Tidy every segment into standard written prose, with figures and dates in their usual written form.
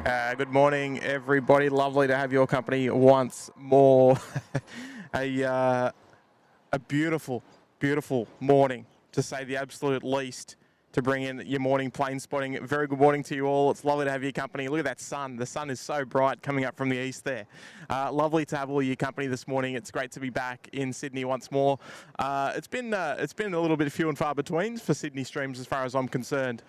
Good morning, everybody. Lovely to have your company once more. a beautiful, beautiful morning, to say the absolute least, to bring in your morning plane spotting. Very good morning to you all. It's lovely to have your company. Look at that sun. The sun is so bright coming up from the east there. Lovely to have all your company this morning. It's great to be back in Sydney once more. It's been a little bit few and far between for Sydney streams as far as I'm concerned.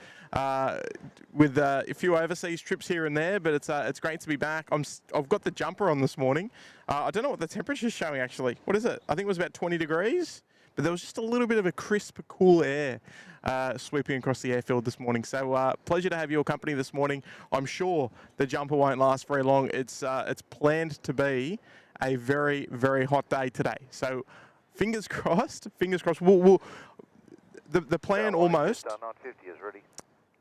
With a few overseas trips here and there, but it's great to be back. I've got the jumper on this morning. I don't know what the temperature is showing actually. What is it? I think it was about 20 degrees, but there was just a little bit of a crisp, cool air sweeping across the airfield this morning. So pleasure to have your company this morning. I'm sure the jumper won't last very long. It's planned to be a very, very hot day today. So fingers crossed. Fingers crossed. The plan almost. Just 950 is ready.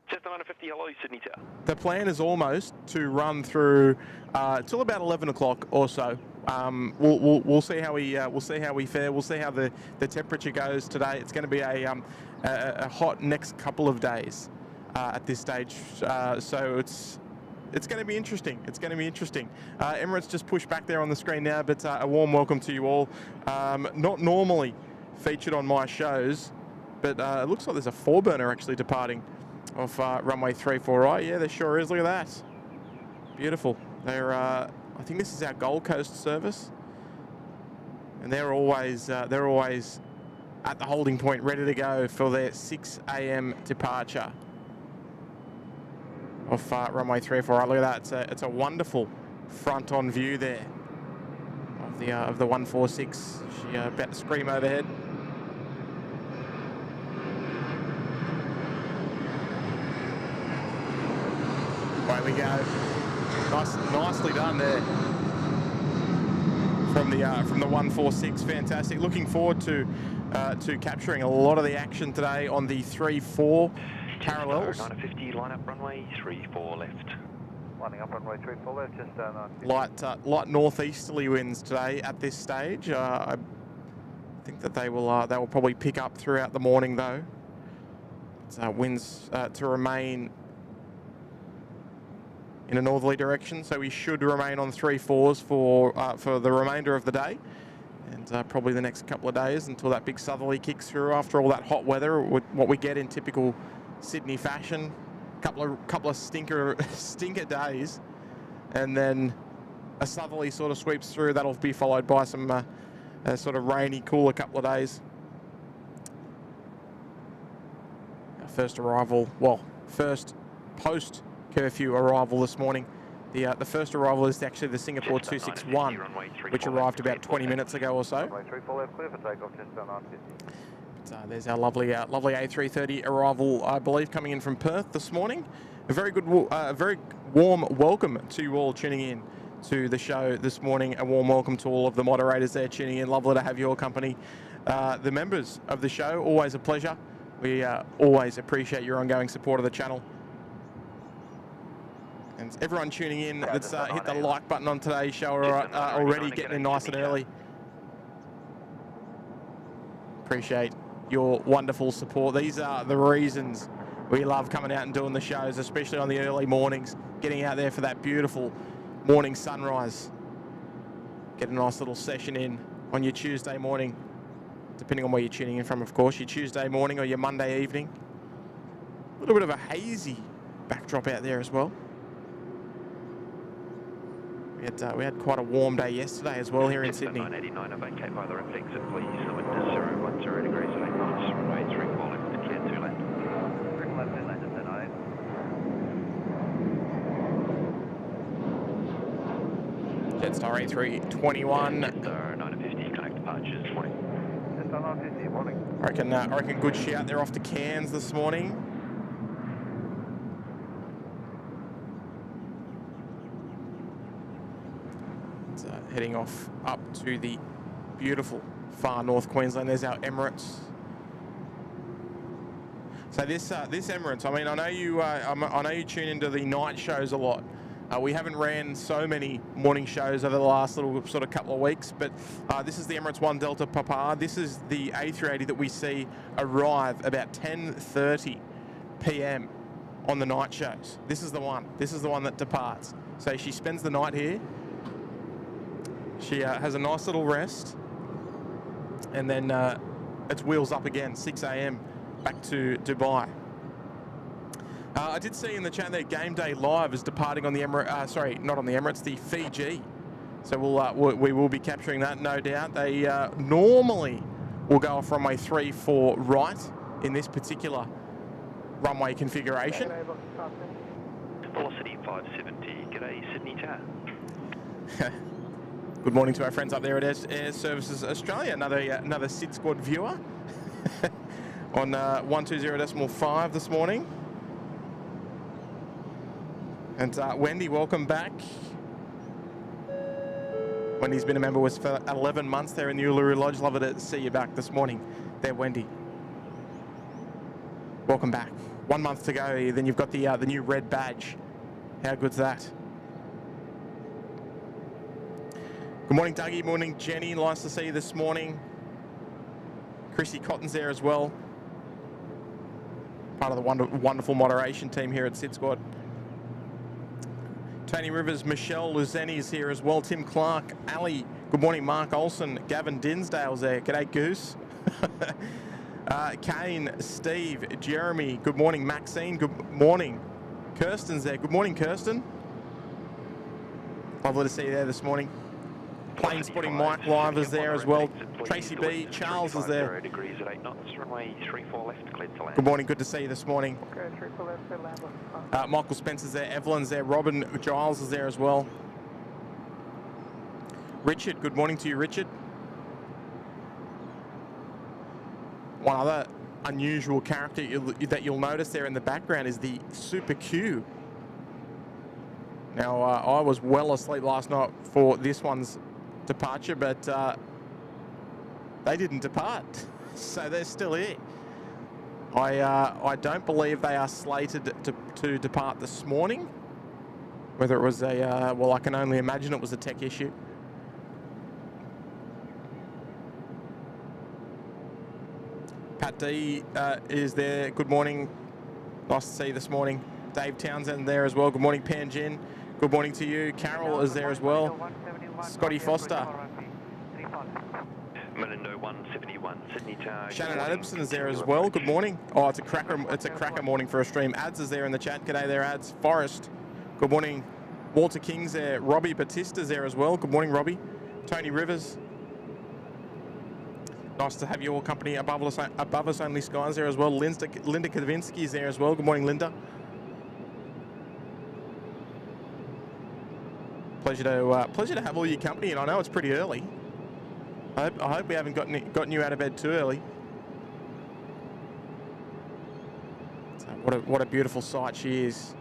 Just 950, hello, Sydney Tower. The plan is almost to run through till about 11 o'clock or so. We'll see how we fare. We'll see how the temperature goes today. It's going to be a hot next couple of days at this stage. So it's going to be interesting. It's going to be interesting. Emirates just pushed back there on the screen now, but a warm welcome to you all. Not normally featured on my shows, but it looks like there's a 4-burner actually departing off runway 34, right? Yeah, there sure is. Look at that. Beautiful. They're, I think this is our Gold Coast service, and they're always at the holding point, ready to go for their 6 a.m. departure off runway 34. Right, look at that. It's a wonderful front-on view there of the 146. She about to scream overhead. Away we go. Nicely done there from the 146. Fantastic. Looking forward to capturing a lot of the action today on the 3-4 parallels. 950, line up runway 34 left. Lining up runway 34 left, just 950. Light northeasterly winds today at this stage. I think that they will probably pick up throughout the morning though. Winds to remain in a northerly direction, so we should remain on 3-4s for the remainder of the day, and probably the next couple of days until that big southerly kicks through after all that hot weather. What we get in typical Sydney fashion, couple of stinker days, and then a southerly sort of sweeps through. That'll be followed by some sort of rainy, cooler couple of days. Our first post curfew arrival this morning. The first arrival is actually the Singapore 261, which arrived about 20 minutes ago or so. There's our lovely A330 arrival, I believe, coming in from Perth this morning. A very warm welcome to you all tuning in to the show this morning. A warm welcome to all of the moderators there tuning in. Lovely to have your company. The members of the show, always a pleasure. We always appreciate your ongoing support of the channel. And everyone tuning in that's hit the like button on today's show already, getting in nice and early. Appreciate your wonderful support. These are the reasons we love coming out and doing the shows, especially on the early mornings, getting out there for that beautiful morning sunrise. Get a nice little session in on your Tuesday morning, depending on where you're tuning in from, of course, your Tuesday morning or your Monday evening. A little bit of a hazy backdrop out there as well. We had quite a warm day yesterday as well here in Sydney. 989, vacate by the left exit, please. The wind is 010 degrees, left minus, runway 34 left, clear 2 left. 3 left, 10 left, 10 Jetstar A321. Jetstar 950, connect departures, morning. Jetstar 950, morning. I reckon good shout there off to Cairns this morning. Heading off up to the beautiful far north Queensland. There's our Emirates. So this Emirates, I mean, I know you tune into the night shows a lot. We haven't ran so many morning shows over the last little sort of couple of weeks, but this is the Emirates 1 Delta Papa. This is the A380 that we see arrive about 10:30 p.m. on the night shows. This is the one. This is the one that departs. So she spends the night here. She has a nice little rest. And then it's wheels up again, 6 a.m. back to Dubai. I did see in the chat that Game Day Live is departing on the Emirates, sorry, not on the Emirates, the Fiji. So we will be capturing that, no doubt. They normally will go off runway 34 right in this particular runway configuration. Velocity 570, g'day Sydney Tower. Good morning to our friends up there at Air Services Australia. Another SydSquad viewer on 120.5 this morning. And Wendy, welcome back. Wendy's been a member with us for 11 months there in the Uluru Lodge. Love to see you back this morning there, Wendy. Welcome back. 1 month to go, then you've got the new red badge. How good's that? Good morning, Dougie. Morning, Jenny. Nice to see you this morning. Chrissy Cotton's there as well. Part of the wonderful moderation team here at SydSquad. Tony Rivers, Michelle Luzeni is here as well. Tim Clark, Ali. Good morning, Mark Olson. Gavin Dinsdale's there. G'day, Goose. Kane, Steve, Jeremy. Good morning, Maxine. Good morning. Kirsten's there. Good morning, Kirsten. Lovely to see you there this morning. Plane Spotting Mike Live is there as well. Tracy B. Charles is there. Good morning, good to see you this morning. Michael Spencer's there, Evelyn's there, Robin Giles is there as well. Richard, good morning to you, Richard. One other unusual character that you'll notice there in the background is the Super Q. Now, I was well asleep last night for this one's departure, but they didn't depart, so they're still here. I don't believe they are slated to depart this morning. Whether it was a well, I can only imagine it was a tech issue. Pat D is there. Good morning. Nice to see you this morning. Dave Townsend there as well. Good morning, Panjin. Good morning to you. Carol is there as well. Scotty Foster. Melindo 171, Sydney Tower. Shannon Adamson is there as well. Good morning. Oh, it's a cracker morning for a stream. Ads is there in the chat. G'day there, Ads. Forrest. Good morning. Walter King's there. Robbie Batista's there as well. Good morning, Robbie. Tony Rivers. Nice to have your company above us only skies there as well. Linda Kavinsky's there as well. Good morning, Linda. Pleasure to have all your company, and I know it's pretty early. I hope we haven't gotten you out of bed too early. So what a beautiful sight she is.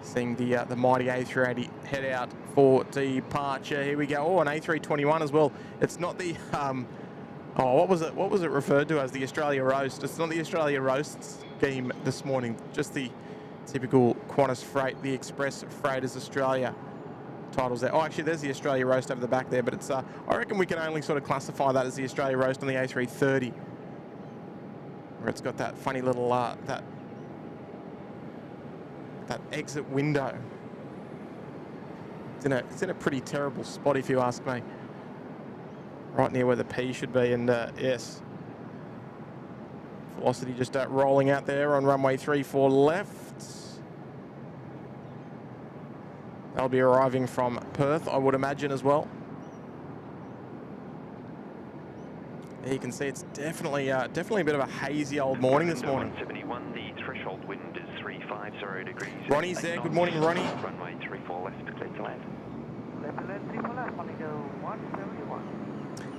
Seeing the mighty A380 head out for departure. Here we go. Oh, an A321 as well. It's not the oh, what was it referred to as? The Australia Roast. It's not the Australia Roast scheme this morning. Just the typical Qantas Freight, the Express Freighters Australia titles there. Oh, actually, there's the Australia Roast over the back there, but it's I reckon we can only sort of classify that as the Australia Roast on the A330, where it's got that funny little that exit window. It's in a pretty terrible spot, if you ask me. Right near where the P should be, and yes, Velocity just rolling out there on runway 34 left. They'll be arriving from Perth, I would imagine, as well. There you can see it's definitely a bit of a hazy old morning this morning. 171, the threshold wind is 350 degrees. Ronnie's there. Good morning, Ronnie. Runway 34 left, clear to land.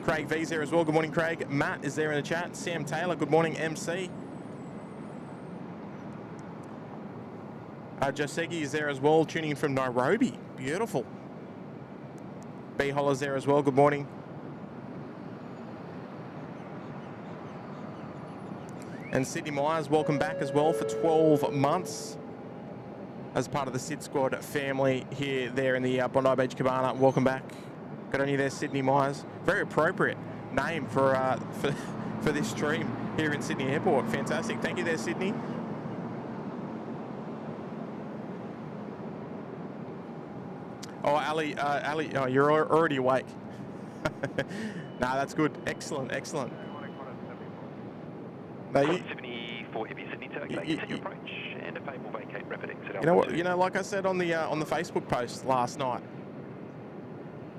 Craig V's there as well. Good morning, Craig. Matt is there in the chat. Sam Taylor. Good morning, MC. Josegi is there as well, tuning in from Nairobi. Beautiful. B Holler's there as well. Good morning. And Sydney Myers, welcome back as well for 12 months as part of the SydSquad family here, there in the Bondi Beach Cabana. Welcome back. Good on you there, Sydney Myers. Very appropriate name for this stream here in Sydney Airport. Fantastic. Thank you there, Sydney. Oh, Ali, oh, you're already awake. Nah, that's good. Excellent, excellent. No, 74 Heavy Sydney to continue approach and a will vacate rapid exit. You know what? You know, like I said on the Facebook post last night,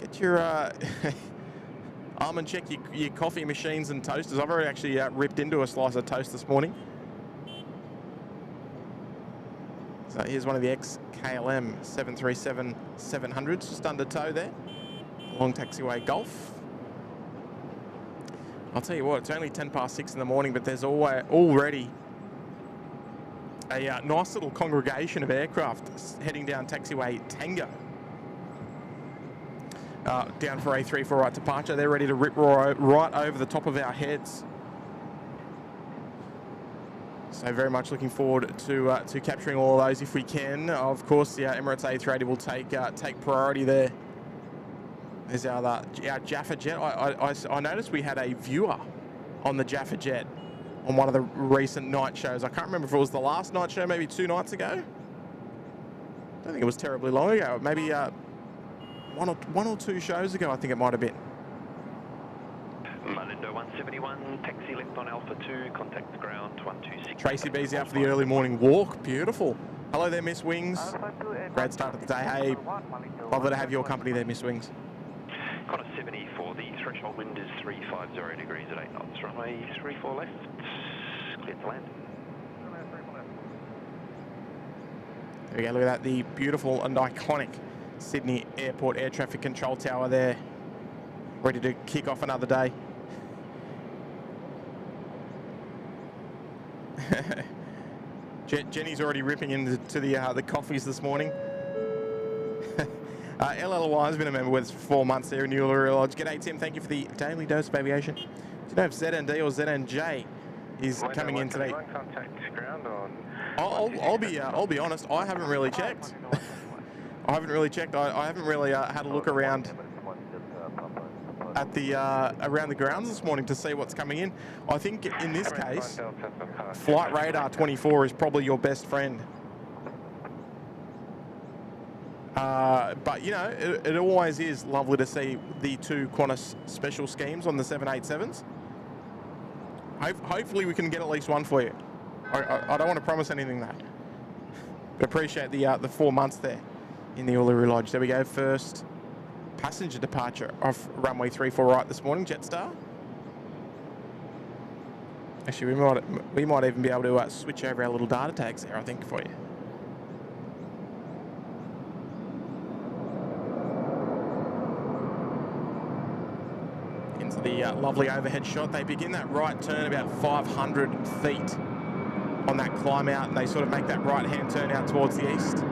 get your arm and check your coffee machines and toasters. I've already actually ripped into a slice of toast this morning. So here's one of the ex-KLM 737-700s, just under tow there. Long taxiway Gulf. I'll tell you what, it's only 10 past 6 in the morning, but there's already a nice little congregation of aircraft heading down taxiway Tango. Down for A340 departure. They're ready to rip right over the top of our heads. So very much looking forward to capturing all of those if we can. Of course, the Emirates A380 will take priority there. There's our Jaffa jet. I noticed we had a viewer on the Jaffa jet on one of the recent night shows. I can't remember if it was the last night show, maybe 2 nights ago. I don't think it was terribly long ago. Maybe one or two shows ago, I think it might have been. Malindo 171, taxi left on Alpha 2, contact ground 126. Tracy B's out for the early morning walk. Beautiful. Hello there, Miss Wings. Great start of the day. Hey, lovely to have your company there, Miss Wings. Qantas 74, the threshold wind is 350 degrees at 8 knots. Runway 34 left, clear to land. There we go, look at that, the beautiful and iconic Sydney Airport Air Traffic Control Tower there. Ready to kick off another day. Jenny's already ripping into the coffees this morning. LLY has been a member with us for 4 months there in the Uluru Lodge. G'day, Tim. Thank you for the daily dose of aviation. Do you know if ZND or ZNJ is coming in today? I'll be honest. I haven't really checked. I haven't really checked. I haven't really had a look around at the around the grounds this morning to see what's coming in. I think in this case, Flight Radar 24 is probably your best friend. But you know, it always is lovely to see the 2 Qantas special schemes on the 787s. Hopefully we can get at least one for you. I don't want to promise anything though. But appreciate the 4 months there in the Uluru Lodge. There we go, first passenger departure off runway 34 right this morning, Jetstar. Actually, we might even be able to switch over our little data tags there, I think, for you. Into the lovely overhead shot. They begin that right turn about 500 feet on that climb out, and they sort of make that right-hand turn out towards the east.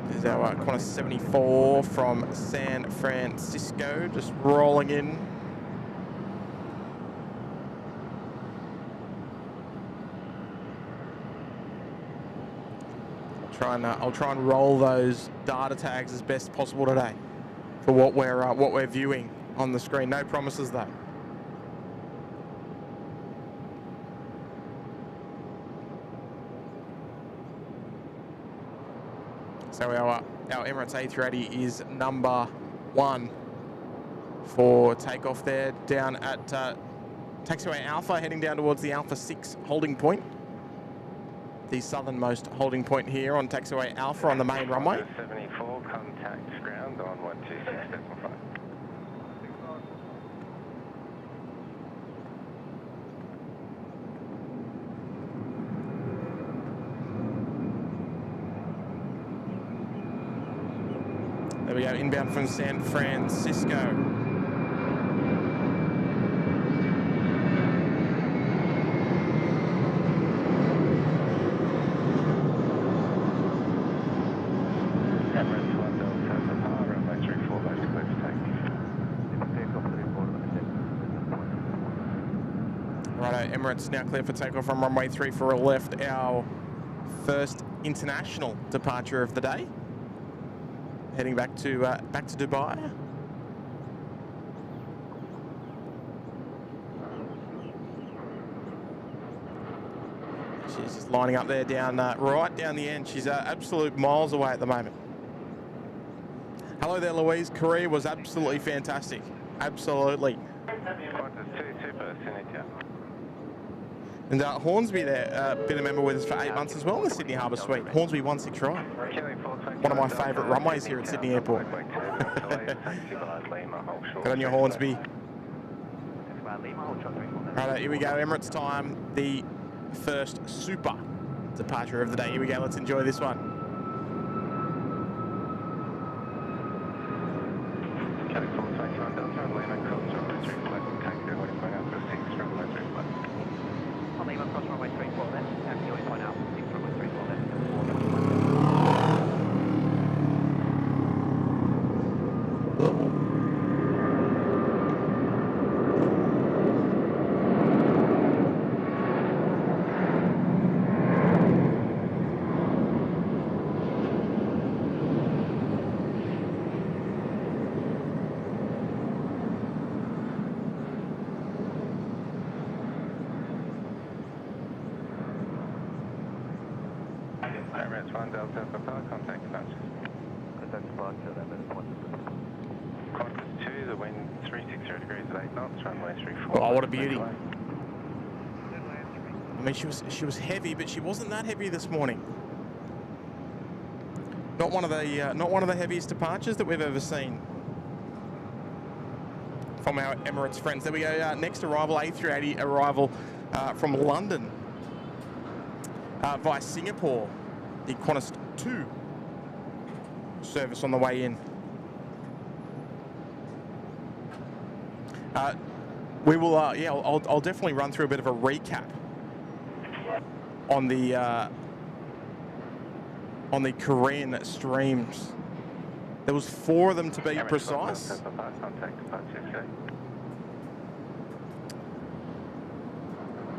There's our Qantas 74 from San Francisco, just rolling in. I'll try and roll those data tags as best possible today for what we're viewing on the screen. No promises though. So our Emirates A380 is number 1 for takeoff there down at taxiway Alpha, heading down towards the Alpha 6 holding point. The southernmost holding point here on taxiway Alpha on the main runway. 74, contact ground on 126.5. There we go, inbound from San Francisco. Emirates now clear for takeoff from runway 34 left, our first international departure of the day. Heading back to Dubai. She's just lining up there down right down the end. She's absolute miles away at the moment. Hello there, Louise. Korea was absolutely fantastic. Absolutely. And Hornsby there, been a member with us for 8 months as well in the Sydney Harbour Suite. Hornsby 16 right. One of my favourite runways here at Sydney Airport. Good on your Hornsby. Right, here we go, Emirates time. The first super departure of the day. Here we go, let's enjoy this one. Emirates 1 Delta Papa, contact departure. Contact departure, Qantas 2, the wind 360 degrees at 8 knots, runway 34. Oh, what a beauty. I mean, she was heavy, but she wasn't that heavy this morning. Not one of the heaviest departures that we've ever seen from our Emirates friends. There we go. Next arrival, A380 arrival from London via Singapore. The Qantas 2 service on the way in. We will, yeah, I'll definitely run through a bit of a recap on the Korean streams. There was 4 of them to be precise.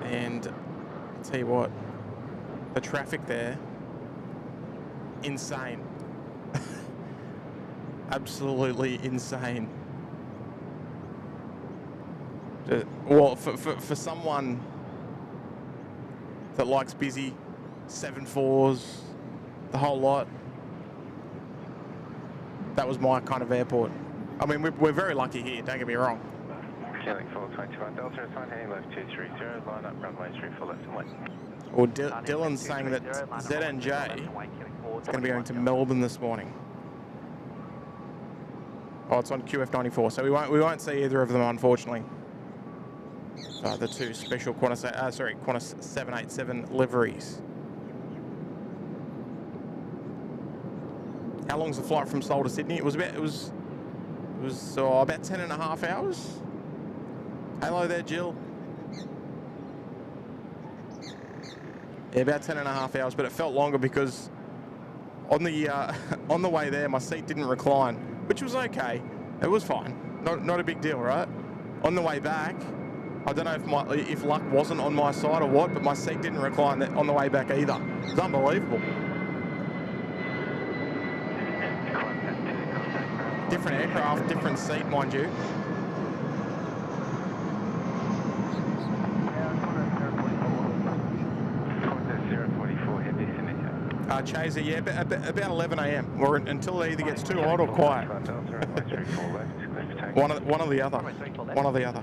And I'll tell you what, the traffic there, insane. Absolutely insane. Well, for someone that likes busy, 7-4s, the whole lot, that was my kind of airport. I mean, we're very lucky here, don't get me wrong. Killing 421 Delta, it's 1 heading left 230, line up runway 34 left and west. Well, Dylan's saying that ZNJ is going to be going to Melbourne this morning. Oh, it's on QF94, so we won't see either of them, unfortunately. The 2 special Qantas 787 liveries. How long's the flight from Seoul to Sydney? It was about 10.5 hours. Hello there, Jill. Yeah, about 10.5 hours, but it felt longer because on the way there, my seat didn't recline, which was okay. It was fine, not a big deal, right? On the way back, I don't know if luck wasn't on my side or what, but my seat didn't recline on the way back either. It was unbelievable. Different aircraft, different seat, mind you. Chaser, yeah, about 11 a.m. or until it either gets too hot or quiet. One or the other. One or the other.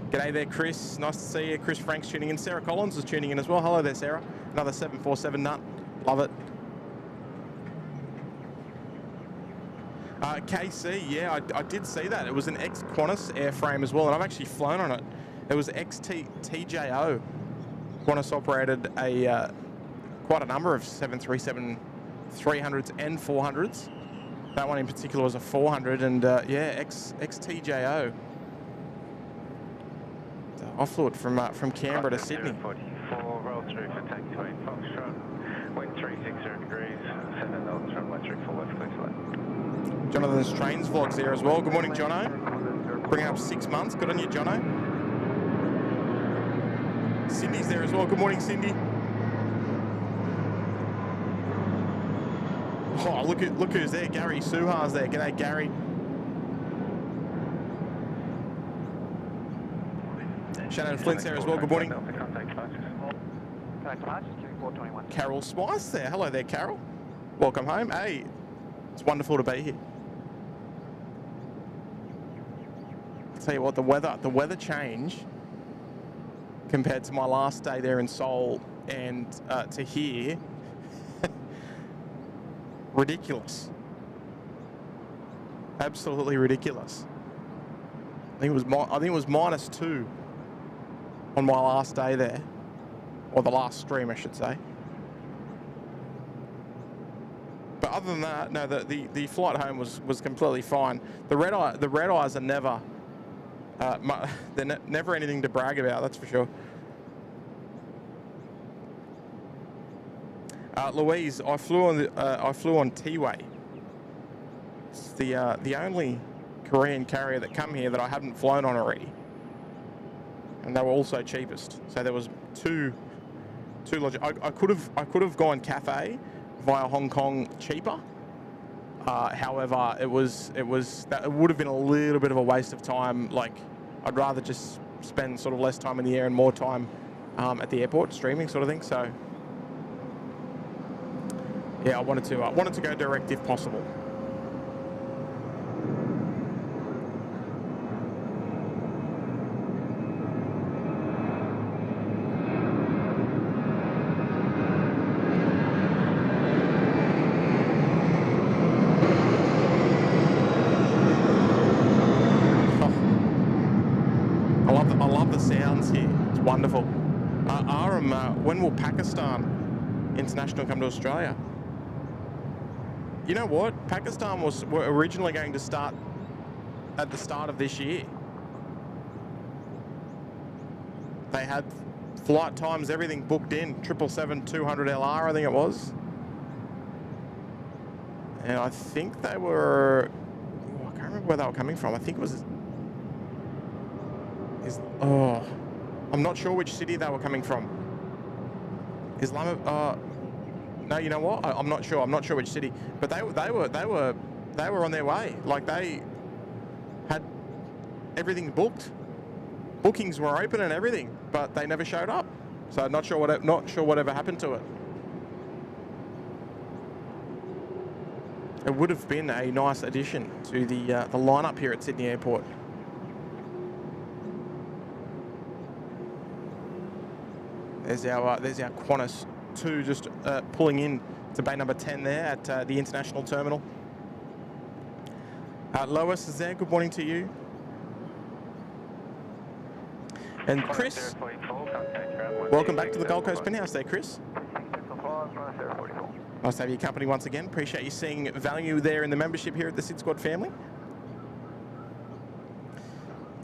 G'day there, Chris. Nice to see you. Chris Frank's tuning in. Sarah Collins is tuning in as well. Hello there, Sarah. Another 747 nut. Love it. KC, yeah, I did see that. It was an ex-Qantas airframe as well, and I've actually flown on it. It was ex-TJO. Qantas operated quite a number of 737 300s and 400s. That one in particular was a 400, and yeah, ex-TJO. Offload from Canberra to Sydney. 44, roll through for taxiway Foxtrot. Wind 360 degrees, 7 knots, runway 34 left, clear to Jonathan's Trains vlogs there as well. Good morning, Jono. Bringing up 6 months. Good on you, Jono. Cindy's there as well. Good morning, Cindy. Oh, look who's there. Gary Suhar's there. G'day, Gary. Shannon Flint's there as well. Good morning. Contact March, 421. Carol Spice there. Hello there, Carol. Welcome home. Hey, it's wonderful to be here. I'll tell you what, the weather change compared to my last day there in Seoul and to here, ridiculous. Absolutely ridiculous. I think it was -2 on my last day there, or the last stream, I should say. But other than that, no, the flight home was completely fine. The red eyes are never they're never anything to brag about, that's for sure. Louise, I flew on T-Way. It's the only Korean carrier that come here that I hadn't flown on already, and they were also cheapest. So there was two logic. I could have gone Cathay via Hong Kong cheaper. However, it would have been a little bit of a waste of time. Like, I'd rather just spend sort of less time in the air and more time at the airport streaming, sort of thing. So yeah, I wanted to go direct if possible. Wonderful. Aram, when will Pakistan International come to Australia? You know what? Pakistan were originally going to start at the start of this year. They had flight times, everything booked in. 777-200LR, I think it was. And I think they were... Oh, I can't remember where they were coming from. I think it was... I'm not sure which city they were coming from. No, you know what? I'm not sure. I'm not sure which city. But they were on their way. Like, they had everything booked. Bookings were open and everything, but they never showed up. So not sure whatever happened to it. It would have been a nice addition to the lineup here at Sydney Airport. There's our Qantas 2 just pulling in to bay number 10 there at the international terminal. Lois is there. Good morning to you. And Chris, welcome back to the Gold Coast Penthouse there, Chris. Nice to have your company once again. Appreciate you seeing value there in the membership here at the SydSquad family.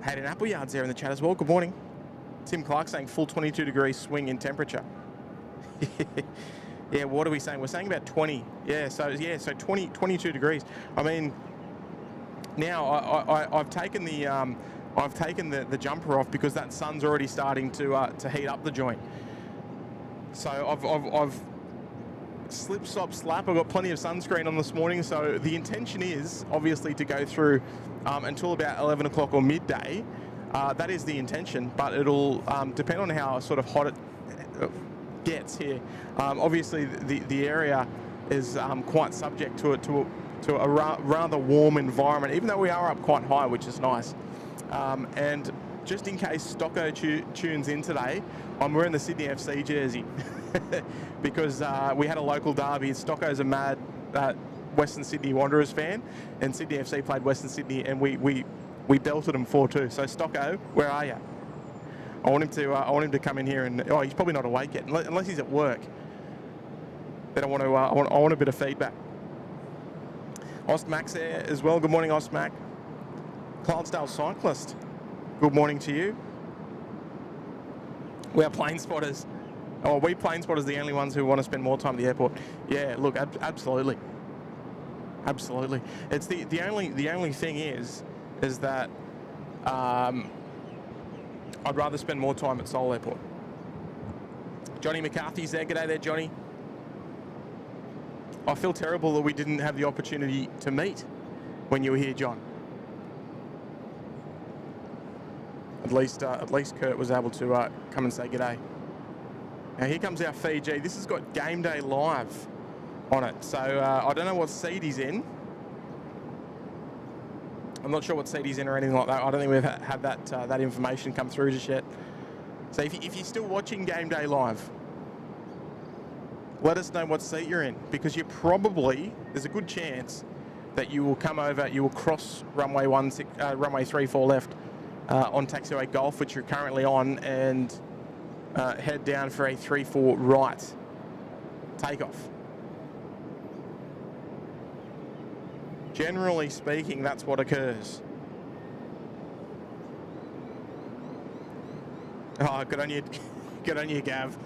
Hayden Appleyard's there in the chat as well. Good morning. Tim Clark saying full 22 degree swing in temperature. Yeah, what are we saying? We're saying about 20. Yeah, so 22 degrees. I mean, now I've taken the jumper off because that sun's already starting to heat up the joint. So I've slip, slop, slap. I've got plenty of sunscreen on this morning. So the intention is obviously to go through until about 11 o'clock or midday. That is the intention, but it'll depend on how sort of hot it gets here. Obviously, the area is quite subject to a rather warm environment, even though we are up quite high, which is nice. And just in case Stocko tunes in today, I'm wearing the Sydney FC jersey because we had a local derby. Stocko's a mad Western Sydney Wanderers fan, and Sydney FC played Western Sydney, and we belted them 4-2. So Stocko, where are you? I want him to come in here, and he's probably not awake yet, unless he's at work. Then I want a bit of feedback. Ostmax there as well. Good morning, Ostmac. Clydesdale cyclist. Good morning to you. We are plane spotters. Oh, we plane spotters the only ones who want to spend more time at the airport. Yeah, look, absolutely, absolutely. It's the only thing is that I'd rather spend more time at Seoul Airport. Johnny McCarthy's there. G'day there, Johnny. I feel terrible that we didn't have the opportunity to meet when you were here, John. At least Kurt was able to come and say g'day. Now here comes our Fiji. This has got Game Day Live on it. So I don't know what seat he's in. I'm not sure what seat he's in or anything like that. I don't think we've had that information come through just yet. So if you're still watching Game Day Live, let us know what seat you're in, because there's a good chance that you will come over, you will cross runway 34 left on taxiway Golf, which you're currently on, and head down for a 34 right takeoff. Generally speaking, that's what occurs. Oh, good on you, Gav.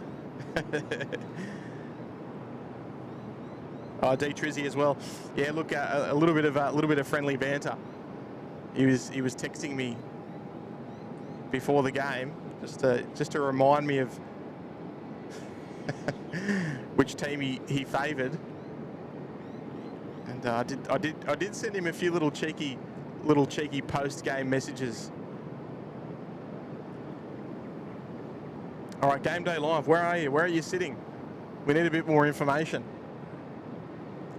Oh, D Trizzy as well. Yeah, look, a little bit of friendly banter. He was texting me before the game just to remind me of which team he favoured. And I did send him a few little cheeky post-game messages. All right, Game Day Live. Where are you? Where are you sitting? We need a bit more information.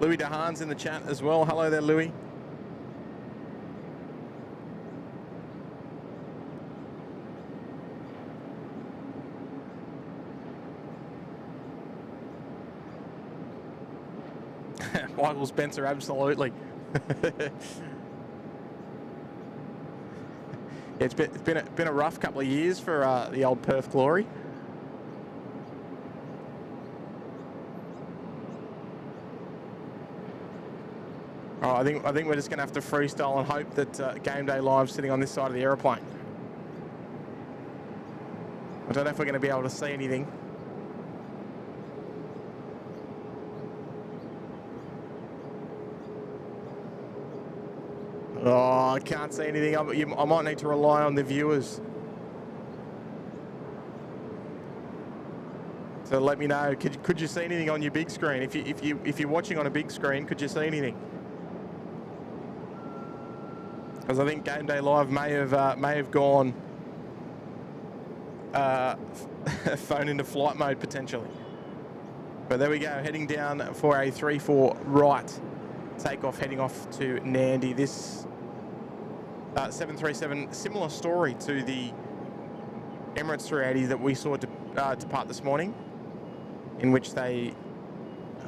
Louis DeHaan's in the chat as well. Hello there, Louis. Michael Spencer, absolutely. It's been a rough couple of years for the old Perth Glory. Oh, I think we're just going to have to freestyle and hope that Game Day Live's sitting on this side of the aeroplane. I don't know if we're going to be able to see anything. Oh, I can't see anything. I might need to rely on the viewers. So let me know. Could you see anything on your big screen? If you're watching on a big screen, could you see anything? Because I think Game Day Live may have gone phone into flight mode potentially. But there we go, heading down for a 34 right takeoff, heading off to Nandi. This 737, similar story to the Emirates A380 that we saw depart this morning, in which they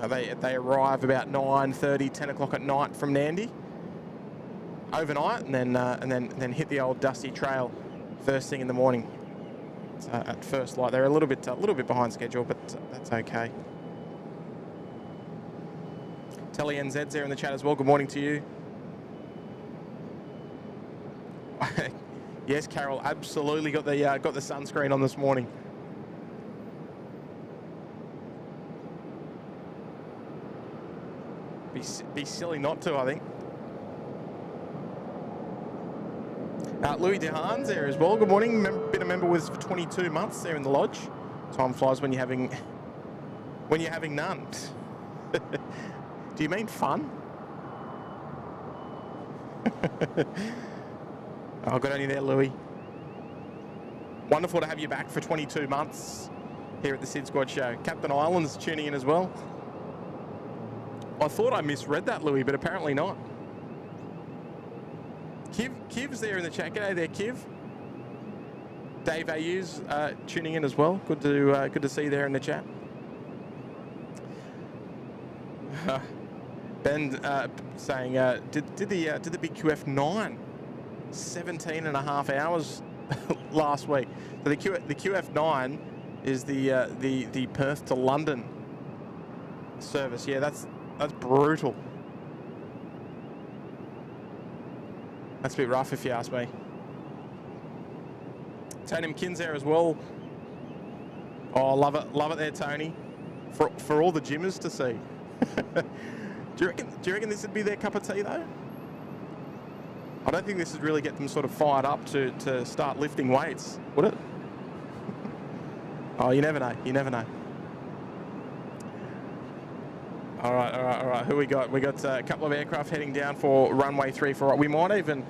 arrive about 9:30, 10 o'clock at night from Nandi overnight, and then hit the old dusty trail first thing in the morning. At first light, they're a little bit behind schedule, but that's okay. Telly NZ's there in the chat as well. Good morning to you. Yes, Carol, absolutely got the sunscreen on this morning. Be silly not to, I think. Louis DeHaan's there as well. Good morning. Been a member with us for 22 months there in the lodge. Time flies when you're having none. Do you mean fun? Oh, good on you there, Louis. Wonderful to have you back for 22 months here at the SydSquad show. Captain Island's tuning in as well. I thought I misread that, Louis, but apparently not. Kiv's there in the chat. G'day there, Kiv. Dave Ayu's tuning in as well. Good to see you there in the chat. Ben saying, did the big QF9 17 and a half hours last week? So the QF9 is the Perth to London service. Yeah, that's brutal. That's a bit rough if you ask me. Tony McKinn's there as well. Oh, love it there, Tony. For all the gymmers to see. Do you reckon this would be their cup of tea though? I don't think this would really get them sort of fired up to start lifting weights, would it? Oh, you never know. You never know. All right. Who we got? We got a couple of aircraft heading down for runway 34. We might even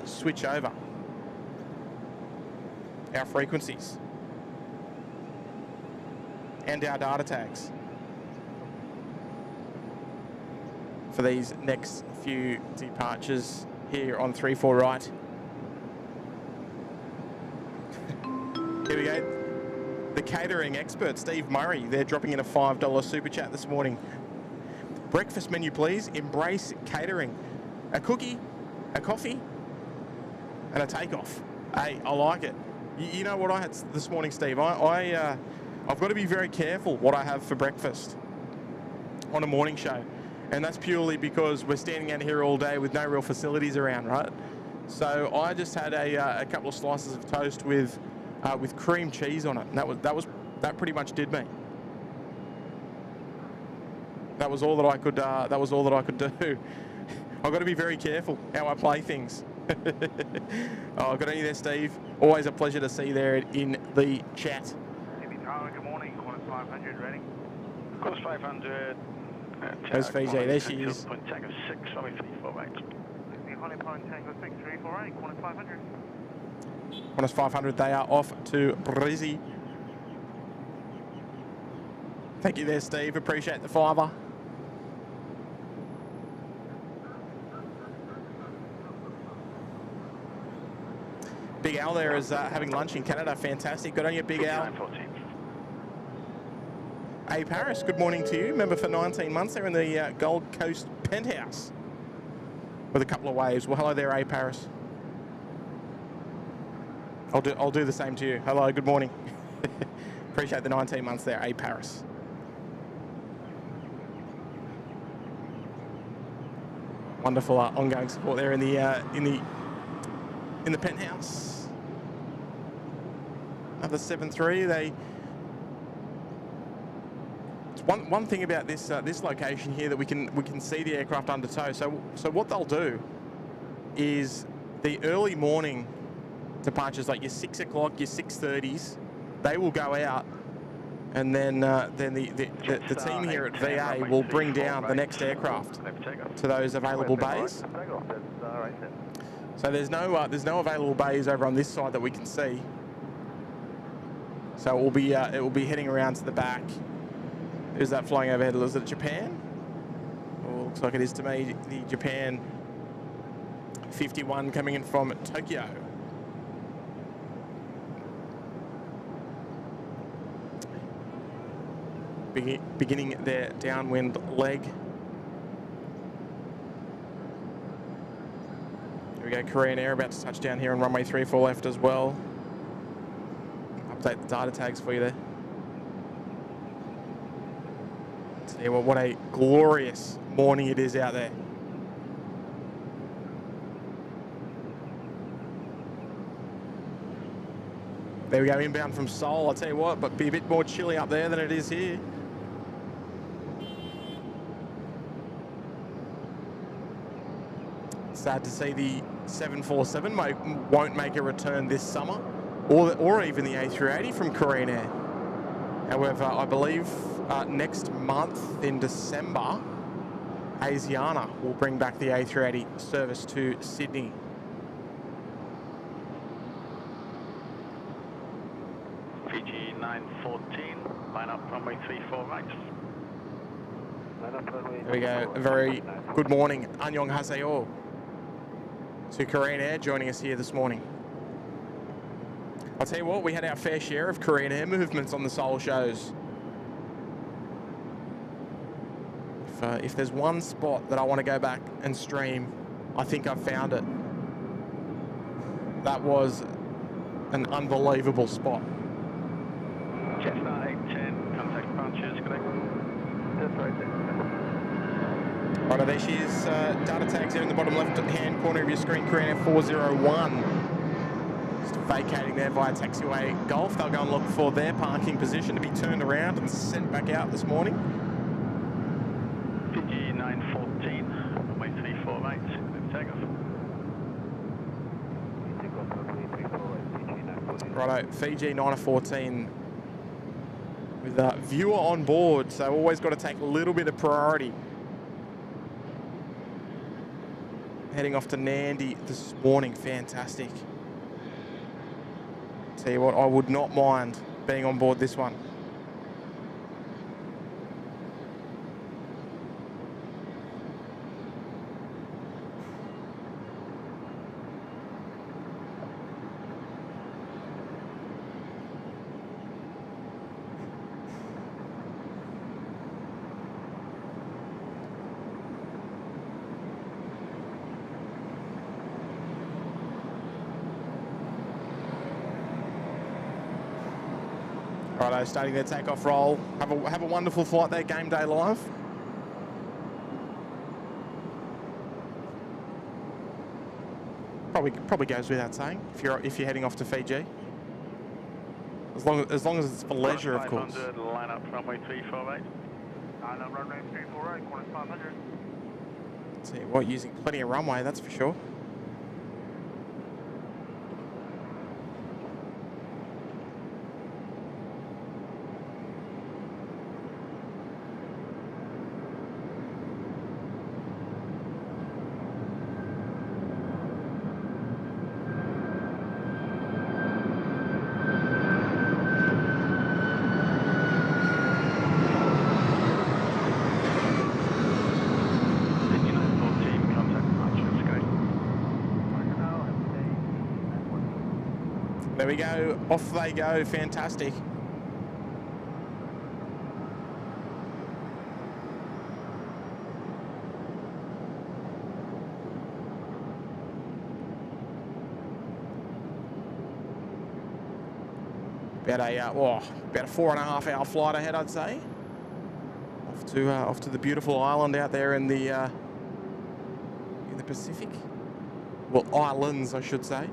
switch over. our frequencies and our data tags for these next few departures here on 34 right. Here we go. The catering expert, Steve Murray, they're dropping in a $5 super chat this morning. Breakfast menu, please. Embrace catering. A cookie, a coffee, and a takeoff. Hey, I like it. You know what I had this morning, Steve? I've got to be very careful what I have for breakfast on a morning show. And that's purely because we're standing out here all day with no real facilities around, right? So I just had a couple of slices of toast with cream cheese on it, and that pretty much did me. That was all that I could. That was all that I could do. I've got to be very careful how I play things. Oh, good on you there, Steve. Always a pleasure to see you there in the chat. Good morning. Qantas 500 ready. Qantas 500. There's Fiji. There she is. Point tango 6. Runway 348. Honey Point Tango 6 348. Qantas 500. Qantas 500, they are off to Brizzy. Thank you there, Steve. Appreciate the $5. Big Al there is having lunch in Canada. Fantastic. Good on you, Big Al. Hey, Paris, good morning to you. Member for 19 months there in the Gold Coast penthouse with a couple of waves. Well, hello there, A Paris. I'll do the same to you. Hello, good morning. Appreciate the 19 months there, A Paris. Wonderful ongoing support there in the penthouse. Another 7-3. It's one thing about this location here that we can see the aircraft under tow. So what they'll do is the early morning departures, like your 6 o'clock, your 6:30s, they will go out, and then the team here at VA will bring down the next aircraft to those available bays. So there's no available bays over on this side that we can see. So it will be heading around to the back. Is that flying overhead? Is it Japan? Well, looks like it is to me. The Japan 51 coming in from Tokyo. Beginning their downwind leg. Here we go, Korean Air about to touch down here on runway 34 left as well. Update the data tags for you there. See what a glorious morning it is out there. There we go, inbound from Seoul. I'll tell you what, but be a bit more chilly up there than it is here. Sad to see the 747 won't make a return this summer, or even the A380 from Korean Air. However, I believe next month in December, Asiana will bring back the A380 service to Sydney. Fiji 914, line up runway 34 right. There we go. A very good morning. Annyeonghaseyo to Korean Air joining us here this morning. I'll tell you what, we had our fair share of Korean Air movements on the Seoul shows. If there's one spot that I want to go back and stream, I think I've found it. That was an unbelievable spot. Cessna 810, contact departures, correct? That's right there. Right, there she is. Data tags there in the bottom left-hand corner of your screen, Korean Air 401. Just vacating there via taxiway Golf. They'll go and look for their parking position to be turned around and sent back out this morning. Fiji 914, runway 34 right, takeoff. Righto, Fiji 914 with a viewer on board, so always got to take a little bit of priority. Heading off to Nandi this morning, fantastic. Tell you what, I would not mind being on board this one. Righto, starting their takeoff roll. Have a wonderful flight there, Game Day Live. Probably goes without saying if you're heading off to Fiji. As long as it's for leisure, of course. Line up runway 348. Line up runway 348, Qantas 500. See what, using plenty of runway, that's for sure. There we go, off they go, fantastic. About a 4.5 hour flight ahead, I'd say. Off to the beautiful island out there in the Pacific. Well, islands, I should say.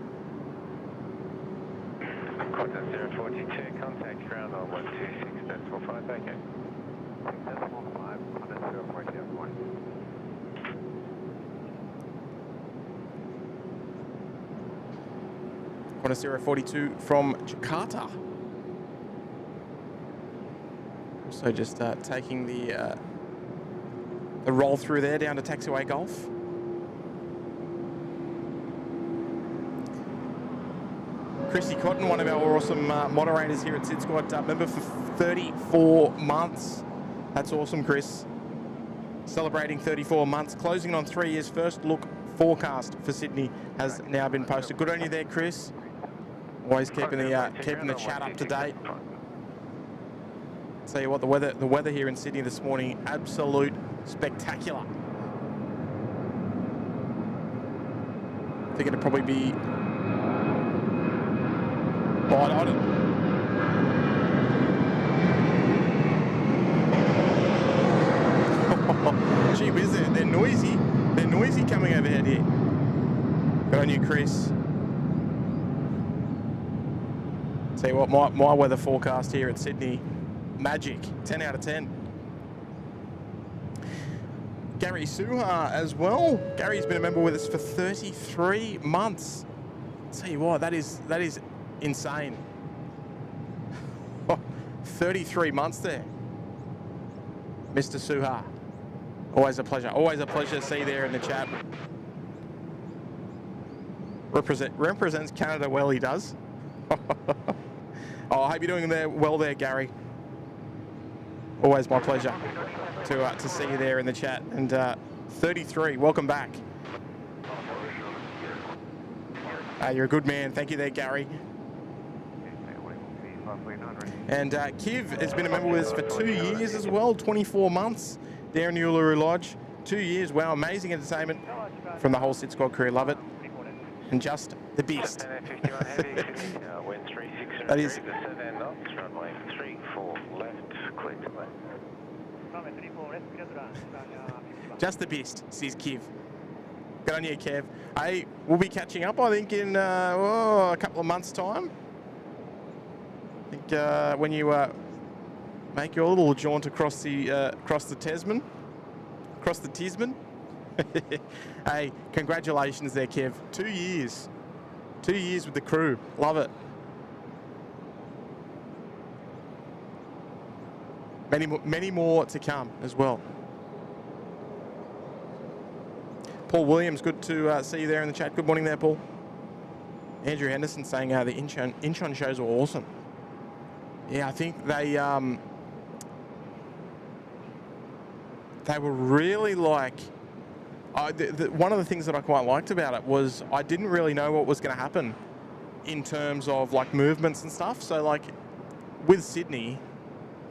Qantas 042, contact ground on 126.45, okay. 6.5, Qantas 040, one. Qantas 042 from Jakarta. Also just taking the roll through there down to taxiway Gulf. Chrissy Cotton, one of our awesome moderators here at SydSquad Member for 34 months. That's awesome, Chris. Celebrating 34 months, closing on 3 years. First look forecast for Sydney has now been posted. Good on you there, Chris. Always keeping the chat up to date. Tell you what, the weather here in Sydney this morning, absolute spectacular. I think it'd probably be. I don't. Gee whiz, they're noisy. They're noisy coming overhead here. Good on you, Chris. Tell you what, my weather forecast here at Sydney, magic, 10 out of 10. Gary Suha as well. Gary's been a member with us for 33 months. Tell you what, that is insane. 33 months there, Mr. Suha. Always a pleasure. Always a pleasure to see you there in the chat. Represents Canada well, he does. Oh, I hope you're doing well there, Gary. Always my pleasure to see you there in the chat. And 33, welcome back. You're a good man. Thank you there, Gary. And Kiv has been a member with us for 2 years as well, 24 months there in the Uluru Lodge. 2 years, wow, amazing entertainment from the whole SydSquad crew, love it. And just the best. That is. Runway 34 left, clear to left. Just the best, says Kev. Good on you, Kev. Hey, we'll be catching up, I think, in a couple of months' time. I think when you make your little jaunt across the Tasman. Across the Tasman. Hey, congratulations there, Kev. 2 years. 2 years with the crew. Love it. Many more to come as well. Paul Williams, good to see you there in the chat. Good morning there, Paul. Andrew Henderson saying the Incheon shows were awesome. Yeah, I think they were really like. One of the things that I quite liked about it was I didn't really know what was going to happen in terms of like movements and stuff. So like with Sydney,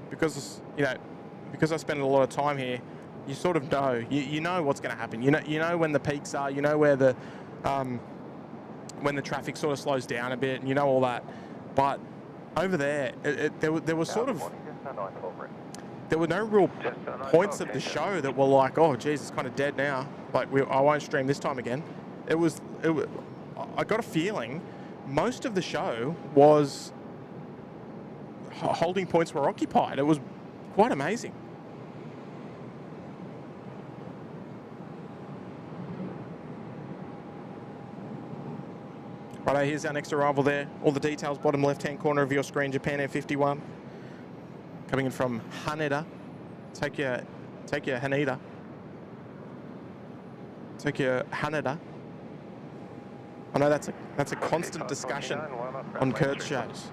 because I spend a lot of time here, you sort of know you know what's going to happen. You know when the peaks are. You know where the when the traffic sort of slows down a bit, and you know all that. But over there, there was sort of. There were no real points of the show that were like, oh, geez, it's kind of dead now. Like, I won't stream this time again. It was. I got a feeling most of the show was holding points were occupied. It was quite amazing. Righto, here's our next arrival there. All the details, bottom left-hand corner of your screen, Japan Air 51. Coming in from Haneda, Tokyo Haneda, Tokyo Haneda. I know that's a constant discussion on Kurt's shows.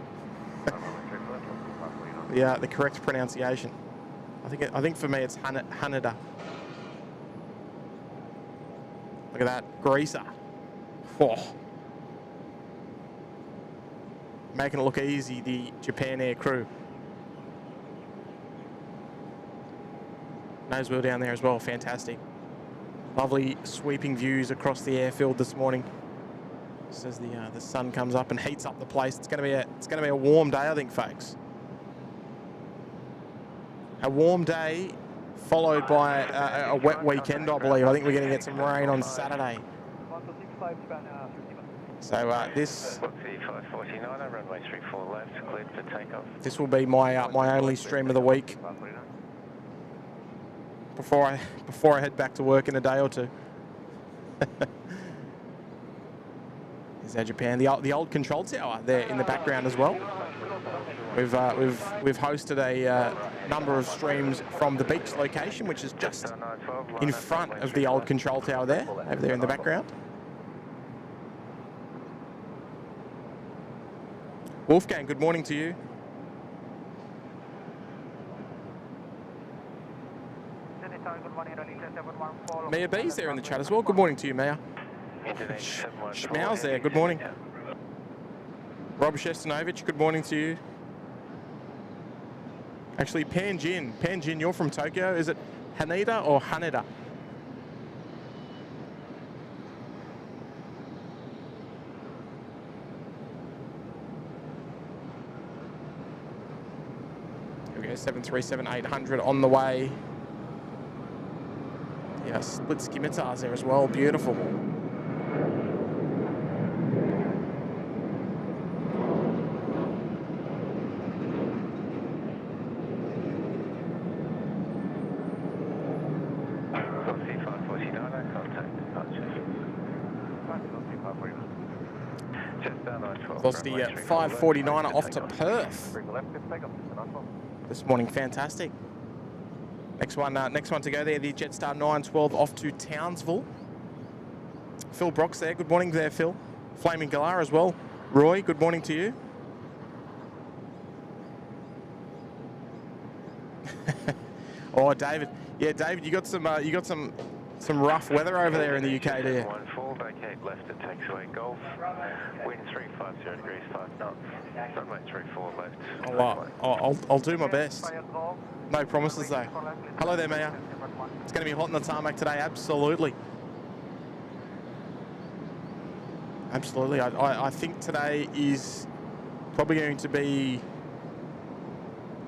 Yeah, the correct pronunciation. I think for me it's Haneda. Look at that greaser. Oh. Making it look easy, the Japan Air crew. Nose wheel down there as well, fantastic. Lovely sweeping views across the airfield this morning. Just as the sun comes up and heats up the place, it's going to be a warm day, I think, folks. A warm day followed by a wet weekend, I believe. I think we're going to get some rain on Saturday. So this will be my only stream of the week. Before I head back to work in a day or two. Is that Japan? The old control tower there in the background as well. We've hosted a number of streams from the beach location, which is just in front of the old control tower there, over there in the background. Wolfgang, good morning to you. Maya B's there in the chat as well. Good morning to you, Maya. Schmau's there. Good morning. Rob Shestanovich, good morning to you. Actually, Panjin, you're from Tokyo. Is it Haneda or Haneda? Here we go, 737-800 on the way. Yeah, split scimitars there as well. Beautiful. Velocity at 549 off to Perth this morning. Fantastic. Next one to go there, the Jetstar 912 off to Townsville. Phil Brock's there. Good morning there, Phil. Flaming Galar as well. Roy, good morning to you. Oh, David. Yeah, David, you got some rough weather over there in the UK, do you? 14, vacate left at taxiway Golf. Wind 350 degrees 5 knots. Runway 34 left. I'll do my best. No promises though. Hello there, Maya. It's going to be hot on the tarmac today. Absolutely. Absolutely. I think today is probably going to be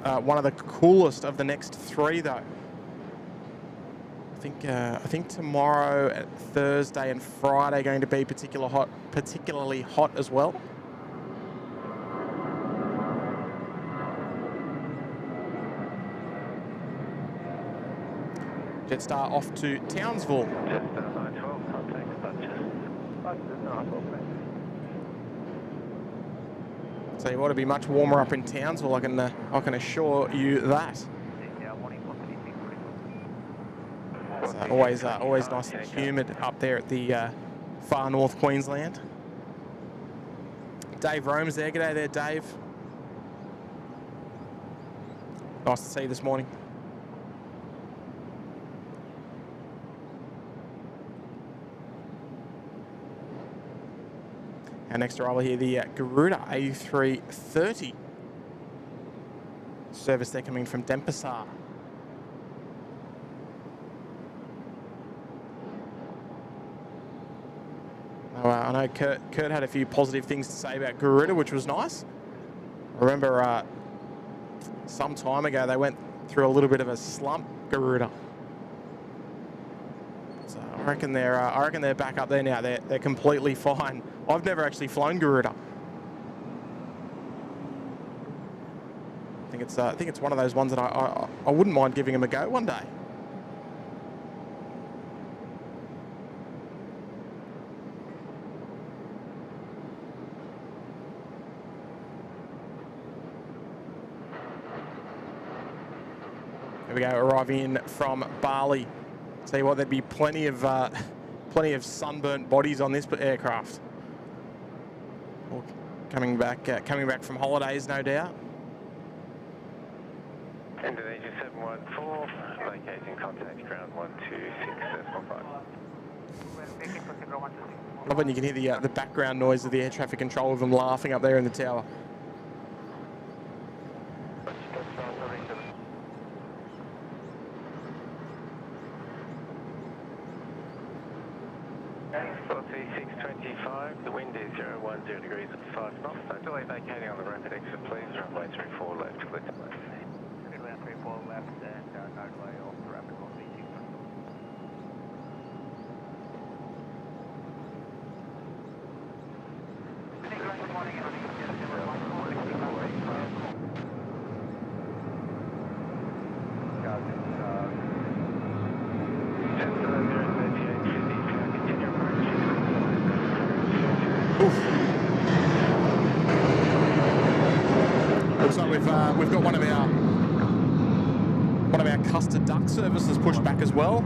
one of the coolest of the next three, though. I think tomorrow, Thursday and Friday are going to be particularly hot as well. Jetstar off to Townsville. Jetstar 912, contact Duchess. So you want to be much warmer up in Townsville, I can assure you that. It's always nice and humid up there at the far north Queensland. Dave Rome's there. G'day there, Dave. Nice to see you this morning. Our next arrival here, the Garuda A330 service. They're coming from Denpasar. I know Kurt had a few positive things to say about Garuda, which was nice. I remember some time ago they went through a little bit of a slump, Garuda. So I reckon they're back up there now. They're completely fine. I've never actually flown Garuda. I think it's one of those ones that I wouldn't mind giving them a go one day. Here we go, arriving in from Bali. Tell you what, there'd be plenty of sunburnt bodies on this aircraft. Or coming back from holidays, no doubt. Indonesia 714, locating contact ground 126.5. Love when you can hear the background noise of the air traffic control of them laughing up there in the tower. The wind is 010 degrees at 5 knots. No delay vacating on the rapid exit, please. Runway 34 left, clear to land. Runway 34 left and no delay off the rapid runway 6. Good morning, Looks like we've got one of our custard duck services pushed back as well.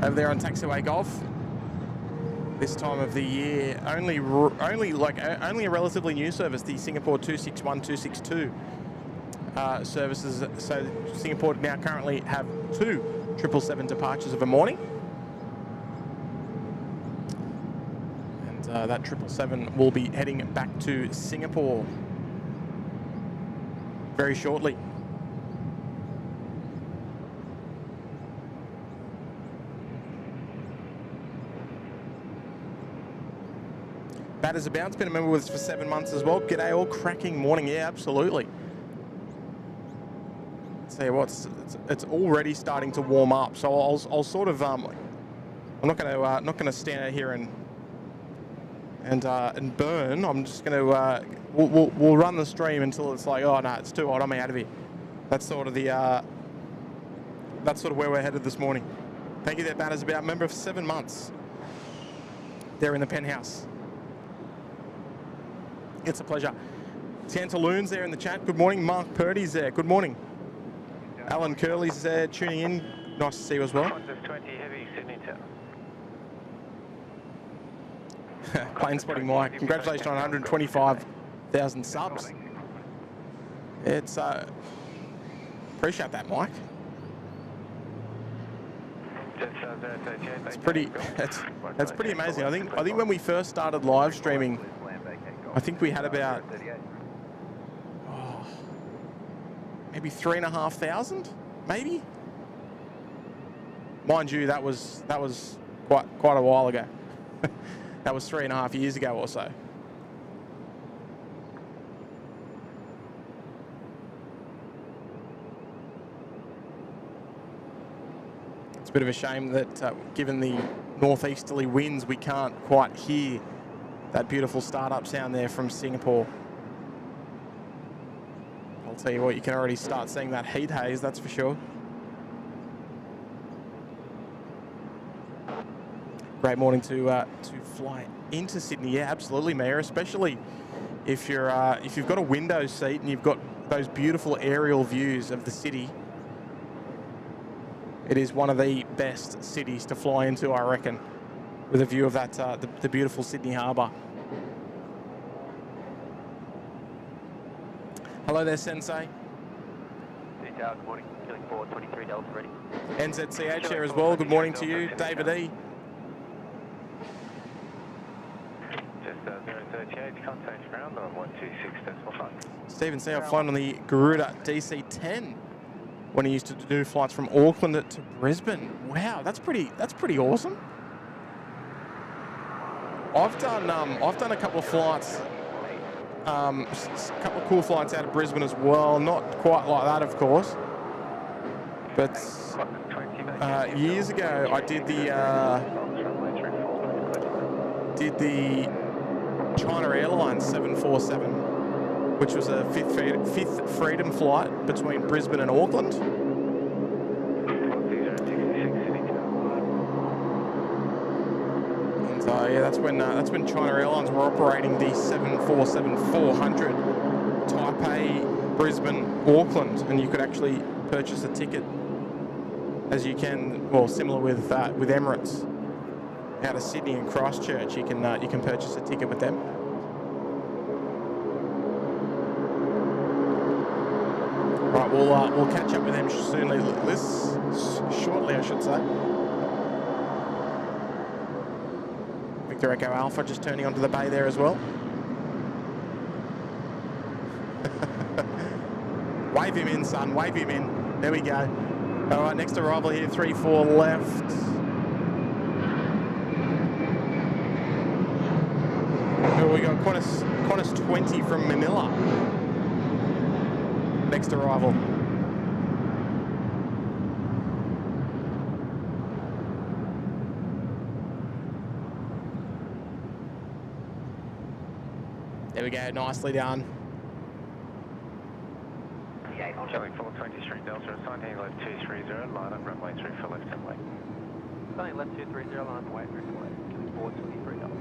Over there on taxiway Golf. This time of the year, only a relatively new service, the Singapore 261, 262 services. So Singapore now currently have 2 777 departures of a morning. That 777 will be heading back to Singapore very shortly. Batter's About's been a member with us for 7 months as well. G'day all, cracking morning. Yeah, absolutely. Tell you what, it's already starting to warm up. So I'll sort of I'm not going to stand out here and burn. I'm just going to we'll run the stream until it's like, oh no, it's too hot, I'm out of here. That's sort of where we're headed this morning. Thank you there, Batter's About, member for 7 months. There in the penthouse. It's a pleasure. Tantaloon's there in the chat. Good morning. Mark Purdy's there. Good morning. Alan Curley's there tuning in. Nice to see you as well. Qantas 20 heavy, Sydney Tower. Plane Spotting Mike, congratulations on 125,000 subs. It's appreciate that, Mike. It's pretty amazing. I think when we first started live streaming, I think we had about maybe 3,500, maybe. Mind you, that was quite a while ago. That was 3.5 years ago or so. It's a bit of a shame that given the northeasterly winds, we can't quite hear that beautiful startup sound there from Singapore. I'll tell you what, you can already start seeing that heat haze, that's for sure. Great morning to fly into Sydney. Yeah, absolutely, Mayor. Especially if you've got a window seat and you've got those beautiful aerial views of the city. It is one of the best cities to fly into, I reckon. with a view of that the beautiful Sydney Harbour. Hello there, Sensei. Detail, good morning. Killing 423 Delta ready. NZCH here as well. Good morning to you, David E. Just 038, contact ground on 126.5. Stephen C. I've flown on the Garuda DC-10 when he used to do flights from Auckland to Brisbane. Wow, that's pretty awesome. I've done a couple of flights, a couple of cool flights out of Brisbane as well. Not quite like that, of course, but years ago I did the China Airlines 747, which was a fifth freedom flight between Brisbane and Auckland. And yeah, that's when China Airlines were operating the 747-400 Taipei, Brisbane, Auckland, and you could actually purchase a ticket, as you can, well, similar with Emirates out of Sydney and Christchurch. You can purchase a ticket with them. Right, we'll catch up with them shortly, I should say. Victor Echo Alpha just turning onto the bay there as well. Wave him in, son. Wave him in. There we go. All right, next arrival here, 34 left. Oh, we got Qantas 20 from Manila. Next arrival. There we go, nicely done. Charlie 423 Delta, assigning left 230, line up runway 3 for left and left. Assigning left 230, line up runway 3 for left. Killing 423 Delta.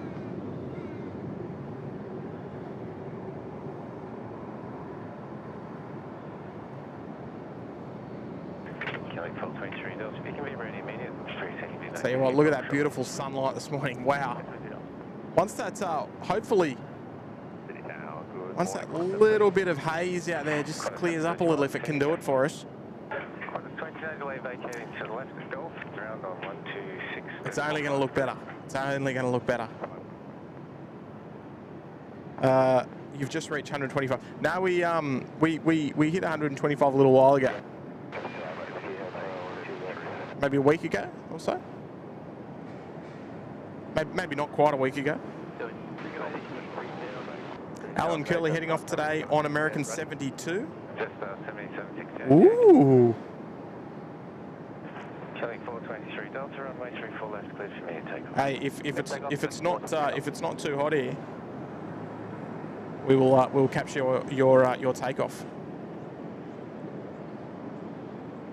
Killing 423 Delta, you can be ready immediate. 3 seconds. Tell you what, look at that beautiful sunlight this morning. Wow. Once that's hopefully, once that little bit of haze out there just clears up a little, if it can do it for us. It's only going to look better. It's only going to look better. You've just reached 125. Now we hit 125 a little while ago. Maybe a week ago or so. Maybe not quite a week ago. Alan Curley heading off today on American 72. Just 77. Ooh. Killing 423 Delta, runway 34 left, clear for me to take off. Hey, if it's not too hot here, we'll capture your takeoff.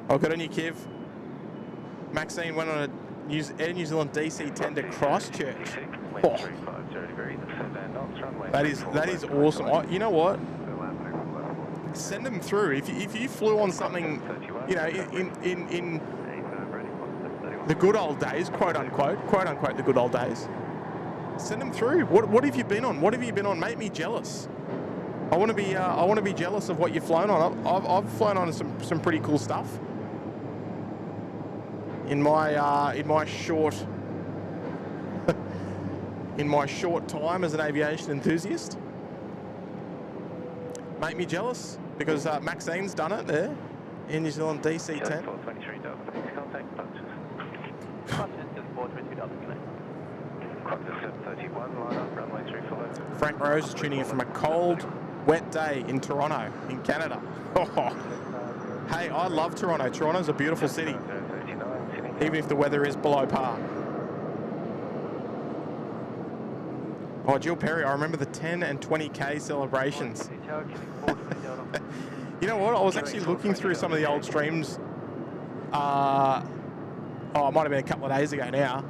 Oh, good on you, Kiv. Maxine went on a Air New Zealand DC-10 to Christchurch. Oh. That is awesome. You know what? Send them through. If you flew on something, you know, in the good old days, quote unquote, the good old days, send them through. What have you been on? What have you been on? Make me jealous. I want to be jealous of what you've flown on. I've flown on some pretty cool stuff in my short time as an aviation enthusiast. Make me jealous, because Maxine's done it there in New Zealand DC-10. Frank Rose is tuning in from a cold, wet day in Toronto, in Canada. Hey, I love Toronto. Toronto's a beautiful city, even if the weather is below par. Oh, Jill Perry, I remember the 10 and 20K celebrations. You know what? I was actually looking through some of the old streams. It might have been a couple of days ago now.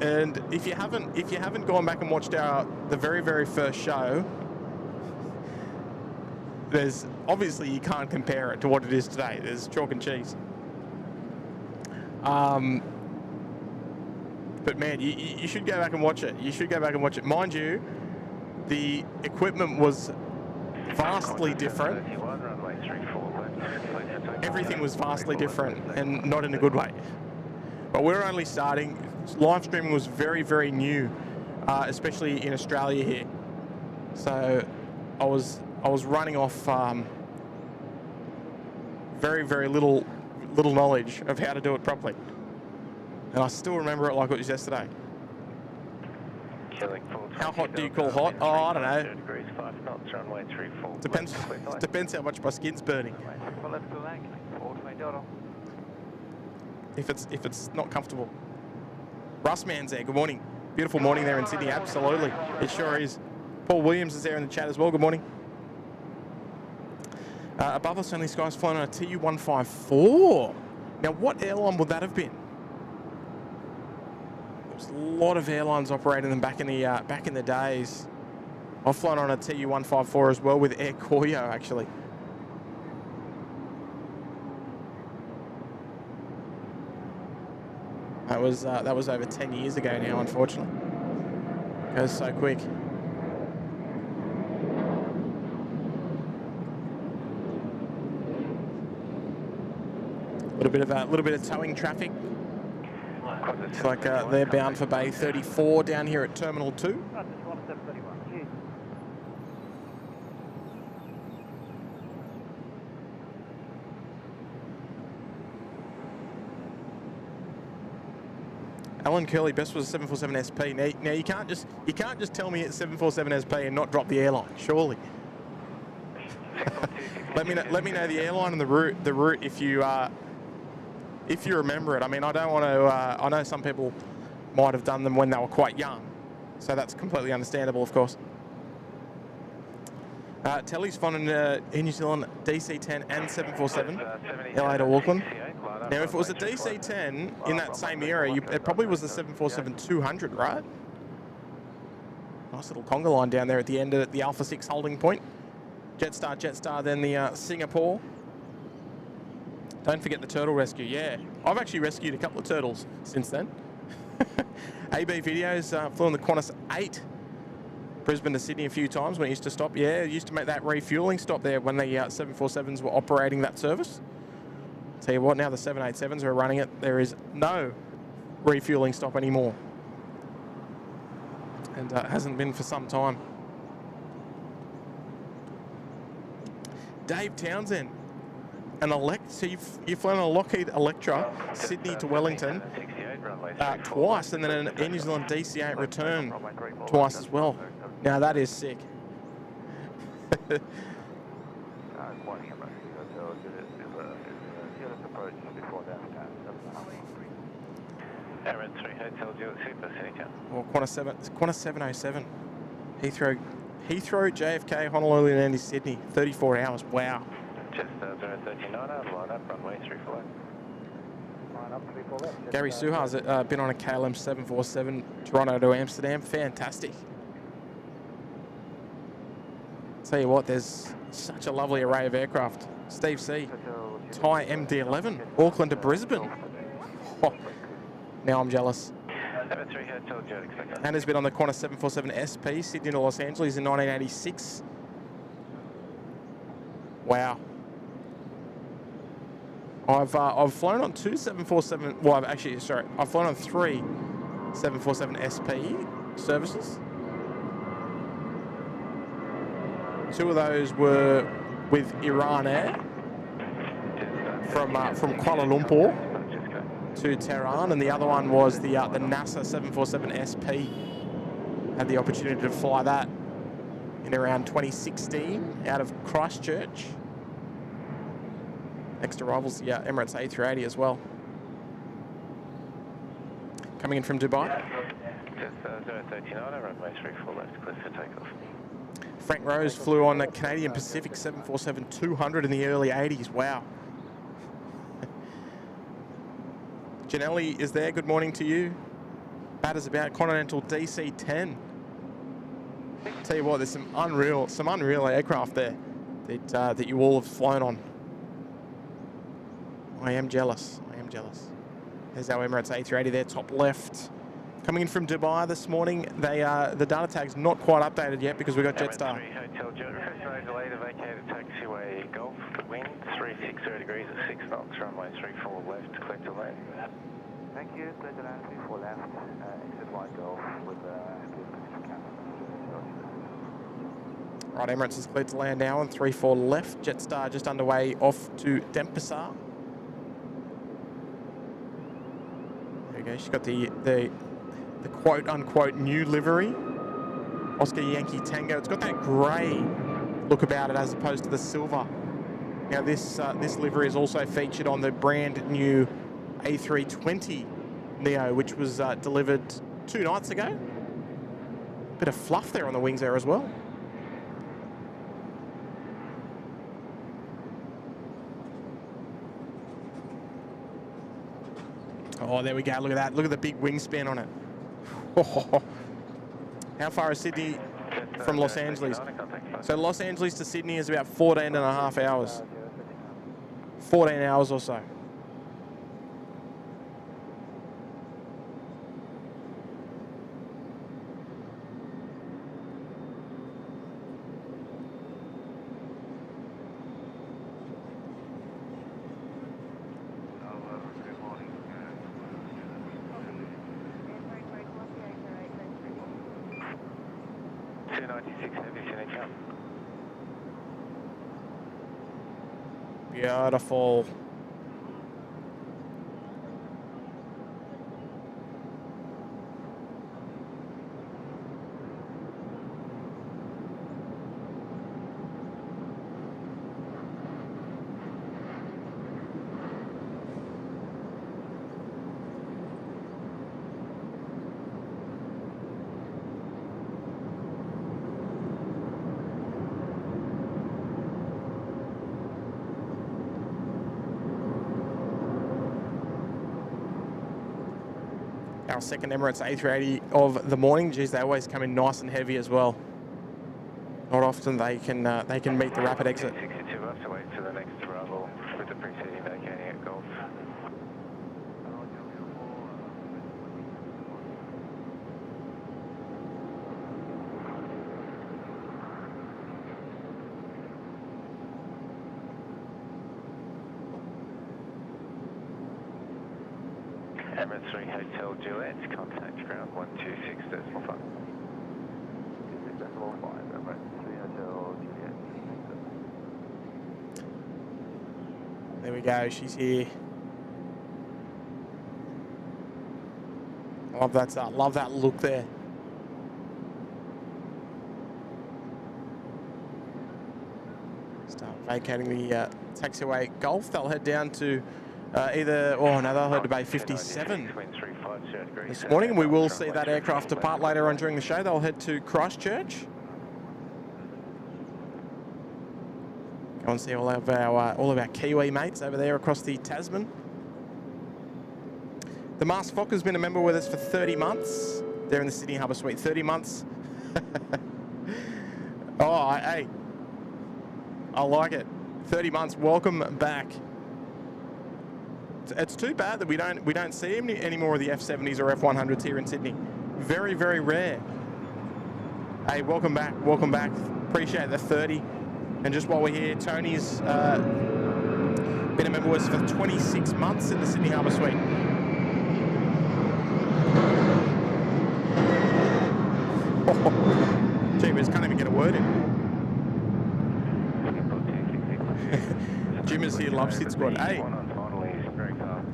And if you haven't gone back and watched the very first show, there's obviously, you can't compare it to what it is today. There's chalk and cheese. But man, you should go back and watch it. You should go back and watch it. Mind you, the equipment was vastly different. Everything was vastly different and not in a good way. But we're only starting. Live streaming was very, very new, especially in Australia here. So I was running off very, very little knowledge of how to do it properly. And I still remember it like it was yesterday. How hot do you call hot? Oh, I don't know. Depends how much my skin's burning. If it's not comfortable. Russ Man's there. Good morning. Beautiful morning there in Sydney. Absolutely, it sure is. Paul Williams is there in the chat as well. Good morning. Above us, only Sky's flying on a TU-154. Now, what airline would that have been? There's a lot of airlines operating them back in the days. I've flown on a TU-154 as well with Air Koryo, actually. That was over 10 years ago now, unfortunately. Goes so quick. A little bit of towing traffic. Looks like they're bound for Bay 34 down here at Terminal 2. Alan Curley, best was a 747 SP. Now you can't just tell me it's 747 SP and not drop the airline, surely. let me know the airline and the route if you remember it. I mean, I don't want to. I know some people might have done them when they were quite young, so that's completely understandable, of course. Telly's fun in New Zealand DC-10 and 747, LA to Auckland. Now, if it was a DC-10 in that same era, it probably was the 747-200, right? Nice little conga line down there at the end of the Alpha 6 holding point. Jetstar, then the Singapore. Don't forget the turtle rescue. Yeah, I've actually rescued a couple of turtles since then. AB Videos flew on the Qantas 8, Brisbane to Sydney a few times when it used to stop. Yeah, it used to make that refueling stop there when the 747s were operating that service. Tell you what, now the 787s are running it, there is no refueling stop anymore. And hasn't been for some time. Dave Townsend. So you've flown a Lockheed Electra, Sydney to Wellington, twice, and then an Air New Zealand DC-8 return twice as well. Now that is sick. Emirates 3 Hotel Super Seeker. Well, Qantas 707. Heathrow, JFK, Honolulu, and Andy Sydney. 34 hours. Wow. Just 039, line up, runway 34. Gary Suhar's been on a KLM 747 Toronto to Amsterdam. Fantastic. Tell you what, there's such a lovely array of aircraft. Steve C. Thai MD-11, Auckland to Brisbane. Oh, now I'm jealous. And has been on the Qantas 747 SP, Sydney to Los Angeles in 1986. Wow. I've flown on two 747. Well, I've flown on three 747 SP services. Two of those were with Iran Air from Kuala Lumpur to Tehran, and the other one was the NASA 747 SP. Had the opportunity to fly that in around 2016 out of Christchurch. Next arrival's the Emirates A380 as well. Coming in from Dubai. Just 039, runway 34 left, clear for takeoff. Frank Rose flew on the Canadian Pacific 747-200 in the early 80s. Wow. Janelli is there. Good morning to you. That is about Continental DC-10. Tell you what, there's some unreal aircraft there that you all have flown on. I am jealous. There's our Emirates A380 there, top left. Coming in from Dubai this morning, the data tag's not quite updated yet because we got Jetstar. Hotel Juliet, delay to vacate taxiway Golf, wind 360 degrees at 6 knots, runway 34 left, collect to land. Thank you, clear to land 34 left, exit wide Golf with Right, Emirates is cleared to land now on 34 left. Jetstar just underway off to Denpasar. There we go. She's got the quote-unquote new livery. Oscar Yankee Tango. It's got that grey look about it as opposed to the silver. Now this livery is also featured on the brand new A320 Neo, which was delivered 2 nights ago. Bit of fluff there on the wings there as well. Oh, there we go. Look at that. Look at the big wingspan on it. Oh. How far is Sydney from Los Angeles? So Los Angeles to Sydney is about 14.5 hours. 14 hours or so. Beautiful. Our second Emirates A380 of the morning. Geez, they always come in nice and heavy as well. Not often they can meet the rapid exit. 62 left to wait for the next arrival with the preceding vacating at Golf. Emirates 3 Hotel Juliet, contact ground 126.5. 2.6.5, Emirates 3 Hotel Juliet. There we go, she's here. Love that look there. Start vacating the taxiway Golf. They'll head down to they'll head to Bay 57 this morning. We will see that aircraft depart later on during the show. They'll head to Christchurch. Go and see all of our Kiwi mates over there across the Tasman. The Mars Fock has been a member with us for 30 months. They're in the Sydney Harbour Suite. 30 months. Hey, I like it. 30 months. Welcome back. It's too bad that we don't see any more of the F70s or F100s here in Sydney. Very, very rare. Hey, welcome back. Welcome back. Appreciate the 30. And just while we're here, Tony's been a member with us for 26 months in the Sydney Harbour Suite. Gee, we just can't even get a word in. Jim is here, loves SydSquad. Hey,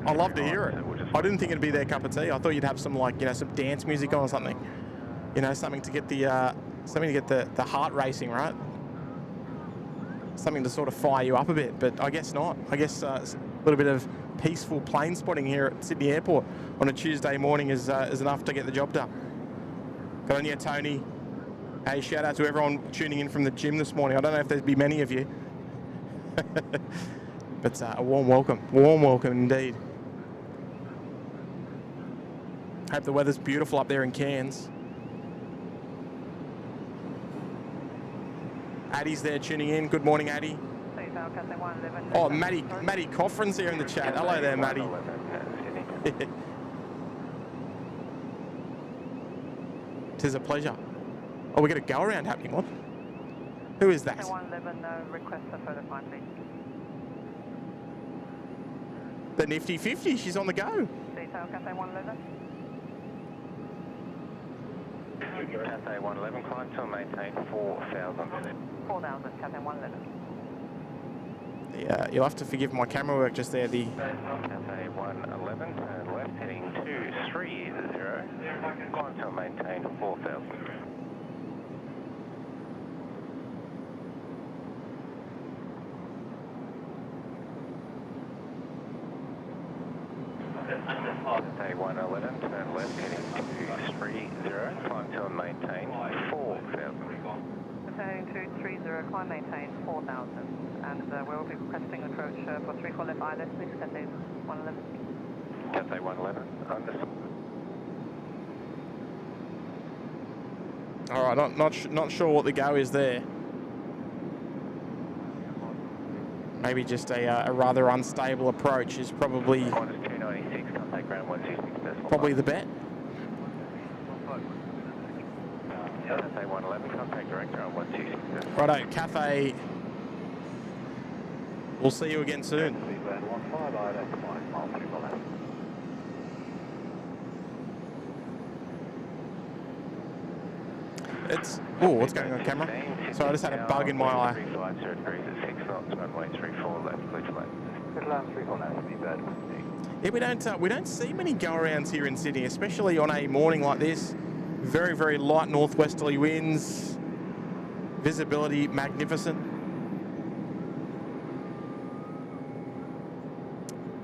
I love to hear it. I didn't think it'd be their cup of tea. I thought you'd have some some dance music on or something. Something to get the heart racing, right? Something to sort of fire you up a bit, but I guess not. I guess a little bit of peaceful plane spotting here at Sydney Airport on a Tuesday morning is enough to get the job done. Good on you, Tony. Hey, shout out to everyone tuning in from the gym this morning. I don't know if there'd be many of you. But a warm welcome indeed. Hope the weather's beautiful up there in Cairns. Addie's there tuning in. Good morning, Addie. Oh, Maddie Coffrin's here in the chat. Hello there, Maddie. 'Tis a pleasure. Oh, we got a go around happening. What? Who is that? Cathay 111, request a further climb, please. The nifty 50. She's on the go. Detail Cathay 111. Cathay 111, climb to and maintain 4,000. 4,000, Cathay 111. Yeah, you'll have to forgive my camera work just there. The Cathay 111, turn left heading 230, climb to and maintain 4,000. Cathay 111, turn left heading 230, climb to and maintain 4,000. Cathay 230, climb maintain 4,000. And we'll be requesting approach for 34 left ILS, please, Cathay 111. Cathay 111, understood. all right, not sure what the go is there. Maybe just a rather unstable approach is probably 296, contact ground 126. probably the bet. Cathay 111, contact director on 126. Righto, Cathay. We'll see you again soon. It's what's going on, camera? Sorry, I just had a bug in my eye. Yeah, we don't see many go-arounds here in Sydney, especially on a morning like this. Very, very light northwesterly winds. Visibility magnificent.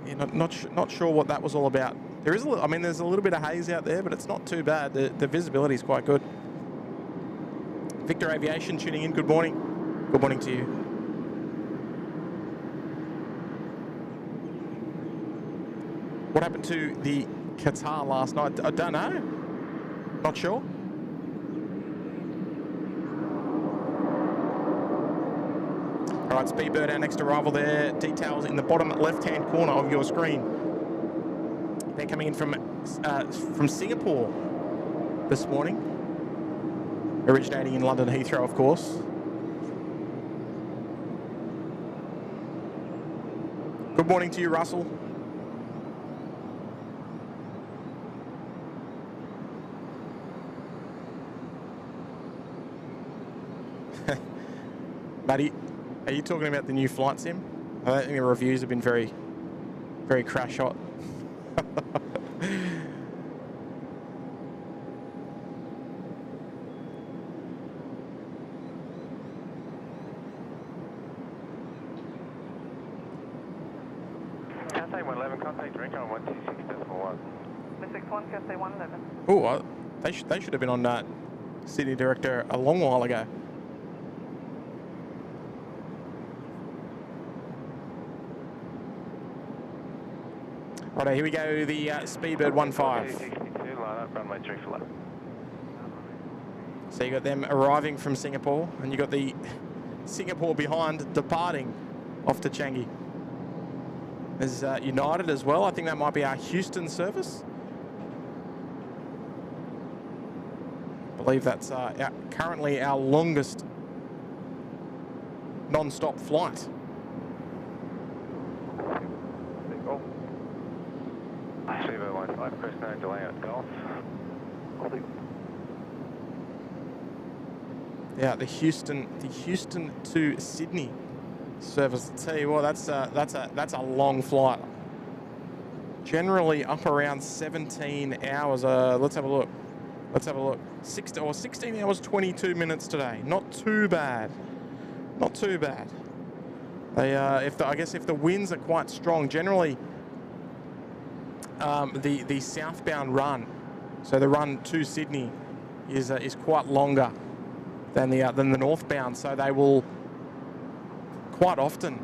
Yeah, not sure what that was all about. There is there's a little bit of haze out there, but it's not too bad. The visibility is quite good. Victor Aviation tuning in. Good morning. Good morning to you. What happened to the Qatar last night? I don't know. Not sure. All right, Speedbird, our next arrival there. Details in the bottom left-hand corner of your screen. They're coming in from Singapore this morning, originating in London Heathrow, of course. Good morning to you, Russell. Buddy, are you talking about the new flight sim? I don't think the reviews have been very, very crash hot. Cathay 111, contact director on 126.1. 61, Cathay 111. Oh, they should have been on that Sydney Director a long while ago. Righto, here we go, the Speedbird 15. 262, line up, runway 34 left. So you got them arriving from Singapore, and you got the Singapore behind departing off to Changi. There's United as well. I think that might be our Houston service. I believe that's currently our longest non-stop flight. Seaboard 15, Chris, no delay at Golf. Yeah, the Houston to Sydney service. I'll tell you what, that's a long flight. Generally up around 17 hours. Let's have a look. 16 hours 22 minutes today. Not too bad. Not too bad. I guess if the winds are quite strong, generally the southbound run, so the run to Sydney, is quite longer than the northbound. So they will quite often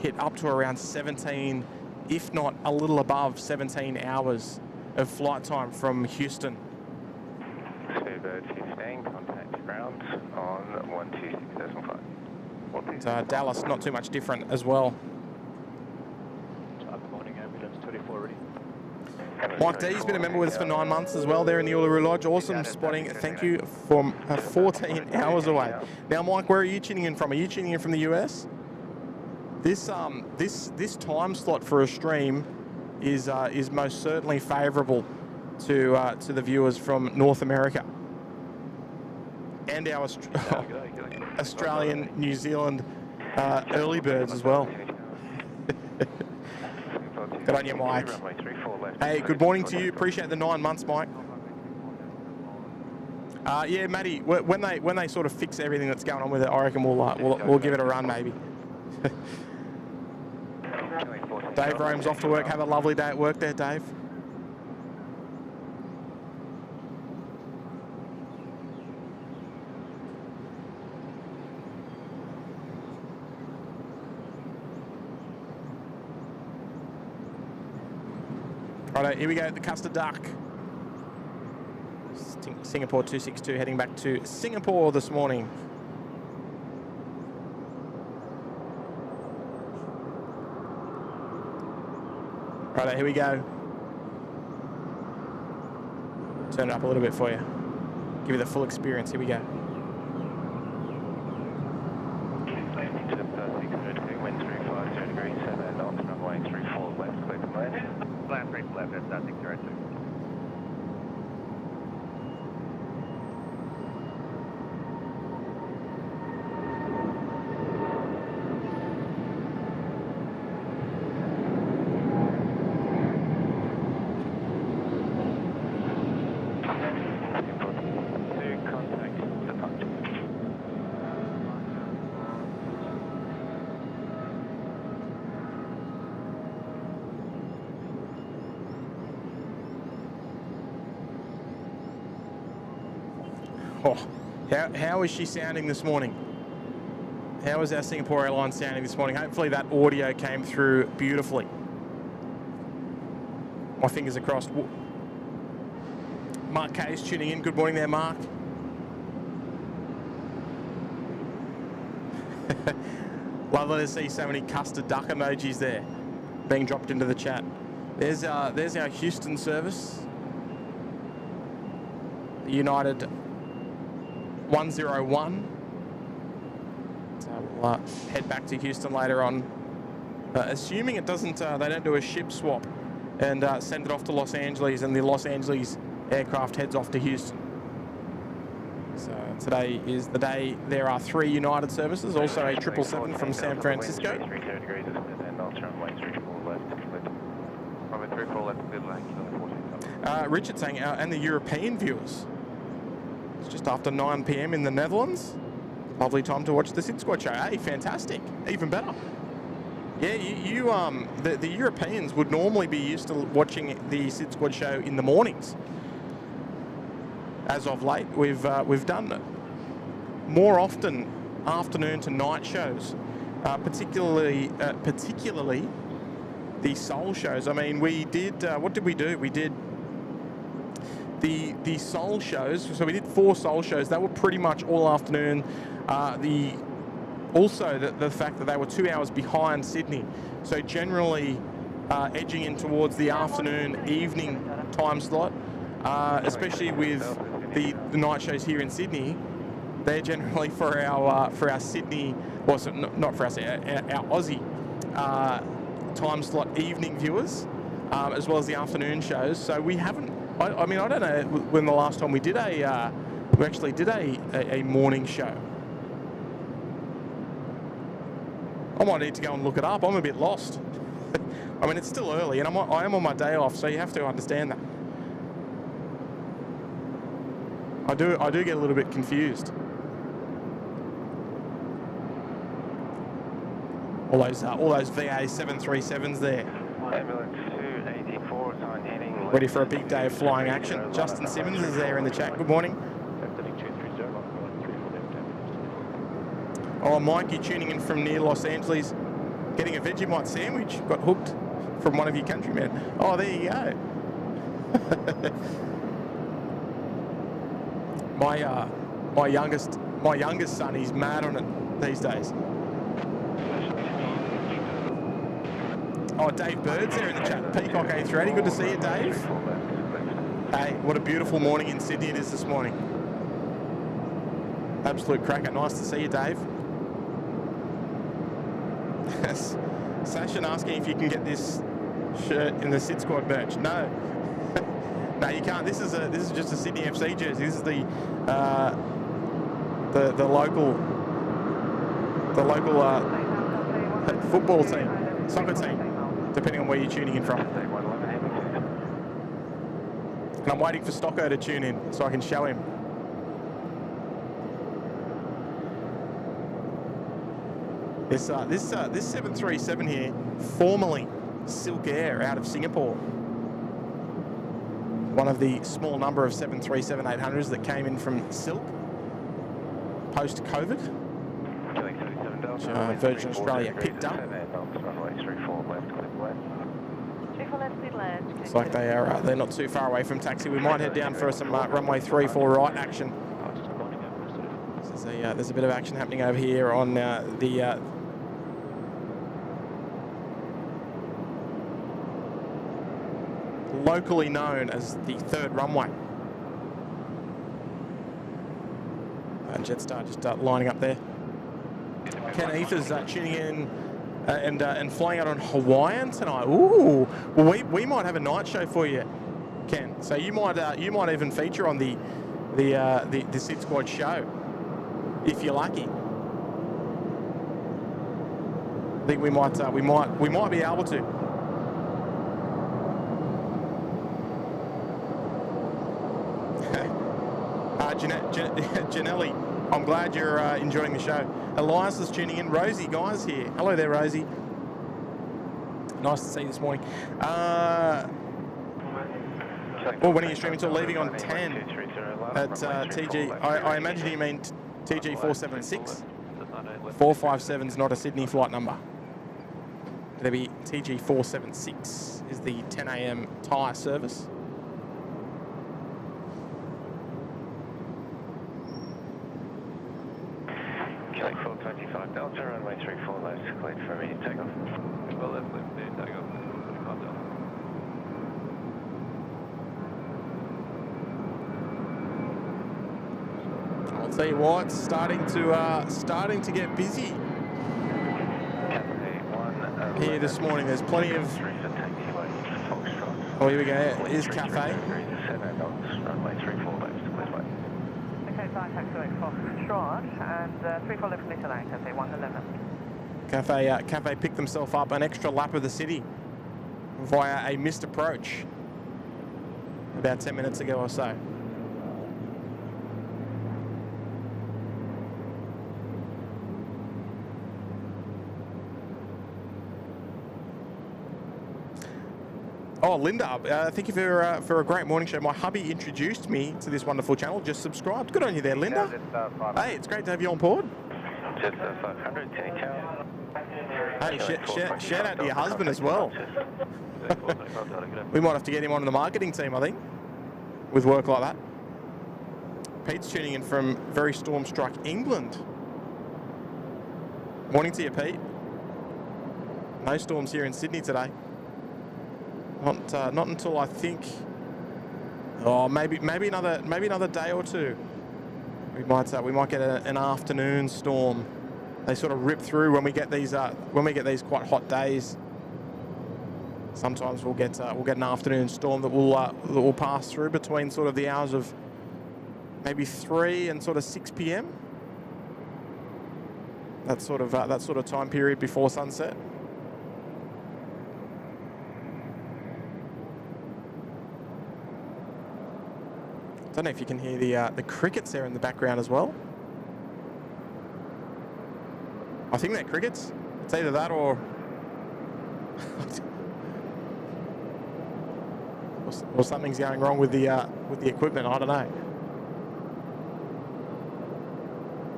hit up to around 17, if not a little above 17 hours of flight time from Houston. Seabird 15, contact ground on 126.5. So Dallas, not too much different as well. Good morning, ambulance 24 ready. Mike D's been a member with us for 9 months as well there in the Uluru Lodge. Awesome spotting. Thank you from 14 hours away. Now, Mike, where are you tuning in from? Are you tuning in from the US? This time slot for a stream is most certainly favourable to the viewers from North America and our Australian, New Zealand early birds as well. Good on you, Mike. Hey, good morning to you. Appreciate the 9 months, Mike. Yeah, Matty, when they sort of fix everything that's going on with it, I reckon we'll give it a run, maybe. Dave Rome's off to work. Have a lovely day at work there, Dave. Righto, here we go, the custard duck. Singapore 262 heading back to Singapore this morning. Righto, here we go. Turn it up a little bit for you. Give you the full experience. Here we go. Land 3 left, that's 602. Oh, how is she sounding this morning? How is our Singapore Airlines sounding this morning? Hopefully that audio came through beautifully. My fingers are crossed. Mark K is tuning in. Good morning there, Mark. Lovely to see so many custard duck emojis there being dropped into the chat. There's our Houston service. The United 101. So we'll head back to Houston later on, assuming it doesn't. They don't do a ship swap and send it off to Los Angeles, and the Los Angeles aircraft heads off to Houston. So today is the day. There are 3 United services, also a 777 from San Francisco. Richard saying, and the European viewers. It's just after 9 p.m. in the Netherlands. Lovely time to watch the SydSquad show. Hey, fantastic. Even better. Yeah, the Europeans would normally be used to watching the SydSquad show in the mornings. As of late, we've done it more often afternoon to night shows, particularly the soul shows. I mean, we did, what did we do? We did the soul shows. So we did 4 soul shows. That were pretty much all afternoon. Also the fact that they were 2 hours behind Sydney. So generally edging in towards the afternoon, evening time slot, especially with the night shows here in Sydney. They're generally for our Sydney, well, so not for us, our Aussie time slot evening viewers, as well as the afternoon shows. So we haven't. I mean, I don't know when the last time we did we actually did a morning show. I might need to go and look it up. I'm a bit lost. I mean, it's still early, and I am on my day off, so you have to understand that. I do get a little bit confused. All those VA 737s there. Ready for a big day of flying action. Justin Simmons is there in the chat. Good morning. Oh, Mike, you're tuning in from near Los Angeles, getting a Vegemite sandwich. Got hooked from one of your countrymen. Oh, there you go. My youngest son, he's mad on it these days. Oh, Dave Bird's there in the chat. Peacock A380. Good to see you, Dave. Hey, what a beautiful morning in Sydney it is this morning. Absolute cracker. Nice to see you, Dave. Sasha asking if you can get this shirt in the SydSquad merch. No. No, you can't. This is just a Sydney FC jersey. This is the local football team, soccer team, depending on where you're tuning in from. And I'm waiting for Stocko to tune in so I can show him. This 737 here, formerly Silk Air out of Singapore. One of the small number of 737-800s that came in from Silk post-COVID. Virgin Australia picked up. Looks like they're not too far away from taxi. We might head down for some runway 34 right action. There's a bit of action happening over here on the locally known as the third runway. Jetstar just lining up there. Ken Ether's tuning in and flying out on Hawaiian tonight. Ooh, well we might have a night show for you, Ken. So you might even feature on the SydSquad show if you're lucky. I think we might be able to. Janelli, I'm glad you're enjoying the show. Elias is tuning in. Rosie Guy's here. Hello there, Rosie. Nice to see you this morning. When are you streaming till? Leaving on 10 at TG. I imagine you mean TG 476. 457's not a Sydney flight number. It'll be TG 476 is the 10 a.m. Thai service. Quebec 425 Delta, runway 34 left, cleared for immediate takeoff. Well, left, immediate takeoff. 25 Delta. I'll tell you what, it's starting to get busy here this morning. There's plenty of. Oh, here we go. Here's Cathay. Runway 34 left, cleared left. Okay, flight taxi Foxtrot and 34 left Little Line, Cathay 111. Cathay picked themselves up an extra lap of the city via a missed approach about 10 minutes ago or so. Oh, Linda, thank you for a great morning show. My hubby introduced me to this wonderful channel. Just subscribed. Good on you there, Linda. Hey, it's great to have you on board. Just 500, Hey, shout out to your husband as well. We might have to get him onto the marketing team, I think, with work like that. Pete's tuning in from very storm-struck England. Morning to you, Pete. No storms here in Sydney today. Not until I think. Oh, maybe another day or two. We might get an afternoon storm. They sort of rip through when we get these quite hot days. Sometimes we'll get an afternoon storm that will pass through between sort of the hours of maybe 3 and sort of 6 p.m. That sort of time period before sunset. I don't know if you can hear the crickets there in the background as well. I think they're crickets. It's either that or something's going wrong with the equipment. I don't know.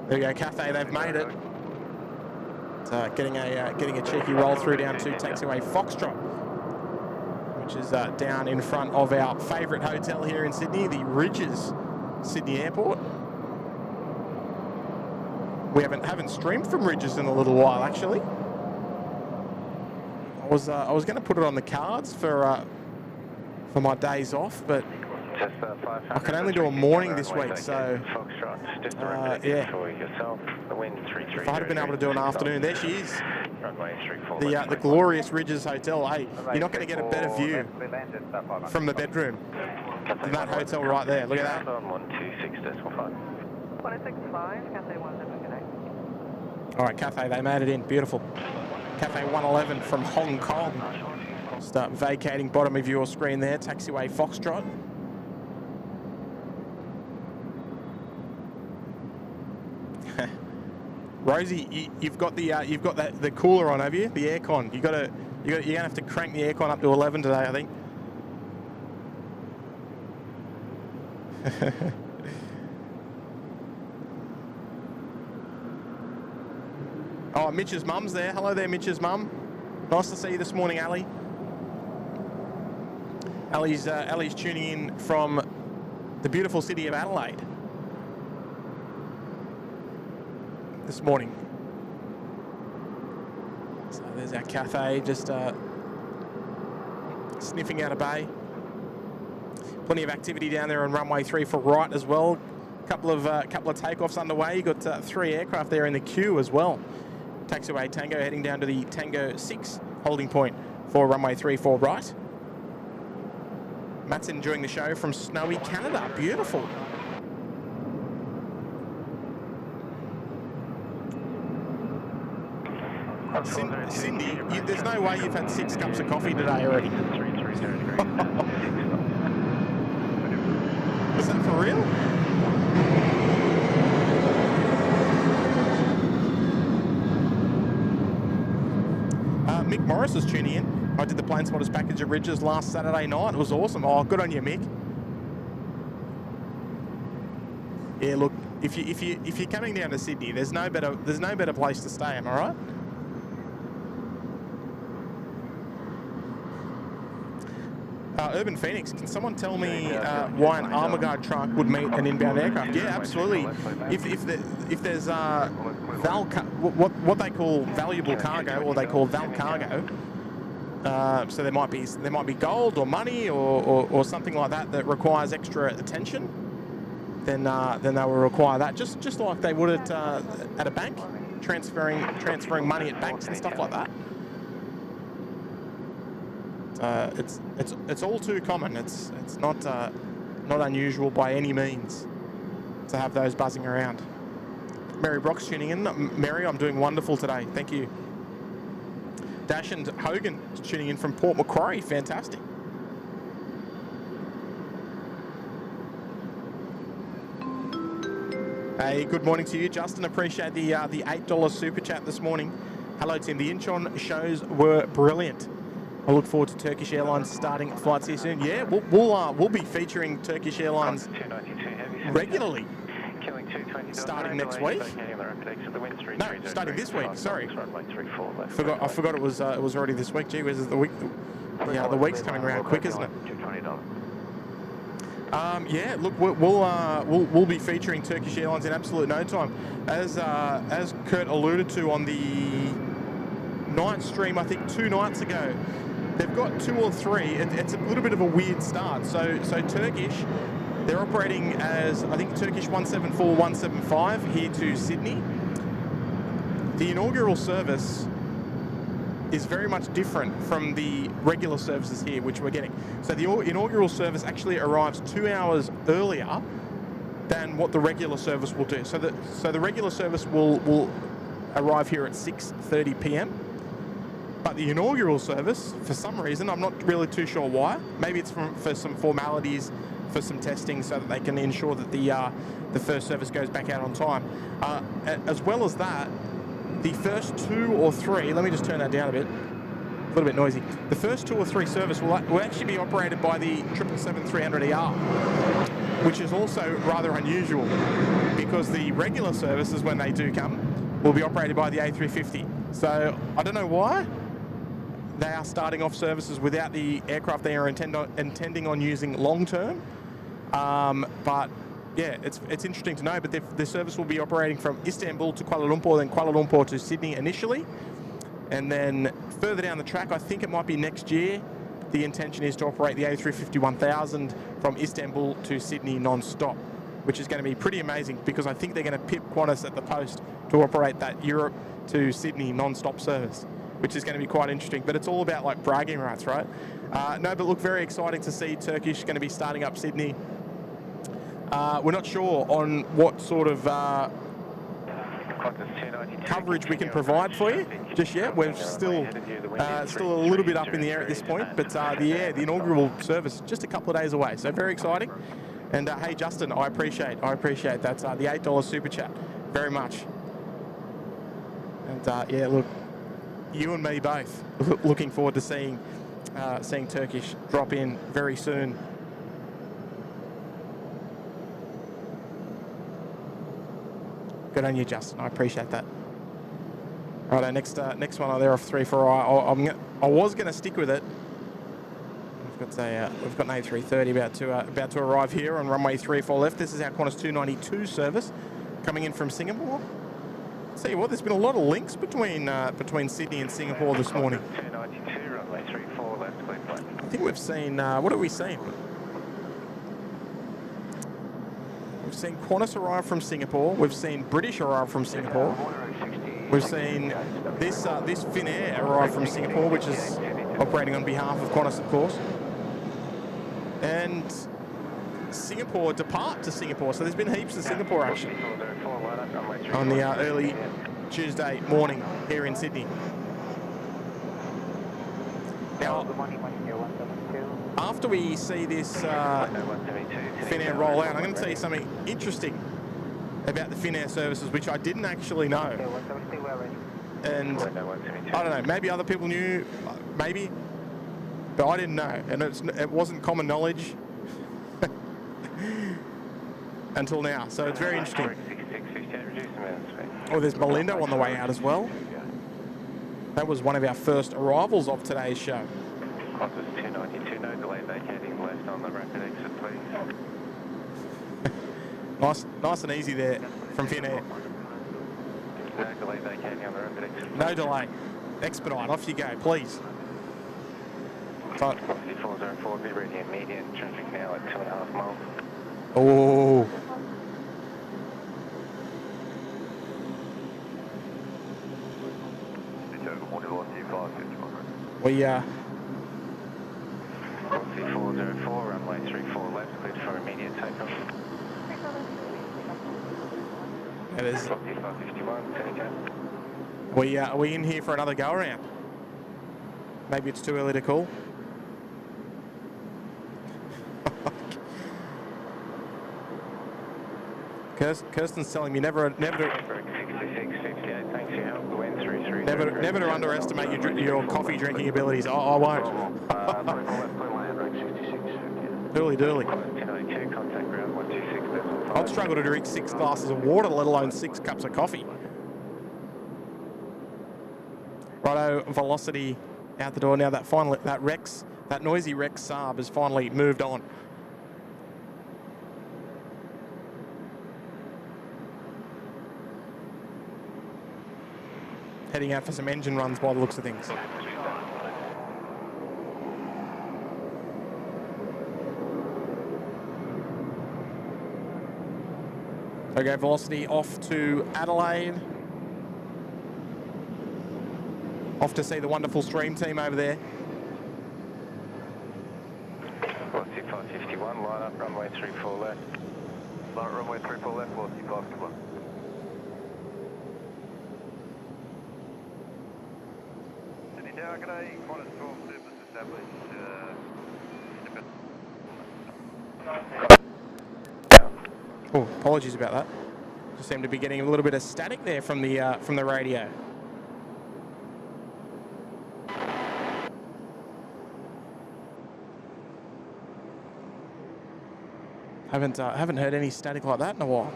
There we go, Cathay. They've made it. It's, getting a cheeky roll through down to taxiway Foxtrot, which is down in front of our favourite hotel here in Sydney, the Ridges Sydney Airport. We haven't streamed from Ridges in a little while, actually. was going to put it on the cards for my days off, but I can only do a morning this week, so yeah. If I had been able to do an afternoon, there she is. The glorious Ridges Hotel. Hey, you're not going to get a better view from the bedroom than that hotel right there. Look at that. 165, Cathay 111, good day. All right, Cathay, they made it in. Beautiful. Cathay 111 from Hong Kong. Start vacating bottom of your screen there. Taxiway Foxtrot. Rosie, you've got the cooler on, have you? The aircon. You're gonna have to crank the aircon up to 11 today, I think. Oh, Mitch's mum's there. Hello there, Mitch's mum. Nice to see you this morning, Ali. Ali's tuning in from the beautiful city of Adelaide this morning. So there's our Cathay, just sniffing out a bay. Plenty of activity down there on runway 3 for right as well. Couple of takeoffs underway. You got 3 aircraft there in the queue as well. Taxiway Tango heading down to the Tango 6 holding point for runway 3 for right. Matt's enjoying the show from snowy Canada. Beautiful. Cindy, there's no way you've had 6 cups of coffee today already. Is that for real? Mick Morris is tuning in. I did the Plane Spotters package at Ridges last Saturday night. It was awesome. Oh, good on you, Mick. Yeah, look, if you're coming down to Sydney, there's no better place to stay. Am I right? Urban Phoenix, can someone tell me why an armor guard truck would meet an inbound aircraft? Yeah, absolutely. If there's what they call valuable cargo, or they call val cargo, so there might be gold or money or something like that requires extra attention, then they will require that, just like they would at a bank, transferring money at banks and stuff like that. It's all too common. It's not unusual by any means to have those buzzing around. Mary Brock's tuning in. Mary, I'm doing wonderful today. Thank you. Dash and Hogan is tuning in from Port Macquarie. Fantastic. Hey, good morning to you, Justin. Appreciate the $8 super chat this morning. Hello, Tim. The Incheon shows were brilliant. I look forward to Turkish Airlines starting flights here soon. Yeah, we'll be featuring Turkish Airlines regularly. Starting next week. No, starting this week. Sorry. I forgot it was already this week. Gee, where's the week? Yeah, the week's coming around quick, isn't it? Yeah, look, we'll be featuring Turkish Airlines in absolute no time. As Kurt alluded to on the night stream, I think 2 nights ago, they've got 2 or 3. It's a little bit of a weird start. So Turkish, they're operating as, I think, Turkish 174, 175 here to Sydney. The inaugural service is very much different from the regular services here, which we're getting. So the inaugural service actually arrives 2 hours earlier than what the regular service will do. So the regular service will arrive here at 6:30 p.m. But the inaugural service, for some reason, I'm not really too sure why. Maybe it's for some formalities, for some testing, so that they can ensure that the first service goes back out on time. As well as that, the first 2 or 3, let me just turn that down a bit, a little bit noisy. The first 2 or 3 service will actually be operated by the 777-300ER, which is also rather unusual, because the regular services, when they do come, will be operated by the A350. So I don't know why they are starting off services without the aircraft they are intending on using long term. But yeah, it's interesting to know. But the service will be operating from Istanbul to Kuala Lumpur, then Kuala Lumpur to Sydney initially. And then further down the track, I think it might be next year, the intention is to operate the A350 1000 from Istanbul to Sydney non-stop, which is going to be pretty amazing because I think they're going to pip Qantas at the post to operate that Europe to Sydney non-stop service, which is going to be quite interesting. But it's all about like bragging rights, right? No, but look, very exciting to see Turkish going to be starting up Sydney. We're not sure on what sort of coverage we can provide for you just yet. We're still a little bit up in the air at this point, but the inaugural service just a couple of days away, so very exciting. And hey, Justin, I appreciate that the $8 super chat very much. And yeah, look, you and me both looking forward to seeing Turkish drop in very soon. Good on you, Justin. I appreciate that. Right, next one there off 34i. I was going to stick with it. We've got an A330 about to arrive here on runway 34 left. This is our Qantas 292 service coming in from Singapore. Tell you what, there's been a lot of links between Sydney and Singapore this morning. 292, runway 34 left, clear flight. I think we've seen what have we seen? We've seen Qantas arrive from Singapore. We've seen British arrive from Singapore. We've seen this Finnair arrive from Singapore, which is operating on behalf of Qantas, of course. And Singapore depart to Singapore. So there's been heaps of Singapore action on the early Tuesday morning here in Sydney. Now, after we see this Finnair roll out, I'm going to tell you something interesting about the Finnair services, which I didn't actually know. And I don't know, maybe other people knew, maybe, but I didn't know. And it wasn't common knowledge until now. So it's very interesting. Oh, there's Malindo on the way out as well. That was one of our first arrivals of today's show. Qantas 292, no delay vacating left on the rapid exit, please. Nice and easy there from Finnair. No delay vacating on the rapid exit. No delay. Expedite, off you go, please. So, 404, be ready immediate. Traffic now at 2.5 miles. oh. We 404, runway 34 left, cleared for immediate takeoff. That is. 551, Are we in here for another go around? Maybe it's too early to call. Kirsten's telling me never to underestimate your coffee drinking abilities. I won't. Dooley. I'd struggle to drink 6 glasses of water, let alone 6 cups of coffee. Righto, velocity out the door now. That noisy Rex Saab has finally moved on. Heading out for some engine runs by the looks of things. Okay, velocity off to Adelaide. Off to see the wonderful stream team over there. Velocity 551, line up, runway 34 left. Line up, runway 34 left, velocity 551. Sydney Tower, g'day, Qantas 12 service established. Oh, apologies about that. Just seem to be getting a little bit of static there from the radio. Haven't heard any static like that in a while.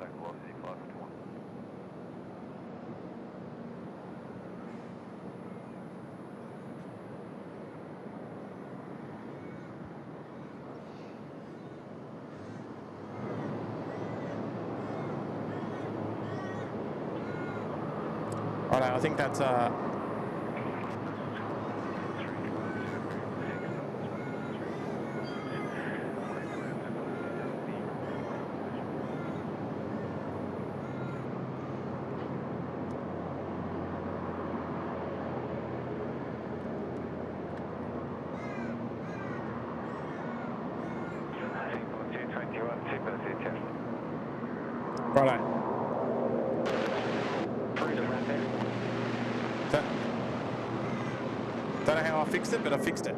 contact velocity 521. Right, I think that's righto. Don't know how I fixed it, but I fixed it.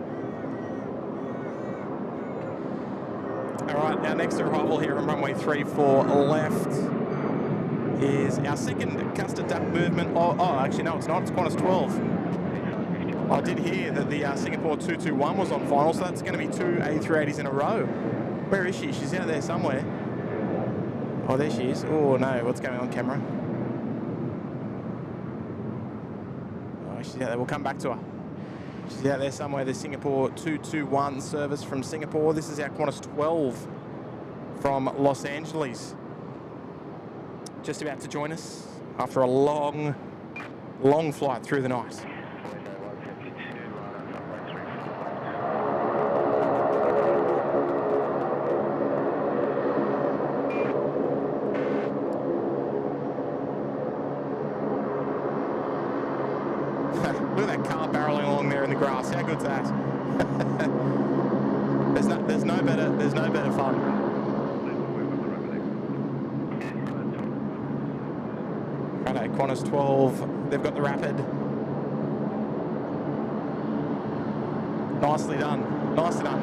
All right, our next arrival here on runway 34 left is our second custard duck movement. Oh, actually, no, it's not. It's Qantas 12. I did hear that the Singapore 221 was on final, so that's going to be two A380s in a row. Where is she? She's out there somewhere. Oh, there she is. Oh, no. What's going on, camera? Oh, she's out there. We'll come back to her. She's out there somewhere. The Singapore 221 service from Singapore. This is our Qantas 12 from Los Angeles. Just about to join us after a long, long flight through the night. Look at that car barreling along there in the grass. How good's that? there's no better fun. Righto, Qantas 12. They've got the rapid. Nicely done. Nicely done.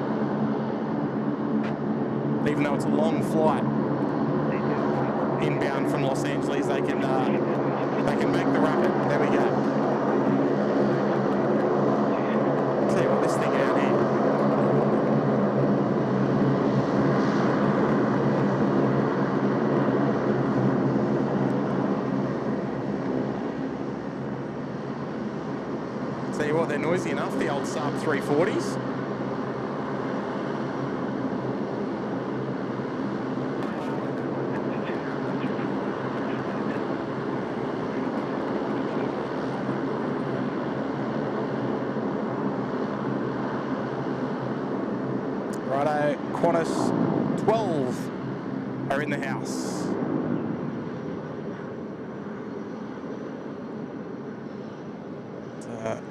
Even though it's a long flight inbound from Los Angeles, they can make the rapid. There we go. Tell you what, this thing out here. Tell you what, they're noisy enough, the old sub 340s. Righto, Qantas 12 are in the house.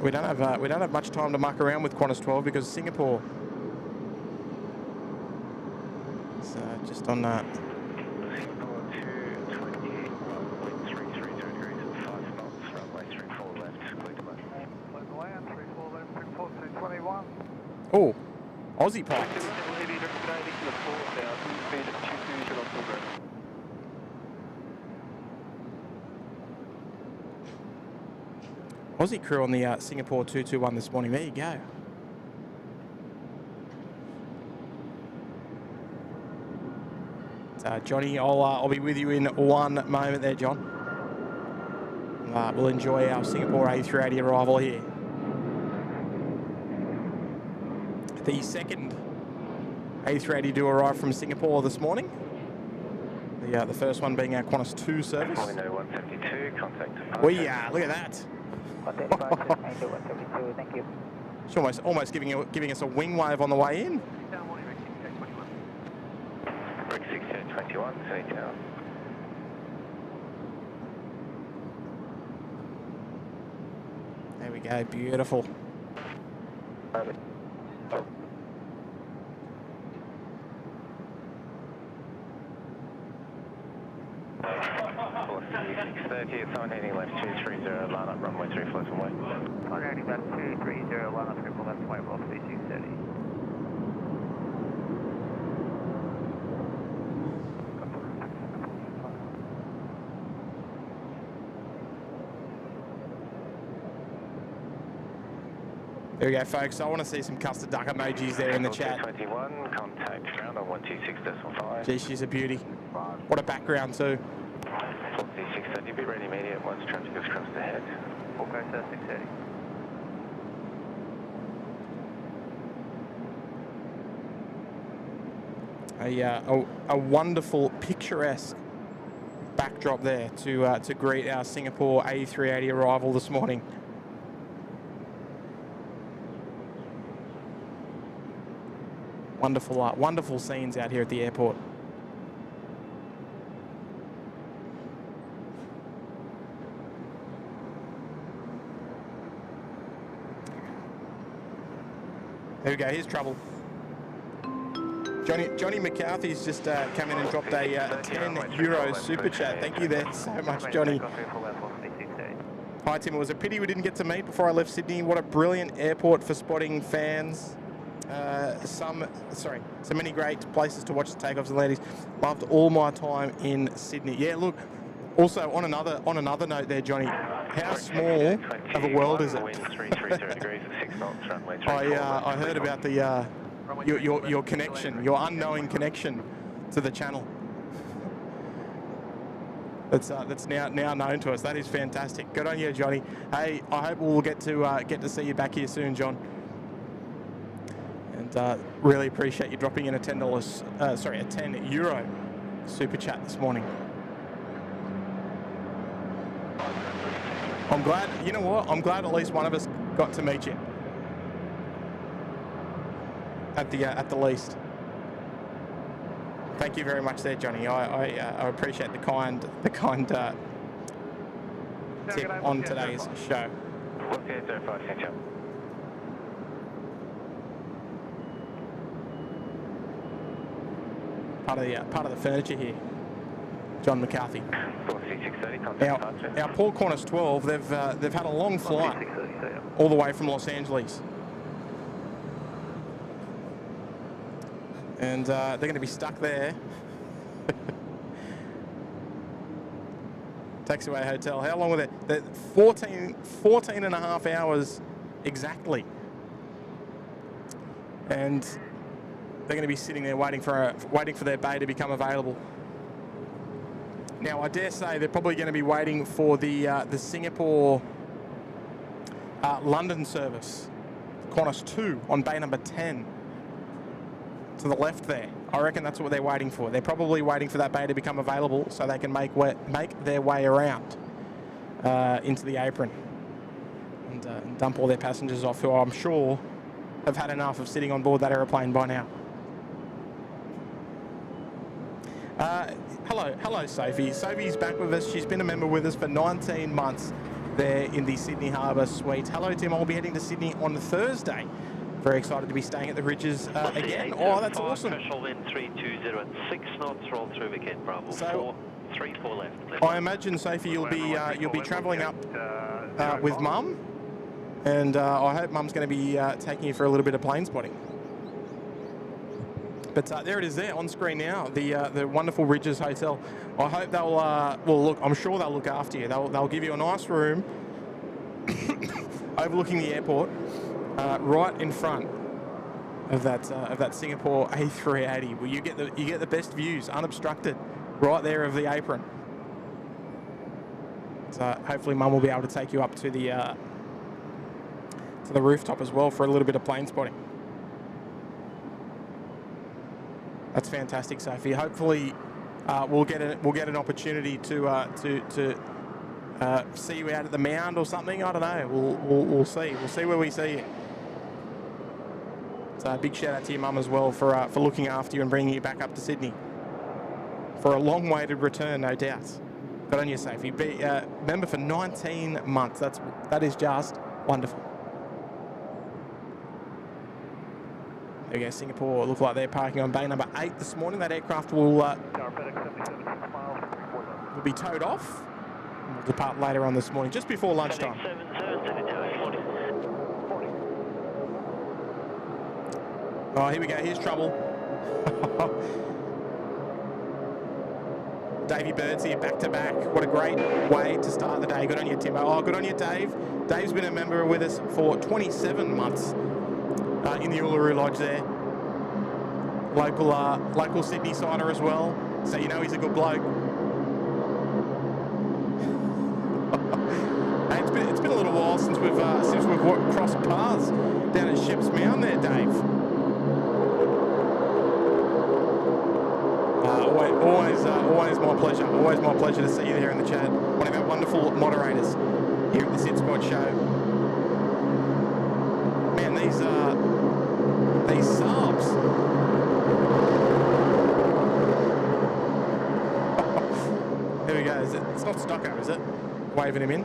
We don't have much time to muck around with Qantas 12 because Singapore is just on that. Singapore 228, wind 330 degrees at 5 knots, runway 34 left, clear to land. Local land, 34 left, 221. Oh, Aussie pipe. Aussie crew on the Singapore 221 this morning. There you go. So, Johnny, I'll be with you in one moment there, John. We'll enjoy our Singapore A380 arrival here. The second A380 to arrive from Singapore this morning. The first one being our Qantas 2 service. 152, contact departure. Look at that. Thank you. It's almost giving us a wing wave on the way in. Brick 6821, say tower. There we go, beautiful. It's on heading left 230, line up runway 3 float and wait. On heading left 230, line up triple left, white velocity 230. There we go, folks. I want to see some custard duck emojis there in the chat. 21, contact ground 126.5. Gee, she's a beauty. What a background too. 630, be ready immediate once traffic has crossed ahead. Okay, sir, 630. A wonderful, picturesque backdrop there to greet our Singapore A380 arrival this morning. Wonderful, wonderful scenes out here at the airport. There we go, here's trouble. Johnny McCarthy's just come in and dropped a 10 euro super chat. Thank you there so much, Johnny. Hi Tim, it was a pity we didn't get to meet before I left Sydney. What a brilliant airport for spotting fans. So many great places to watch the takeoffs and landings. Loved all my time in Sydney. Yeah, look. Also, on another note there, Johnny, how small of a world is it? I heard about the your connection, your unknowing connection to the channel. That's now known to us. That is fantastic. Good on you, Johnny. Hey, I hope we'll get to see you back here soon, John. And really appreciate you dropping in a a 10 euro super chat this morning. I'm glad. You know what? I'm glad at least one of us got to meet you. At the least. Thank you very much there, Johnny. I appreciate the kind tip on today's show. Part of the furniture here, John McCarthy. Our Port Qantas 12, they've had a long flight all the way from Los Angeles. And they're going to be stuck there. Taxiway Hotel. How long were they? They're 14 and a half hours exactly. And they're going to be sitting there waiting for their bay to become available. Now, I dare say they're probably going to be waiting for the Singapore London service, Qantas 2 on bay number 10. To the left there. I reckon that's what they're waiting for. They're probably waiting for that bay to become available so they can make their way around into the apron and dump all their passengers off, who I'm sure have had enough of sitting on board that aeroplane by now. Hello, Sophie. Sophie's back with us. She's been a member with us for 19 months there in the Sydney Harbour Suite. Hello, Tim. I'll be heading to Sydney on Thursday. Very excited to be staying at the Ridges again. Oh, that's awesome. Official wind 320 at 6 knots, roll through wicket, Bravo 434 left. I imagine, Sophie, you'll be travelling up with Mum, and I hope Mum's going to be taking you for a little bit of plane spotting. But there it is there on screen now, the wonderful Ridges Hotel. I hope they'll, well, look, I'm sure they'll look after you. They'll give you a nice room overlooking the airport. Right in front of that Singapore A380, where you get the best views, unobstructed, right there of the apron. So hopefully, Mum will be able to take you up to the rooftop as well for a little bit of plane spotting. That's fantastic, Sophie. Hopefully, we'll get an opportunity to see you out at the Mound or something. I don't know. We'll see. We'll see where we see you. So big shout out to your mum as well for looking after you and bringing you back up to Sydney for a long-awaited return, no doubt. Good on you, Sophie. Member for 19 months. That is just wonderful. There we go. Singapore look like they're parking on bay number 8 this morning. That aircraft will be towed off. We'll depart later on this morning, just before lunchtime. Oh, here we go. Here's trouble. Davey Bird's here back to back. What a great way to start the day. Good on you, Timbo. Oh, good on you, Dave. Dave's been a member with us for 27 months in the Uluru Lodge there. local Sydney sider as well, so you know he's a good bloke. Hey, it's been a little while since we've crossed paths down at Ships Mound there, Dave. Always my pleasure. Always my pleasure to see you there in the chat. One of our wonderful moderators here at the SydSquad show. Man, these subs. There we go. It's not Stocko, is it? Waving him in.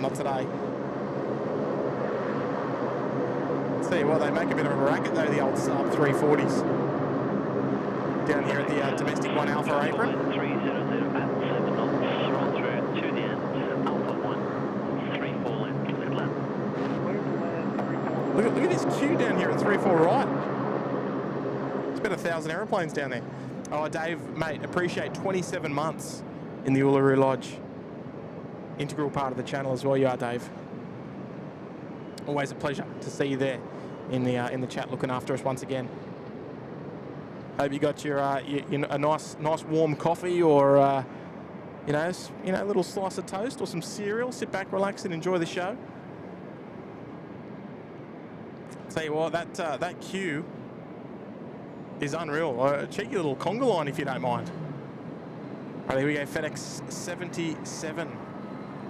Not today. See what, they make a bit of a racket though, the old sub 340s. Down here at the domestic 1 Alpha apron. 300 at 7 knots, roll through to the end, Alpha 1, 34 left, clear left. Look at this queue down here at 34 right. It's about 1,000 aeroplanes down there. Oh, Dave, mate, appreciate 27 months in the Uluru Lodge. Integral part of the channel as well, you are, Dave. Always a pleasure to see you there in the chat, looking after us once again. Hope you got your a nice warm coffee, or you know, a little slice of toast or some cereal. Sit back, relax, and enjoy the show. Tell you what, that queue is unreal. A cheeky little conga line, if you don't mind. Right, here we go, FedEx 77.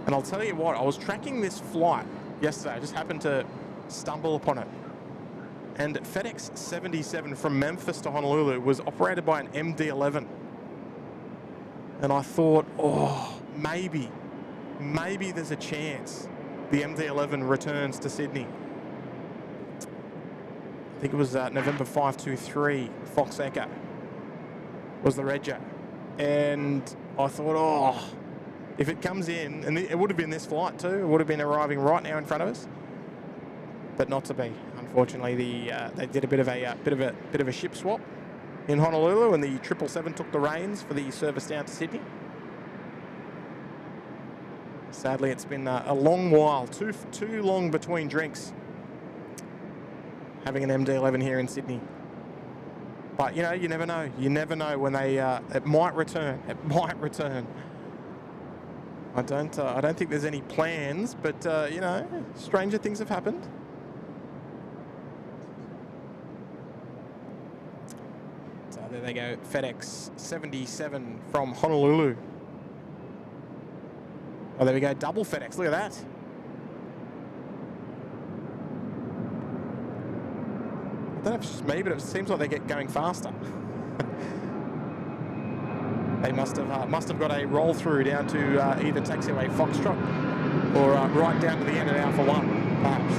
And I'll tell you what, I was tracking this flight yesterday. I just happened to stumble upon it. And FedEx 77 from Memphis to Honolulu was operated by an MD-11. And I thought, oh, maybe there's a chance the MD-11 returns to Sydney. I think it was November 523, Fox Echo was the rego. And I thought, oh, if it comes in, and it would have been this flight too, it would have been arriving right now in front of us, but not to be. Unfortunately, they did a bit of a ship swap in Honolulu, and the 777 took the reins for the service down to Sydney. Sadly, it's been a long while, too long between drinks, having an MD-11 here in Sydney. But you know, you never know. You never know when it might return. It might return. I don't think there's any plans, but you know, stranger things have happened. So there they go, FedEx 77 from Honolulu. Oh, there we go, double FedEx. Look at that. I don't know if it's just me, but it seems like they get going faster. They must have got a roll through down to either taxiway Foxtrot or right down to the end of Alpha 1, perhaps.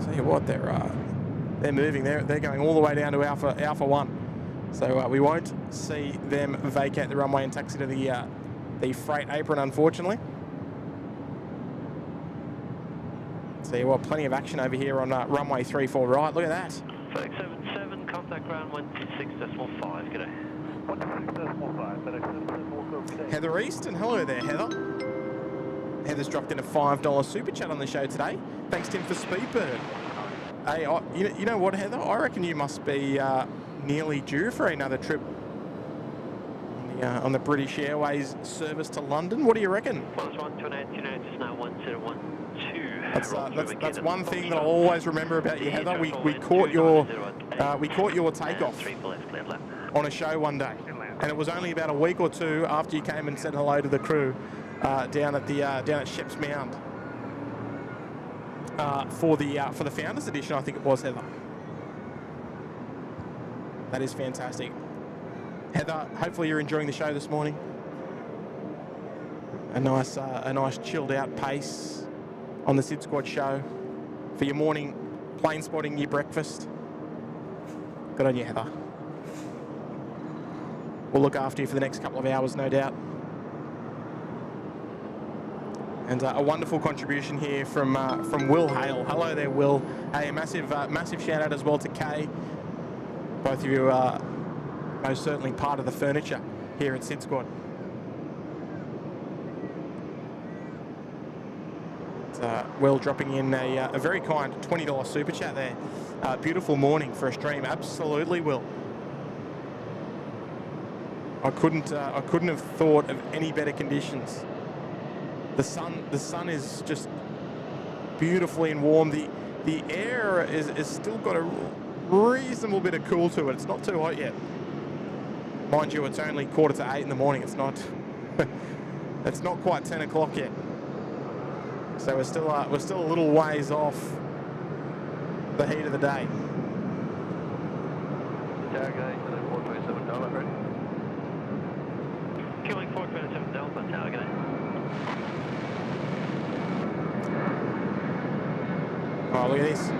Tell you what, they're moving. They're going all the way down to Alpha 1. So we won't see them vacate the runway and taxi to the freight apron, unfortunately. See what, plenty of action over here on runway 34 right. Look at that. FedEx 77, contact ground 126.5. G'day. 126.5. Heather Easton, hello there, Heather. Heather's dropped in a $5 super chat on the show today. Thanks, Tim, for Speedbird. Hey, you know what, Heather? I reckon you must be nearly due for another trip on the British Airways service to London. What do you reckon? Plus 128, United is now 1012. That's one thing that I'll always remember about you, Heather. We caught your takeoff on a show one day, and it was only about a week or two after you came and said hello to the crew down at Ships Mound for the Founders Edition, I think it was, Heather. That is fantastic. Heather, hopefully you're enjoying the show this morning. A nice chilled out pace on the SydSquad show for your morning plane spotting, your breakfast. Good on you, Heather. We'll look after you for the next couple of hours, no doubt. And a wonderful contribution here from Will Hale. Hello there, Will. Hey, a massive shout out as well to Kay. Both of you are most certainly part of the furniture here at SydSquad. Will dropping in a very kind $20 super chat there. Beautiful morning for a stream. Absolutely, Will. I couldn't have thought of any better conditions. The sun is just beautifully and warm. The air is still got a reasonable bit of cool to it. It's not too hot yet. Mind you, it's only 7:45 in the morning. It's not it's not quite 10 o'clock yet. So we're still a little ways off the heat of the day. Tower 427 Delta, ready? Killing 427 Delta, Tower Gate. Oh, look at this.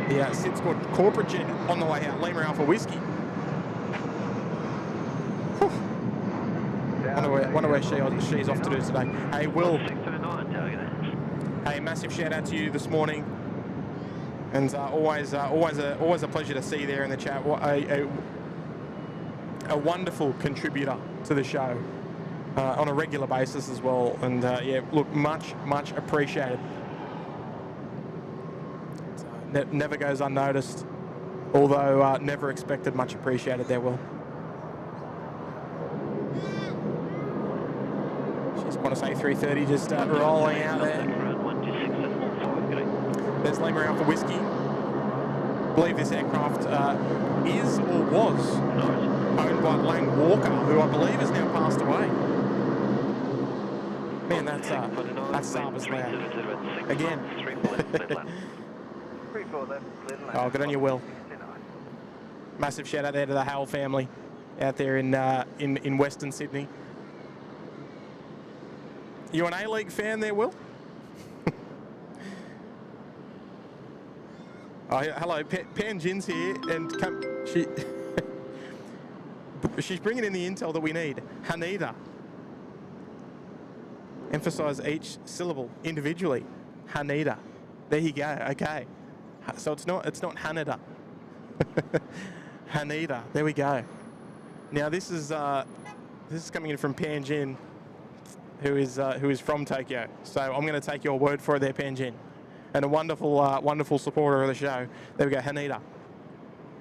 The SydSquad corporate jet on the way out. Lima Alpha Whiskey. Whew. Wonder where she's off to do today. Hey, Will. 629 Tower Gate. Hey, massive shout out to you this morning. And always a pleasure to see you there in the chat. What a wonderful contributor to the show on a regular basis as well. And yeah, look, much appreciated. Never goes unnoticed, although never expected. Much appreciated there, Will. She's Qantas A380 just rolling out there. There's Lima Alpha Whiskey. I believe this aircraft is or was owned by Lang Walker, who I believe has now passed away. Man, that's Saba's loud. Again. Oh, good on you, Will. Massive shout out there to the Hale family out there in Western Sydney. You an A-League fan there, Will? Oh, hello, Pan Jin's here, and she's bringing in the intel that we need. Haneda. Emphasise each syllable individually. Haneda. There you go. Okay. So it's not Haneda. Haneda. There we go. Now this is coming in from Pan Jin, who is from Tokyo. So I'm going to take your word for it there, Pan Jin. And a wonderful supporter of the show. There we go, Haneda.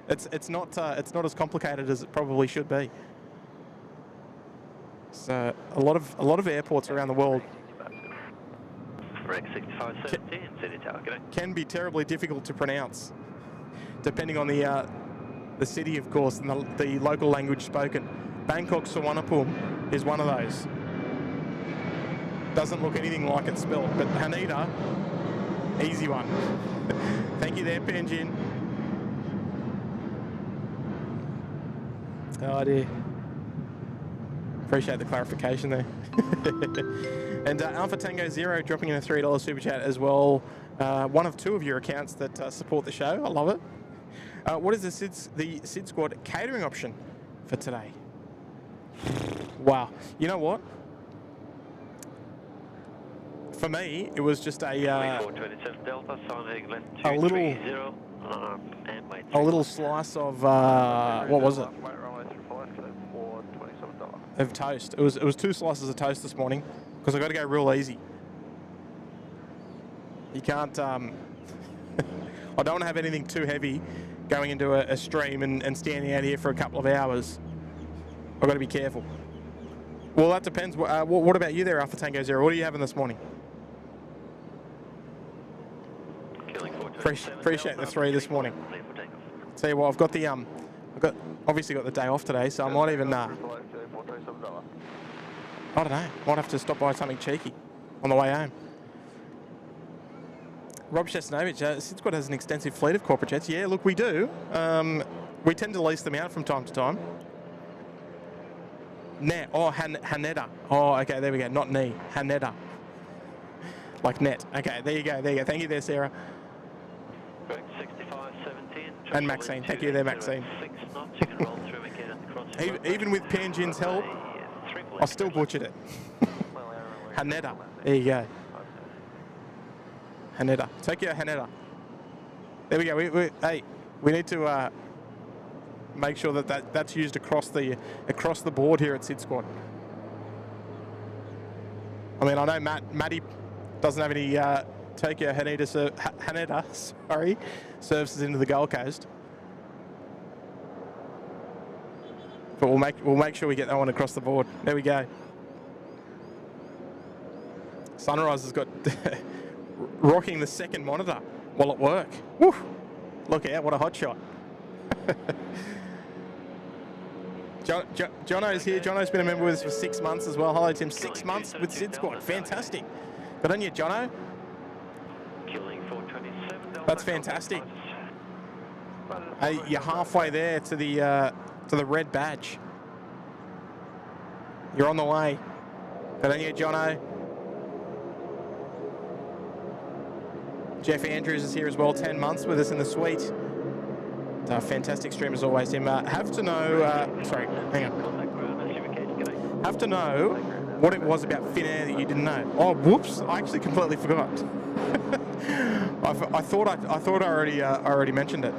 It's not as complicated as it probably should be. So a lot of airports around the world can be terribly difficult to pronounce, depending on the city, of course, and the local language spoken. Bangkok Suvarnabhumi is one of those. Doesn't look anything like it's spelled, but Haneda. Easy one. Thank you there, Panjin. Oh dear. Appreciate the clarification there. And Alpha Tango Zero dropping in a $3 super chat as well. One of two of your accounts that support the show. I love it. What is the SydSquad catering option for today? Wow. You know what? For me, it was just a little slice of what was it? Of toast. It was 2 slices of toast this morning because I got to go real easy. You can't. I don't want to have anything too heavy going into a stream and standing out here for a couple of hours. I've got to be careful. Well, that depends. What about you there, Alpha Tango Zero? What are you having this morning? Appreciate the 3 this morning. Tell you what, I've obviously got the day off today, so I might even I don't know. Might have to stop by something cheeky on the way home. Rob Shestanovich, SydSquad has an extensive fleet of corporate jets. Yeah, look, we do. We tend to lease them out from time to time. Haneda. Oh, okay, there we go. Not knee. Haneda. Like net. Okay, there you go. Thank you there, Sarah. 6517. And Maxine. Thank you there, Maxine. Even with Panjin's help, I still butchered it. Haneda. There you go. Haneda. Tokyo Haneda. There we go. Hey, we need to make sure that that's used across the board here at SydSquad. I mean, I know Matty doesn't have any Tokyo Haneda services into the Gold Coast, but we'll make sure we get that one across the board. There we go. Sunrise has got rocking the second monitor while at work. Woo! Look out, what a hot shot. Jono's here. Jono's been a member with us for 6 months as well. Hello, Tim. 6 months with SydSquad. Fantastic. Good on you, Jono. That's fantastic. Hey, you're halfway there to the red badge. You're on the way. Good on you, Jono. Jeff Andrews is here as well, 10 months with us in the suite. Fantastic stream as always, Tim. Have to know, sorry, hang on. Have to know what it was about Finnair that you didn't know. Oh, whoops! I actually completely forgot. I thought I already mentioned it.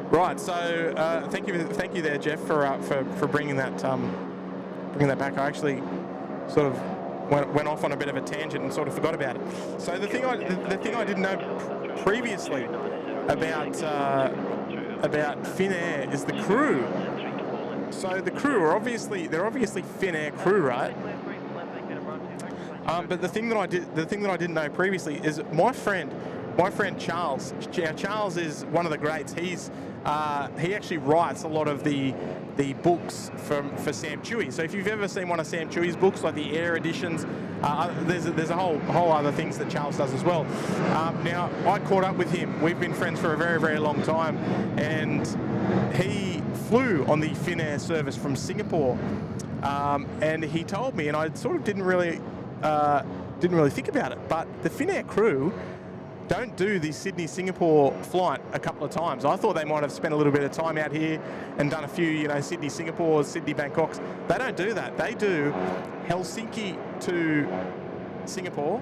Right. So thank you there, Jeff, for bringing that back. I actually sort of went off on a bit of a tangent and sort of forgot about it. So the thing I didn't know previously about Finnair is the crew. So the crew are obviously Finnair crew, right? But the thing that I didn't know previously is my friend Charles. Charles is one of the greats. He actually writes a lot of the books for Sam Chewy. So if you've ever seen one of Sam Chewy's books, like the Air editions, there's a whole other things that Charles does as well. Now I caught up with him. We've been friends for a very, very long time, and he flew on the Finnair service from Singapore, and he told me, and I sort of didn't really think about it, but the Finnair crew don't do the Sydney-Singapore flight a couple of times. I thought they might have spent a little bit of time out here and done a few, Sydney-Singapore, Sydney-Bangkoks. They don't do that. They do Helsinki to Singapore,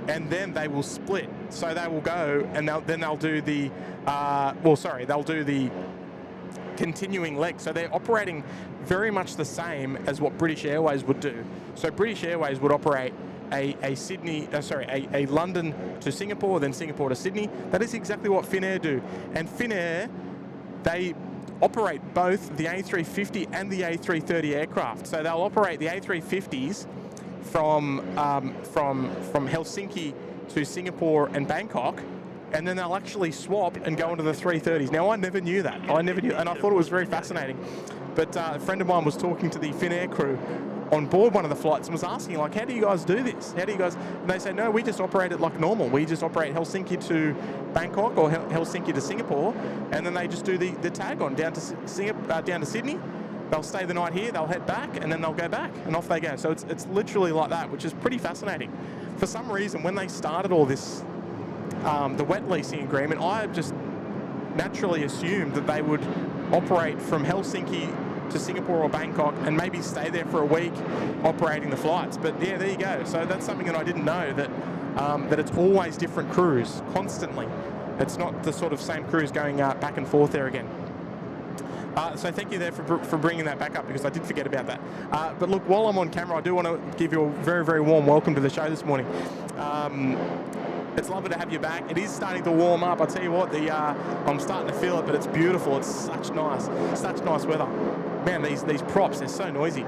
and then they will split. So they will go, and they'll do the, they'll do the continuing leg. So they're operating very much the same as what British Airways would do. So British Airways would operate a London to Singapore, then Singapore to Sydney. That is exactly what Finnair do. And Finnair, they operate both the A350 and the A330 aircraft. So they'll operate the A350s from Helsinki to Singapore and Bangkok, and then they'll actually swap and go into the 330s. Now, I never knew that. And I thought it was very fascinating. But a friend of mine was talking to the Finnair crew on board one of the flights and was asking, like, how do you guys do this? How do you guys? And they say, no, we just operate it like normal. We just operate Helsinki to Bangkok or Helsinki to Singapore, and then they just do the tag on down to Sydney. They'll stay the night here, they'll head back, and then they'll go back, and off they go. So it's literally like that, which is pretty fascinating. For some reason, when they started all this, the wet leasing agreement, I just naturally assumed that they would operate from Helsinki to Singapore or Bangkok and maybe stay there for a week operating the flights. But yeah, there you go. So that's something that I didn't know, that it's always different crews, constantly. It's not the sort of same crews going back and forth there again. So thank you there for bringing that back up, because I did forget about that. But look, while I'm on camera, I do want to give you a very, very warm welcome to the show this morning. It's lovely to have you back. It is starting to warm up. I tell you what, I'm starting to feel it, but it's beautiful. It's such nice weather. Man, these props, they're so noisy.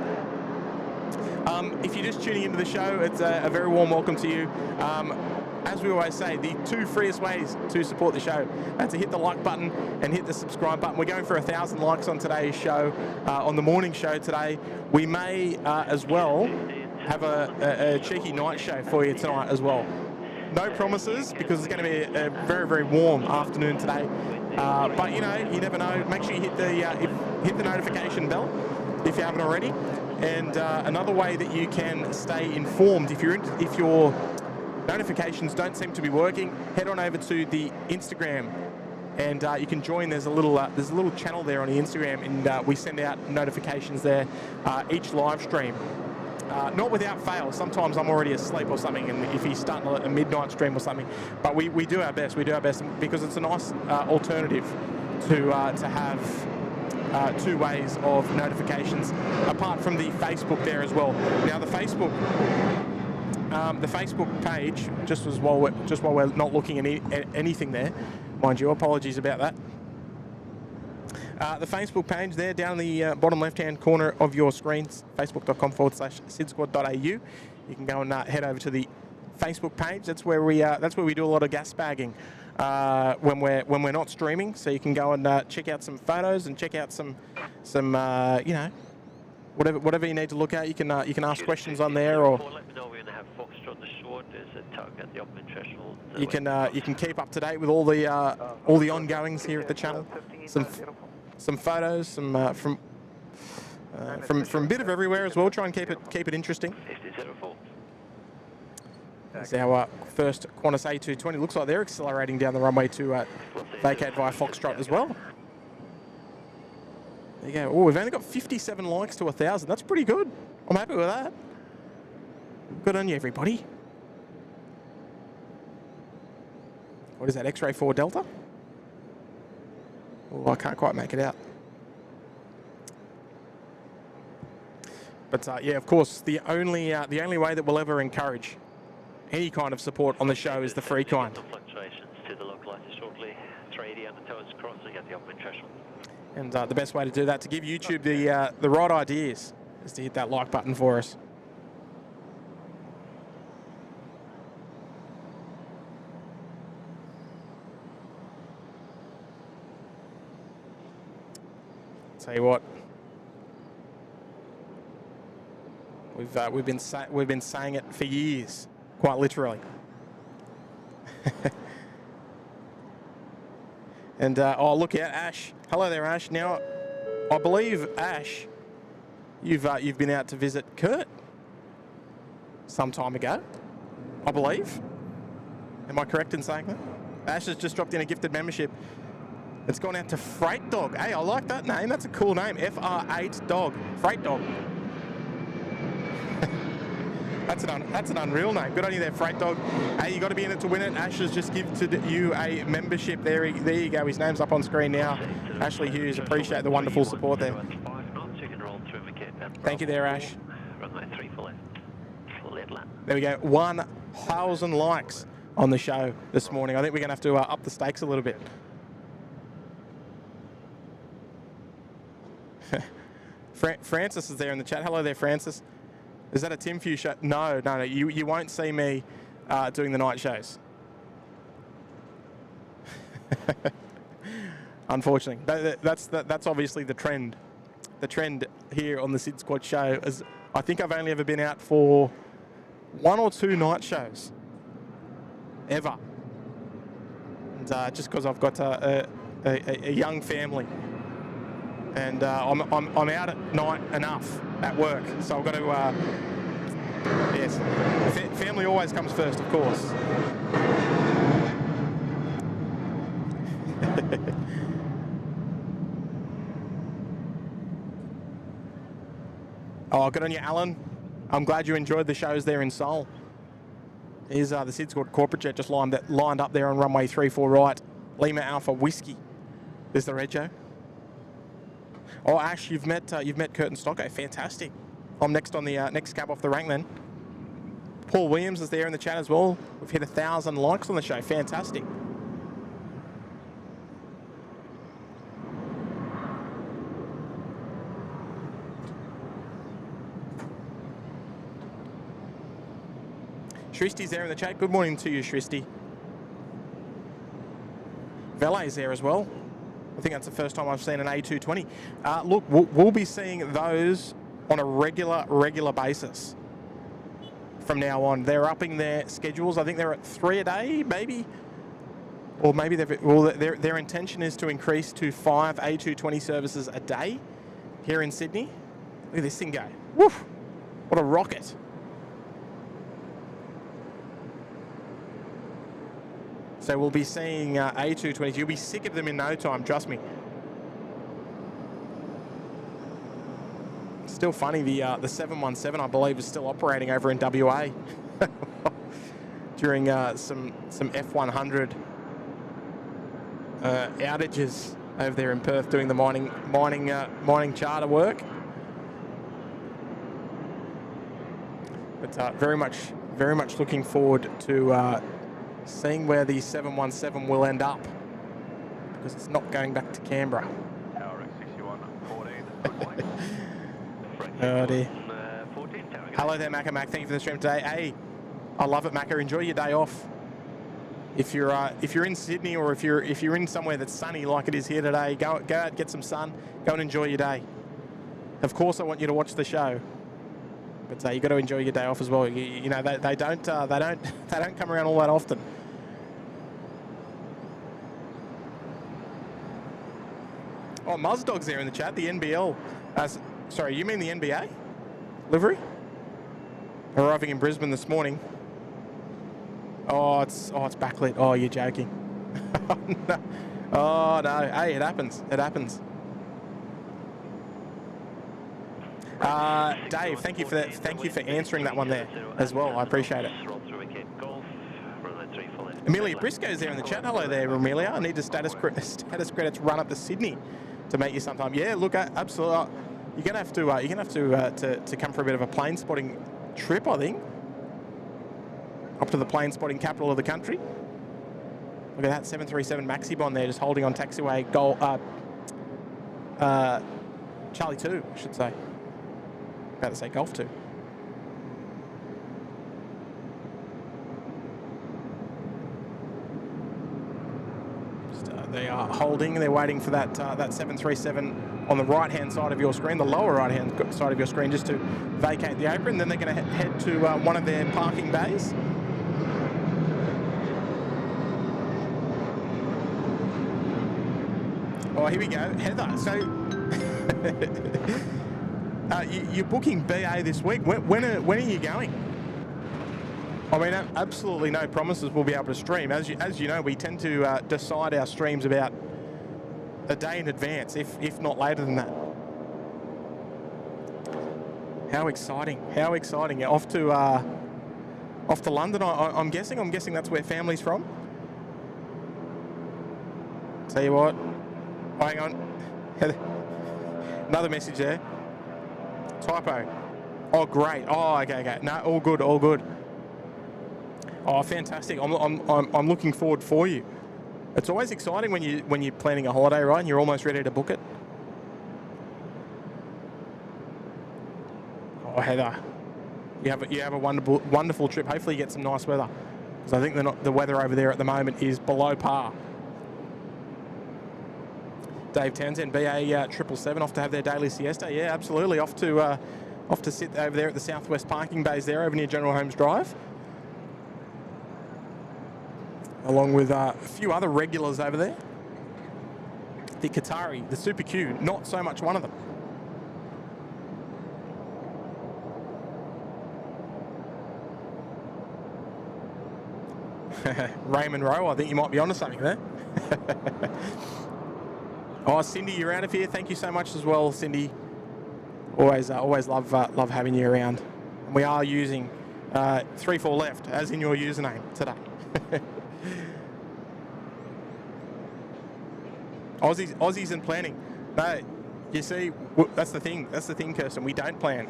If you're just tuning into the show, it's a very warm welcome to you. As we always say, the two freest ways to support the show are to hit the like button and hit the subscribe button. We're going for 1,000 likes on today's show, on the morning show today. We may as well have a cheeky night show for you tonight as well. No promises, because it's going to be a very, very warm afternoon today. But you never know. Make sure you hit the notification bell if you haven't already. And another way that you can stay informed, if your notifications don't seem to be working, head on over to the Instagram, and you can join. There's a little channel there on the Instagram, and we send out notifications there each live stream. Not without fail. Sometimes I'm already asleep or something, and if you start a midnight stream or something, but we do our best. We do our best because it's a nice alternative to have two ways of notifications, apart from the Facebook there as well. Now the Facebook page, just while we're not looking at anything there, mind you, apologies about that. The Facebook page there, down in the bottom left-hand corner of your screens, facebook.com/SydSquad.au. You can go and head over to the Facebook page. That's where we do a lot of gas bagging when we're not streaming. So you can go and check out some photos and check out some you know, whatever you need to look at. You can ask questions on there, or Let me know when you have Foxtrot the short. There's a tug at the upwind threshold. you can keep up to date with all the ongoings here at the channel. Some photos, from a bit of everywhere as well. Try and keep it interesting. 1504. It's our first Qantas A380. Looks like they're accelerating down the runway to vacate via Foxtrot as well. There you go. Oh, we've only got 57 likes to 1,000. That's pretty good. I'm happy with that. Good on you, everybody. What is that, X-ray 4 Delta? Oh, I can't quite make it out. But yeah, of course, the only way that we'll ever encourage any kind of support on the show is the free kind. Fluctuations to the localizer shortly. 380 on the toes crossing at the upwind threshold. And the best way to do that, to give YouTube the right ideas, is to hit that like button for us. Tell you what, we've been saying it for years, quite literally. And oh, look out, Ash. Hello there, Ash. Now, I believe, Ash, you've been out to visit Kurt some time ago, I believe. Am I correct in saying that? Ash has just dropped in a gifted membership. It's gone out to Freight Dog. Hey, I like that name. That's a cool name. FR8 Dog. Freight Dog. That's an unreal name. Good on you there, Freight Dog. Hey, you got to be in it to win it. Ash has just given you a membership. There you go. His name's up on screen now. Ashley Hughes. Appreciate the wonderful support there. Thank you there, Ash. There we go. 1,000 likes on the show this morning. I think we're going to have to up the stakes a little bit. Francis is there in the chat. Hello there, Francis. Is that a Tim Few show? No. You won't see me doing the night shows. Unfortunately, that's obviously the trend. The trend here on the SydSquad show is, I think I've only ever been out for 1 or 2 night shows ever, and just because I've got a young family. And I'm out at night enough at work, so I've got to, yes, family always comes first, of course. Oh, good on you, Alan. I'm glad you enjoyed the shows there in Seoul. Here's the SydSquad corporate jet just lined up there on runway 34 right. Lima Alpha Whiskey. There's the Rego. Oh, Ash, you've met Kurt and Stocko. Fantastic. I'm next on the next cab off the rank then. Paul Williams is there in the chat as well. We've hit 1,000 likes on the show. Fantastic. Shristi's there in the chat. Good morning to you, Shristi. Valet's there as well. I think that's the first time I've seen an A220. Look, we'll be seeing those on a regular basis from now on. They're upping their schedules. I think they're at 3 a day, maybe, or maybe their intention is to increase to 5 A220 services a day here in Sydney. Look at this thing go. Woof! What a rocket! So we'll be seeing A220s. You'll be sick of them in no time, trust me. Still funny, the 717, I believe, is still operating over in WA during some F100 outages over there in Perth doing the mining charter work. But very much looking forward to seeing where the 717 will end up, because it's not going back to Canberra. Tower X61, 14. Oh dear. 14, Tower. Hello there, Macca Mac. Thank you for the stream today. Hey, I love it, Macca. Enjoy your day off. If you're in Sydney, or if you're in somewhere that's sunny like it is here today, go out, get some sun, go and enjoy your day. Of course, I want you to watch the show, but you got to enjoy your day off as well. You know they don't come around all that often. Oh, Muzdog's there in the chat. The NBL. Sorry, you mean the NBA livery? Arriving in Brisbane this morning. Oh, it's backlit. Oh, you're joking. Oh, no. Oh no. Hey, it happens. It happens. Dave, thank you for that. Thank you for answering that one there as well. I appreciate it. Amelia Briscoe's there in the chat. Hello there, Amelia. I need the status credits run up to Sydney to meet you sometime. Yeah, look, absolutely. You're gonna have to come for a bit of a plane spotting trip, I think, up to the plane spotting capital of the country. Look at that 737 Maxi-Bon there, just holding on taxiway Charlie 2, I should say. About to say Golf 2. They are holding. They're waiting for that 737 on the right-hand side of your screen, the lower right-hand side of your screen, just to vacate the apron. Then they're going to head to one of their parking bays. Oh, here we go, Heather. So you're booking BA this week. When are you going? I mean, absolutely no promises we'll be able to stream. As you know, we tend to decide our streams about a day in advance, if not later than that. How exciting! How exciting! Yeah, off to London. I'm guessing that's where family's from. Tell you what. Oh, hang on. Another message there. Typo. Oh, great. Oh, okay. No, all good. All good. Oh, fantastic! I'm looking forward for you. It's always exciting when you're planning a holiday, right? And you're almost ready to book it. Oh, Heather, you have a wonderful trip. Hopefully, you get some nice weather, because I think the weather over there at the moment is below par. Dave Townsend, BA 777, off to have their daily siesta. Yeah, absolutely. Off to sit over there at the southwest parking bays there, over near General Holmes Drive, along with a few other regulars over there. The Qatari, the Super Q, not so much one of them. Raymond Rowe, I think you might be onto something there. Oh, Cindy, you're out of here. Thank you so much as well, Cindy. Always love having you around. And we are using 34 left, as in your username today. Aussies and planning. No, you see, that's the thing. That's the thing, Kirsten. We don't plan.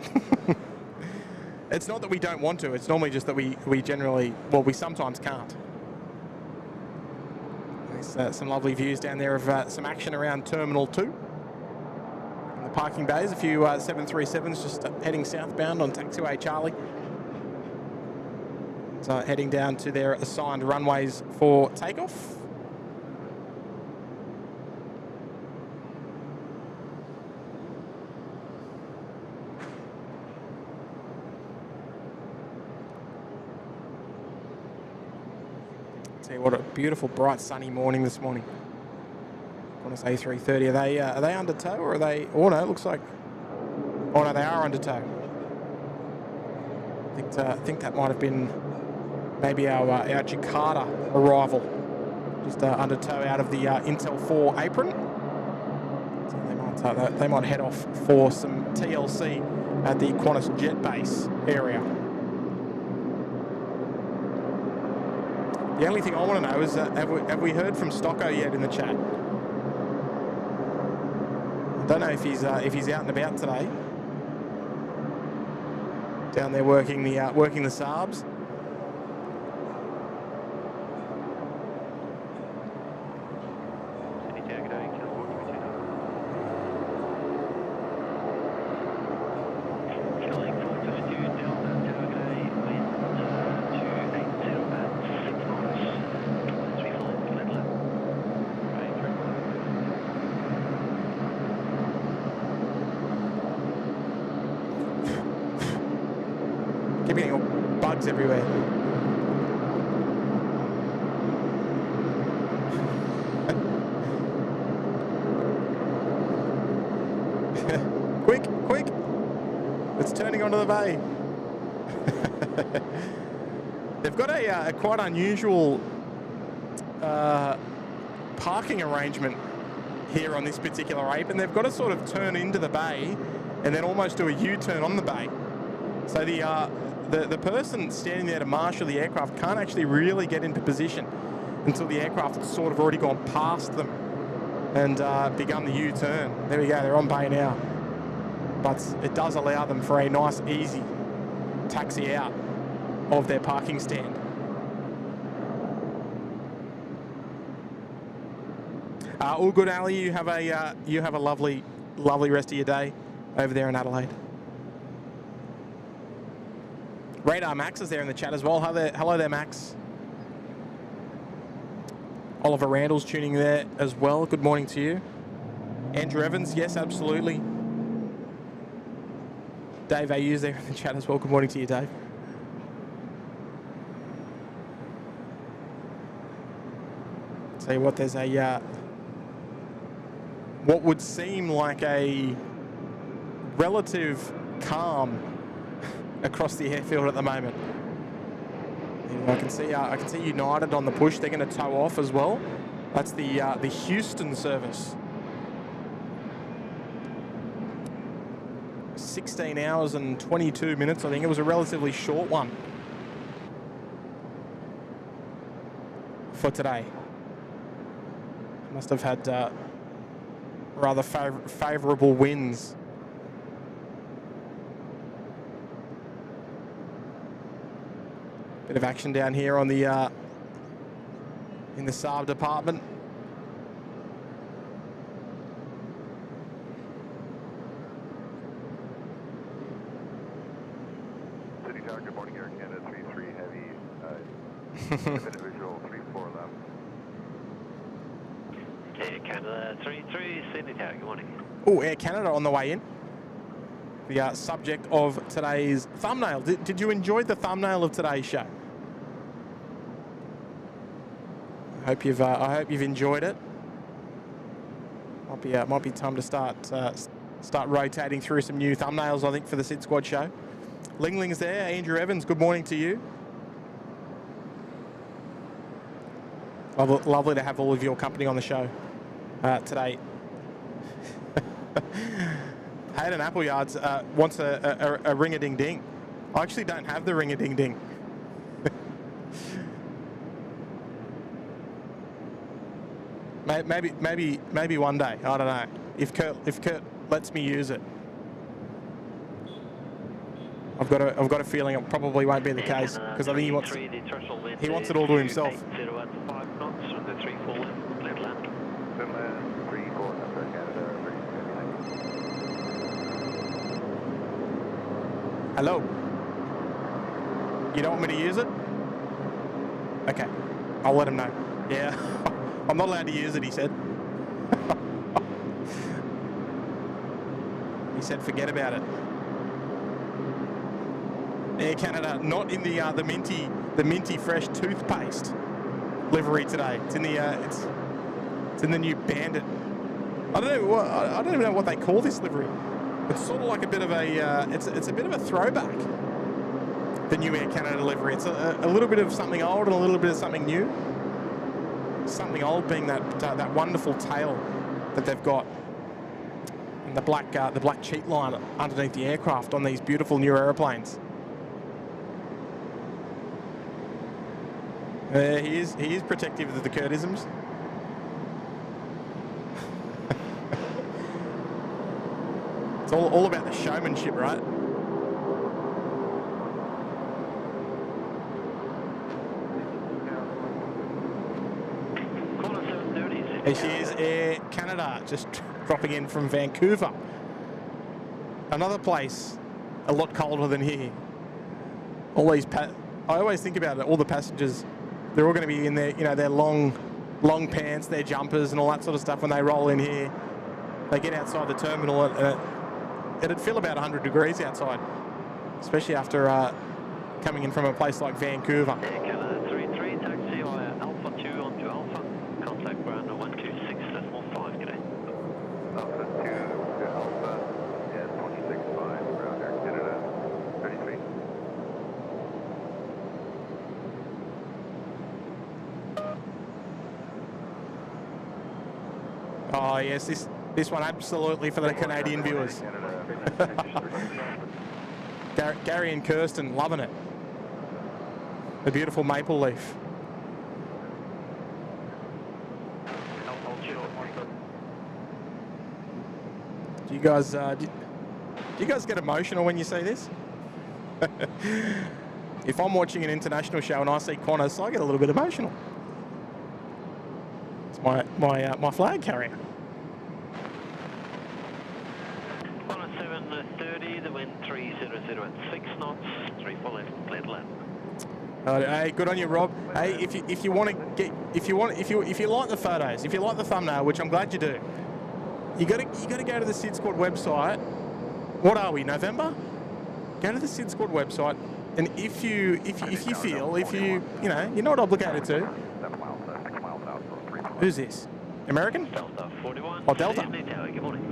It's not that we don't want to. It's normally just that we generally, well, we sometimes can't. There's some lovely views down there of some action around Terminal 2. In the parking bays, a few 737s just heading southbound on taxiway Charlie. So heading down to their assigned runways for takeoff. What a beautiful, bright, sunny morning this morning. Qantas A380. Are they under tow, or are they? Oh no, it looks like. Oh no, they are under tow. I think that might have been maybe our Jakarta arrival, just under tow out of the Intel 4 apron. So they might head off for some TLC at the Qantas jet base area. The only thing I want to know is, have we heard from Stocko yet in the chat? Don't know if he's out and about today. Down there working the Saabs. Keep getting all bugs everywhere. Quick, quick! It's turning onto the bay. They've got a quite unusual parking arrangement here on this particular ape, and they've got to sort of turn into the bay and then almost do a U-turn on the bay. So the person standing there to marshal the aircraft can't actually really get into position until the aircraft has sort of already gone past them and begun the U-turn. There we go, they're on bay now. But it does allow them for a nice, easy taxi out of their parking stand. All good, Ali. You have a lovely rest of your day over there in Adelaide. Radar Max is there in the chat as well. Hello there, Max. Oliver Randall's tuning there as well. Good morning to you. Andrew Evans, yes, absolutely. Dave AU's there in the chat as well. Good morning to you, Dave. Tell you what, there's a what would seem like a relative calm across the airfield at the moment. And I can see United on the push. They're going to tow off as well. That's the Houston service. 16 hours and 22 minutes. I think it was a relatively short one for today. Must have had rather favourable winds. Bit of action down here on the in the Saab department. City Tower, good morning, Air Canada 33 heavy, individual 34 left. Air Canada 33, Sydney Tower, good morning. Oh, Air Canada on the way in. The subject of today's thumbnail. Did you enjoy the thumbnail of today's show? I hope you've enjoyed it. Might be time to start rotating through some new thumbnails, I think, for the SydSquad show. Ling Ling's there. Andrew Evans, good morning to you. Lovely to have all of your company on the show today. Hayden Appleyards wants a ring-a-ding-ding. I actually don't have the ring-a-ding-ding. Maybe one day. I don't know. If Kurt lets me use it. I've got a feeling it probably won't be the case because I think he wants it all to himself. 805 knots from the 34 left land. Finland 34 left, Air Canada 30. Hello. You don't want me to use it? Okay. I'll let him know. Yeah. I'm not allowed to use it, he said. He said forget about it. Air Canada not in the minty fresh toothpaste livery today. It's in the it's in the new Bandit. I don't even know what they call this livery. It's sort of like a bit of a it's a bit of a throwback. The new Air Canada livery. It's a little bit of something old and a little bit of something new. Something old being that wonderful tail that they've got, and the black cheat line underneath the aircraft on these beautiful new aeroplanes. He is protective of the Kurtisms. It's all about the showmanship, right? Here she is, Air Canada, just dropping in from Vancouver. Another place a lot colder than here. All these, I always think about it, all the passengers, they're all going to be in their, you know, their long pants, their jumpers and all that sort of stuff when they roll in here. They get outside the terminal and it'd feel about 100 degrees outside, especially after coming in from a place like Vancouver. Canada 33, taxi via Alpha 2 onto Alpha. Contact ground 126.5, g'day. Alpha 2 to Alpha, yes, 26.5, ground Air Canada, 33. Oh yes, this one absolutely for the Canadian viewers. Gary and Kirsten loving it. The beautiful maple leaf. Do you guys do you guys get emotional when you see this? If I'm watching an international show and I see Qantas, I get a little bit emotional. It's my flag carrier. 730, the wind 30 at 6 knots, 34 left, clear to land. Hey, good on you, Rob. Hey, if you like the photos, if you like the thumbnail, which I'm glad you do, you got to go to the SydSquad website. What are we, November? Go to the SydSquad website, and if you feel you're not obligated to. Who's this? American? Delta 41. Oh, Delta. Good morning.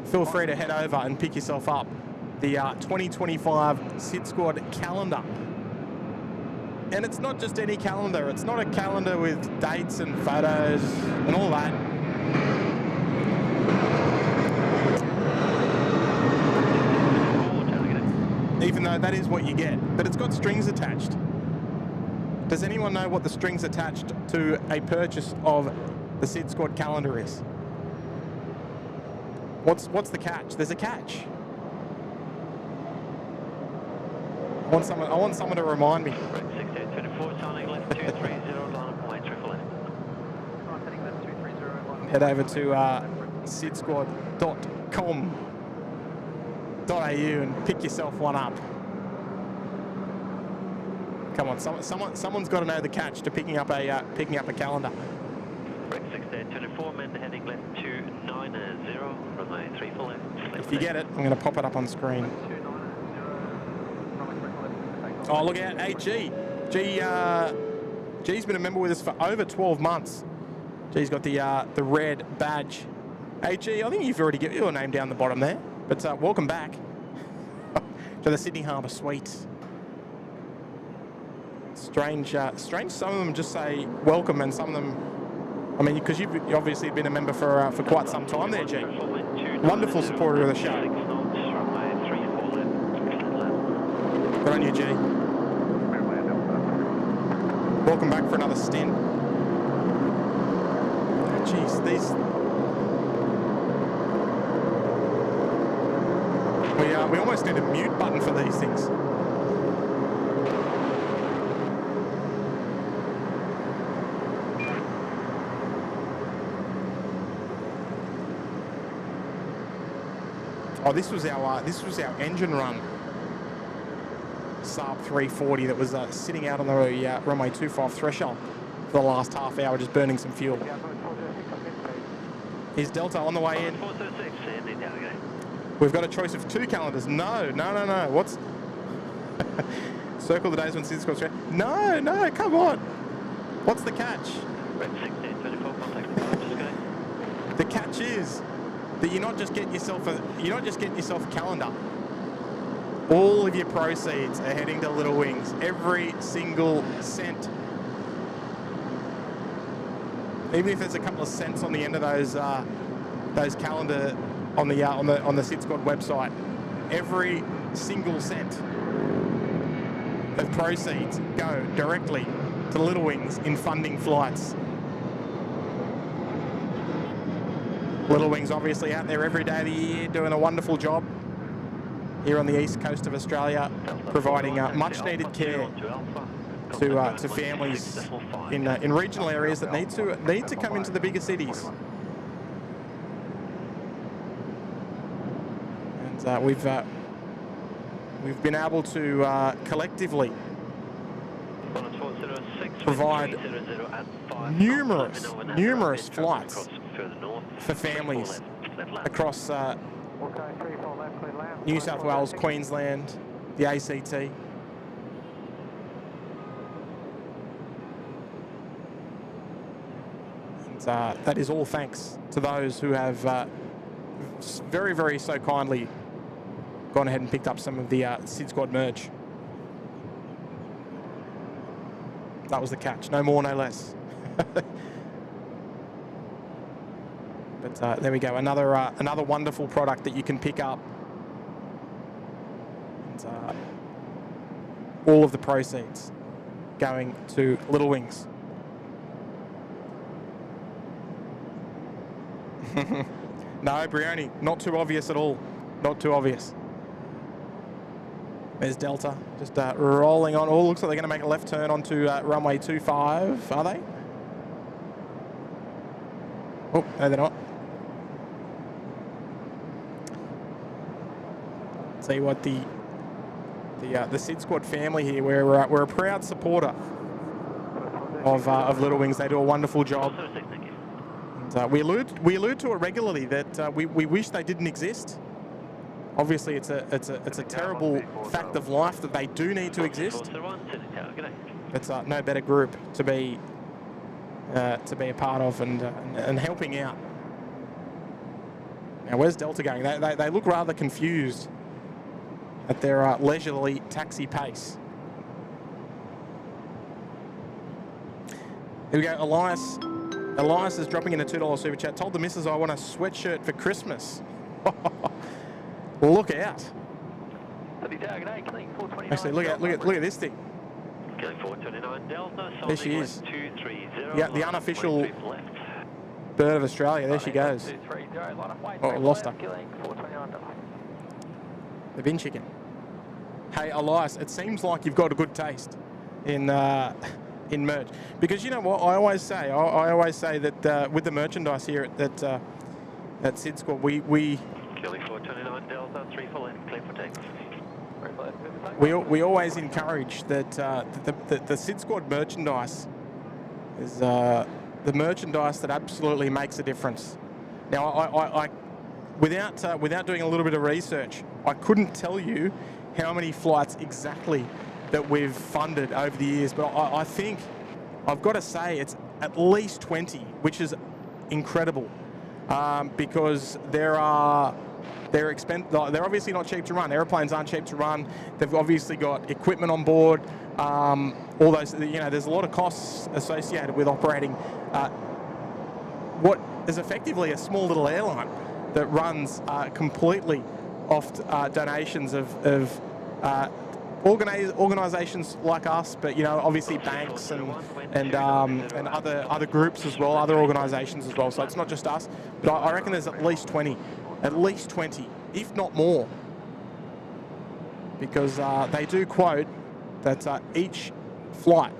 Feel free to head over and pick yourself up the 2025 SydSquad calendar. And it's not just any calendar. It's not a calendar with dates and photos and all that. Even though that is what you get. But it's got strings attached. Does anyone know what the strings attached to a purchase of the SydSquad calendar is? What's the catch? There's a catch. I want someone to remind me. 6824, sounding left 230, line up way, triple left. Head over to sydsquad.com.au and pick yourself one up. Come on, someone's got to know the catch to picking up a calendar. 6824, men heading left 290, runway 34 left. If you get it, I'm going to pop it up on screen. Oh, look out, AG. G's been a member with us for over 12 months. G's got the red badge. AG, I think you've already got your name down the bottom there. But welcome back to the Sydney Harbour Suite. Strange, some of them just say welcome and some of them, I mean, because you've obviously been a member for quite some time there, G. Wonderful supporter of the show. Good on you, G. Welcome back for another stint. Jeez, these... We almost need a mute button for these things. Oh, this was our engine run. Saab 340 that was sitting out on the runway 25 threshold for the last half hour, just burning some fuel. Is Delta on the way in? We've got a choice of two calendars. No. What's circle the days when SydSquad? No, come on. What's the catch? The catch is that you're not just getting yourself a calendar. All of your proceeds are heading to Little Wings. Every single cent. Even if there's a couple of cents on the end of those calendar on the SydSquad website, every single cent of proceeds go directly to Little Wings in funding flights. Little Wings obviously out there every day of the year doing a wonderful job here on the east coast of Australia, providing much needed care to families in regional areas that need to come into the bigger cities. And we've been able to collectively provide numerous flights for families across New South Wales, Queensland, the ACT. And that is all thanks to those who have very, very so kindly gone ahead and picked up some of the SydSquad merch. That was the catch, no more, no less. But there we go, another wonderful product that you can pick up. And, all of the proceeds going to Little Wings. No, Brioni, not too obvious at all. Not too obvious. There's Delta, just rolling on. Oh, looks like they're going to make a left turn onto runway 25, are they? Oh, no, they're not. Tell you what, the SydSquad family here, we're a proud supporter of Little Wings. They do a wonderful job. And, we allude to it regularly that we wish they didn't exist. Obviously, it's a terrible fact of life that they do need to exist. It's no better group to be a part of and helping out. Now, where's Delta going? They look rather confused at their leisurely taxi pace. Here we go, Elias. Elias is dropping in a $2 super chat. Told the missus I want a sweatshirt for Christmas. Look out! Actually, look at this thing. There she is. Yeah, the unofficial bird of Australia. There she goes. Oh, I lost her. The bin chicken. Hey, Elias, it seems like you've got a good taste in merch, because you know what I always say. I always say that with the merchandise here at SydSquad, we always encourage that the SydSquad merchandise is the merchandise that absolutely makes a difference. Now, I without doing a little bit of research, I couldn't tell you how many flights exactly that we've funded over the years, but I think I've got to say it's at least 20, which is incredible, because they're obviously not cheap to run. Airplanes aren't cheap to run. They've obviously got equipment on board. All those, there's a lot of costs associated with operating what is effectively a small little airline that runs completely off donations of organisations like us, but obviously banks and other groups as well, other organisations as well. So it's not just us, but I reckon there's at least 20, if not more, because they do quote that each flight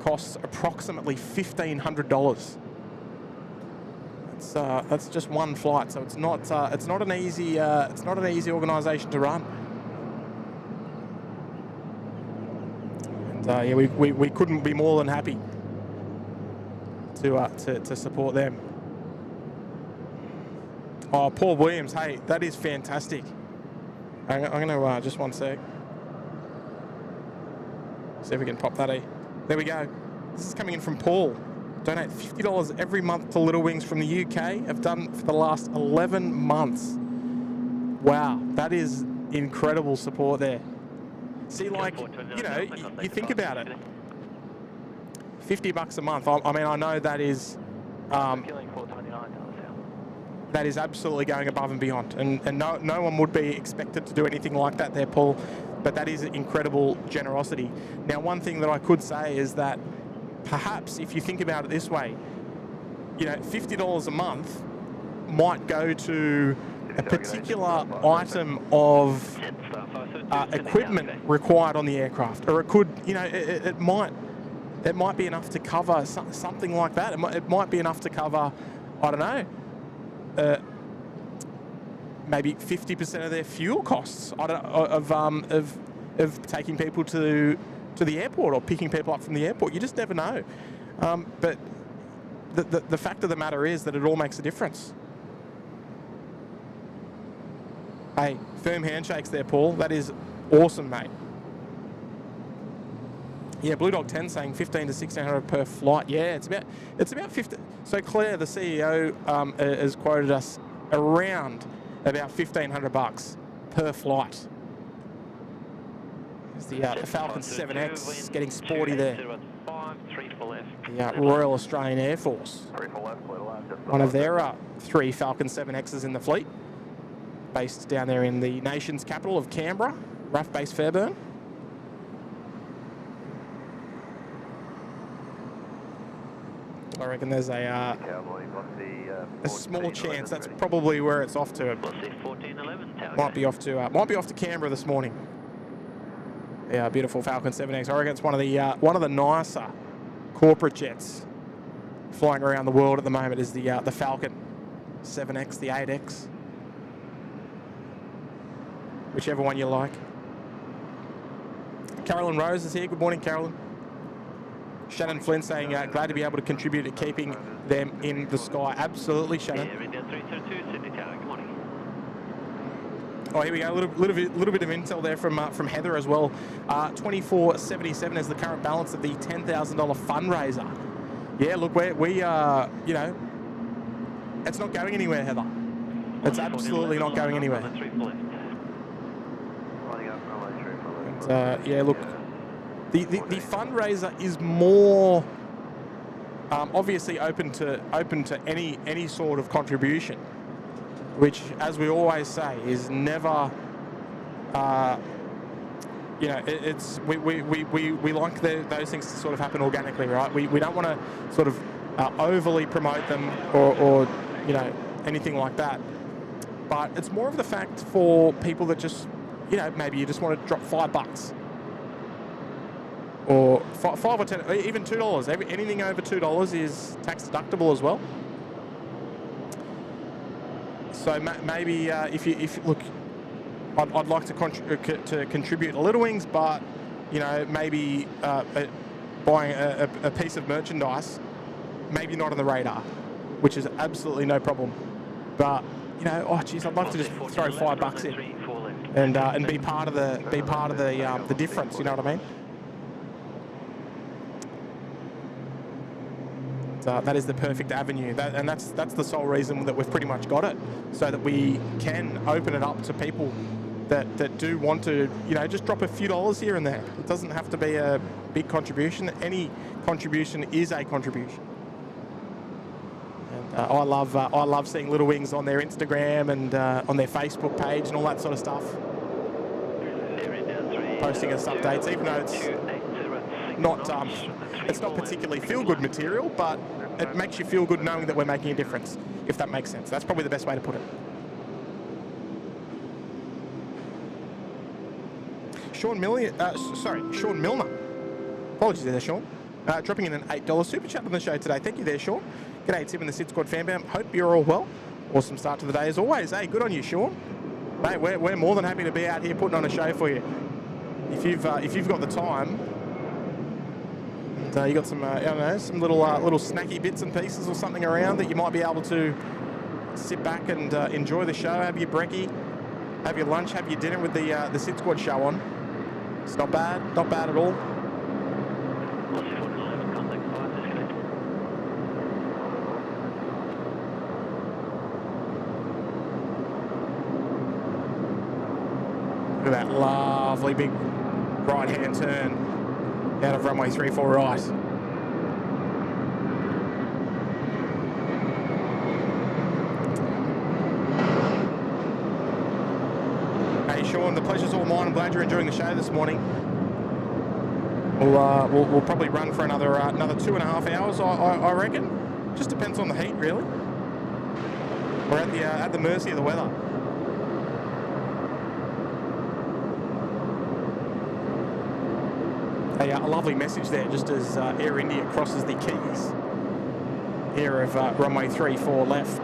costs approximately $1,500. That's just one flight, so it's not an easy organisation to run. And yeah, we couldn't be more than happy to support them. Oh, Paul Williams, hey, that is fantastic. I'm going to just one sec. See if we can pop that in. There we go. This is coming in from Paul. Donate $50 every month to Little Wings from the UK. I've done for the last 11 months. Wow, that is incredible support there. See, like, you think about it. $50 a month. I mean, I know that is absolutely going above and beyond, and no one would be expected to do anything like that there, Paul, but that is incredible generosity. Now, one thing that I could say is that perhaps if you think about it this way, $50 a month might go to a particular item of equipment required on the aircraft, or it could, you know, it might be enough to cover something like that. It might be enough to cover, I don't know, maybe 50% of their fuel costs. I don't of taking people to the airport or picking people up from the airport. You just never know. But the fact of the matter is that it all makes a difference. Hey, firm handshakes there, Paul. That is awesome, mate. Yeah, Blue Dog 10 saying 15 to 1600 per flight. Yeah, it's about 50. So Claire, the CEO, has quoted us around about $1,500 per flight. There's the Falcon 7X getting sporty there. The Royal Australian Air Force. One of their 3 Falcon 7Xs in the fleet, based down there in the nation's capital of Canberra, RAF Base Fairburn. I reckon there's a small chance that's probably where it's off to. Might be off to Canberra this morning. Yeah, beautiful Falcon 7X. I reckon it's one of the nicer corporate jets flying around the world at the moment is the Falcon 7X, the 8X, whichever one you like. Carolyn Rose is here. Good morning, Carolyn. Shannon Flynn saying, glad to be able to contribute to keeping them in the sky. Absolutely, Shannon. Oh, here we go. A little bit of intel there from Heather as well. 2477 is the current balance of the $10,000 fundraiser. Yeah, look, we you know, it's not going anywhere, Heather. It's absolutely not going anywhere. And, yeah, look. The fundraiser is more obviously open to any sort of contribution, which, as we always say, is never you know, we like those things to sort of happen organically, right? We don't want to sort of overly promote them or you know, anything like that. But it's more of the fact for people that just, you know, maybe you just want to drop $5. Or 5 or 10, even $2. Anything over $2 is tax deductible as well. So maybe if you look, I'd like to contribute to Little Wings, but you know, maybe buying a piece of merchandise, maybe not on the radar, which is absolutely no problem. But you know, oh geez, I'd love to just throw $5 in and be part of the difference. You know what I mean? That is the perfect avenue, and that's the sole reason that we've pretty much got it, so that we can open it up to people that do want to, you know, just drop a few dollars here and there. It doesn't have to be a big contribution. Any contribution is a contribution. And I love seeing Little Wings on their Instagram and on their Facebook page and all that sort of stuff, posting us updates, even though it's not particularly feel-good material, but it makes you feel good knowing that we're making a difference, if that makes sense. That's probably the best way to put it. Sean Milner. Apologies there, Sean. Dropping in an $8 super chat on the show today. Thank you there, Sean. G'day, Tim and the SydSquad fam. Hope you're all well. Awesome start to the day as always. Hey, good on you, Sean. Mate, we're more than happy to be out here putting on a show for you. If you've got the time. You got some, I don't know, some little snacky bits and pieces or something around that you might be able to sit back and enjoy the show, have your brekkie, have your lunch, have your dinner with the SydSquad show on. It's not bad at all. Look at that lovely big right-hand turn out of runway 34 right. Hey Sean, the pleasure's all mine. I'm glad you're enjoying the show this morning. We'll probably run for another 2.5 hours, I reckon. Just depends on the heat, really. We're at the mercy of the weather. A lovely message there, just as Air India crosses the Keys here of runway 34 left.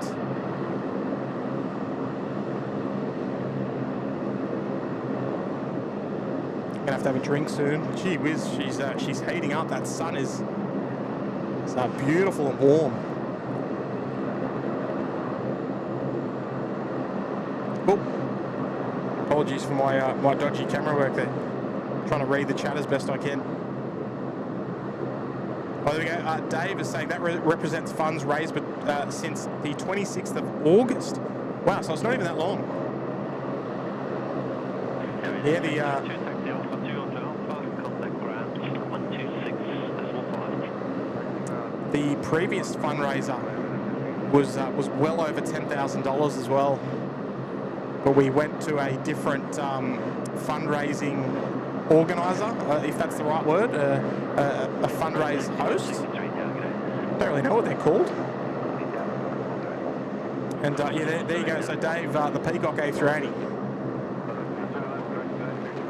Gonna have to have a drink soon. Gee whiz, she's heating up. That sun is beautiful and warm. Oh, apologies for my my dodgy camera work there. Trying to read the chat as best I can. Oh, there we go. Dave is saying that represents funds raised, but since the 26th of August. Wow, so it's not even that long. Yeah, the previous fundraiser was well over $10,000 as well, but we went to a different fundraising organiser, if that's the right word, a fundraise host. Don't really know what they're called. And yeah, there you go. So Dave, the Peacock A380.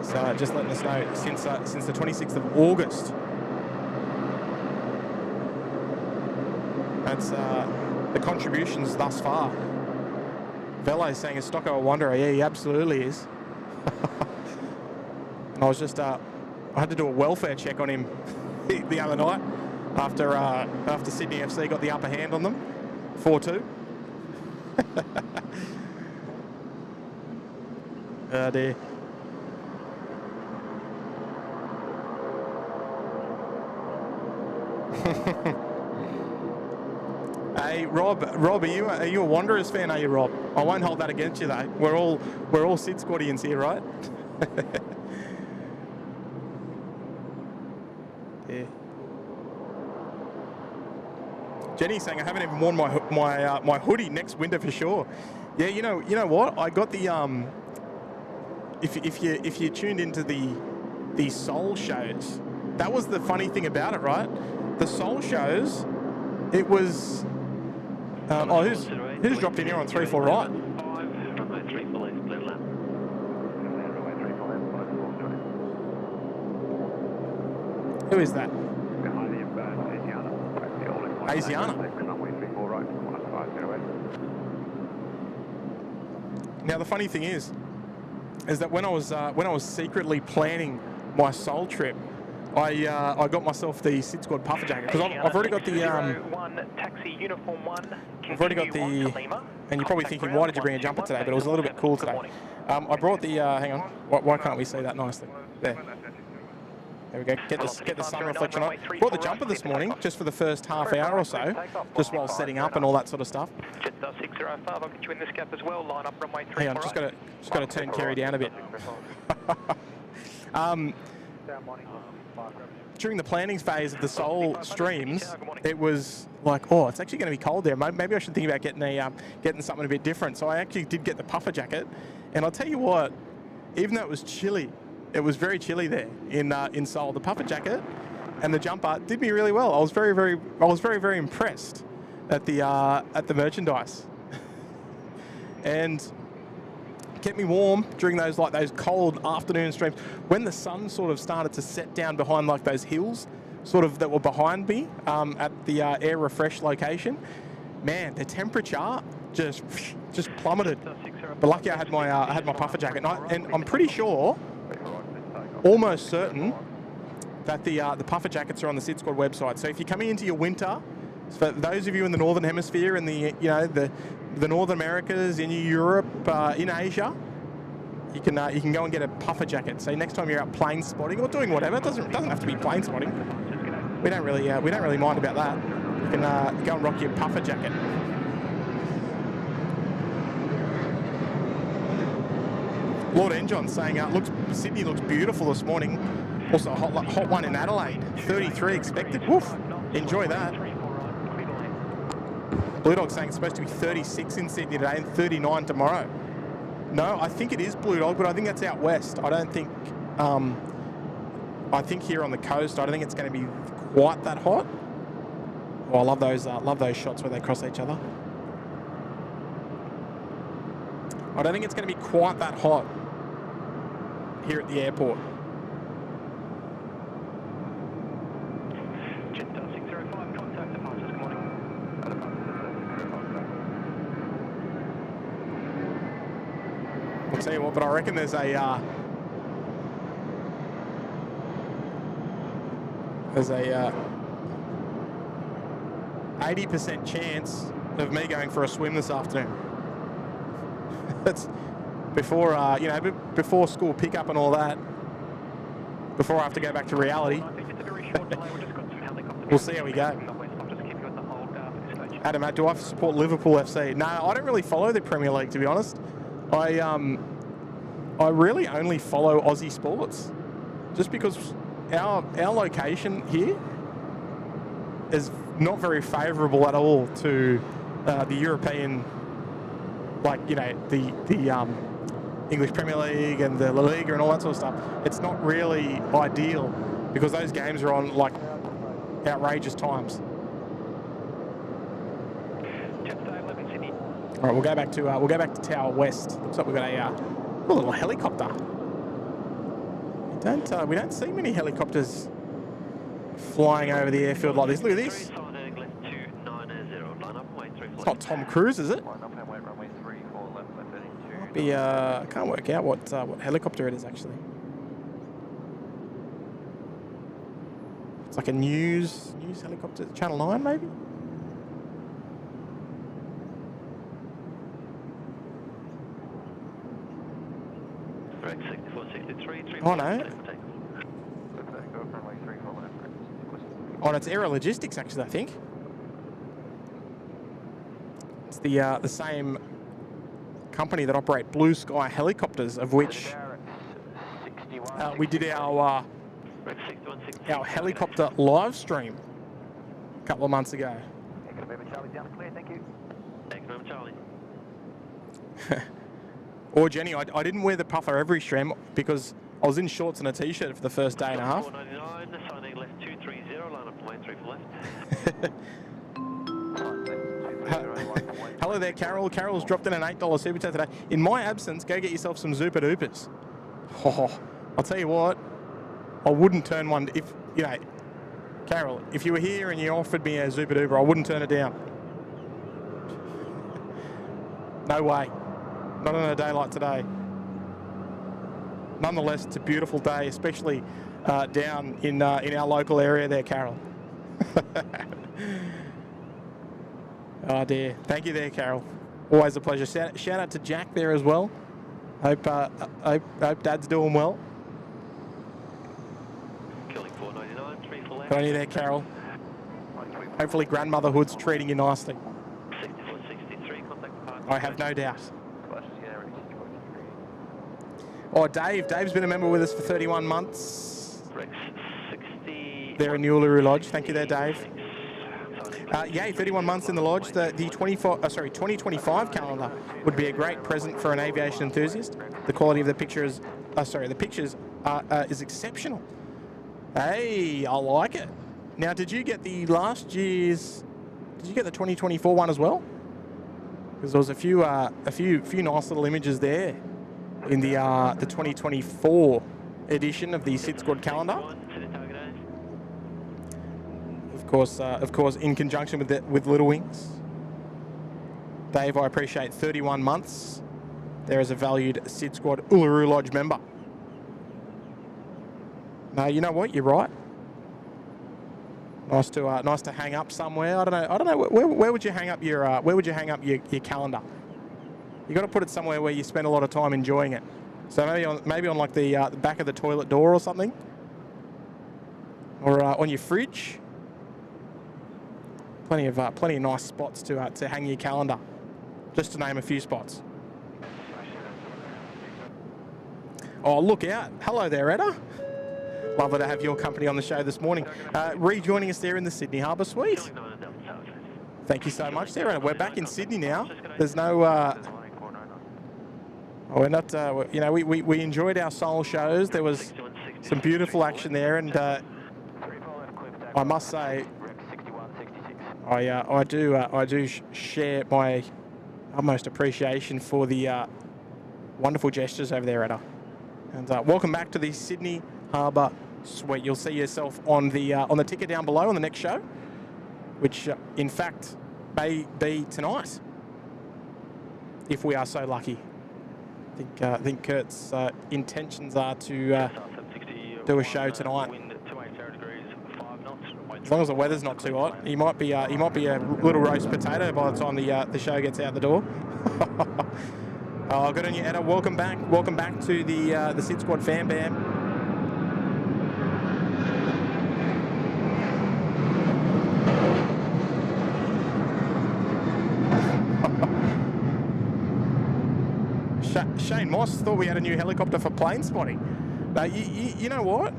So just letting us know since the 26th of August. That's the contributions thus far. Velo is saying a Stocko a Wanderer. Yeah, he absolutely is. And I was just, I had to do a welfare check on him the other night after Sydney FC got the upper hand on them, 4-2. Oh dear. Hey Rob, are you a Wanderers fan? Are you, Rob? I won't hold that against you though. We're all SydSquadians here, right? Yeah. Jenny's saying I haven't even worn my hoodie next winter for sure. Yeah, you know what? I got the if you tuned into the Seoul shows, that was the funny thing about it, right? The Seoul shows, it was oh, who's dropped in here on 3-4 right? Who is that? Asiana. Now the funny thing is that when I was secretly planning my Seoul trip, I got myself the SydSquad puffer jacket because I've already got the and you're probably thinking, why did you bring a jumper today? But it was a little bit cool today. I brought the hang on, why can't we see that nicely? There we go. Get the sun reflection on. Brought the jumper this morning just for the first half hour or so, just while setting up and all that sort of stuff. Hang on, just got to turn Kerry down a bit. During the planning phase of the Seoul streams, it was like, oh, it's actually going to be cold there. Maybe I should think about getting something a bit different. So I actually did get the puffer jacket, and I'll tell you what, even though it was chilly, it was very chilly there in Seoul. The puffer jacket and the jumper did me really well. I was very impressed at the merchandise, and kept me warm during those cold afternoon streams when the sun sort of started to set down behind like those hills sort of that were behind me at the air refresh location. Man, the temperature just plummeted. But lucky I had my puffer jacket, and I'm pretty sure, almost certain, that the puffer jackets are on the SydSquad website. So if you're coming into your winter, for those of you in the Northern Hemisphere, in the North Americas, in Europe, in Asia, you can go and get a puffer jacket. So next time you're out plane spotting or doing whatever, it doesn't have to be plane spotting. We don't really mind about that. You can go and rock your puffer jacket. Lord Enjon saying, Sydney looks beautiful this morning. Also a hot one in Adelaide. 33 expected. Woof. Enjoy that. Blue Dog saying it's supposed to be 36 in Sydney today and 39 tomorrow. No, I think it is Blue Dog, but I think that's out west. I don't think. I think here on the coast, I don't think it's going to be quite that hot. Oh, I love those shots where they cross each other. I don't think it's going to be quite that hot here at the airport. Jet 605, contact departures, good morning. I'll tell you what, but I reckon there's a 80% chance of me going for a swim this afternoon. That's before, you know, before school pickup and all that. Before I have to go back to reality. We'll see how we go. Adam, do I support Liverpool FC? No, I don't really follow the Premier League, to be honest. I really only follow Aussie sports, just because our location here is not very favourable at all to the European, like, you know, the English Premier League and the La Liga and all that sort of stuff. It's not really ideal because those games are on like outrageous times. All right, we'll go back to Tower West. Looks like we've got a little helicopter. We don't see many helicopters flying over the airfield like this. Look at this. It's not Tom Cruise, is it? Might be, I can't work out what helicopter it is actually. It's like a news helicopter, Channel 9 maybe? Oh no. Oh, it's Aero Logistics actually, I think. It's the same company that operate Blue Sky helicopters, of which we did our helicopter live stream a couple of months ago. Or Jenny, I didn't wear the puffer every stream because I was in shorts and a t-shirt for the first day and a half. Hello there, Carol. Carol's dropped in an $8 super chat today. In my absence, go get yourself some Zupa Dupas. Oh, I'll tell you what, I wouldn't turn one if, you know, Carol, if you were here and you offered me a Zupa Duper, I wouldn't turn it down. No way. Not on a day like today. Nonetheless, it's a beautiful day, especially down in our local area there, Carol. Oh dear. Thank you there, Carol. Always a pleasure. Shout out to Jack there as well. Hope Dad's doing well. Good on you there, Carol. Hopefully grandmotherhood's treating you nicely. I have no doubt. Oh, Dave's been a member with us for 31 months. They're in Uluru Lodge. Thank you there, Dave. Yay, 31 months in the lodge. The 2025 calendar would be a great present for an aviation enthusiast. The quality of the pictures, is exceptional. Hey, I like it. Now, did you get the last year's? Did you get the 2024 one as well? Because there was a few nice little images there in the 2024 edition of the SydSquad calendar. Of course, in conjunction with Little Wings. Dave, I appreciate 31 months. There is a valued SydSquad Uluru Lodge member. No, you know what? You're right. Nice to hang up somewhere. I don't know. Where would you hang up your your calendar? You got to put it somewhere where you spend a lot of time enjoying it. So maybe on like the back of the toilet door or something, or on your fridge. Plenty of nice spots to hang your calendar, just to name a few spots. Oh, look out! Hello there, Edda. Lovely to have your company on the show this morning. Rejoining us there in the Sydney Harbour Suite. Thank you so much, there. We're back in Sydney now. There's no. We're not. You know, we enjoyed our soul shows. There was some beautiful action there, and I must say, I do share my utmost appreciation for the Wonderful gestures over there, Etta. And welcome back to the Sydney Harbour Suite. You'll see yourself on the ticket down below on the next show, which in fact may be tonight, if we are so lucky. I think Kurt's intentions are to do a show tonight. As long as the weather's not too hot, he might be a little roast potato by the time the show gets out the door. Oh, good on you, Etta. Welcome back to the SydSquad Fan Bam. Shane Moss thought we had a new helicopter for plane spotting. Now, you know what?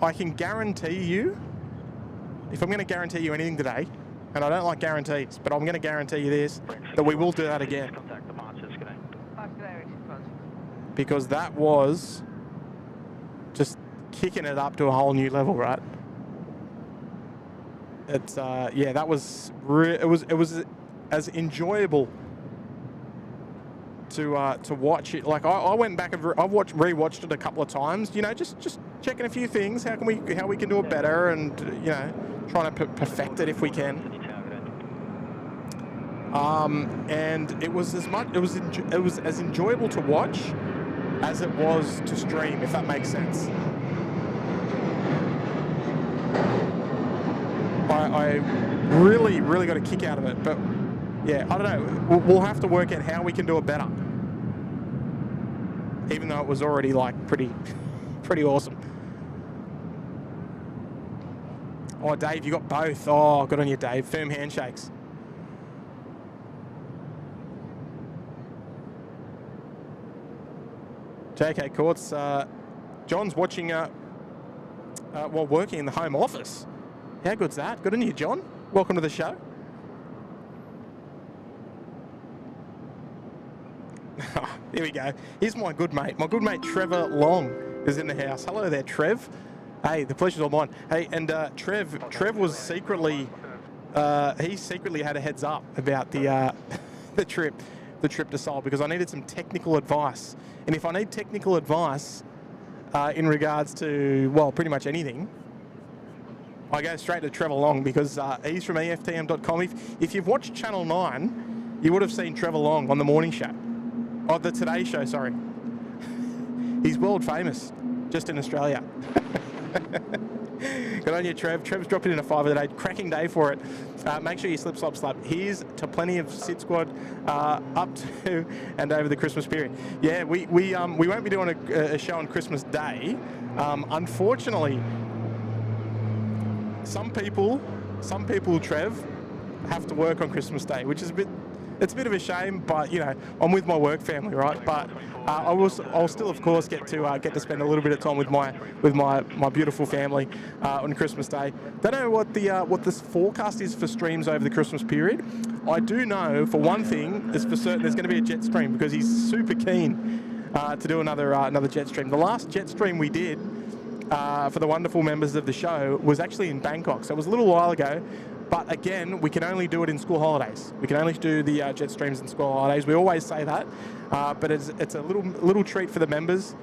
I can guarantee you, if I'm going to guarantee you anything today, and I don't like guarantees, but I'm going to guarantee you this, that we will do that again. Because that was just kicking it up to a whole new level, right? It's yeah, that was it was as enjoyable to watch it. Like I went back and I've rewatched it a couple of times. You know, just checking a few things. How we can do it better, and you know, trying to perfect it if we can. And it was as enjoyable to watch as it was to stream, if that makes sense. I really got a kick out of it, but yeah, I don't know. We'll have to work out how we can do it better. Even though it was already like pretty awesome. Oh, Dave, you got both. Oh, good on you, Dave. Firm handshakes. JK Courts, John's watching, while working in the home office. How good's that? Good on you, John. Welcome to the show. Here we go. Here's my good mate. My good mate Trevor Long is in the house. Hello there, Trev. Hey, the pleasure's all mine. Hey, and Trev was secretly, he secretly had a heads up about the trip to Seoul, because I needed some technical advice. And if I need technical advice in regards to, well, pretty much anything, I go straight to Trevor Long, because he's from EFTM.com. If you've watched Channel 9, you would have seen Trevor Long on the morning show. Oh, the Today Show, sorry. He's world famous, just in Australia. Good on you, Trev. Trev's dropped it in a 5 of the day. Cracking day for it. Make sure you slip, slop, slap. Here's to plenty of SydSquad up to and over the Christmas period. Yeah, we won't be doing a show on Christmas Day. Unfortunately, some people, Trev, have to work on Christmas Day, which is it's a bit of a shame, but you know, I'm with my work family, right? But I'll still, of course, get to spend a little bit of time with my beautiful family on Christmas Day. Don't know what the forecast is for streams over the Christmas period. I do know for one thing, is for certain, there's going to be a jet stream, because he's super keen to do another jet stream. The last jet stream we did for the wonderful members of the show was actually in Bangkok, so it was a little while ago. But again, we can only do it in school holidays. We can only do the jet streams in school holidays. We always say that, but it's a little treat for the members.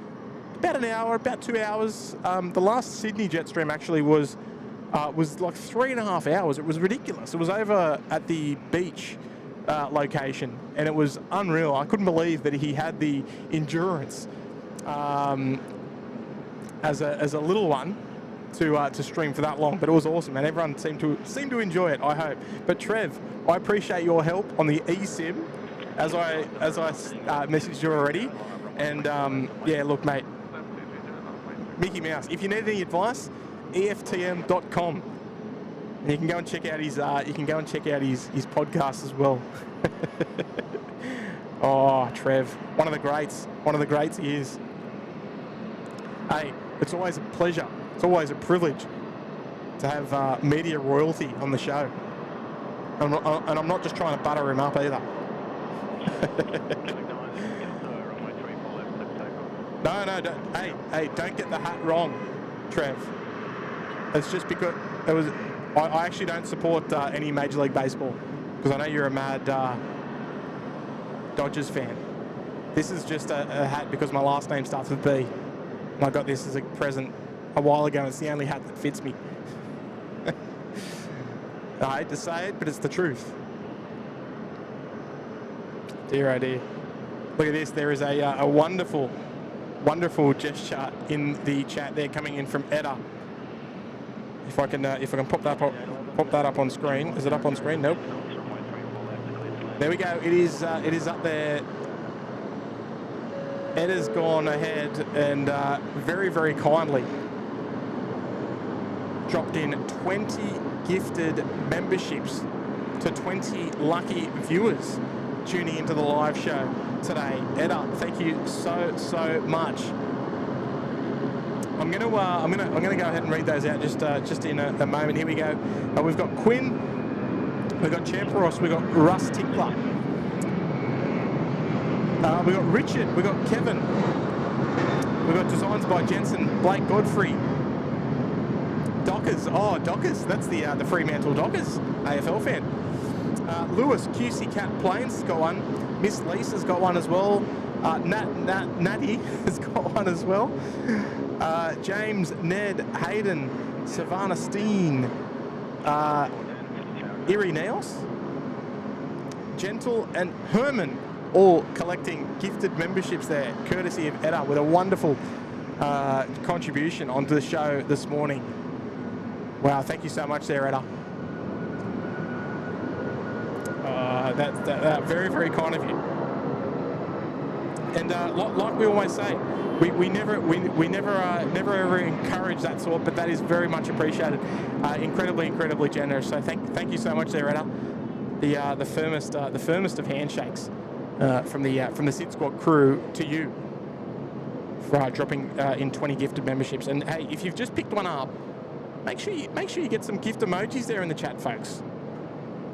About an hour, about 2 hours. The last Sydney jet stream actually was like 3.5 hours. It was ridiculous. It was over at the beach location, and it was unreal. I couldn't believe that he had the endurance as a little one to stream for that long, but it was awesome, and everyone seemed to enjoy it, I hope. But Trev, I appreciate your help on the eSIM, as I messaged you already, and yeah, look, mate, Mickey Mouse. If you need any advice, EFTM.com, and you can go and check out his podcast as well. Oh, Trev, one of the greats he is. Hey, it's always a pleasure. It's always a privilege to have media royalty on the show. And I'm not just trying to butter him up either. No, don't get the hat wrong, Trev. It's just because I actually don't support any Major League Baseball, because I know you're a mad Dodgers fan. This is just a hat because my last name starts with B. And I got this as a present a while ago. It's the only hat that fits me. I hate to say it, but it's the truth. Dear oh dear. Look at this. There is a wonderful, wonderful gesture in the chat there coming in from Edda. If I can pop that up on screen. Is it up on screen? Nope. There we go. It is up there. Edda's gone ahead and very, very kindly dropped in 20 gifted memberships to 20 lucky viewers tuning into the live show today. Edda, thank you so much. I'm gonna go ahead and read those out just in a moment. Here we go. We've got Quinn, we've got Champeros, we've got Russ Tinkler, we've got Richard, we've got Kevin, we've got Designs by Jensen, Blake Godfrey, Dockers. Oh, Dockers, that's the Fremantle Dockers AFL fan. Lewis, QC Cat Plains has got one. Miss Lisa's got one as well. Natty has got one as well. James, Ned, Hayden, Savannah Steen, Irenaeus, Gentle and Herman, all collecting gifted memberships there, courtesy of Edda, with a wonderful contribution onto the show this morning. Wow, thank you so much there, Edda. That's very, very kind of you. And like we always say, we never ever encourage that sort, but that is very much appreciated. Incredibly generous. So thank you so much there, Edda. The firmest of handshakes from the SydSquad crew to you for dropping in 20 gifted memberships. And hey, if you've just picked one up, make sure you get some gift emojis there in the chat, folks.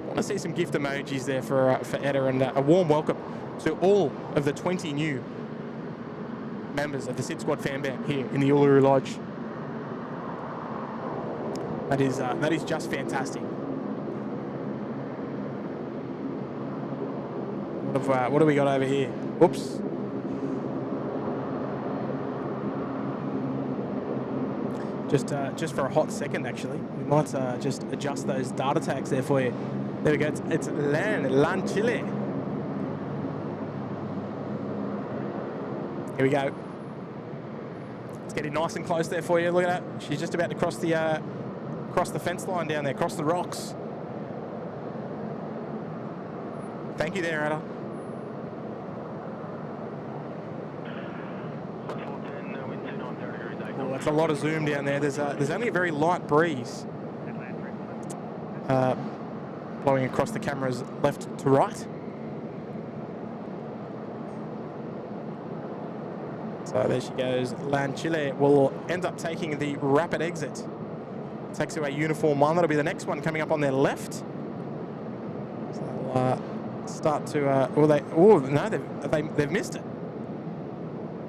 I want to see some gift emojis there for Edda, and a warm welcome to all of the 20 new members of the SydSquad fan band here in the Uluru Lodge. That is just fantastic. What do we got over here? Oops. Just for a hot second, actually, we might just adjust those data tags there for you. There we go. It's Lan Chile. Here we go. It's getting nice and close there for you. Look at that. She's just about to cross the fence line down there, cross the rocks. Thank you there, Edda. Oh, that's a lot of zoom down there. There's only a very light breeze blowing across the cameras left to right. So there she goes. Lan Chile will end up taking the rapid exit. Takes away uniform 1. That'll be the next one coming up on their left. So they'll start to. They've missed it.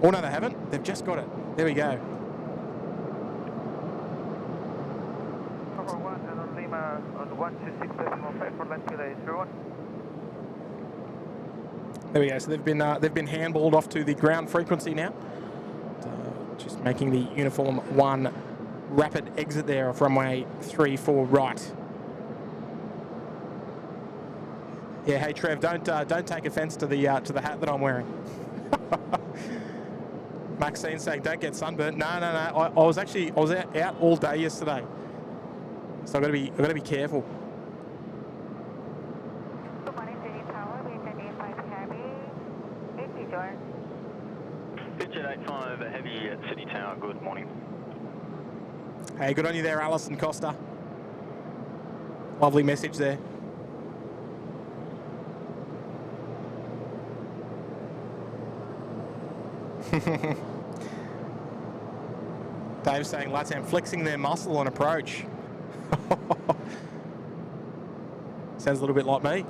Oh no, they haven't. They've just got it. There we go. There we go. So they've been handballed off to the ground frequency now. Just making the uniform 1 rapid exit there off runway 34 right. Yeah, hey Trev, don't take offence to the hat that I'm wearing. Maxine saying don't get sunburnt. No. I was out all day yesterday, so I've got to be careful. Good morning, City Tower. We send 85 Heavy. 80 George. Pigeon 85 Heavy at City Tower. Good morning. Hey, good on you there, Alison Costa. Lovely message there. Dave saying Latam flexing their muscle on approach. Sounds a little bit like me.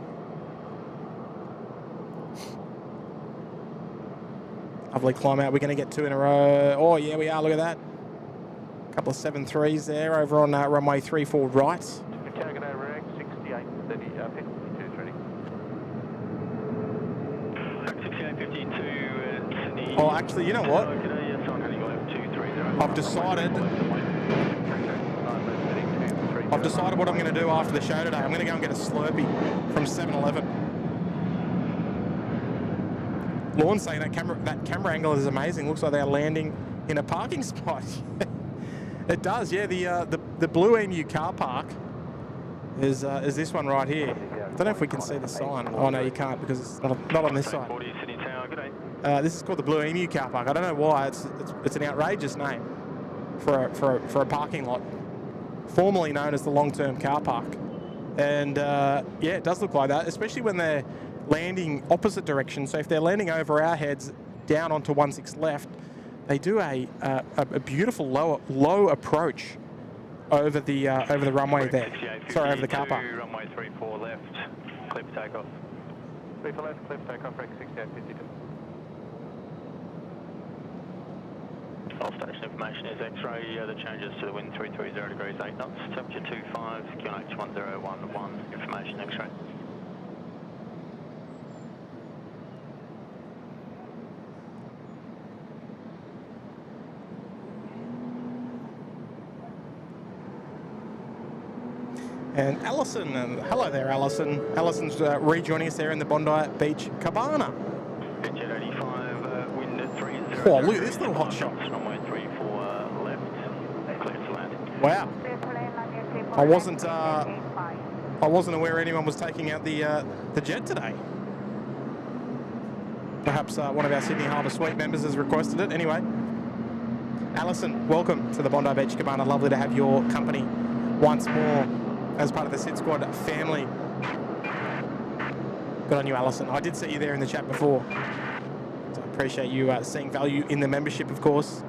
Lovely climb out. We're going to get 2 in a row. Oh, yeah, we are. Look at that. A couple of 7.3s there over on runway 34 right. Target over X 68, 52 ready. 68, 52. Oh, actually, you know what? I've decided what I'm going to do after the show today. I'm going to go and get a Slurpee from 7-Eleven. Lorne's saying that camera angle is amazing. Looks like they're landing in a parking spot. It does, yeah. The Blue Emu car park is this one right here. I don't know if we can see the sign. Oh no, you can't because it's not on this side. This is called the Blue Emu car park. I don't know why. It's an outrageous name for a parking lot, formerly known as the long-term car park. And yeah, it does look like that, especially when they're landing opposite direction. So if they're landing over our heads down onto 16 left, they do a beautiful low approach over the runway there. Sorry, over the car park. Runway 34 left, clear for takeoff. 34 left, clear for takeoff, Rex 6852. All station information is X-ray. The changes to the wind 330 degrees 8 knots. Temperature 25, QNH 1011. Information X-ray. And Alison, hello there, Alison. Alison's rejoining us there in the Bondi Beach Cabana. Jet 85, wind at 30. Oh, look at this little hot shot. Runway 34 left, clear to land. Wow. I wasn't aware anyone was taking out the jet today. Perhaps one of our Sydney Harbour Suite members has requested it. Anyway, Alison, welcome to the Bondi Beach Cabana. Lovely to have your company once more as part of the SydSquad family. Good on you, Alison. I did see you there in the chat before. So I appreciate you seeing value in the membership, of course.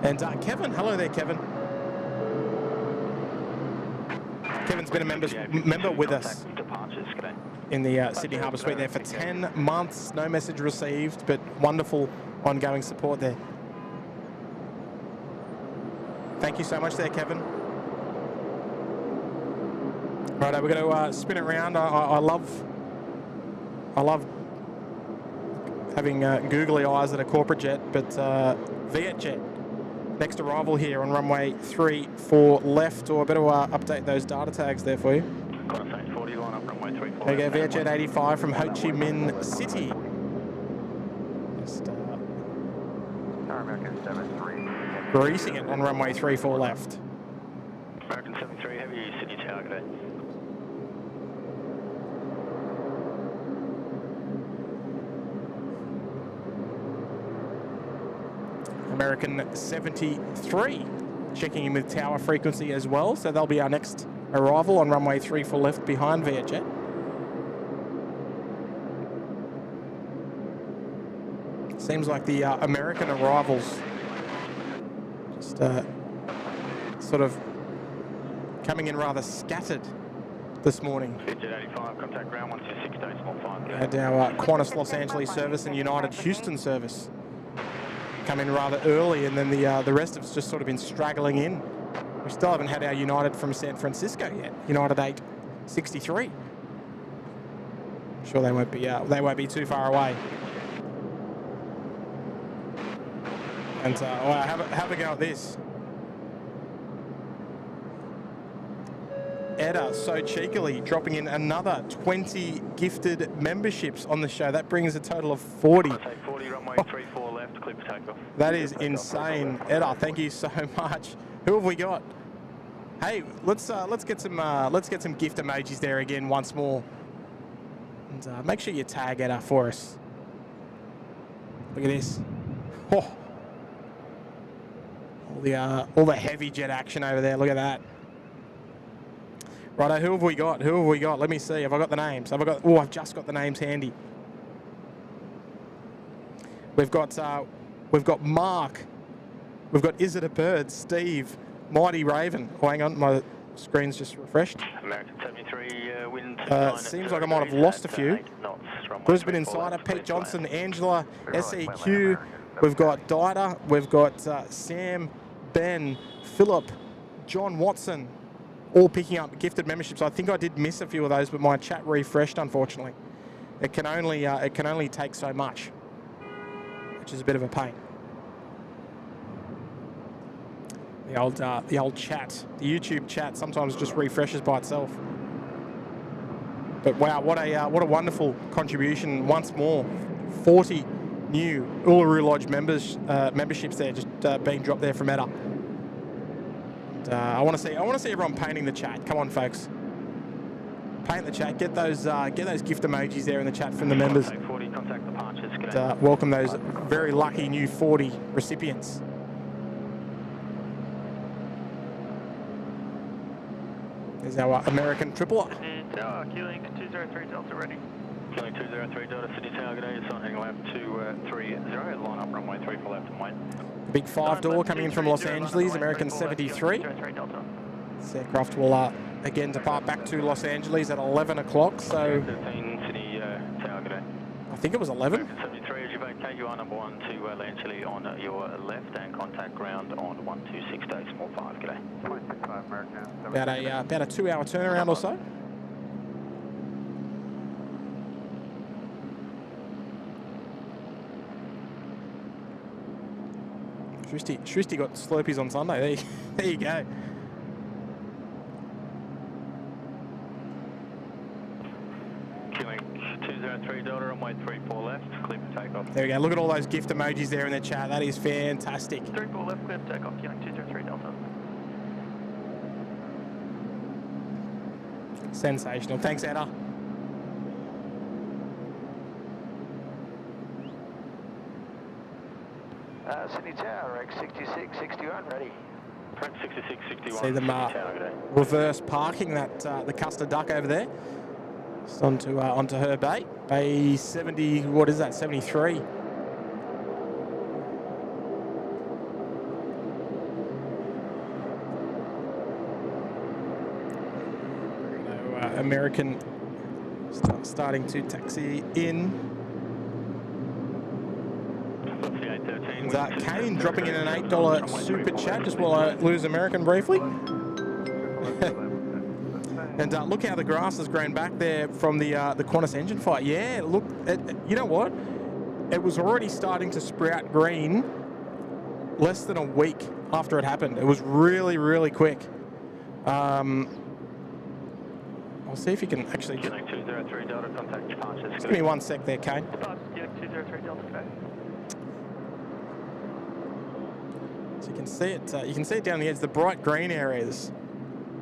And Kevin, hello there, Kevin. Kevin's been a member with us in the Sydney Harbour Suite there for 10 months. No message received, but wonderful ongoing support there. Thank you so much there, Kevin. Right, we're going to spin it around. I love having googly eyes at a corporate jet, but Vietjet, next arrival here on runway 34 left, or I better update those data tags there for you. Qantas 40, line up runway 34. There you go, Vietjet 85 from Ho Chi Minh City. Just American 73. greasing it on runway 34 left. American 73, heavy Sydney target. American 73 checking in with tower frequency as well, so they'll be our next arrival on runway 34 left behind Vietjet. Seems like the American arrivals just sort of coming in rather scattered this morning. Jet 85, contact ground 126, small 5. Had our Qantas Los Angeles service and United Houston service come in rather early, and then the rest of it's just sort of been straggling in. We still haven't had our United from San Francisco yet. United 863. I'm sure they won't be too far away. And wow, have a go at this. Edda so cheekily dropping in another 20 gifted memberships on the show. That brings a total of 40. 40, runway 34 left, clear for takeoff. That is insane, Edda. Thank you so much. Who have we got? Hey, let's get some gift emojis there again once more, and make sure you tag Edda for us. Look at this. Oh. All the heavy jet action over there. Look at that. Righto, who have we got? Who have we got? Let me see. Have I got the names? I've just got the names handy. We've got Mark. We've got Is It a Bird? Steve. Mighty Raven. Oh, hang on, my screen's just refreshed. American 73, wind. Seems like I might have lost a few. Brisbane Insider, Pete Johnson, Angela, SEQ. We've got Dida. We've got Sam, Ben, Philip, John Watson, all picking up gifted memberships. I think I did miss a few of those, but my chat refreshed, unfortunately. It can only take so much. which is a bit of a pain. The old chat, the YouTube chat sometimes just refreshes by itself. But wow, what a wonderful contribution once more. 40 new Uluru Lodge memberships there just being dropped there from Etta. And, I want to see everyone painting the chat. Come on, folks. Paint the chat. Get those gift emojis there in the chat from the members. 40, contact departures. And, welcome those very lucky new 40 recipients. There's our American triple R. Tower, Q-Link 203 Delta ready. Q-Link 203 Delta, Sydney Tower, good day. You're signing lap 230, line up runway 34 left and wait. Big 5-door coming in from Los Angeles, American 73. This aircraft will again depart back to Los Angeles at 11 o'clock, so 13 Sydney Tower, good day. I think it was 11. American 73, as you vacate, you are number 1 to land Chile on your left and contact ground on 126 day, small 5, good day. 0.65 American. About a 2-hour turnaround or so. Shristi got Slurpees on Sunday. There you go. Q-Link 203 Delta, runway 34 left, clear for takeoff. There we go. Look at all those gift emojis there in the chat. That is fantastic. 34 left, clear for takeoff, Q-Link 203 Delta. Sensational. Thanks, Etta. Sydney Tower, X66, 61, ready. 66, 61. See them reverse parking that the Custer Duck over there. Just onto her bay. Bay 70, what is that, 73. American starting to taxi in. And Kane dropping in an $8 super chat. Just while I lose American briefly. And look how the grass has grown back there from the Qantas engine fight. Yeah, look, you know what? It was already starting to sprout green less than a week after it happened. It was really, really quick. I'll see if you can actually... Just give me 1 sec there, Kane. So you can see it down the edge, the bright green areas.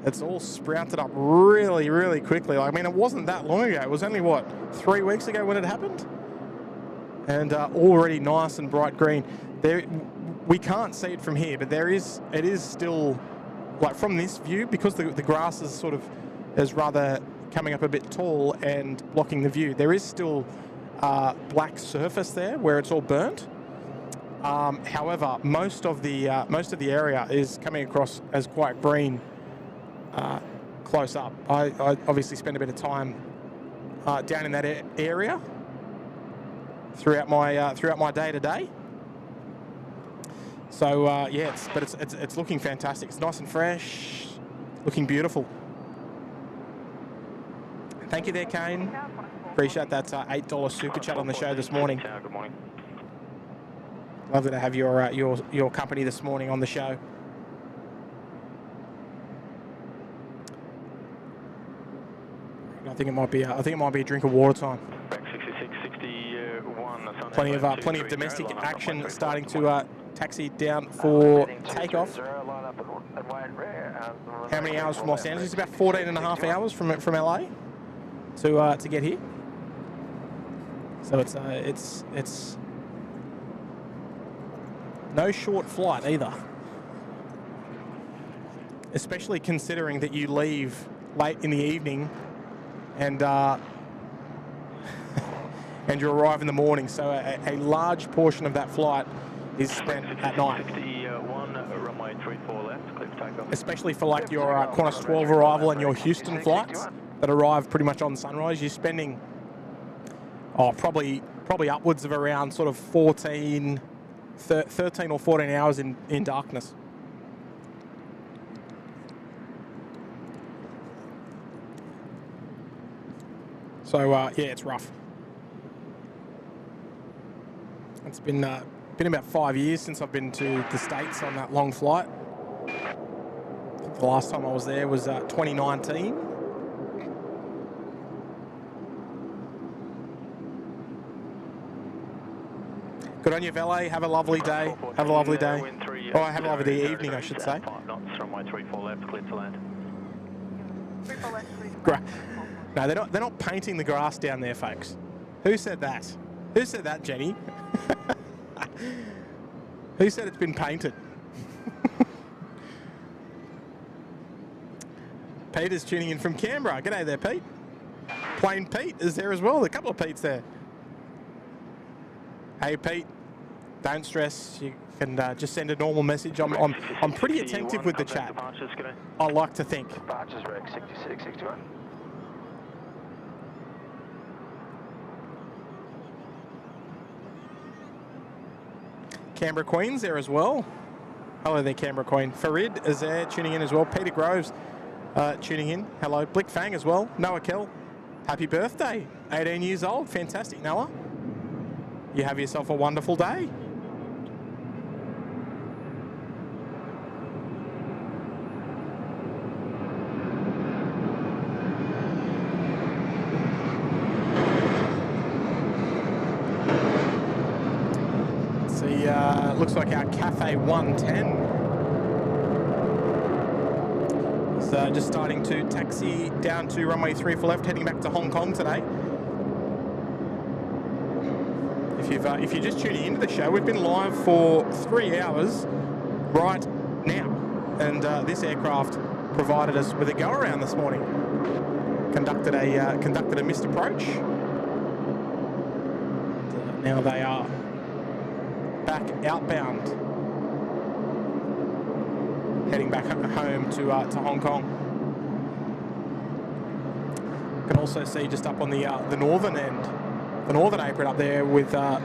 It's all sprouted up really, really quickly. I mean, it wasn't that long ago. It was only, what, 3 weeks ago when it happened? And already nice and bright green. There, we can't see it from here, but it is still, like from this view, because the grass is is rather coming up a bit tall and blocking the view. There is still black surface there where it's all burnt. However, most of the area is coming across as quite green close up. I obviously spend a bit of time down in that area throughout my day to day. So yeah, it's looking fantastic. It's nice and fresh, looking beautiful. Thank you there, Kane. Appreciate that $8 super chat on the show this morning. Good morning. Lovely to have your company this morning on the show. I think it might be a drink of water time. 66, 61. Plenty of domestic action starting to taxi down for takeoff. How many hours from Los Angeles? It's about 14 and a half hours from LA to get here. So it's no short flight either. Especially considering that you leave late in the evening and and you arrive in the morning. So a large portion of that flight is spent at night. 61, runway 34 left, clear for takeoff. Especially for like your Qantas 12 arrival and your Houston flights that arrive pretty much on sunrise, you're spending probably upwards of around sort of 13 or 14 hours in darkness. So yeah, it's rough. It's been about 5 years since I've been to the States on that long flight. I think the last time I was there was 2019. Good on you, valet. Have a lovely day. Have a lovely day. Oh, have a lovely evening, I should say. 5 knots, runway 34 left, clear to land. 34 left, please. No, they're not painting the grass down there, folks. Who said that? Who said that, Jenny? Who said it's been painted? Peter's tuning in from Canberra. G'day there, Pete. Plain Pete is there as well. A couple of Pete's there. Hey, Pete. Don't stress. You can just send a normal message. I'm pretty attentive with the chat. I like to think. Departures rec 66, 61. Canberra Queen's there as well. Hello there, Canberra Queen. Farid is there tuning in as well. Peter Groves tuning in. Hello. Blick Fang as well. Noah Kell. Happy birthday. 18 years old. Fantastic, Noah. You have yourself a wonderful day. Looks like our Cathay 110 is just starting to taxi down to runway 34 left, heading back to Hong Kong today. If you're just tuning into the show, we've been live for 3 hours right now, and this aircraft provided us with a go around this morning. Conducted a missed approach. And, now they are back outbound, heading back home to Hong Kong. You can also see just up on the northern end, the northern apron up there with the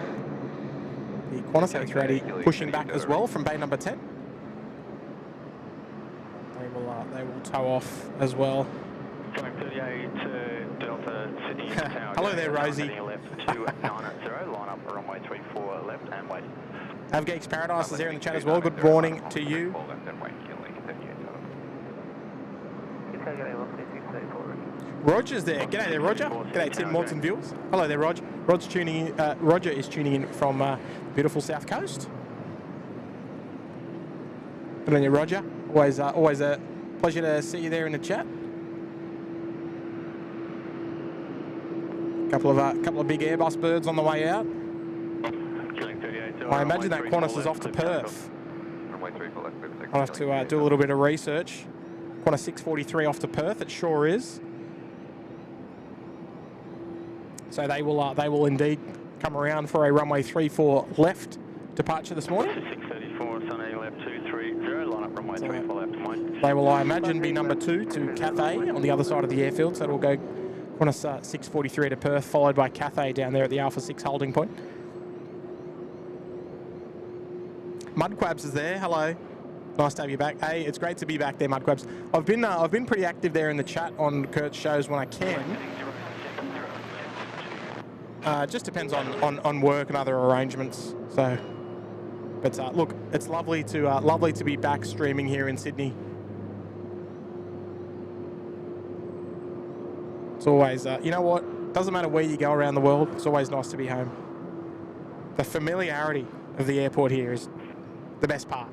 Qantas A380 pushing back as well from bay number 10. They will tow off as well. Flight 38 to Delta Sydney Tower. Hello there, Rosie. Left 290, line up runway 34 left and wait. Avgeeks Paradise is there in the chat as well. Good morning to you. Roger's there. G'day there, Roger. G'day, Tim Mods and viewers. Hello there, Roger. Roger is tuning in from beautiful South Coast. Good on you, Roger. Always a pleasure to see you there in the chat. Couple of big Airbus birds on the way out. I imagine that Qantas is off to Perth. I'll have to do a little bit of research. Qantas 643 off to Perth. It sure is. So they will indeed come around for a runway 34 left departure this morning. 634 Sunday left 230, line up runway 34 left. They will, I imagine, be number 2 to Cathay on the other side of the airfield. So it will go Qantas 643 to Perth, followed by Cathay down there at the Alpha 6 holding point. Mudquabs is there. Hello. Nice to have you back. Hey, it's great to be back there, Mudquabs. I've been pretty active there in the chat on Kurt's shows when I can. Just depends on work and other arrangements. So, but look, it's lovely to be back streaming here in Sydney. It's always, you know what? Doesn't matter where you go around the world. It's always nice to be home. The familiarity of the airport here is the best part.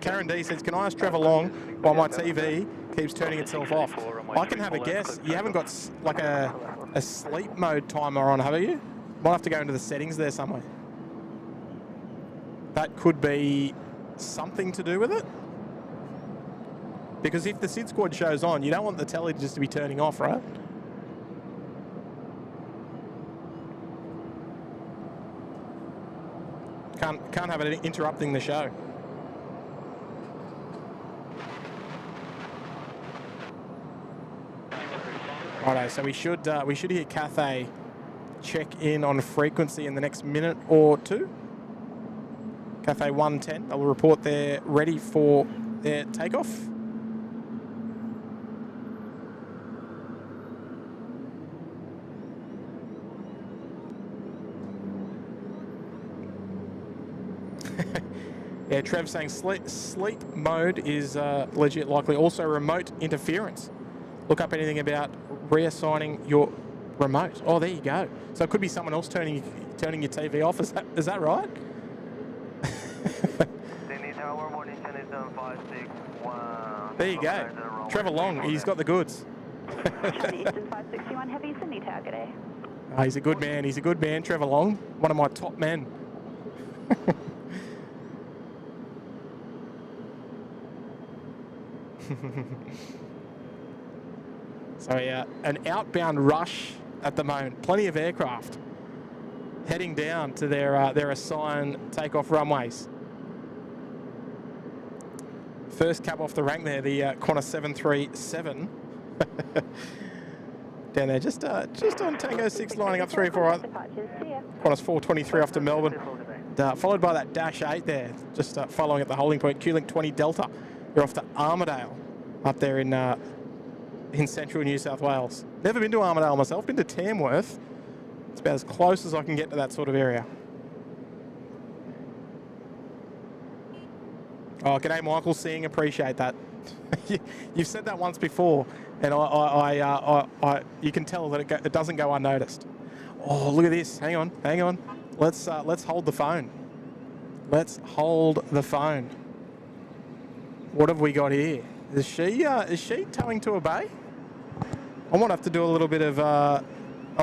Karen D says, can I ask Trevor Long while my TV keeps turning itself off? I can have a guess. You haven't got like a sleep mode timer on, have you? Might have to go into the settings there somewhere. That could be something to do with it. Because if the SydSquad show's on, you don't want the telly just to be turning off, right? Can't have it interrupting the show. Righto, so we should hear Cathay check in on frequency in the next minute or two. Cathay 110, they'll report they're ready for their takeoff. Yeah, Trev saying sleep mode is legit likely. Also remote interference. Look up anything about reassigning your remote. Oh, there you go. So it could be someone else turning your TV off. Is that right? There you go. Trevor Long, he's got the goods. Eastern 561 Heavy, Sydney target A. Oh, he's a good man. He's a good man, Trevor Long. One of my top men. So yeah, an outbound rush at the moment. Plenty of aircraft heading down to their assigned takeoff runways. First cab off the rank there, the Qantas 737. Down there, just on Tango 6, lining up 3-4. Qantas 423 off to Melbourne. Followed by that Dash 8 there, just following at the holding point. Q-Link 20 Delta. You're off to Armidale up there in central New South Wales. Never been to Armidale myself, been to Tamworth. It's about as close as I can get to that sort of area. Oh, g'day, Michael. Seeing, appreciate that. You've said that once before, and you can tell that it doesn't go unnoticed. Oh, look at this. Hang on. Let's hold the phone. Let's hold the phone. What have we got here? Is she towing to a bay? I might have to do a little bit of. I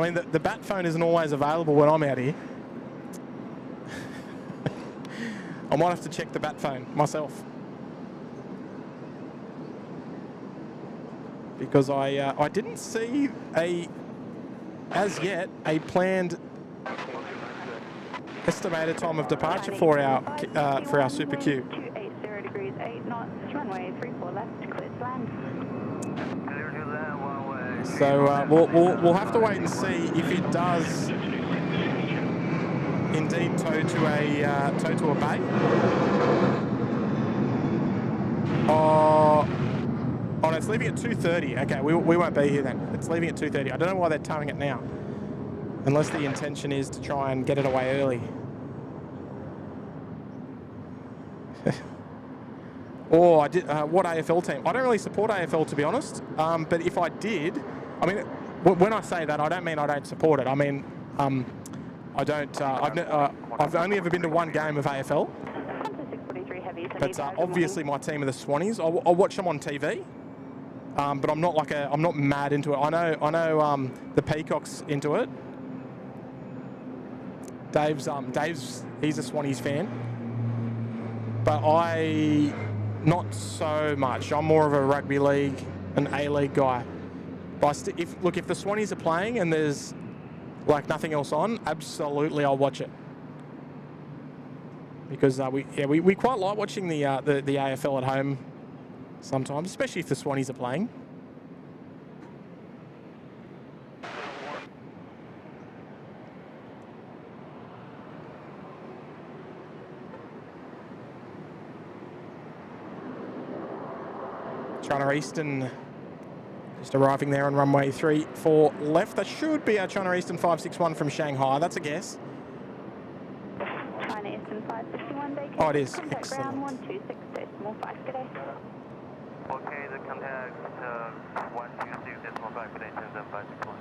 mean, the bat phone isn't always available when I'm out here. I might have to check the bat phone myself, because I didn't see as yet a planned estimated time of departure for our Super Q. 280 degrees 8 knots, runway 34 left, clear to land. So we'll have to wait and see if it does indeed tow to a bay. Oh no, it's leaving at 2:30. Okay, we won't be here then. It's leaving at 2:30. I don't know why they're towing it now, unless the intention is to try and get it away early. Or I did what AFL team? I don't really support AFL, to be honest. But if I did, I mean, when I say that, I don't mean I don't support it. I mean, I don't. I've only ever been to one game of AFL. But obviously, my team are the Swannies. I watch them on TV, but I'm not mad into it. I know the Peacock's into it. Dave's he's a Swannies fan, but not so much. I'm more of a rugby league and A-League guy. But if the Swannies are playing and there's like nothing else on, absolutely I'll watch it. Because we quite like watching the AFL at home sometimes, especially if the Swannies are playing. China Eastern just arriving there on runway 34 left. That should be our China Eastern 561 from Shanghai. That's a guess. China Eastern 561 vacant. Oh, it is. Contact Excellent. ground 126.5 today. Okay, the contact 126.5 today, 561.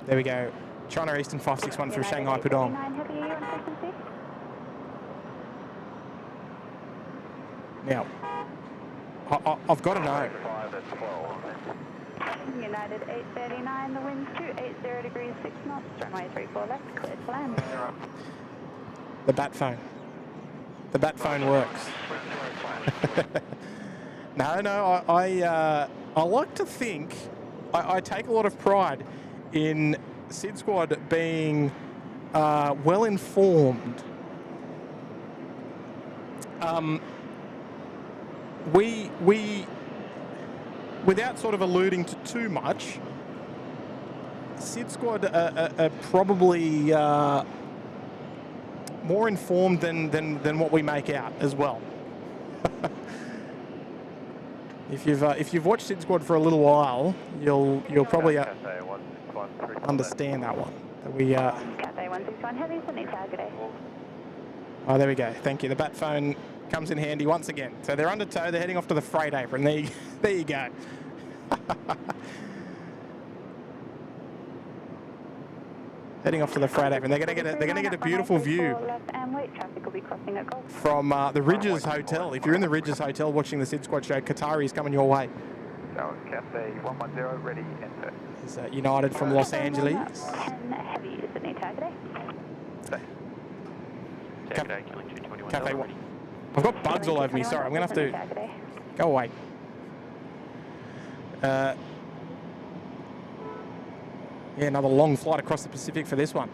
There we go. China Eastern 561 from Shanghai Pudong. Now, I've got to know. United 839, the wind's 280 degrees 6 knots, runway 34 left, clear to land. The bat phone. The bat phone works. No, I like to think, I take a lot of pride in SydSquad being well informed. We without sort of alluding to too much, SydSquad are probably more informed than what we make out as well. If you've watched SydSquad for a little while, you'll probably understand that one. That we Cathay 161 Heavy, Sydney target A. Oh, there we go. Thank you. The bat phone comes in handy once again. So they're under tow. They're heading off to the freight apron. There you go. Heading off to the freight apron. They're going to get a beautiful view from the Ridges Hotel. If you're in the Ridges Hotel watching the SydSquad show, Qatari is coming your way. Tower Cathay 110, ready, enter. This is United from Los Angeles. 10 heavy, Sydney today. Cathay 1. I've got bugs all over me. Sorry, I'm going to have to go away. Yeah, another long flight across the Pacific for this one.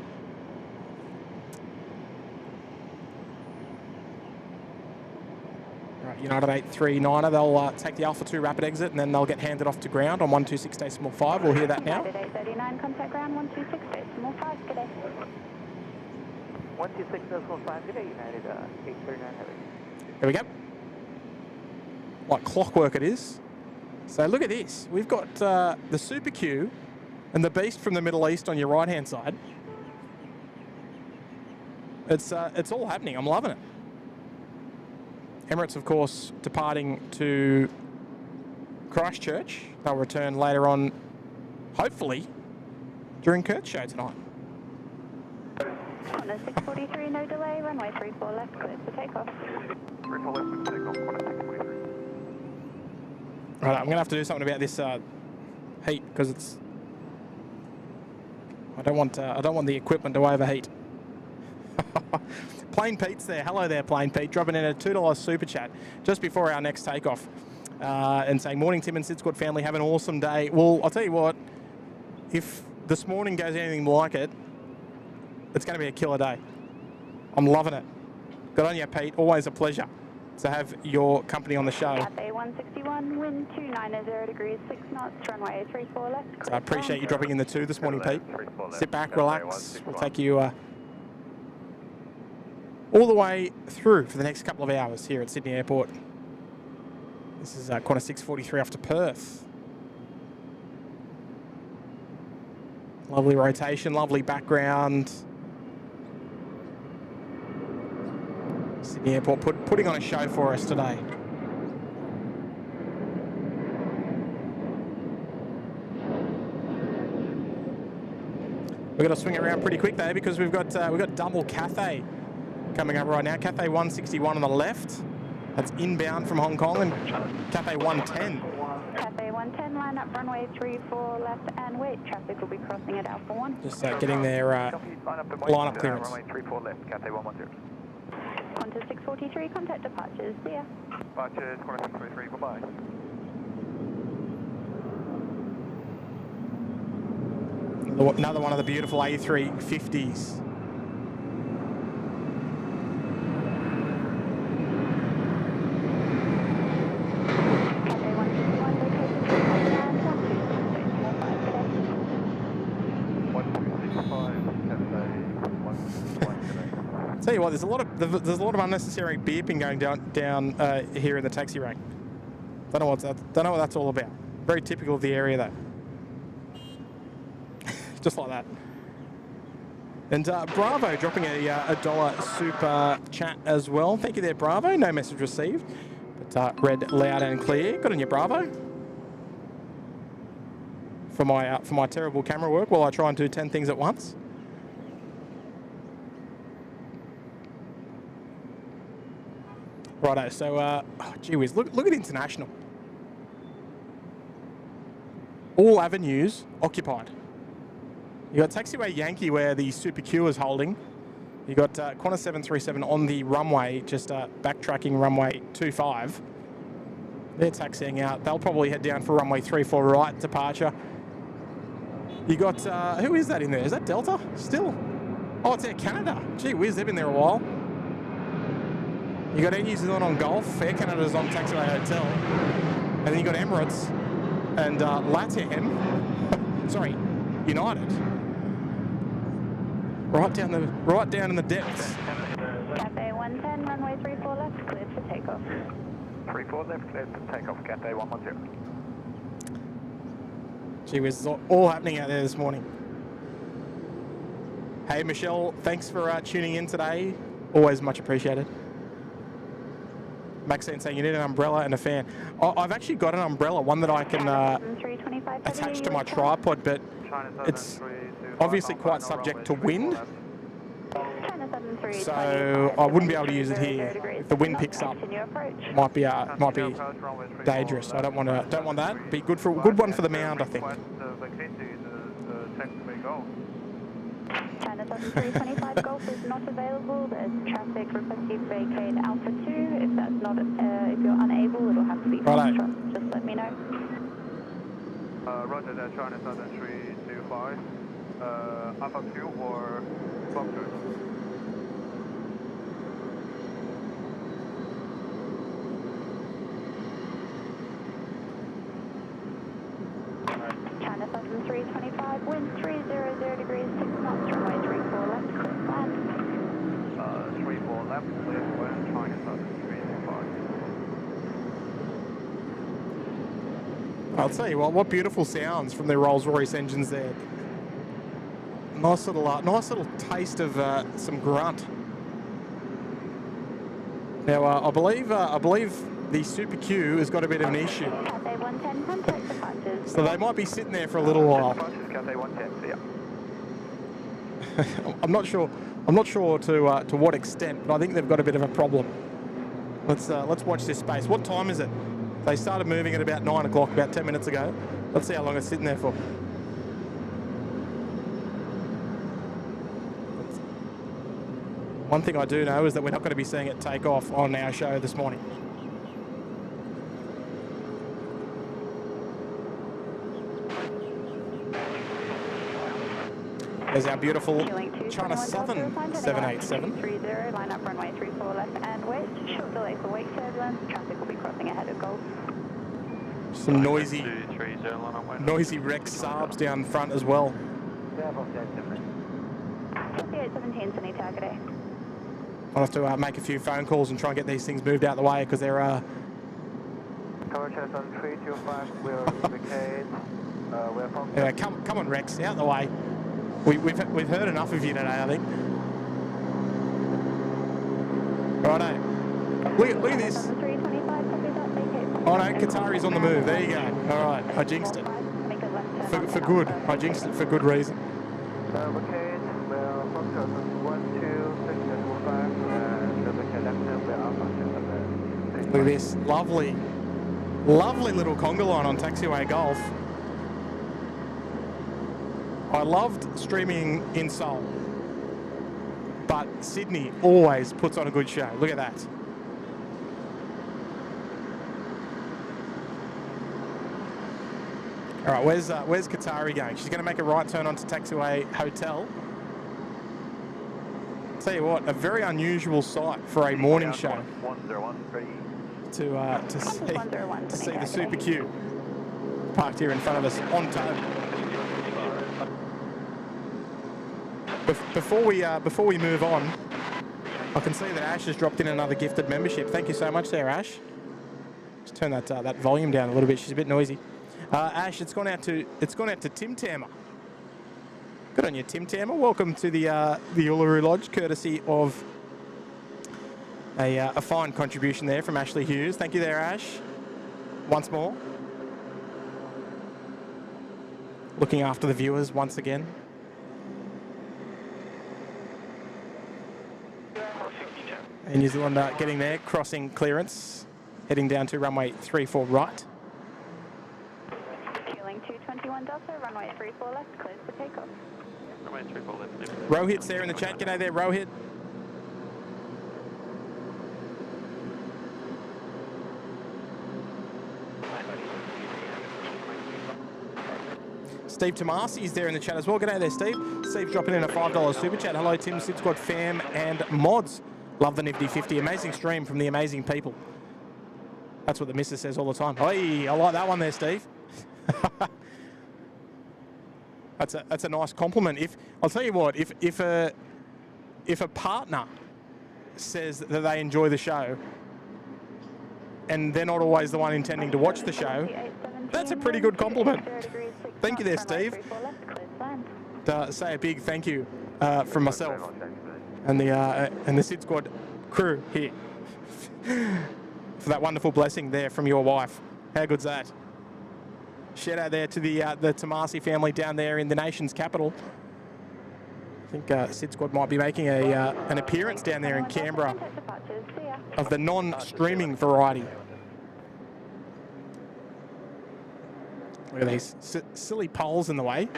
Right, United 839er, they'll take the Alpha 2 rapid exit and then they'll get handed off to ground on 126.5. We'll hear that now. United 839, contact ground 126.5, good day. 126.5, good day, United 839 heavy. There we go. Like clockwork it is. So look at this. We've got the Super Q and the Beast from the Middle East on your right-hand side. It's all happening. I'm loving it. Emirates, of course, departing to Christchurch. They'll return later on, hopefully, during Kurt's show tonight. Qantas 643, no delay, runway 34 left, clear for takeoff. 34 left for takeoff, Qantas 643. Right, I'm going to have to do something about this heat because it's. I don't want the equipment to overheat. Plain Pete's there. Hello there, Plain Pete. Dropping in a $2 super chat just before our next takeoff and saying, morning, Tim and SydSquad family. Have an awesome day. Well, I'll tell you what, if this morning goes anything like it, it's going to be a killer day. I'm loving it. Good on you, Pete. Always a pleasure to have your company on the show. Cathay 161, wind 290 degrees, 6 knots, runway 34 left. So I appreciate you dropping in the 2 this morning, Pete. Sit back, relax. We'll take you all the way through for the next couple of hours here at Sydney Airport. This is Qantas 643 off to Perth. Lovely rotation, lovely background. Sydney Airport putting on a show for us today. We've got to swing it around pretty quick though because we've got double Cathay coming up right now. Cathay 161 on the left. That's inbound from Hong Kong, and Cathay 110. Cathay 110, line up runway 34 left and wait. Traffic will be crossing at Alpha 1. Just getting their line-up clearance. Runway 34 left, Cathay 110. Qantas 643, contact departures. See ya. Departures, Qantas 643, bye-bye. Another one of the beautiful A350s. Tell you what, there's a lot of unnecessary beeping going down here in the taxi rank. Don't know what that's all about. Very typical of the area, though. Just like that. And Bravo dropping a dollar super chat as well. Thank you there, Bravo. No message received, but read loud and clear. Good on you, Bravo. For my terrible camera work while I try and do 10 things at once. Righto, so, oh, gee whiz, look at international. All avenues occupied. You got Taxiway Yankee where the Super Q is holding. You got Qantas 737 on the runway, just backtracking runway 25. They're taxiing out. They'll probably head down for runway 34 right departure. You got, who is that in there? Is that Delta still? Oh, it's Air Canada. Gee whiz, they've been there a while. You got Air New Zealand on Gulf, Air Canada's on Taxiway Hotel, and then you got Emirates and LATAM, sorry, United, right down in the depths. Cathay 110, runway 34 left, cleared for takeoff. 34 left, cleared for takeoff, Cathay 110. Gee whiz, it's all happening out there this morning. Hey Michelle, thanks for tuning in today. Always much appreciated. Maxine saying you need an umbrella and a fan. I've actually got an umbrella, one that I can attach to my tripod, but it's obviously quite subject to wind. So I wouldn't be able to use it here. If the wind picks up, might be dangerous. I don't want that. Be good one for the mound, I think. China 7325 Golf is not available. There's traffic requesting vacate Alpha 2. If that's not, if you're unable, it'll have to be Foxtrot. Just let me know. Roger that, China 7325. Alpha 2 or Foxtrot? China 7325, wind 300 degrees, 6 knots, runway 34 left, clear land. 34 left, clear land, China 7325. I'll tell you what beautiful sounds from their Rolls-Royce engines there. Nice little taste of some grunt. Now I believe the Super Q has got a bit of an issue. Cathay 110, contact departures. So they might be sitting there for a little while. Cathay 110, yeah. I'm not sure to what extent, but I think they've got a bit of a problem. Let's watch this space. What time is it? They started moving at about 9 o'clock, about 10 minutes ago. Let's see how long it's sitting there for. One thing I do know is that we're not going to be seeing it take off on our show this morning. There's our beautiful China Southern 787. 30, line up runway 34 left and west. Short delay for wake turbulence. Traffic will be crossing ahead of Golf. Some noisy Rex Saabs down front as well. 5817 Sydney Target. I'll have to make a few phone calls and try and get these things moved out of the way because they're Tower China 325, we'll vacate. Anyway, come on Rex, out of the way. We've heard enough of you today, I think. Righto. Look at this. Oh no, Qatari's on the move. There you go. All right, I jinxed it. For good. I jinxed it for good reason. Vacate, we're Foxtrot 126.5 and vacate left turn, we're Alpha 2. Look at this. Lovely little conga line on taxiway Golf. I loved streaming in Seoul, but Sydney always puts on a good show. Look at that. All right, where's Qatari going? She's going to make a right turn onto Taxiway Hotel. Tell you what, a very unusual sight for a morning show. 101, to see the Super Q parked here in front of us on tow. Before we move on, I can see that Ash has dropped in another gifted membership. Thank you so much there, Ash. Just turn that volume down a little bit. She's a bit noisy. Ash, it's gone out to Tim Tammer. Good on you, Tim Tammer. Welcome to the Uluru Lodge, courtesy of a fine contribution there from Ashley Hughes. Thank you there, Ash. Once more. Looking after the viewers once again. And New Zealand getting there, crossing clearance, heading down to runway 34 right. Fueling 221 Delta, runway 34 left, cleared for takeoff. Runway 34 left. Rohit's there in the chat. G'day there, Rohit. Steve Tomasi's there in the chat as well. G'day there, Steve. Steve's dropping in a $5 super chat. Hello, Tim, SydSquad fam and mods. Love the Nifty 50. Amazing stream from the amazing people. That's what the missus says all the time. Hey, I like that one there, Steve. That's a nice compliment. I'll tell you what, if a partner says that they enjoy the show and they're not always the one intending to watch the show, that's a pretty good compliment. Thank you there, Steve. Say a big thank you from myself. and the SydSquad crew here for that wonderful blessing there from your wife. How good's that? Shout out there to the Tomasi family down there in the nation's capital. I think SydSquad might be making an appearance down there in Canberra of the non-streaming variety. Look at these silly poles in the way.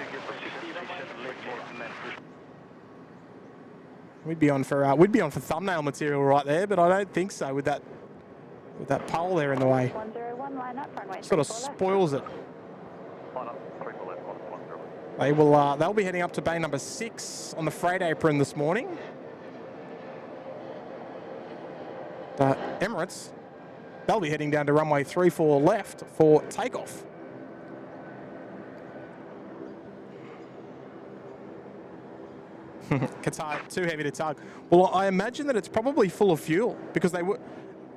We'd be on for thumbnail material right there, but I don't think so with that pole there in the way. Sort of spoils it. They'll be heading up to bay number 6 on the freight apron this morning. Emirates, they'll be heading down to runway 34 left for takeoff. Qatar, too heavy to tug. Well, I imagine that it's probably full of fuel because they would,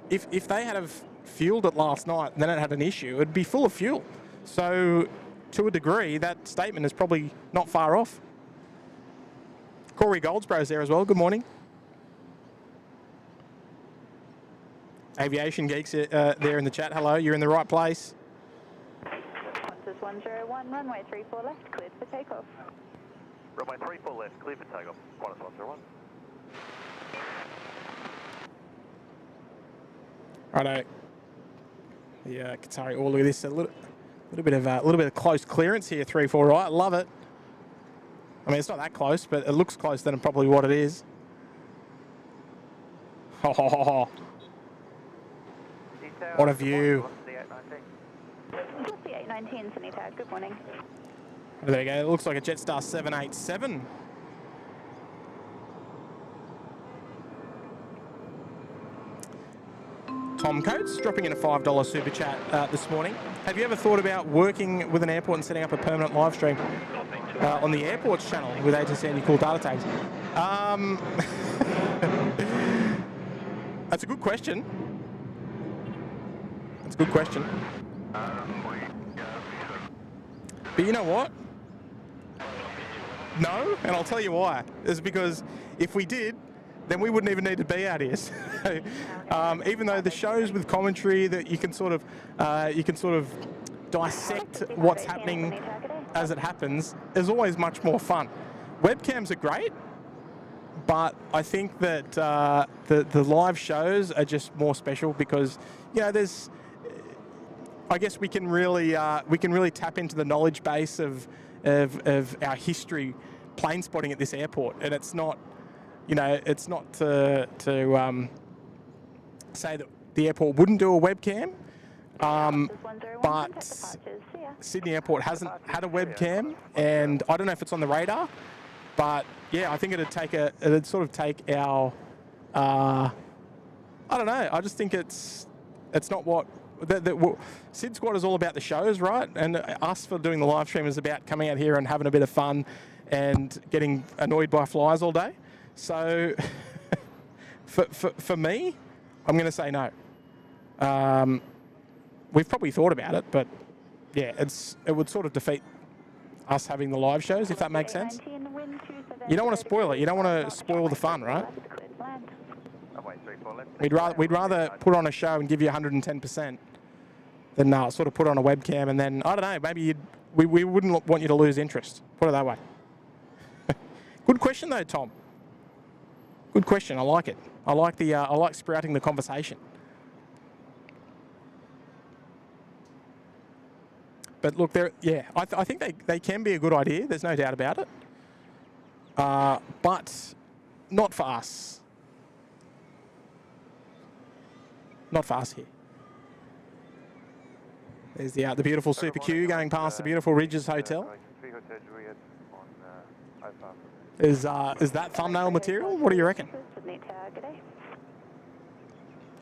if they had have fueled it last night and then it had an issue, it'd be full of fuel. So, to a degree, that statement is probably not far off. Corey Goldsborough's there as well. Good morning. Aviation Geeks there in the chat. Hello, you're in the right place. Qantas 101, runway 34 left, cleared for takeoff. Runway 34 left, clear for takeoff. Qantas 101. Righto. The Qatari. Oh, look at this. A little bit of close clearance here. 3-4 right. Love it. I mean, it's not that close, but it looks closer than probably what it is. Ho ho ho ho. What a view. Just the 819, Sunita. Good morning. There you go. It looks like a Jetstar 787. Tom Coates dropping in a $5 super chat this morning. Have you ever thought about working with an airport and setting up a permanent live stream on the airports channel with ATC and your cool data tags? That's a good question. That's a good question. But you know what? No, and I'll tell you why. It's because if we did, then we wouldn't even need to be out here. So, even though the shows with commentary that you can sort of dissect what's happening as it happens is always much more fun. Webcams are great, but I think that the live shows are just more special because there's. I guess we can really tap into the knowledge base of our history plane spotting at this airport, and it's not. It's not to say that the airport wouldn't do a webcam, but Sydney Airport hasn't had a webcam, and I don't know if it's on the radar, but yeah, I think it'd sort of take our, I don't know, I just think it's not what, SydSquad is all about the shows, right? And us for doing the live stream is about coming out here and having a bit of fun and getting annoyed by flies all day. So, for me, I'm going to say no. We've probably thought about it, but yeah, it would sort of defeat us having the live shows, if that makes sense. You don't want to spoil it. You don't want to spoil the fun, right? We'd rather put on a show and give you 110% than sort of put on a webcam and then I don't know. Maybe we wouldn't want you to lose interest. Put it that way. Good question though, Tom. Good question. I like it. I like sprouting the conversation. But look, I think they can be a good idea. There's no doubt about it. But not for us. Not for us here. There's the beautiful Super Q going past the beautiful Ridges Hotel. Is that thumbnail material? What do you reckon?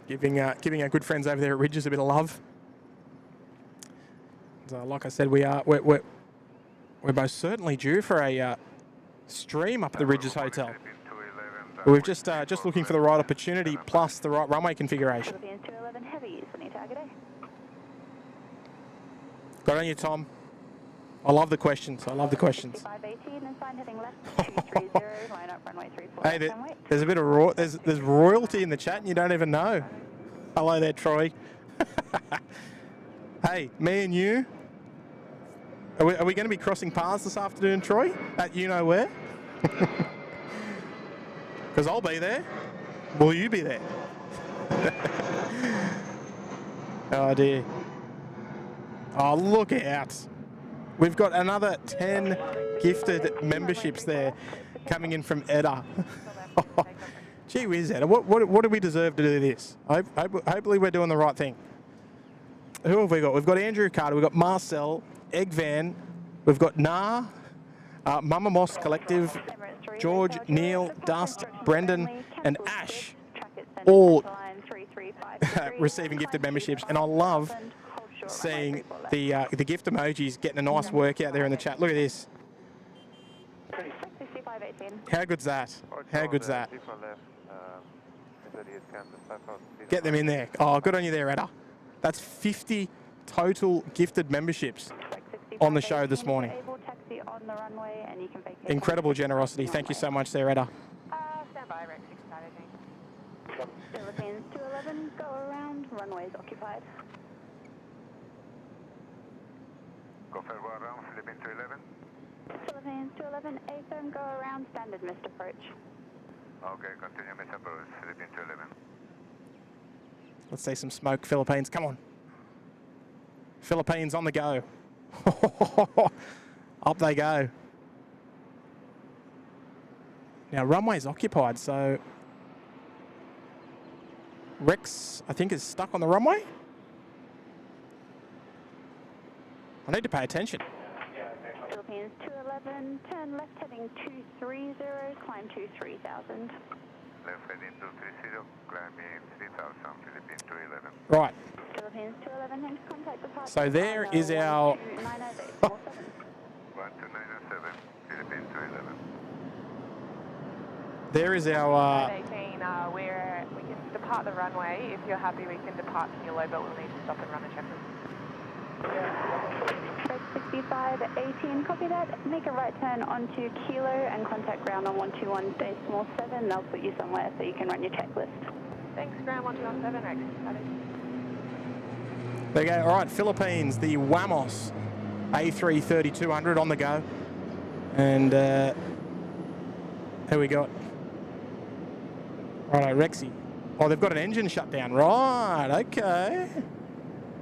Giving our good friends over there at Ridges a bit of love. So, like I said, we're most certainly due for a stream up at the Ridges Hotel. We're just looking for the right opportunity plus the right runway configuration. Got on you, Tom. I love the questions. I love the questions. 518 and sign heading left 230, line up runway 34. Hey, there's a bit of there's royalty in the chat and you don't even know. Hello there, Troy. Hey, me and you. Are we going to be crossing paths this afternoon, Troy? At you know where? Because I'll be there. Will you be there? Oh dear. Oh, look out. We've got another 10 gifted memberships there coming in from Edda. Gee whiz, Edda. What do we deserve to do this? Hopefully we're doing the right thing. Who have we got? We've got Andrew Carter, we've got Marcel, Egg Van, we've got Nah, Mama Moss Collective, George, Neil, Dust, Brendan, and Ash, all receiving gifted memberships. And I love seeing the gift emojis getting a nice workout there in the chat. Look at this. How good's that? How good's that? Get them in there. Oh, good on you there, Edda. That's 50 total gifted memberships on the show this morning. Incredible generosity. Thank you so much there, Edda. Stand by, Rex 618. Philippines 211, go around, runways occupied. Go around, Philippines 211. Philippines 211, A-firm, go around, standard missed approach. Okay, continue missed approach, Philippines 211. Let's see some smoke, Philippines. Come on. Philippines on the go. Up they go. Now, runway's occupied, so Rex, I think, is stuck on the runway. I need to pay attention. Philippines 211, turn left heading 230, climb to 3000. Left heading 230, climbing 3000, Philippines 211. Right. Philippines 211, hence contact departure. So there is our... 12907, Philippines 211. There is our... 518, we can depart the runway. If you're happy, we can depart Kilo, but we'll need to stop and run a checklist. 6518, copy that. Make a right turn onto Kilo and contact ground on 121.7. They'll put you somewhere so you can run your checklist. Thanks, ground 121.7, Rex. There you go. All right, Philippines, the Wamos A330-200 on the go. And who we got? Righto, Rexy. Oh, they've got an engine shutdown. Right, okay.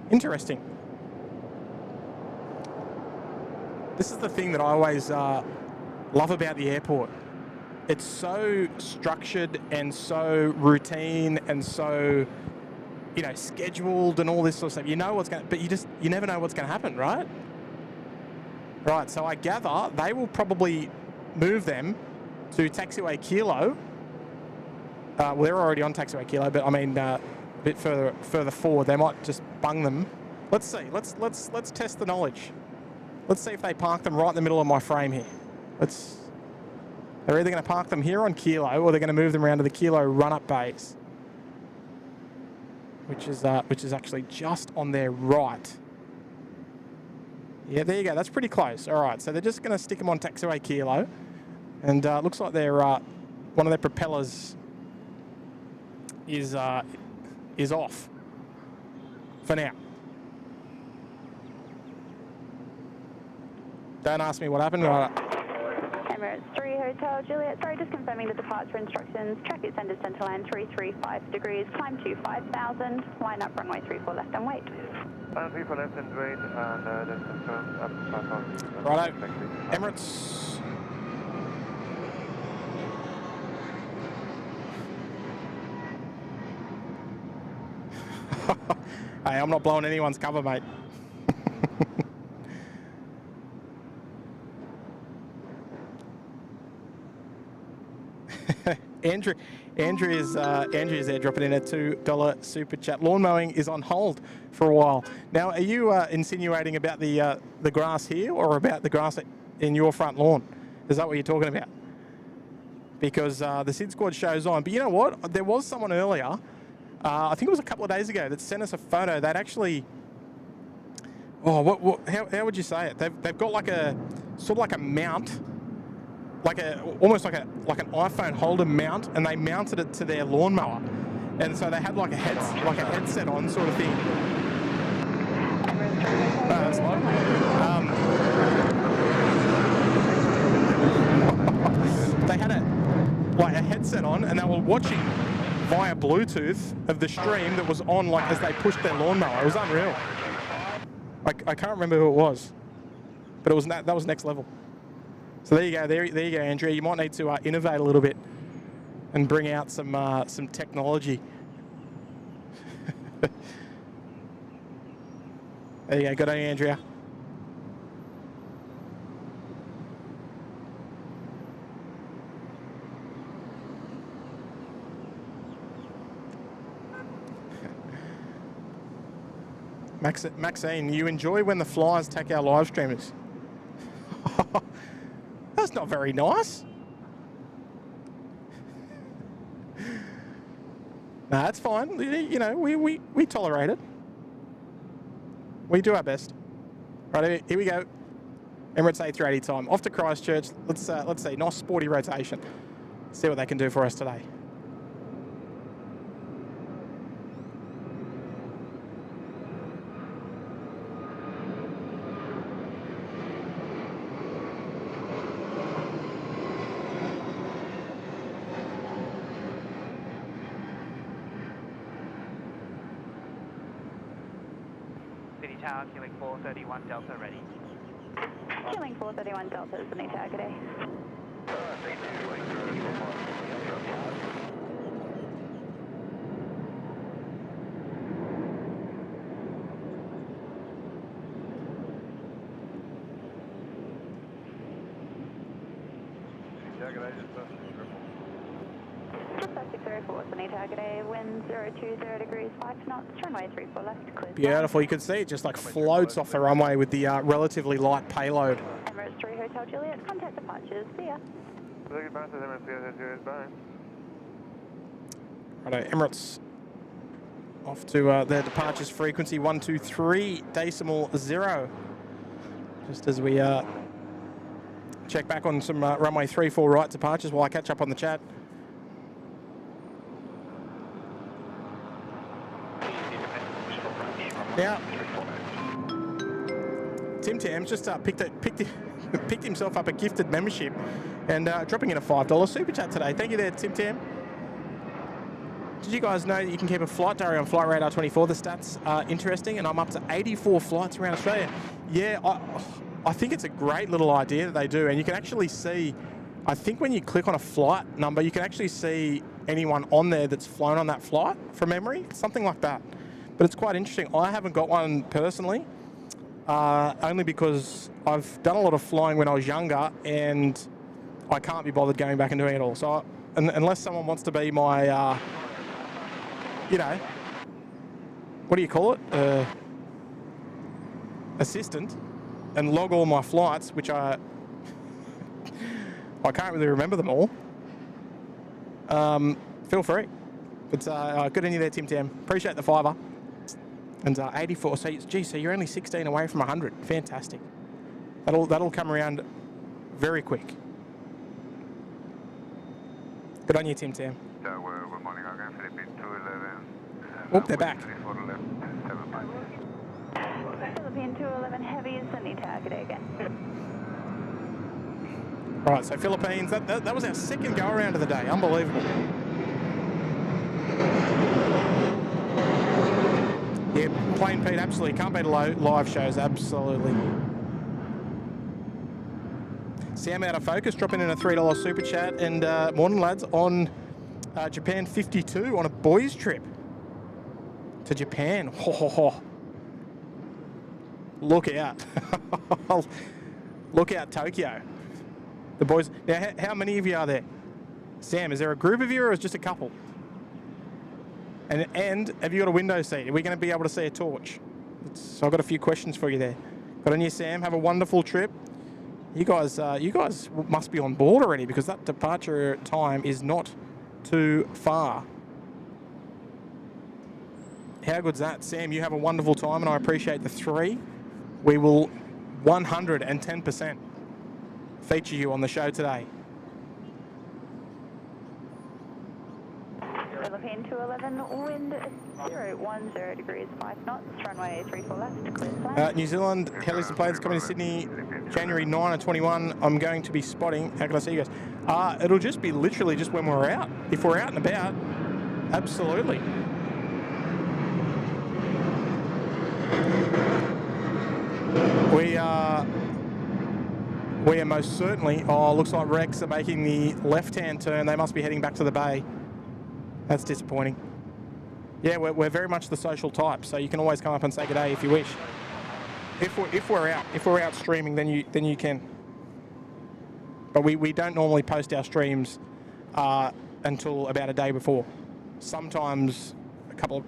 Interesting. This is the thing that I always love about the airport. It's so structured and so routine and so, you know, scheduled and all this sort of stuff. You know what's going, but you never know what's going to happen, right? Right. So I gather they will probably move them to taxiway Kilo. Well, they're already on taxiway Kilo, but I mean a bit further forward. They might just bung them. Let's see. Let's test the knowledge. Let's see if they park them right in the middle of my frame here. They're either going to park them here on Kilo or they're going to move them around to the Kilo run-up base, which is actually just on their right. Yeah, there you go. That's pretty close. All right, so they're just going to stick them on taxiway Kilo, and looks like they're one of their propellers is off for now. Don't ask me what happened. Emirates 3 Hotel Juliet. Sorry, just confirming the departure instructions. Track extended centre line 335 degrees. Climb to 5000. Line up runway 34 left and wait. 34 left and wait, and that's confirmed up to 5000. Righto. Emirates. Hey, I'm not blowing anyone's cover, mate. Andrew is there dropping in a $2 super chat. Lawn mowing is on hold for a while. Now, are you insinuating about the grass here or about the grass in your front lawn? Is that what you're talking about? Because the SydSquad show's on. But you know what? There was someone earlier, I think it was a couple of days ago, that sent us a photo. They'd actually Oh, how would you say it? They've got like a sort of like a mount, almost like an iPhone holder mount, and they mounted it to their lawnmower, and so they had like a headset on sort of thing. That's they had a headset on, and they were watching via Bluetooth of the stream that was on, like as they pushed their lawnmower. It was unreal. I can't remember who it was, but it was that was next level. So there you go, there you go, Andrea. You might need to innovate a little bit and bring out some technology. There you go, good on you, Andrea. Maxine, you enjoy when the flyers attack our live streamers. That's not very nice. Nah, that's fine. You know, we tolerate it. We do our best. Right, here we go. Emirates A380 time. Off to Christchurch. Let's see. Nice sporty rotation. See what they can do for us today. Tower, Killing 431 Delta ready. Killing 431 Delta is the new target A. Target A, wind 020 degrees, 5 knots, runway 34 left, clear. Beautiful, you can see it just like floats off the runway with the relatively light payload. Emirates 3 Hotel Juliet, contact departures, see ya. Righto, Emirates off to their departures frequency 123.0. Just as we check back on some runway 34 right departures while I catch up on the chat. Now, Tim Tam's just picked himself up a gifted membership and dropping in a $5 super chat today. Thank you there, Tim Tam. Did you guys know that you can keep a flight diary on Flight Radar 24? The stats are interesting, and I'm up to 84 flights around Australia. Yeah, I think it's a great little idea that they do, and you can actually see, I think when you click on a flight number, you can actually see anyone on there that's flown on that flight from memory, something like that. But it's quite interesting. I haven't got one personally, only because I've done a lot of flying when I was younger, and I can't be bothered going back and doing it all. So unless someone wants to be my, you know, what do you call it? Assistant, and log all my flights, which I can't really remember them all. Feel free. But good on you there, Tim Tam. Appreciate the $5. And 84, so geez, so you're only 16 away from 100. Fantastic. That'll come around very quick. Good on you, Tim Tam. Good morning again, Philippine 211. Oh, they're back. Philippine 211 heavy is the new target again. Right, so Philippines, that was our second go around of the day. Unbelievable. Yeah, Plain Pete, absolutely. Can't beat live shows, absolutely. Sam out of focus, dropping in a $3 super chat. And morning, lads, on Japan 52 on a boys' trip to Japan. Ho, ho, ho. Look out. Look out, Tokyo. The boys. Now, how many of you are there? Sam, is there a group of you or is it just a couple? And have you got a window seat? Are we going to be able to see a torch? So I've got a few questions for you there. Good on you, Sam. Have a wonderful trip. You guys must be on board already, because that departure time is not too far. How good's that, Sam? You have a wonderful time, and I appreciate the 3. we will 110% feature you on the show today. Philippine 211, wind 010 degrees, 5 knots, runway 34 left, clear to land. New Zealand, helis and planes coming to Sydney, January 9 and 21. I'm going to be spotting. How can I see you guys? It'll just be literally just when we're out. If we're out and about, absolutely. We are most certainly. Oh, looks like Rex are making the left-hand turn. They must be heading back to the bay. That's disappointing. Yeah, we're very much the social type, so you can always come up and say good day if you wish. If we're out streaming, then you can. But we don't normally post our streams until about a day before. Sometimes a couple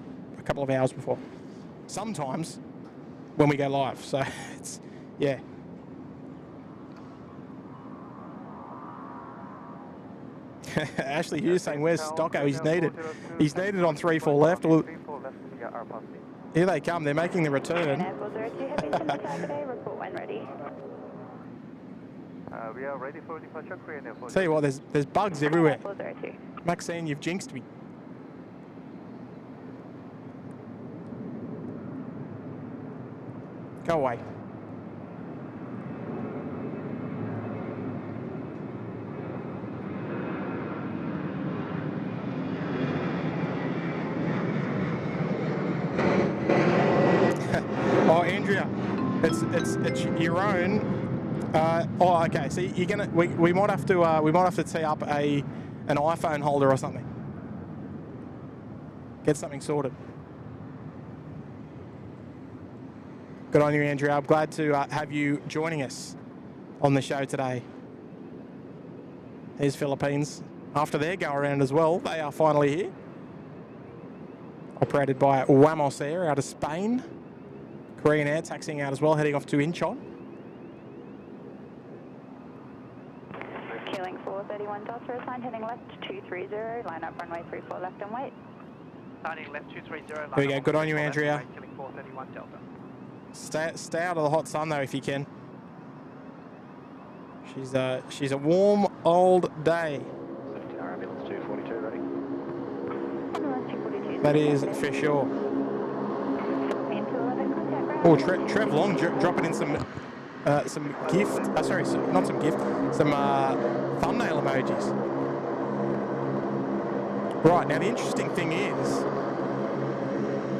of hours before. Sometimes when we go live. So it's yeah. Ashley Hughes saying, where's Stocko? He's needed. He's needed on 3-4 left. Well, here they come. They're making the return. We are ready for departure. Tell you what, there's bugs everywhere. Maxine, you've jinxed me. Go away. Oh, Andrea, it's your own. Oh, okay. So you're gonna we might have to tee up an iPhone holder or something. Get something sorted. Good on you, Andrea. I'm glad to have you joining us on the show today. Here's Philippines. After their go around as well, they are finally here. Operated by Wamos Air out of Spain. Korean Air taxiing out as well, heading off to Incheon. Keeling 431 Delta, assigned heading left 230, line up runway 34 left and wait. Signing left 230. There we go. Good on you, Andrea. Keeling 431 Delta. Stay out of the hot sun though if you can. She's a warm old day. Ambulance 242 ready. Ambulance 242. That is for sure. Oh, Trev Long dropping in some gift. Sorry, not some gift. Some thumbnail emojis. Right now, the interesting thing is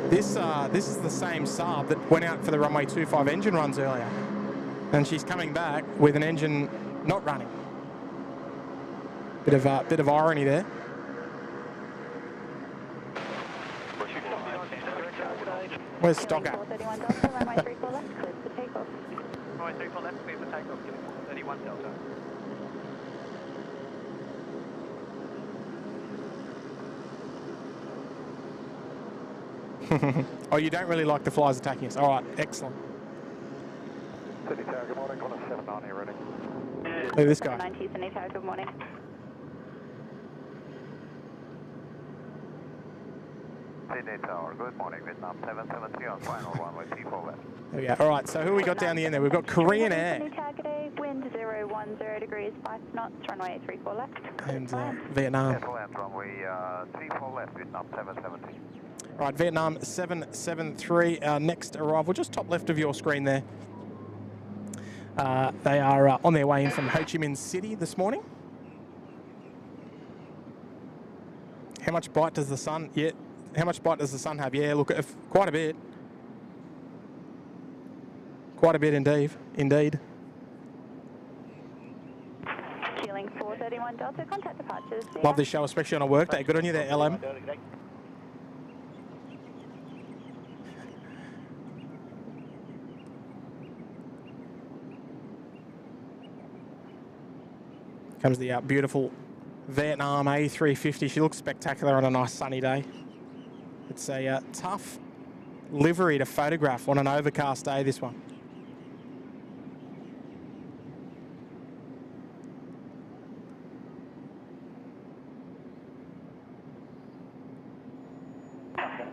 this is the same sub that went out for the runway 25 engine runs earlier, and she's coming back with an engine not running. Bit of irony there. Where's Stocker? Runway 34 left, clear for takeoff. Runway 34 left, clear for takeoff. Keeling 431 Delta. Oh, you don't really like the flies attacking us. All right, excellent. Sydney Tower, good morning. 179 here ready. Look at this guy. 90 Sydney Tower, good morning. Sydney Tower, good morning. Vietnam 773 on final runway 34 left. There we go. All right, so who we got down the end there? We've got Korean Air. Sydney Tower, g'day, wind 010 degrees, 5 knots, runway 34 left. And Vietnam. Yes, land runway 34 left, Vietnam 770. Right, Vietnam 773, our next arrival, just top left of your screen there. They are on their way in from Ho Chi Minh City this morning. How much bite does the sun? Yeah, how much bite does the sun have? Yeah, look, quite a bit. Quite a bit indeed. Keeling 431 Delta, contact departures. Love this show, especially on a work day. Good on you there, LM. Comes the beautiful Vietnam A350. She looks spectacular on a nice sunny day. It's a tough livery to photograph on an overcast day, this one.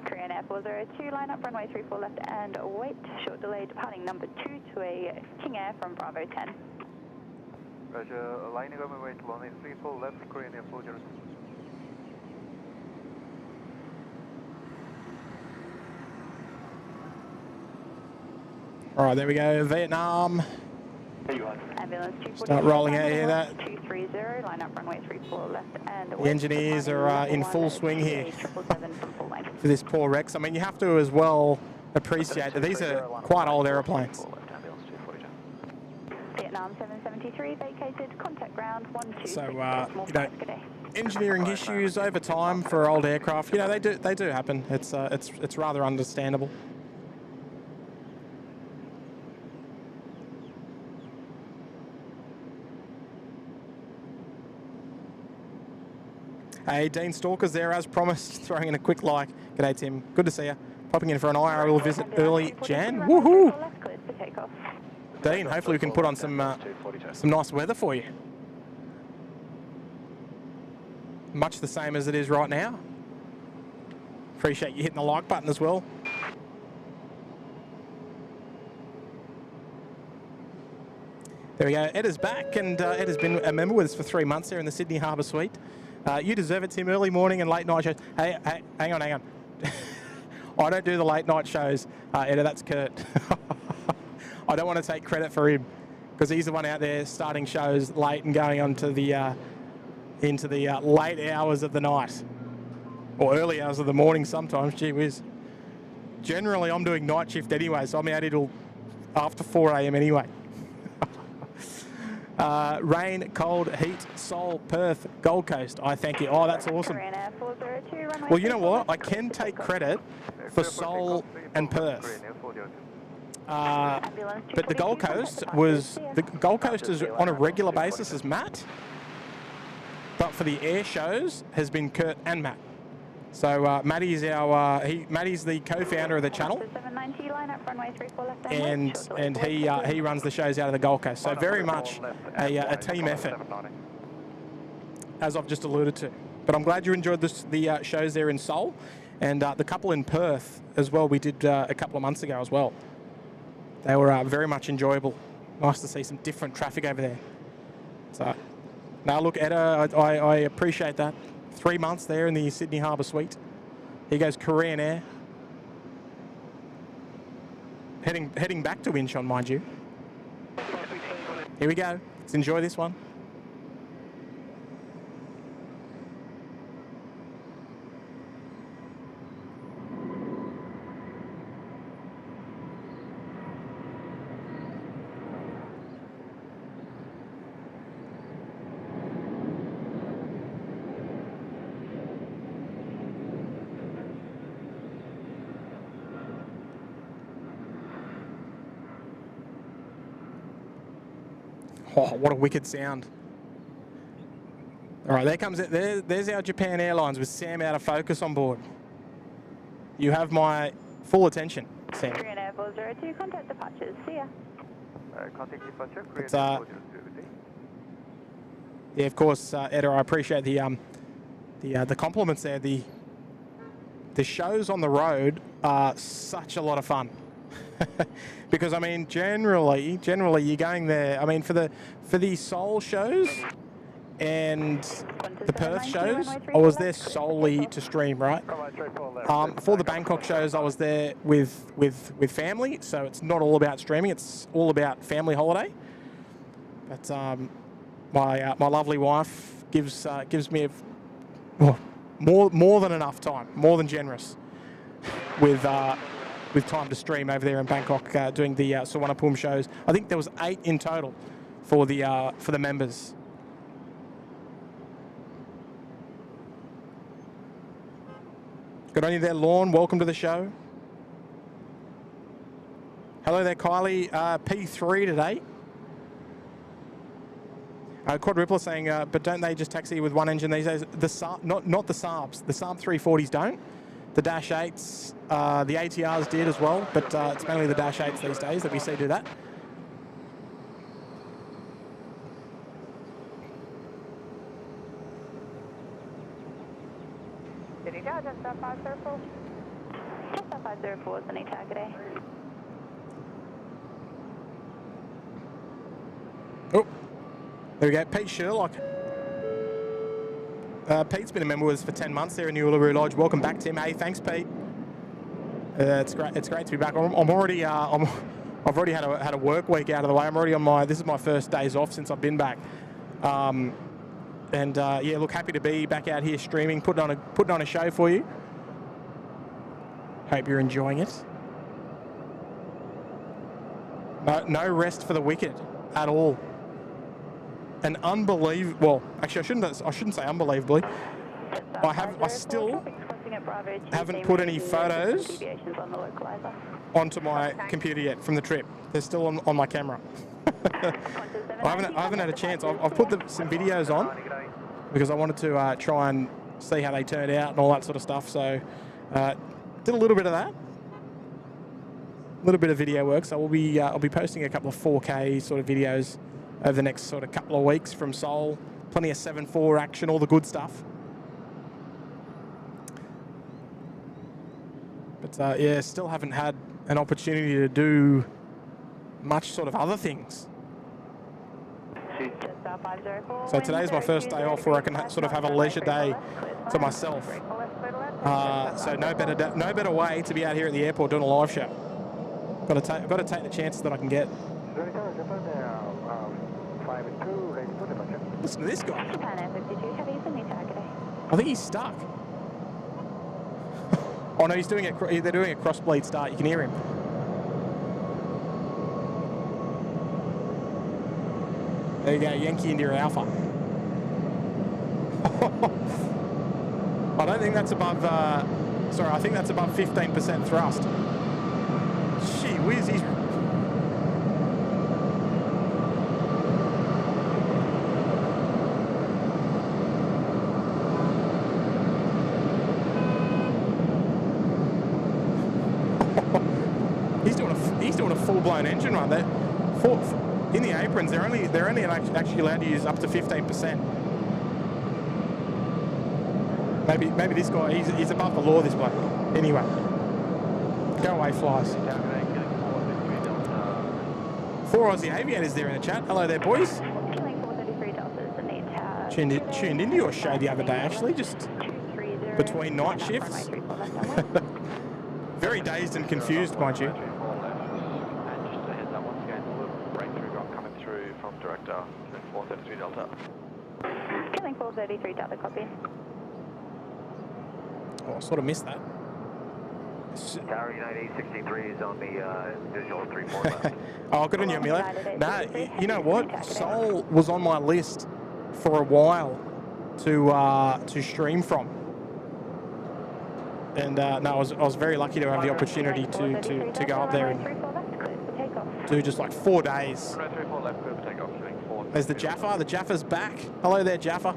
Korean Air 402, line up runway 34 left and wait. Short delay departing number 2 to a King Air from Bravo 10. Roger, aligning on my way to runway 34 left, Korean Air 402. All right, there we go. Vietnam. Ambulance 240. Start rolling out here. That 230, line up runway 34 left and the wait. engineers are in full swing here 777 from full length. for this poor Rex. I mean, you have to as well appreciate that these are quite old aeroplanes. Vietnam 773 vacated, contact ground 12. So, you know, engineering issues over time for old aircraft, you know, they do happen. It's rather understandable. Hey, Dean Stalker's there as promised, throwing in a quick like. G'day, Tim. Good to see you. Popping in for an IRL visit early Jan. Woohoo! Dean, hopefully we can put on some nice weather for you. Much the same as it is right now. Appreciate you hitting the like button as well. There we go. Ed is back, and Ed has been a member with us for 3 months here in the Sydney Harbour Suite. You deserve it, Tim. Early morning and late night shows. Hey, hang on. I don't do the late night shows, Ed. That's Kurt. I don't want to take credit for him because he's the one out there starting shows late and going on to the into the late hours of the night or early hours of the morning sometimes. Gee whiz. Generally, I'm doing night shift anyway, so I'm out here till after 4 a.m. anyway. Rain, cold, heat, Seoul, Perth, Gold Coast. I thank you. Oh, that's awesome. Well, you know what? I can take credit for Seoul and Perth. But the Gold Coast is on a regular basis as Matt. But for the air shows has been Kurt and Matt. So Matty's Matty's the co-founder of the channel, and he runs the shows out of the Gold Coast. So very much a team effort, as I've just alluded to. But I'm glad you enjoyed the shows there in Seoul, and the couple in Perth as well. We did a couple of months ago as well. They were very much enjoyable. Nice to see some different traffic over there. So now look, Edda, I appreciate that. 3 months there in the Sydney Harbour Suite. Here goes Korean Air. Heading back to Incheon, mind you. Here we go. Let's enjoy this one. Oh, what a wicked sound. All right, there comes it. There's our Japan Airlines with Sam out of focus on board. You have my full attention, Sam. Korean Air 402, contact departures. See ya. Contact departure, Korean It's, Air 402. Yeah, of course, Edda, I appreciate the compliments there. The shows on the road are such a lot of fun. Because I mean, generally you're going there. I mean, for the Seoul shows and the Perth shows, I was there solely to stream, right? For the Bangkok shows, I was there with family, so it's not all about streaming. It's all about family holiday. But my lovely wife gives me more than enough time, more than generous, with time to stream over there in Bangkok doing the Suvarnabhumi shows. I think there was 8 in total for the members. Good on you there, Lorne. Welcome to the show. Hello there, Kylie. P3 today. Quadrupler saying, but don't they just taxi with one engine these days? Not the Saabs. The Saab 340s don't. The Dash 8s, the ATRs did as well, but it's mainly the Dash 8s these days that we see do that. Did you go? Just 5 circles. 504 is any today. Oh, there we go. Pete Sherlock. Pete's been a member with us for 10 months there in the Uluru Lodge. Welcome back, Tim. Hey, thanks, Pete. It's great. It's great to be back. I'm already. I've already had a work week out of the way. I'm already on my. This is my first days off since I've been back. Yeah, look, happy to be back out here streaming, putting on a show for you. Hope you're enjoying it. No rest for the wicked at all. An unbelievable. Well, actually, I shouldn't say unbelievably. I still haven't put any photos onto my computer yet from the trip. They're still on my camera. I haven't had a chance. I've put some videos on because I wanted to try and see how they turned out and all that sort of stuff. So did a little bit of that, a little bit of video work. So I'll be posting a couple of 4K sort of videos over the next sort of couple of weeks from Seoul. Plenty of 7.4 action, all the good stuff. But yeah, still haven't had an opportunity to do much sort of other things. So today's my first day off where I can sort of have a leisure day to myself. So no better way to be out here at the airport doing a live show. Got to take the chances that I can get. Listen to this guy. I think he's stuck. Oh no, he's doing it. They're doing a cross-bleed start. You can hear him. There you go, Yankee India Alpha. I don't think that's above. Sorry, I think that's above 15% thrust. Gee whiz, he's. He's doing a full-blown engine run there. In the aprons, they're only actually allowed to use up to 15%. Maybe this guy he's above the law. This bloke. Anyway, go away, flies. 4 Aussie aviators there in the chat. Hello there, boys. Tuned into your show the other day, actually, just between night shifts. Very dazed and confused, mind you. Director, 433 Delta. Killing 433 Delta, copy. Oh, I sort of missed that. Tower United 863 is on the visual 3-4 left. Oh, good on you, Miller. Nah, you know what? Seoul was on my list for a while to stream from. And no, I was very lucky to have the opportunity to go up there and do just like 4 days. There's the Jaffa. The Jaffa's back. Hello there, Jaffa.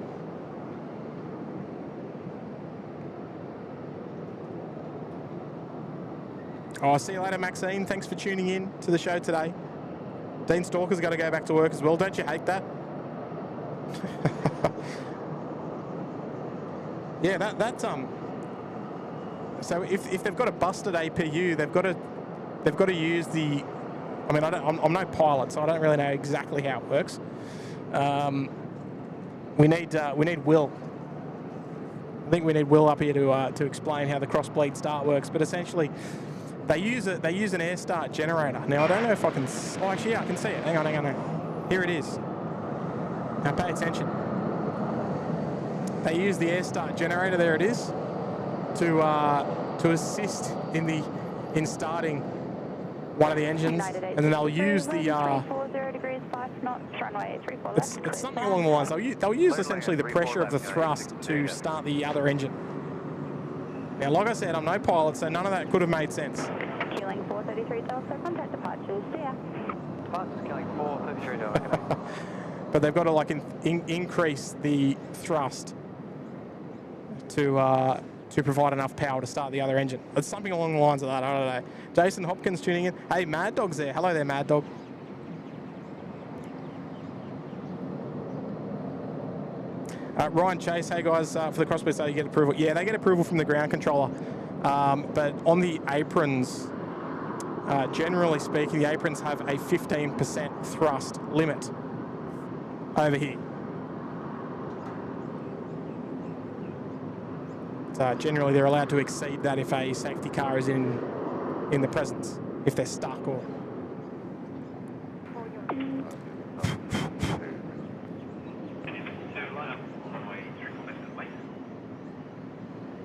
Oh, see you later, Maxine. Thanks for tuning in to the show today. Dean Stalker's got to go back to work as well. Don't you hate that? Yeah, that's So if they've got a busted APU, they've got to use the. I mean, I'm no pilot, so I don't really know exactly how it works. We need Will. I think we need Will up here to explain how the cross-bleed start works. But essentially, they use an air start generator. Now I don't know if I can. Oh, actually, yeah, I can see it. Hang on. Here it is. Now pay attention. They use the air start generator. There it is. To assist in starting one of the engines, and then they'll use the. It's something along the lines. They'll use essentially the pressure of the thrust to start the other engine. Now, like I said, I'm no pilot, so none of that could have made sense. Killing 433 Delta, contact departures. See ya. Departures killing 433 Delta. But they've got to like increase the thrust to provide enough power to start the other engine. It's something along the lines of that. I don't know. Jason Hopkins tuning in. Hey, Mad Dog's there. Hello there, Mad Dog. Ryan Chase, hey guys, for the crossbreed start, you get approval. Yeah, they get approval from the ground controller. But on the aprons, generally speaking, the aprons have a 15% thrust limit over here. So generally they're allowed to exceed that if a safety car is in the presence, if they're stuck or...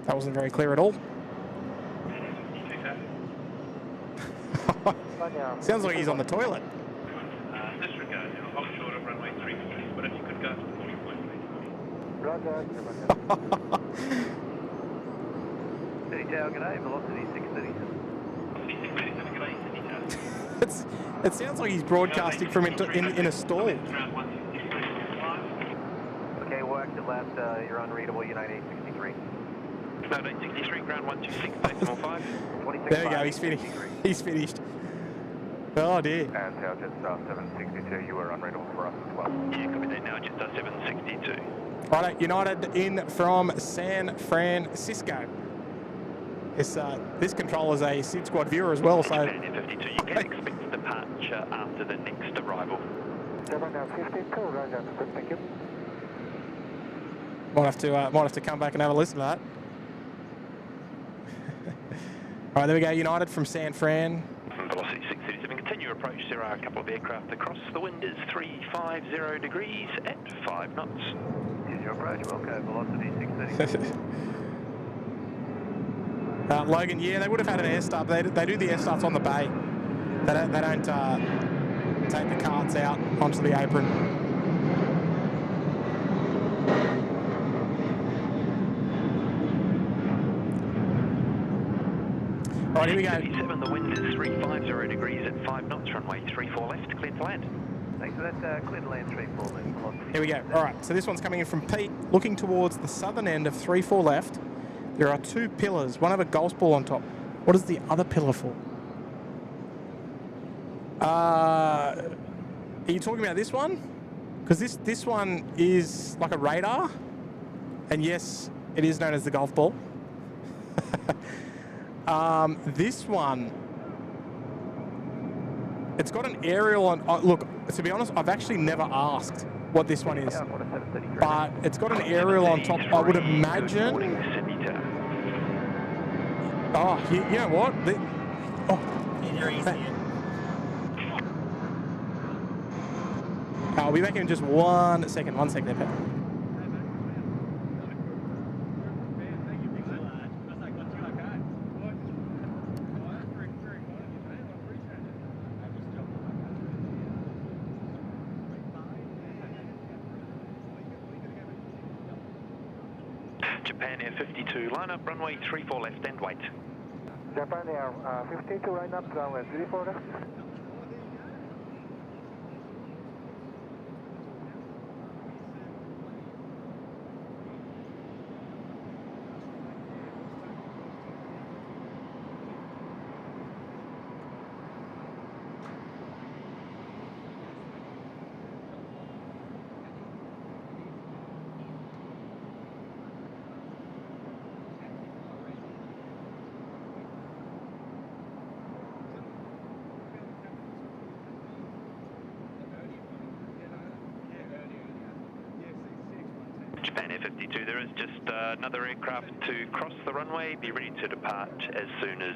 That wasn't very clear at all. Sounds like he's on the toilet. Disregard, hold short of runway 340, but if you could go to 40 please. City Tower, g'day, velocity 630. It sounds like he's broadcasting from in a stall. Okay, we'll exit left, you're unreadable, United 863. United 863, ground 126, decimal 5. There we go, he's finished. He's finished. Oh dear. And Tower Jetstar 762, you are unreadable for us as well. Yeah, copy that now, Jetstar 762. Righto, United in from San Francisco. This control is a SydSquad viewer as well, so... Japan 52, you can expect departure after the next arrival. Japan 52, roger, thank you. Might have to come back and have a listen to that. All right, there we go. United from San Fran. Velocity 637, continue approach. There are a couple of aircraft across. The wind is 350 degrees at 5 knots. Here's your approach, okay, velocity 630. Logan, yeah, they would have had an air start. They do the air starts on the bay. They don't take the carts out onto the apron. All right, here we go. 57, the wind is 350 degrees at 5 knots, runway 34 left, cleared to land. Thanks for that, clear to land 34 then, velocity. Here we go. All right, so this one's coming in from Pete, looking towards the southern end of 34 left. There are two pillars, one have a golf ball on top. What is the other pillar for? Are you talking about this one? Because this one is like a radar. And yes, it is known as the golf ball. This one, it's got an aerial on... look, to be honest, I've actually never asked what this one is. But it's got an aerial on top, I would imagine... Oh, you know what? I'll be back in just 1 second. 1 second there, Pat. Japan Air 52, line up, runway 34 left and wait. Japan Air 52, line up, runway 34 left. Japan Air 52, there is just another aircraft to cross the runway. Be ready to depart as soon as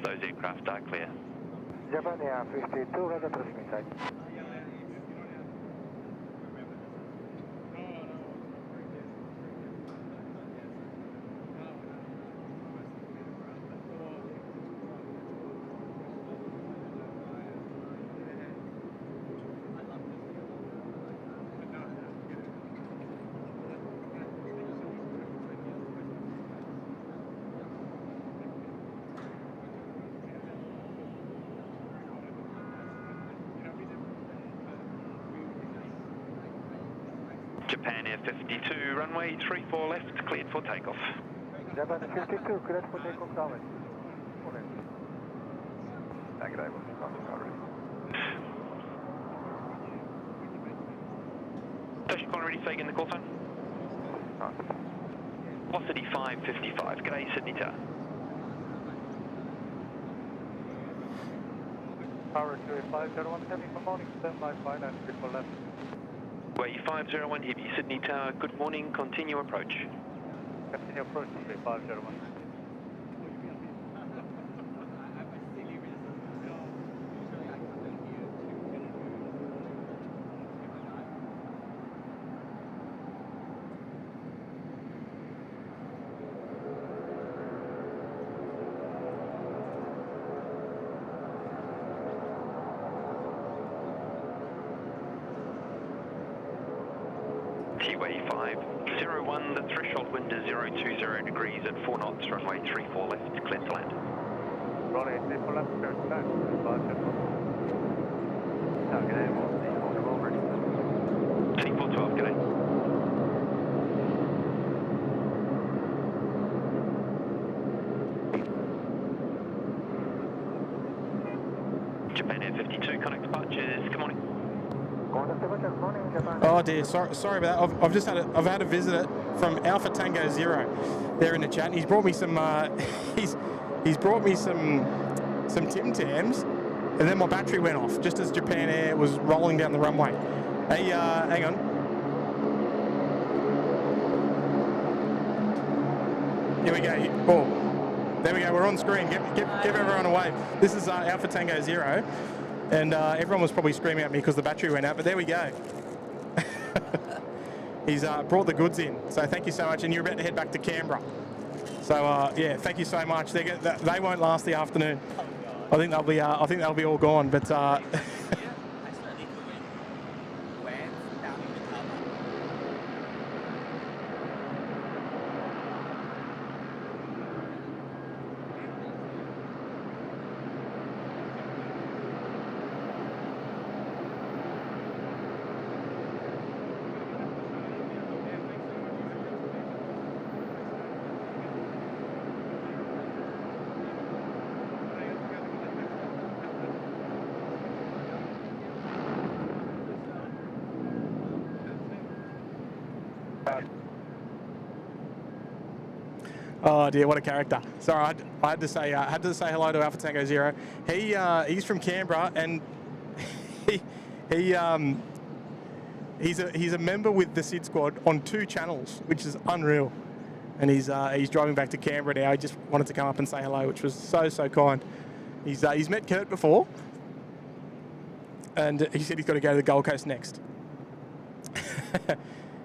those aircraft are clear. Japan Air 52, radar crossing side. Japan Air 52, runway 34 left, cleared for takeoff. Japan 52, cleared for takeoff, downwind. Negative, Station call ready, Fagan, the call sign. Velocity 555, g'day Sydney Tower. Tower 501 heavy for morning, stand by fine and triple left. Way 501 Heavy, Sydney Tower, good morning, continue approach. Continue approach, 501. T-way 501, the threshold wind is 020 degrees at 4 knots, runway 34 left, clear to land. Runway 34 left, clear to land, 501. G'day, 2412 ready. 2412, g'day. Japan Air 52, connect departures, good morning. Oh dear, sorry about that. I've just had a visitor from Alpha Tango Zero there in the chat, and he's brought me some he's brought me some Tim Tams, and then my battery went off just as Japan Air was rolling down the runway. Hey, hang on. Here we go. Oh, there we go. We're on screen. Give everyone a wave. This is Alpha Tango Zero. And everyone was probably screaming at me because the battery went out, but there we go. He's brought the goods in, so thank you so much. And you're about to head back to Canberra. So yeah, thank you so much. They won't last the afternoon. I think they'll be all gone. But oh dear, what a character! Sorry, I had to say hello to Alpha Tango Zero. He's from Canberra, and he's a member with the SydSquad on 2 channels, which is unreal. And he's driving back to Canberra now. He just wanted to come up and say hello, which was so kind. He's met Kurt before, and he said he's got to go to the Gold Coast next.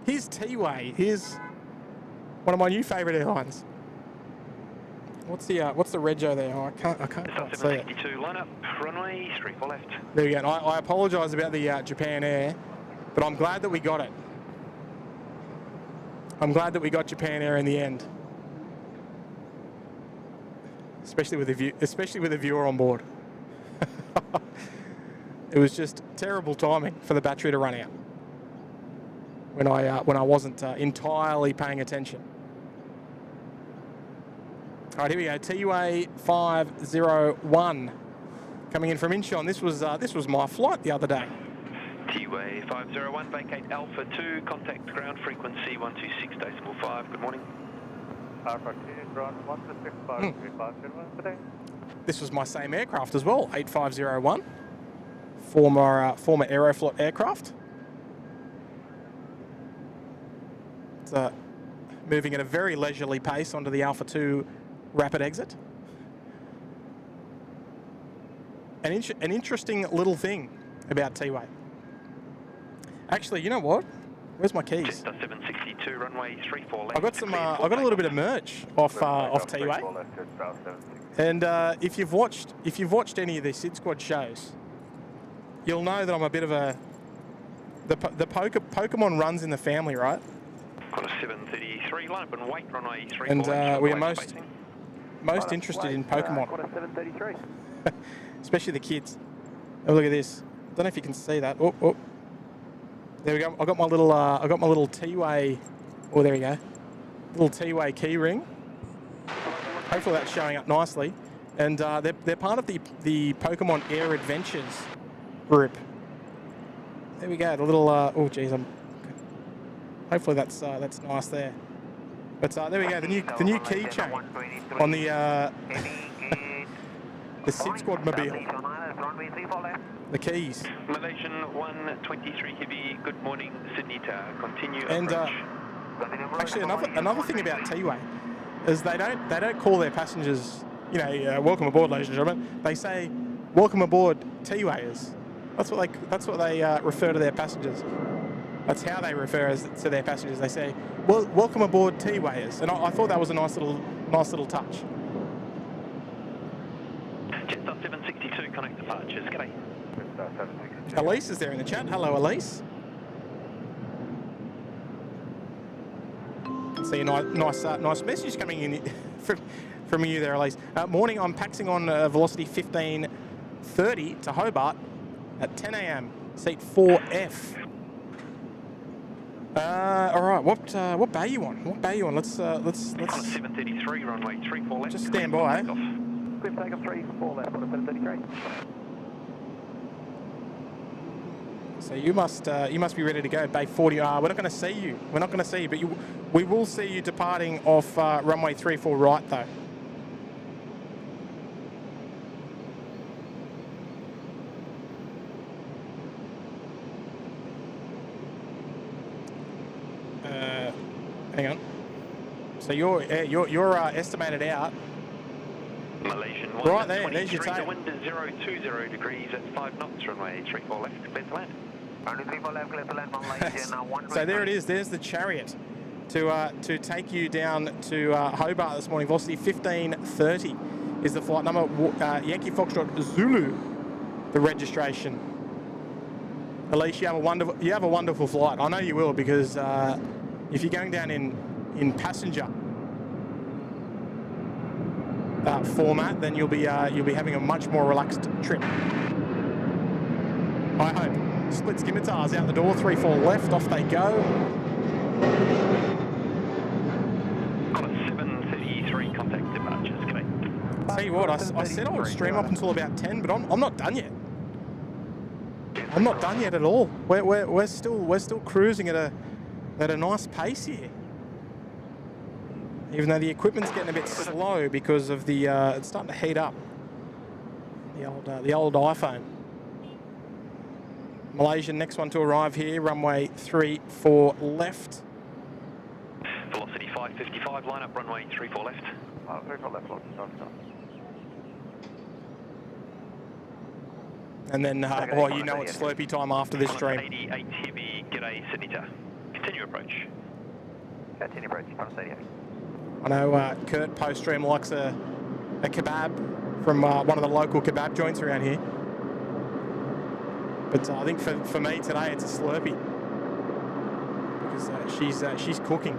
Here's T-Way. Here's one of my new favourite airlines. What's the rego there? Oh, I can't quite see it. 762, line up, runway 34 left. There we go. And I apologise about the Japan Air, but I'm glad that we got it. I'm glad that we got Japan Air in the end, especially with the viewer on board. It was just terrible timing for the battery to run out when I wasn't entirely paying attention. All right, here we go. TUA 501 coming in from Incheon. This was my flight the other day. TUA 501, vacate Alpha 2, contact ground frequency 126.5. Good morning. Alpha 2, ground 126.5 today. This was my same aircraft as well, 8501, former Aeroflot aircraft. It's moving at a very leisurely pace onto the Alpha 2 rapid exit. An interesting little thing about T-Way. Actually, you know what? Where's my keys? Jetta 762, runway 34 left. I got a little bit of merch off T-Way. And if you've watched any of the SydSquad shows, you'll know that I'm a bit of the Pokemon runs in the family, right? Qantas 733, line up and wait, runway 34 and left. we are most interested in Pokemon. Qantas 733. Especially the kids. Oh, look at this. Don't know if you can see that. Oh. There we go. I got my little T-Way. Oh, there we go. Little T-Way key ring. Hopefully that's showing up nicely. And they're part of the Pokemon Air Adventures group. There we go. The little oh geez, hopefully that's nice there. But there we go. The new keychain on the SydSquad Mobile. Runway 34 left. The keys. Malaysian 123 Heavy, good morning, Sydney Tower. Continue And approach. actually, another thing about T-Way is they don't call their passengers, you know, welcome aboard, ladies and gentlemen. They say, welcome aboard, T-Wayers. That's what they refer to their passengers. That's how they refer to their passengers. They say, well, welcome aboard, T-Wayers. And I thought that was a nice little touch. Jetstar 762, connect departures. G'day. Jetstar 762. Elise is there in the chat. Hello, Elise. See a nice message coming in from you there, Elise. Morning, I'm taxing on velocity 1530 to Hobart at 10 a.m. Seat 4F. All right, what bay are you on? What bay are you on? Let's. 733, runway 34 left. Just stand by. Clear takeoff 34 left on 733. So you must be ready to go. Bay 40. We're not going to see you. We're not going to see you, but we will see you departing off runway 34 right though. Hang on. So you're estimated out. Malaysian Right there, there's your tail. The wind is 020 degrees at 5 knots, runway 34 left, clear to land. Runway 34 left, clear to land, Malaysian. So there it is. There's the chariot to take you down to Hobart this morning. Velocity 1530 is the flight number. Yankee Foxtrot Zulu, the registration. Elise, you have a wonderful flight. I know you will, because if you're going down in passenger format, then you'll be having a much more relaxed trip. I hope. Split scimitars out the door, 34 left, off they go. On a 733 contact departures, g'day. Tell you what, I said I would stream up until about 10, but I'm not done yet. I'm not done yet at all. We're still cruising at a nice pace here. Even though the equipment's getting a bit slow because of the it's starting to heat up. The old iPhone. Malaysian, next one to arrive here, runway 34 left. Velocity 555, line up runway 34 left. 34 left, stop. And then, you know it's Slurpee time after this stream. 88 Heavy, g'day, Sydney Tower. Continue approach. Continue approach, Qantas 88. I know Kurt post-stream likes a kebab from one of the local kebab joints around here. But I think for me today it's a Slurpee, because she's cooking.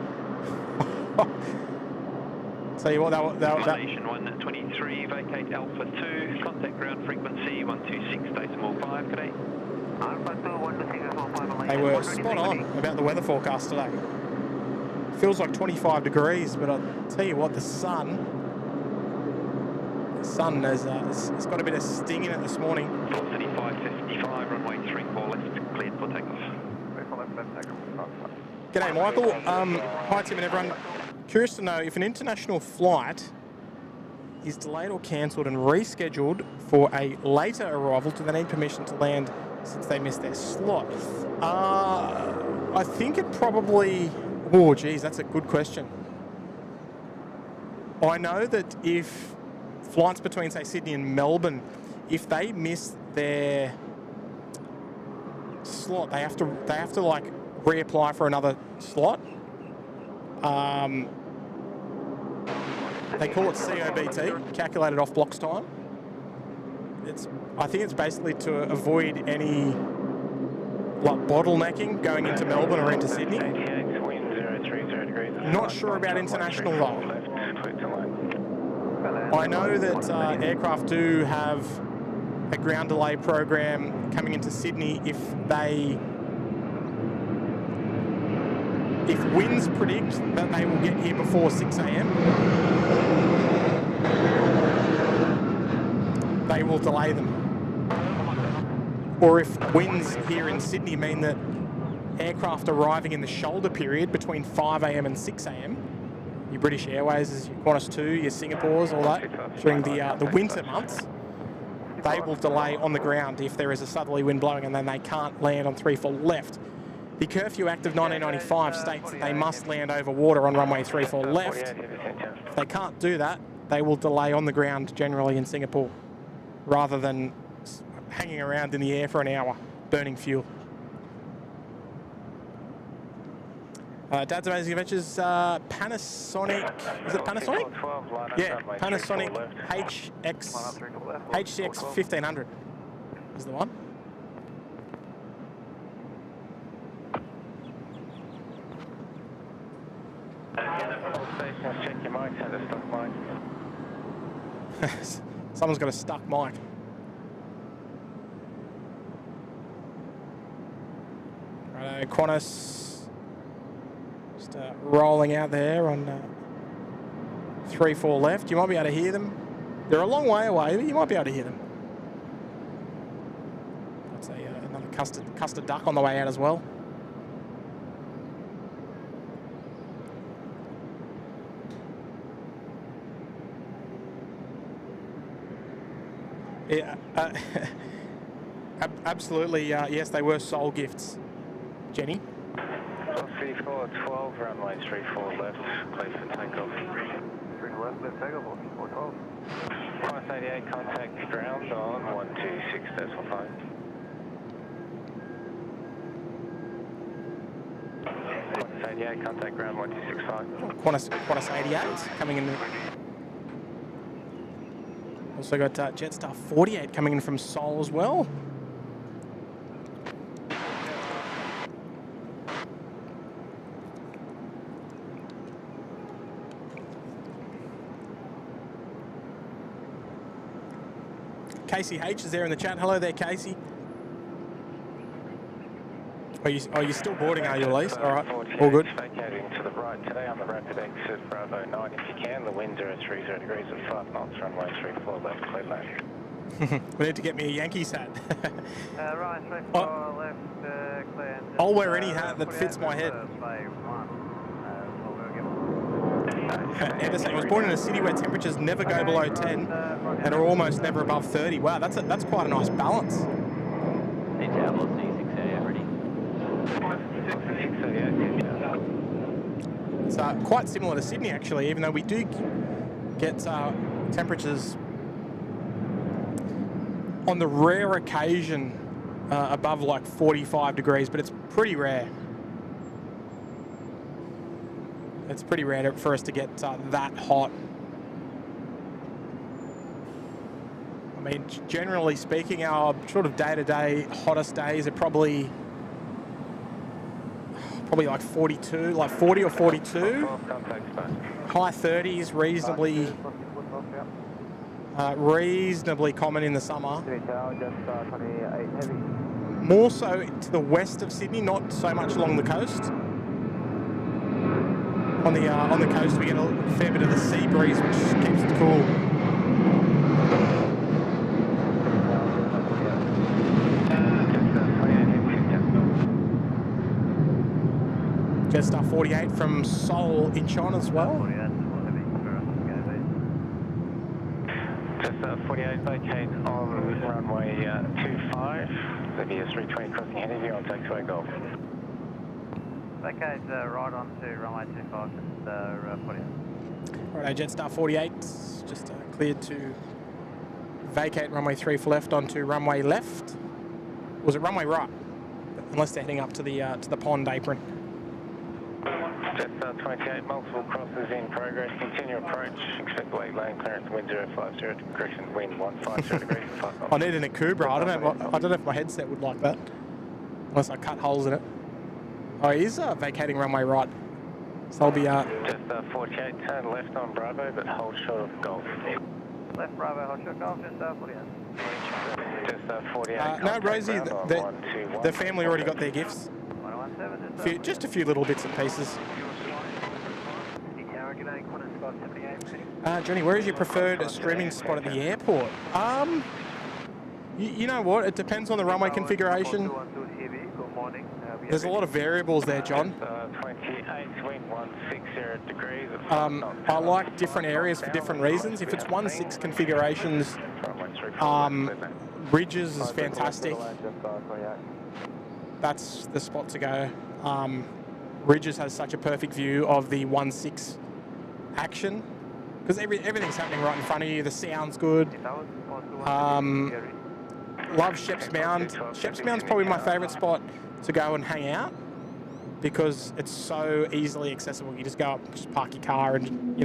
Tell you what, Malaysian 123, vacate Alpha 2, contact ground frequency 126.5, g'day. Alpha 2, 126.5, they were spot on about the weather forecast today. Feels like 25 degrees, but I'll tell you what, the sun has it's got a bit of sting in it this morning. Velocity 555, runway 34 left, cleared for takeoff. 34 left, takeoff. G'day, Michael. Hi, Tim and everyone. Curious to know if an international flight is delayed or cancelled and rescheduled for a later arrival, do they need permission to land since they missed their slot? I think it probably... Oh, geez, that's a good question. I know that if flights between, say, Sydney and Melbourne, if they miss their slot, they have to like reapply for another slot. They call it COBT, calculated off blocks time. I think it's basically to avoid any like bottlenecking going into Melbourne or into Sydney. Not sure about international though. I know that aircraft do have a ground delay program coming into Sydney if winds predict that they will get here before 6 a.m. they will delay them. Or if winds here in Sydney mean that aircraft arriving in the shoulder period between 5 a.m. and 6 a.m, your British Airways, your Qantas 2, your Singapores, all that, during the winter months, they will delay on the ground if there is a southerly wind blowing and then they can't land on 34 left. The Curfew Act of 1995 states that they must land over water on runway 34 left. If they can't do that, they will delay on the ground generally in Singapore rather than hanging around in the air for an hour, burning fuel. Dad's Amazing Adventures, Panasonic, is it Panasonic? Yeah, Panasonic HCX 1500 is the one. Check your mic, had a stuck mic. Someone's got a stuck mic. Righto, Qantas just rolling out there on 34 left. You might be able to hear them. They're a long way away, but you might be able to hear them. That's another custard duck on the way out as well. Yeah, absolutely. Yes, they were soul gifts. Jenny. 3412, runway 34 left, clear for takeoff. 3 left, left takeoff, 412. Qantas 88, contact ground on 126.5. Qantas 88, contact ground 1265. Qantas 88 coming in. Also got Jetstar 48 coming in from Seoul as well. Casey H is there in the chat. Hello there, Casey. Are you still boarding, are you, Elise? All right, all good. Vacating to the right today on the rapid exit Bravo 9 if you can. The winds are at 30 degrees at 5 knots, runway 34 left, clear lane. We need to get me a Yankees hat. Right, 34 left, clear. I'll wear any hat that fits my head. Anderson was born in a city where temperatures never go below 10 and are almost never above 30. Wow, that's quite a nice balance. It's quite similar to Sydney, actually, even though we do get temperatures on the rare occasion above like 45 degrees, but it's pretty rare. It's pretty rare for us to get that hot. I mean, generally speaking, our sort of day-to-day hottest days are probably like 42, like 40 or 42. High 30s, reasonably common in the summer. More so to the west of Sydney, not so much along the coast. On the coast, we get a fair bit of the sea breeze, which keeps it cool. Jetstar 48 from Seoul Incheon as well. Jetstar 48, vacate on runway 25. There'll be a 320 crossing ahead of you on taxiway Golf. Vacate right on to runway 25, just 48. Right, Jetstar 48 just cleared to vacate runway 3 for left onto runway left. Was it runway right? Unless they're heading up to the pond apron. Jetstar 28, multiple crosses in progress. Continue approach. Expect late lane clearance. Wind 050. Correction. Wind 150 degrees. I need an Akubra. I don't know if my headset would like that, unless I cut holes in it. Oh, he is vacating runway right. So I'll be Jetstar 48, turn left on Bravo, but hold short of Golf. Left Bravo, hold short Golf, Jetstar 48. Jetstar 48. No, Rosie, the family already got their gifts. Just a few little bits and pieces. Johnny, where is your preferred streaming spot at the airport? You know what? It depends on the runway configuration. There's a lot of variables there, John. 28, wind 160 degrees. I like different areas for different reasons. If it's 1.6 configurations, Ridges is fantastic. That's the spot to go. Ridges has such a perfect view of the 1-6 action because everything's happening right in front of you. The sound's good. Love Sheps Mound. Sheps Mound's probably my favourite spot to go and hang out because it's so easily accessible. You just go up, just park your car, and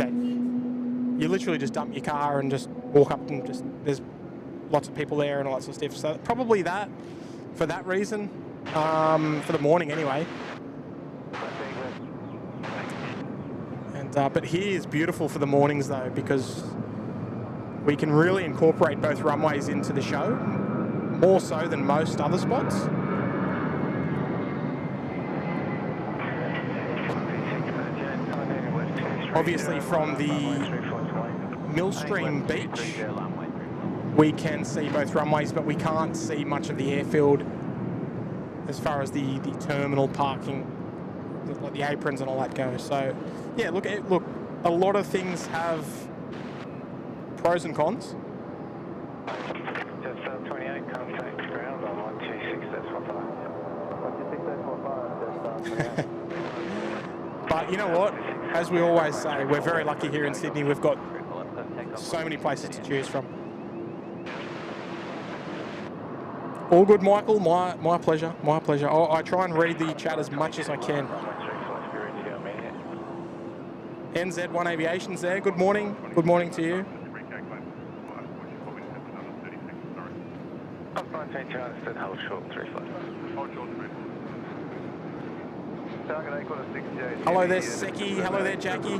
you literally just dump your car and just walk up, and just there's lots of people there and all that sort of stuff. So probably that for that reason, for the morning anyway. And but here is beautiful for the mornings though, because we can really incorporate both runways into the show, more so than most other spots. Obviously from the Millstream Beach, we can see both runways, but we can't see much of the airfield as far as the terminal parking, like the aprons and all that go. So yeah, look, a lot of things have pros and cons. Just 28, contact ground on 126, But you know what? As we always say, we're very lucky here in Sydney. We've got so many places to choose from. All good, Michael. My pleasure. My pleasure. I try and read the chat as much as I can. NZ1 Aviation's there. Good morning. Good morning to you. Hello there, Seki. Hello there, Jackie.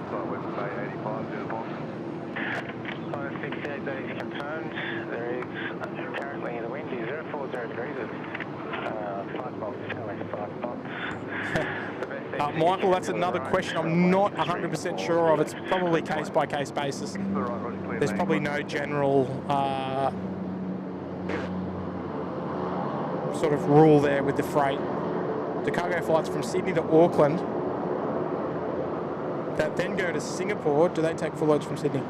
68 days confirmed. There is currently the wind is 040 degrees. 5 knots, 5 knots. Michael, that's another question I'm not 100% sure of. It's probably case-by-case basis. There's probably no general sort of rule there with the freight. The cargo flights from Sydney to Auckland that then go to Singapore, do they take full loads from Sydney?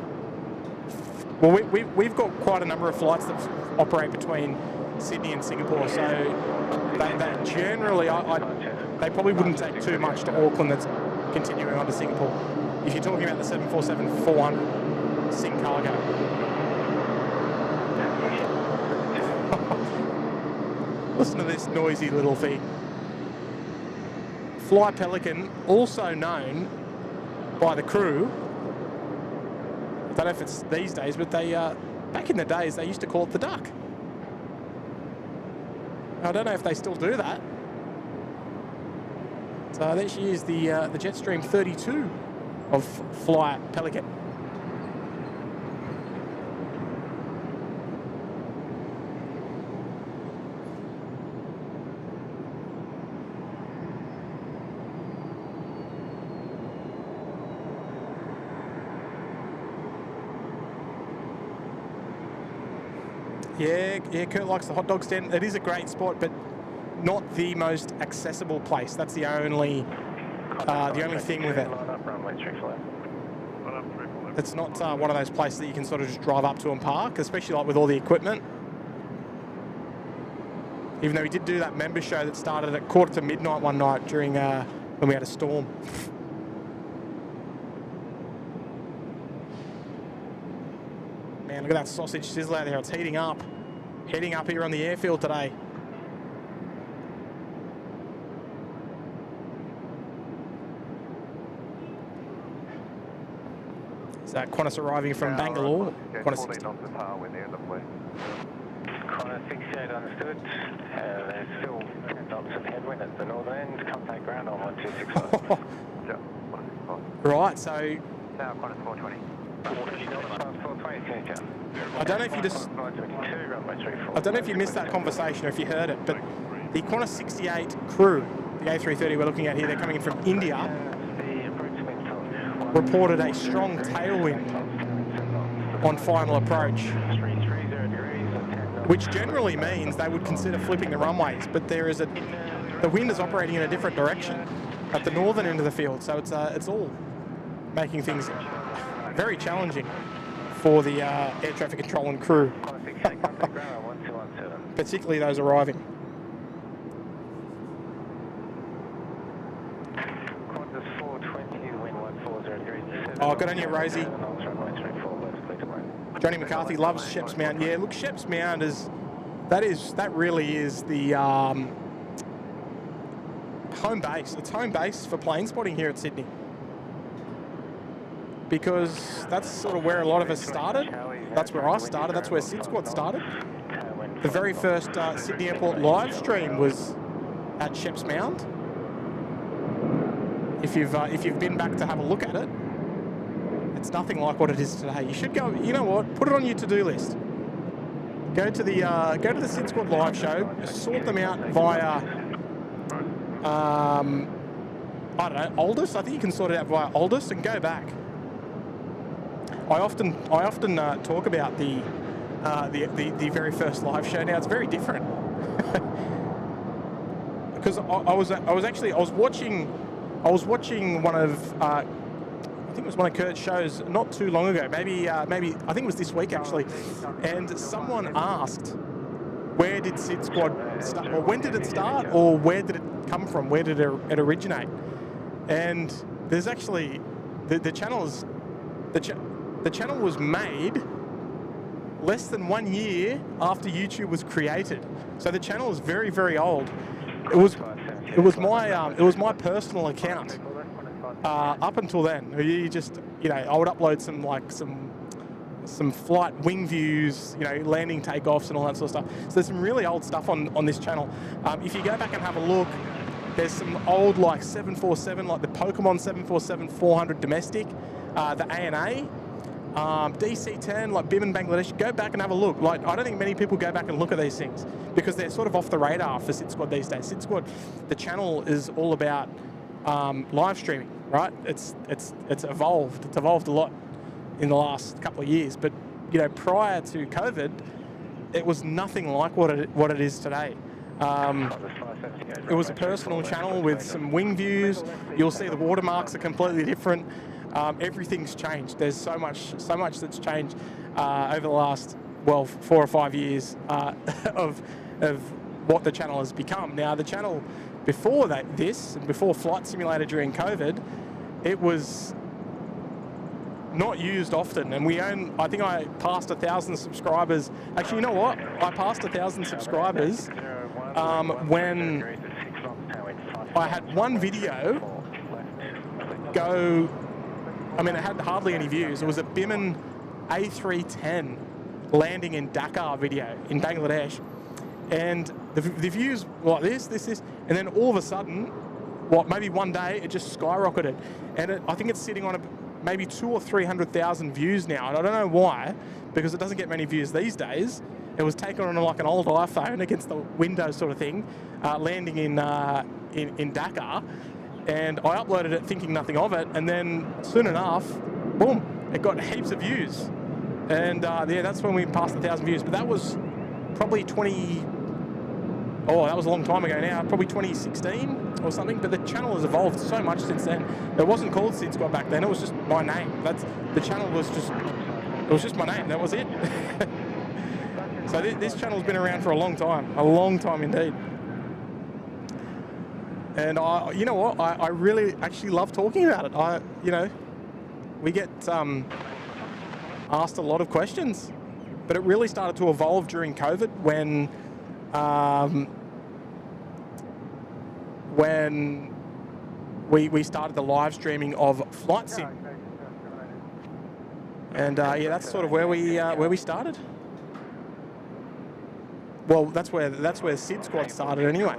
Well, we've got quite a number of flights that operate between Sydney and Singapore, so they generally, they probably wouldn't take too much to Auckland that's continuing on to Singapore. If you're talking about the 747-400 Sing cargo. Listen to this noisy little thing. Fly Pelican, also known by the crew, I don't know if it's these days, but they back in the days they used to call it the Duck. I don't know if they still do that. So there she is, the Jetstream 32 of Fly Pelican. Yeah, Kurt likes the hot dog stand. It is a great spot, but not the most accessible place. That's the only thing with it. It's not one of those places that you can sort of just drive up to and park, especially like with all the equipment. Even though we did do that member show that started at 1:45 one night during when we had a storm. Man, look at that sausage sizzle out there. It's heating up. Heading up here on the airfield today. Is that Qantas arriving from Bangalore? Qantas 60. Qantas 68 understood. There's still 10 knots of headwind at the northern end. Contact ground on 1265. Yeah, 165. Right, so... Now Qantas 420. I don't know if you just... I don't know if you missed that conversation or if you heard it, but the Qantas 68 crew, the A330 we're looking at here, they're coming in from India, reported a strong tailwind on final approach, which generally means they would consider flipping the runways, but the wind is operating in a different direction at the northern end of the field, so it's all making things very challenging for the air traffic control and crew, particularly those arriving. Qantas 420, wind 140 Oh, good on you, Rosie. Johnny McCarthy loves Sheps Mound. Yeah, look, Sheps Mound that really is the home base. It's home base for plane spotting here at Sydney, because that's sort of where a lot of us started. That's where I started. That's where SydSquad started. The very first Sydney Airport live stream was at Sheps Mound. If you've been back to have a look at it, it's nothing like what it is today. You should go. You know what? Put it on your to-do list. Go to the SydSquad live show. Sort them out via I don't know, Aldous. I think you can sort it out via Aldous and go back. I often talk about the very first live show. Now it's very different because I was watching one of I think it was one of Kurt's shows not too long ago. Maybe I think it was this week actually, and someone asked, where did SydSquad start, or when did it start, or where did it come from? Where did it originate? And there's actually the channel was made less than 1 year after YouTube was created. So the channel is very, very old. It was my personal account up until then. I would upload some flight wing views, landing takeoffs and all that sort of stuff. So there's some really old stuff on this channel. If you go back and have a look, there's some old 747, like the Pokemon 747-400 domestic, the ANA, DC-10, like BIM in Bangladesh. Go back and have a look. I don't think many people go back and look at these things because they're sort of off the radar for SydSquad these days. SydSquad, the channel is all about live streaming, right? It's evolved. It's evolved a lot in the last couple of years, but prior to COVID, it was nothing like what it is today. It was a personal channel with some wing views. You'll see the watermarks are completely different. Everything's changed. There's so much that's changed over the last 4 or 5 years of what the channel has become. Now, the channel before before Flight Simulator during COVID, it was not used often, and I think I passed 1,000 subscribers. Actually, you know what? I passed 1,000 subscribers when I had one video go. I mean, it had hardly any views. It was a Biman A310 landing in Dhaka video in Bangladesh, and the views were like this, and then all of a sudden, maybe one day, it just skyrocketed, and I think it's sitting on maybe 200,000 or 300,000 views now, and I don't know why, because it doesn't get many views these days. It was taken on like an old iPhone against the window sort of thing, landing in Dhaka, and I uploaded it thinking nothing of it, and then soon enough, boom, it got heaps of views, and that's when we passed 1,000 views. But that was probably that was a long time ago now, probably 2016 or something. But the channel has evolved so much since then. It wasn't called SydSquad back then. It was just my name. The channel was just my name. That was it. So this channel's been around for a long time indeed. And you know what? I really actually love talking about it. We get asked a lot of questions, but it really started to evolve during COVID when we started the live streaming of Flight Sim, and that's sort of where we started. Well, that's where SydSquad started anyway.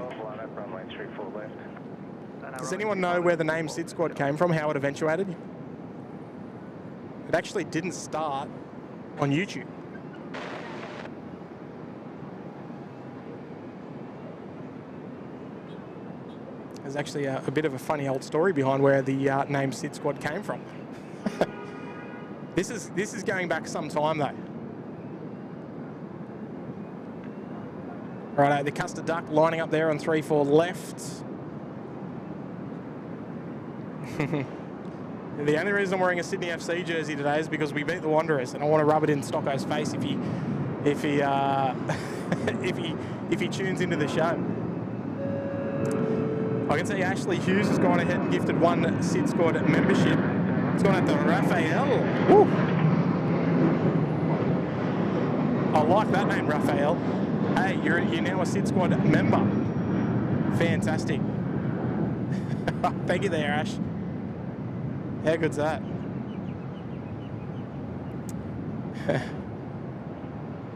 Does anyone know where the name SydSquad came from? How it eventuated? It actually didn't start on YouTube. There's actually a bit of a funny old story behind where the name SydSquad came from. This is going back some time though. Right, the Custard Duck lining up there on 3-4 left. The only reason I'm wearing a Sydney FC jersey today is because we beat the Wanderers, and I want to rub it in Stocko's face if he if he tunes into the show. I can see Ashley Hughes has gone ahead and gifted one SydSquad membership. It's gone out to Raphael. Woo. I like that name, Raphael. Hey, you're now a SydSquad member. Fantastic. Thank you there, Ash. How good's that?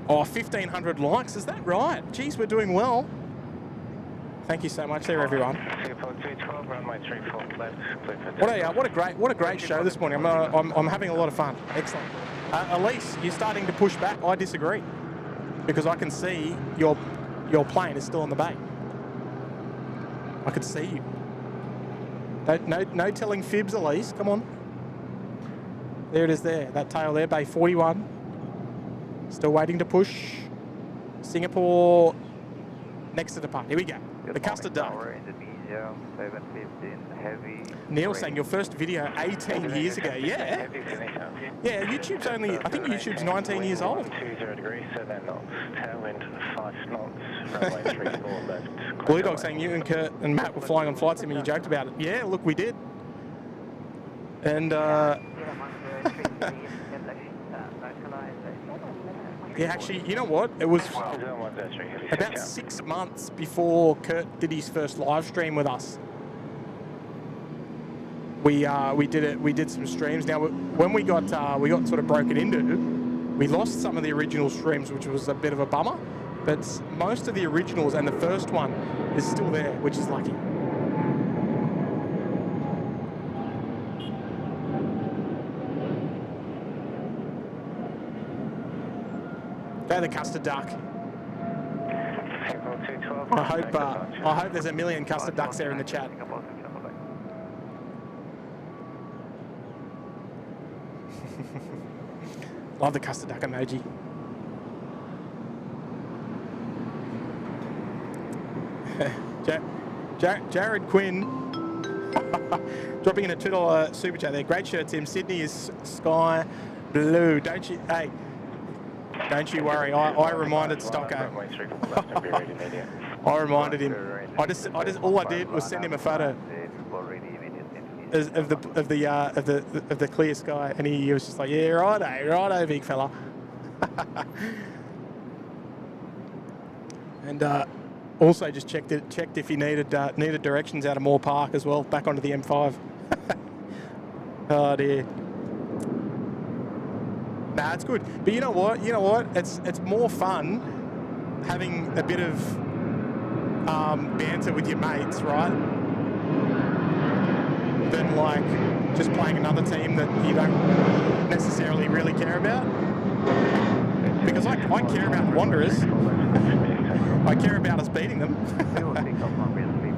Oh, 1,500 likes, is that right? Geez, we're doing well. Thank you so much there, everyone. What a great show this morning. I'm having a lot of fun. Excellent. Elise, you're starting to push back. I disagree, because I can see your plane is still on the bay. I can see you. No telling fibs, Elise. Come on. There it is there. That tail there, bay 41. Still waiting to push. Singapore next to depart. Here we go. The custard duck. Indonesia, 715 heavy. Neil saying your first video 18 years ago. Yeah. Yeah, YouTube's only, I think YouTube's 19 years old. 20 degrees, 7 knots, tailwind 5 knots, runway 34 left. Blue Dog saying you and Kurt and Matt were flying on flight sim and you joked about it. Yeah, look, we did. And yeah, actually, you know what? It was about 6 months before Kurt did his first live stream with us. We did some streams. Now, when we got sort of broken into, we lost some of the original streams, which was a bit of a bummer. But most of the originals and the first one is still there, which is lucky. Go the custard duck. I hope there's a million custard ducks there in the chat. Love the custard duck emoji. Jared Quinn dropping in a $2 super chat there. Great shirt, Tim. Sydney is sky blue. Don't you worry. I reminded Stocko. I reminded him. All I did was send him a photo of the clear sky, and he was just like, yeah, righto, big fella. And also just checked if he needed directions out of Moore Park as well, back onto the M5. Oh dear. Nah, it's good. But you know what? It's more fun having a bit of banter with your mates, right? Than like just playing another team that you don't necessarily really care about. Because I care about the Wanderers. I care about us beating them.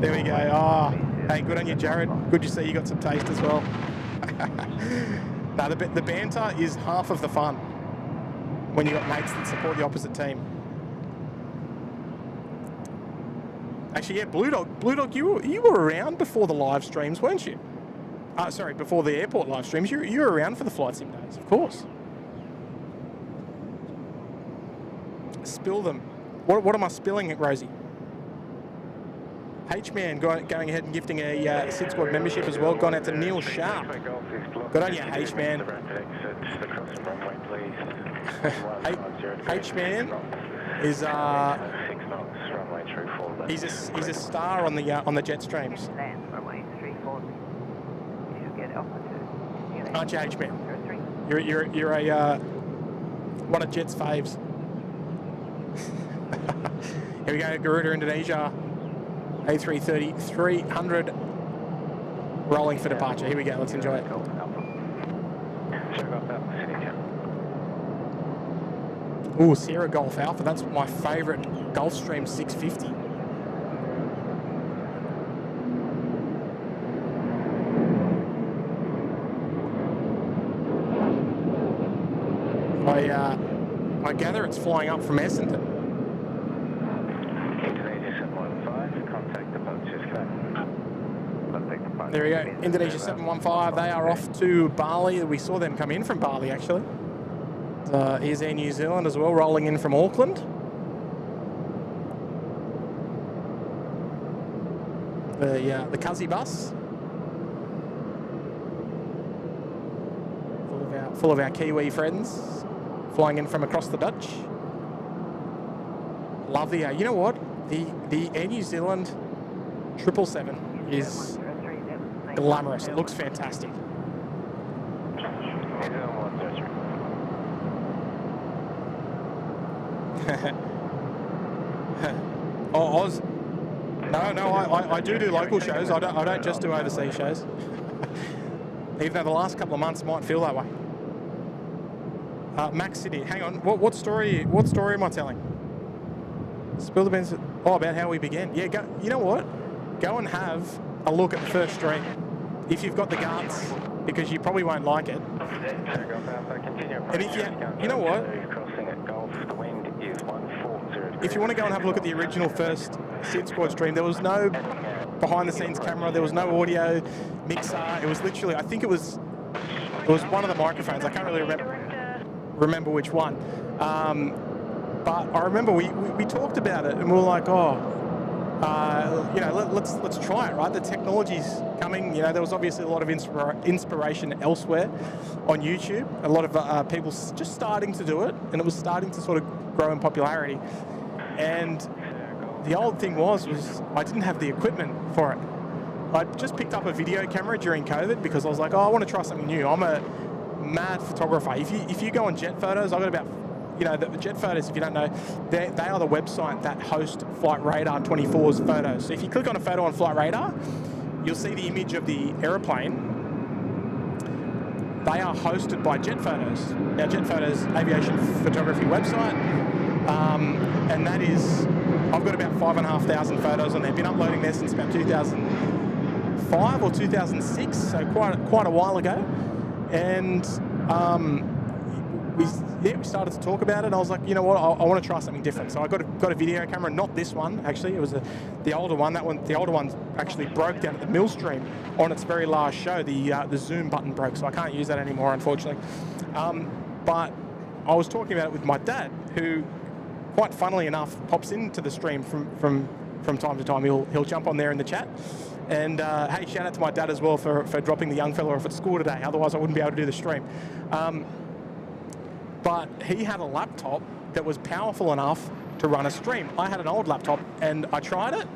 There we go. Oh, hey, good on you, Jared. Good to see you got some taste as well. No, the banter is half of the fun when you got mates that support the opposite team. Actually, yeah, Blue Dog, you were around before the live streams, weren't you? Sorry, before the airport live streams. You were around for the flight sim days, of course. Spill them. What am I spilling, Rosie? H-Man going ahead and gifting a SydSquad membership as well. Gone out to Neil Sharp. Good on you, H-Man. H-Man is he's a star on the jet streams. Aren't you, H-Man? You're a one of Jet's faves. Here we go, Garuda Indonesia. A330, 300 rolling for departure. Here we go, let's enjoy it. Ooh, Sierra Golf Alpha, that's my favourite Gulfstream 650. I gather it's flying up from Essendon. There we go. Indonesia 715. They are off to Bali. We saw them come in from Bali, actually. Here's Air New Zealand as well, rolling in from Auckland. The Cuzzy bus. Full of our Kiwi friends flying in from across the Dutch. Love the, you know what? The Air New Zealand 777 is glamorous. It looks fantastic. Oh, Oz. No, I do local shows. I don't just do overseas shows. Even though the last couple of months might feel that way. Max City, hang on. What story am I telling? Spill the beans. Oh, about how we began. Yeah, go. You know what? Go and have a look at the first stream if you've got the guts, because you probably won't like it. And if you know what? If you want to go and have a look at the original first SydSquad stream, there was no behind-the-scenes camera, there was no audio mixer. It was literally, I think it was one of the microphones. I can't really remember which one. But I remember we talked about it, and we were like, you know, let's try it, right? The technology's coming. You know, there was obviously a lot of inspiration elsewhere on YouTube. A lot of people just starting to do it, and it was starting to sort of grow in popularity. And the old thing was I didn't have the equipment for it. I just picked up a video camera during COVID because I was like, oh, I want to try something new. I'm a mad photographer. If you go on Jet Photos, I've got about, you know, the Jet Photos, if you don't know, they are the website that host Flight Radar 24's photos. So if you click on a photo on Flight Radar, you'll see the image of the aeroplane. They are hosted by Jet Photos. Now, Jet Photos aviation photography website, and that is, I've got about 5,500 photos on there. Been uploading there since about 2005 or 2006, so quite a while ago. And we started to talk about it, and I was like, you know what, I want to try something different. So I got a video camera, not this one actually. It was the older one. The older one actually broke down at the Millstream on its very last show. The zoom button broke, so I can't use that anymore, unfortunately. But I was talking about it with my dad, who, quite funnily enough, pops into the stream from time to time. He'll jump on there in the chat. And hey, shout out to my dad as well for dropping the young fella off at school today. Otherwise, I wouldn't be able to do the stream. But he had a laptop that was powerful enough to run a stream. I had an old laptop, and I tried it.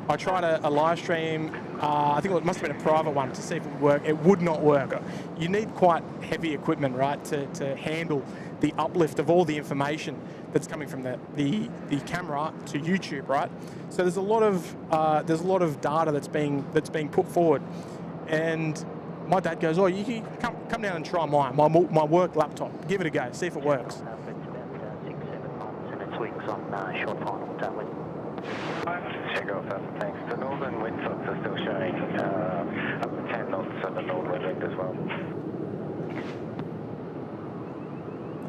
I tried a live stream. I think it must have been a private one to see if it would work. It would not work. You need quite heavy equipment, right, to handle the uplift of all the information that's coming from the camera to YouTube, right? So there's a lot of data that's being put forward, and my dad goes, "Oh, you can come down and try mine, my work laptop. Give it a go, see if it works." It's about 6-7 months and it's weeks on short final tailwind. Check off that, thanks. The northern windsocks are still showing up to 10 knots at the northern wind as well.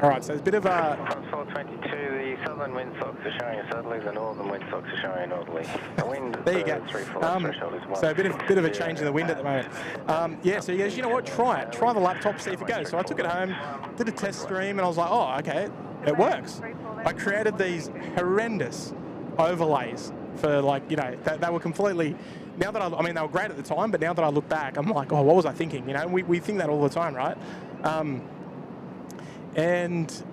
All right, so there's a bit of a... Cross 422, the southern windsocks are showing a southerly, the northern windsocks are showing a northerly. The wind there you go. So a bit of a change in the wind at the moment. Yeah, so he goes, you know what, try it. Try the laptop, see if it goes. So I took it home, did a test stream, and I was like, oh, okay, it works. I created these horrendous overlays for, like, you know, they were completely... Now that I mean, they were great at the time, but now that I look back, I'm like, oh, what was I thinking? You know, we think that all the time, right? And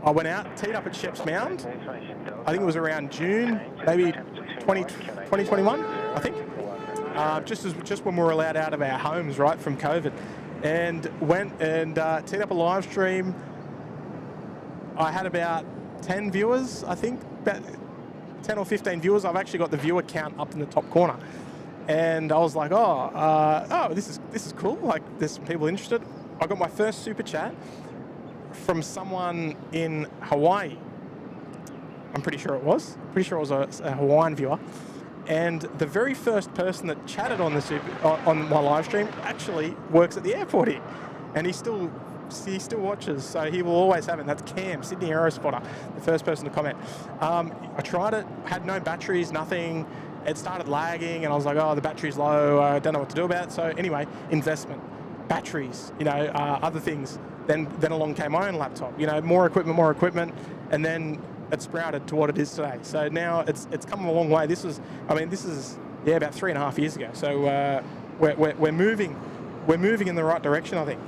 I went out, teed up at Sheps Mound. I think it was around June, maybe 2021, I think. Just when we were allowed out of our homes, right, from COVID. And went and teed up a live stream. I had about 10 viewers, I think, about 10 or 15 viewers. I've actually got the viewer count up in the top corner. And I was like, oh, this is cool. Like, there's some people interested. I got my first super chat from someone in Hawaii. I'm pretty sure it was. Pretty sure it was a Hawaiian viewer. And the very first person that chatted on my live stream actually works at the airport here. And he's still he still watches, so he will always have it. That's Cam, Sydney Aerospotter, the first person to comment. I tried it, had no batteries, nothing. It started lagging, and I was like, oh, the battery's low. I don't know what to do about it. So anyway, investment, batteries, you know, other things. Then along came my own laptop. You know, more equipment, and then it sprouted to what it is today. So now it's come a long way. This is about 3.5 years ago. So we're moving in the right direction, I think.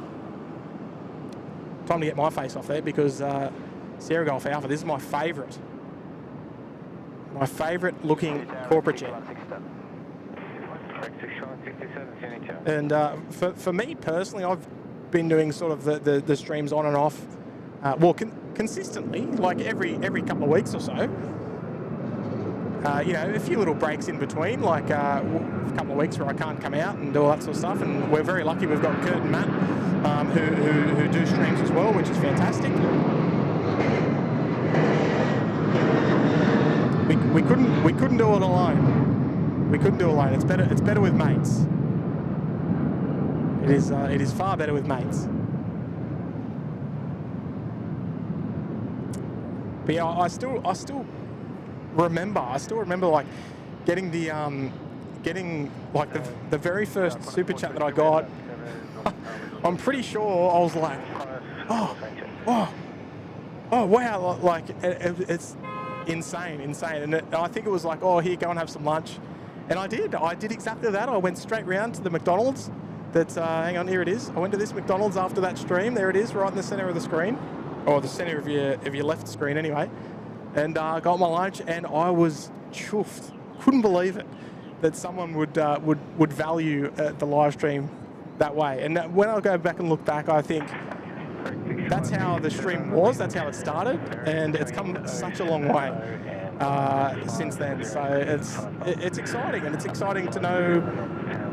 Time to get my face off there because Sierra Golf Alpha. This is my favourite. My favourite looking corporate jet. And for me personally, I've been doing sort of the streams on and off, consistently, like every couple of weeks or so. You know, a few little breaks in between, like a couple of weeks where I can't come out and do all that sort of stuff. And we're very lucky we've got Kurt and Matt who do streams as well, which is fantastic. We couldn't do it alone. We couldn't do it alone. It's better with mates. It is far better with mates. But yeah, I still remember like getting the very first super chat that I got. I'm pretty sure I was like, oh wow, like it's insane. And I think it was like, oh, here, go and have some lunch. And I did exactly that. I went straight round to the McDonald's. That's hang on, here it is. I went to this McDonald's after that stream. There it is, right in the centre of the screen, or the centre of your left screen anyway. And got my lunch, and I was chuffed. Couldn't believe it that someone would value the live stream that way. And when I go back and look back, I think that's how the stream was. That's how it started, and it's come such a long way since then. So it's exciting, and it's exciting to know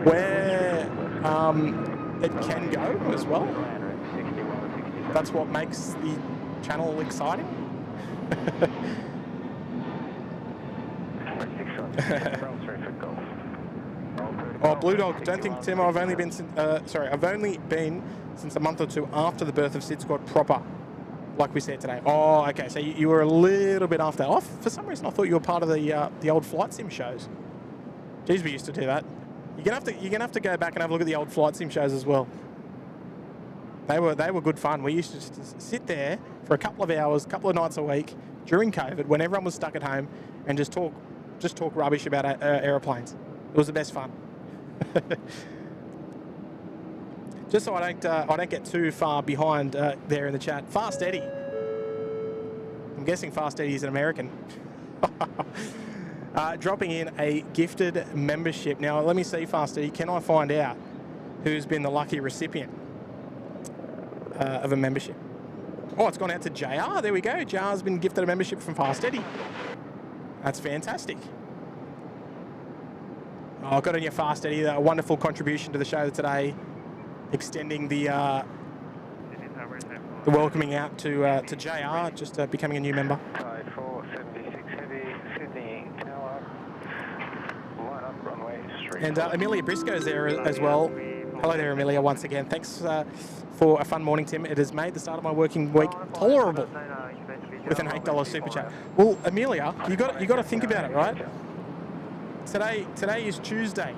where it can go as well. That's what makes the channel exciting. Oh, Blue Dog, don't think, Tim, I've only been since a month or two after the birth of SydSquad proper, like we said today. Oh, okay, so you were a little bit after. Oh, for some reason I thought you were part of the old flight sim shows. Geez, we used to do that. You're gonna have to go back and have a look at the old flight sim shows as well. They were good fun. We used to just sit there for a couple of hours, couple of nights a week during COVID, when everyone was stuck at home, and just talk rubbish about aeroplanes. It was the best fun. Just so I don't get too far behind there in the chat. Fast Eddie. I'm guessing Fast Eddie is an American. Dropping in a gifted membership. Now let me see, Fast Eddie. Can I find out who's been the lucky recipient of a membership? Oh, it's gone out to JR. There we go. JR's been gifted a membership from Fast Eddie. That's fantastic. Oh, got on your Fast Eddie. A wonderful contribution to the show today, extending the welcoming out to JR, just becoming a new member. Thai 476 heavy, Sydney Tower, line up runway straight. And Amelia Briscoe's there as well. Hello there, Amelia, once again. Thanks for a fun morning, Tim. It has made the start of my working week tolerable with an $8 super chat. Well, Amelia, you got to think about it, right? Today is Tuesday,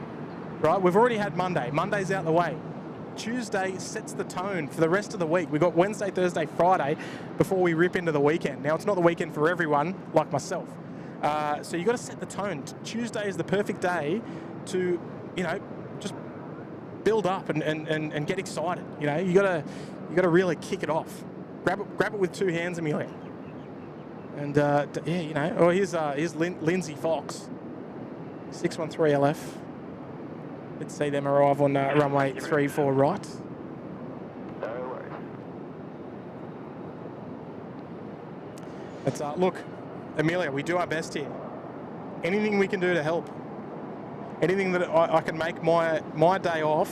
right? We've already had Monday. Monday's out the way. Tuesday sets the tone for the rest of the week. We've got Wednesday, Thursday, Friday before we rip into the weekend. Now, it's not the weekend for everyone, like myself. So you've got to set the tone. Tuesday is the perfect day to, just build up and get excited. You got to really kick it off. Grab it with two hands, Amelia. And oh, here's Lindsay Fox, 613 LF. Let's see them arrive on runway 34 right. No worries. Let's look, Amelia, we do our best here. Anything we can do to help, anything that I can make my day off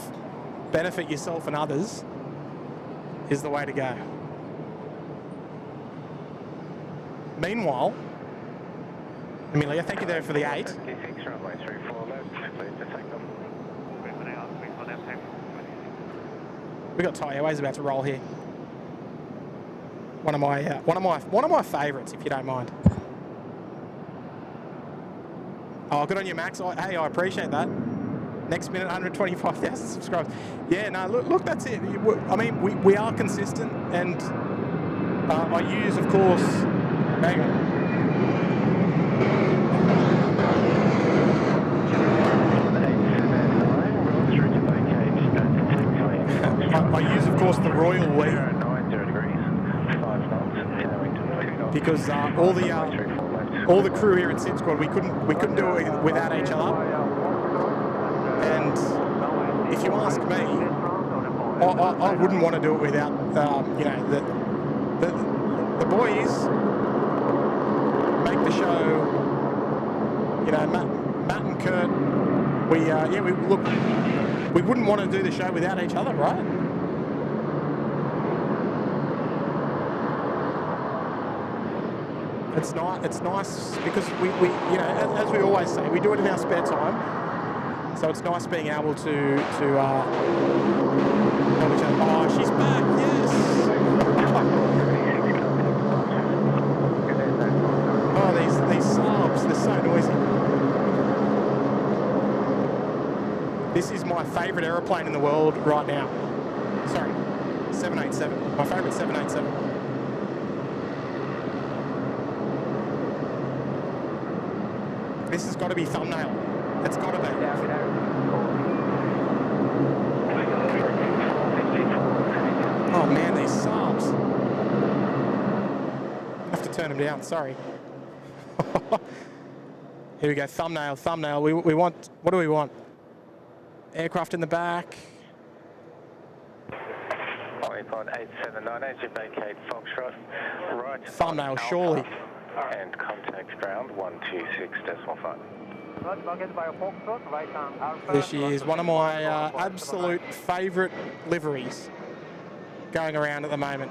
benefit yourself and others is the way to go. Meanwhile, Amelia, thank you there for the 8. Runway 34 left, clear to take them. We've got Thai Airways about to roll here. One of my favourites, if you don't mind. Oh, good on you, Max. Hey, I appreciate that. Next minute, 125,000 subscribers. Yeah, no, look, that's it. I mean, we are consistent, and I use, of course. Hang on. I use, of course, the royal we, because all the crew here at SydSquad, we couldn't do it without each other. And if you ask me, I wouldn't want to do it without you know, the boys make the show. You know, Matt and Kurt. We wouldn't want to do the show without each other, right? It's nice because we you know, as we always say, we do it in our spare time. So it's nice being able to help each other. Oh, she's back, yes! Oh, these Saabs, they're so noisy. This is my favourite aeroplane in the world right now. Sorry, 787. My favourite 787. This has got to be thumbnail. It's got to be. Oh man, these Saabs. I have to turn them down, sorry. Here we go, thumbnail. We want, what do we want? Aircraft in the back. Pod 879, as you vacate Foxtrot, right. Thumbnail, surely. And contact ground 126.5. There she is, one of my absolute favourite liveries going around at the moment.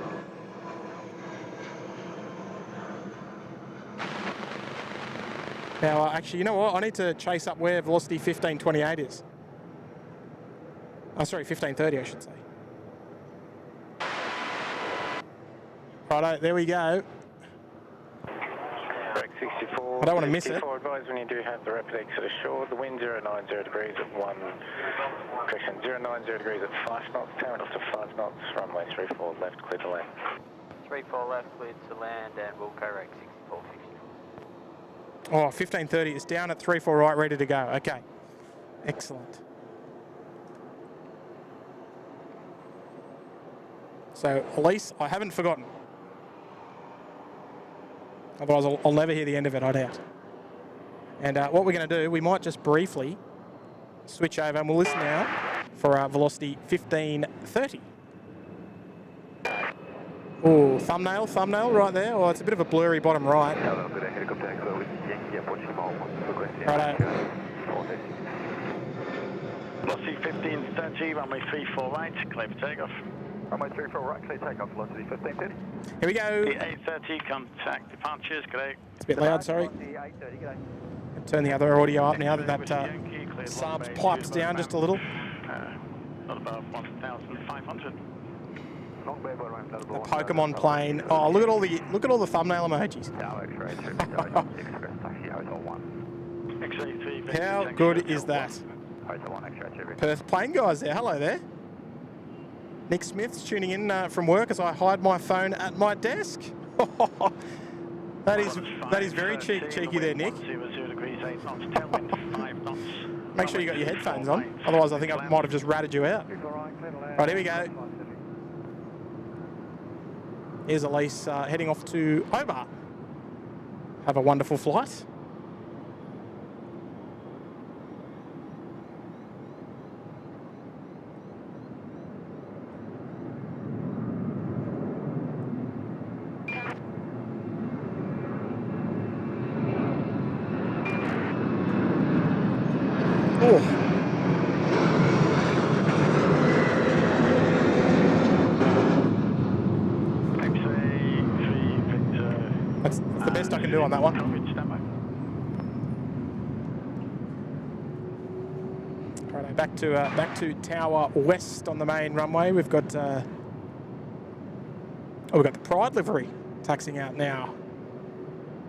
Now, actually, you know what? I need to chase up where Velocity 1528 is. Oh, sorry, 1530, I should say. Righto, there we go. Correct, 64. I don't want to miss it. Advise when you do have the rapid exit ashore. The wind 090 degrees at 090 degrees at 5 knots. Turn off to 5 knots. Runway 34 left, clear to land. 34 left, cleared to land, and we'll correct 6450. Oh, 1530 is down at 34 right, ready to go. Okay, excellent. So, Elise, I haven't forgotten. Otherwise, I'll never hear the end of it, I doubt. And what we're going to do, we might just briefly switch over, and we'll listen now for Velocity 1530. Oh, thumbnail right there. Oh, it's a bit of a blurry bottom right. Righto. Velocity 1530, runway 34 right, clear for takeoff. Runway 34 right, clear takeoff, velocity 1530. Here we go. The A380, contact departures, g'day. It's a bit loud, sorry. Turn the other audio up now that Saab's pipes down just a little. Not above 1,500. The Pokemon plane. Oh, look at all the thumbnail emojis. How good is that? Perth plane guys there. Hello there. Nick Smith's tuning in from work as I hide my phone at my desk. That is very cheeky there, Nick. Make sure you got your headphones on. Otherwise, I think I might have just ratted you out. Right, here we go. Here's Elise heading off to Hobart. Have a wonderful flight. That's the best I can do on that one. Right, back to Tower West on the main runway. We've got Oh, we've got the Pride livery taxiing out now.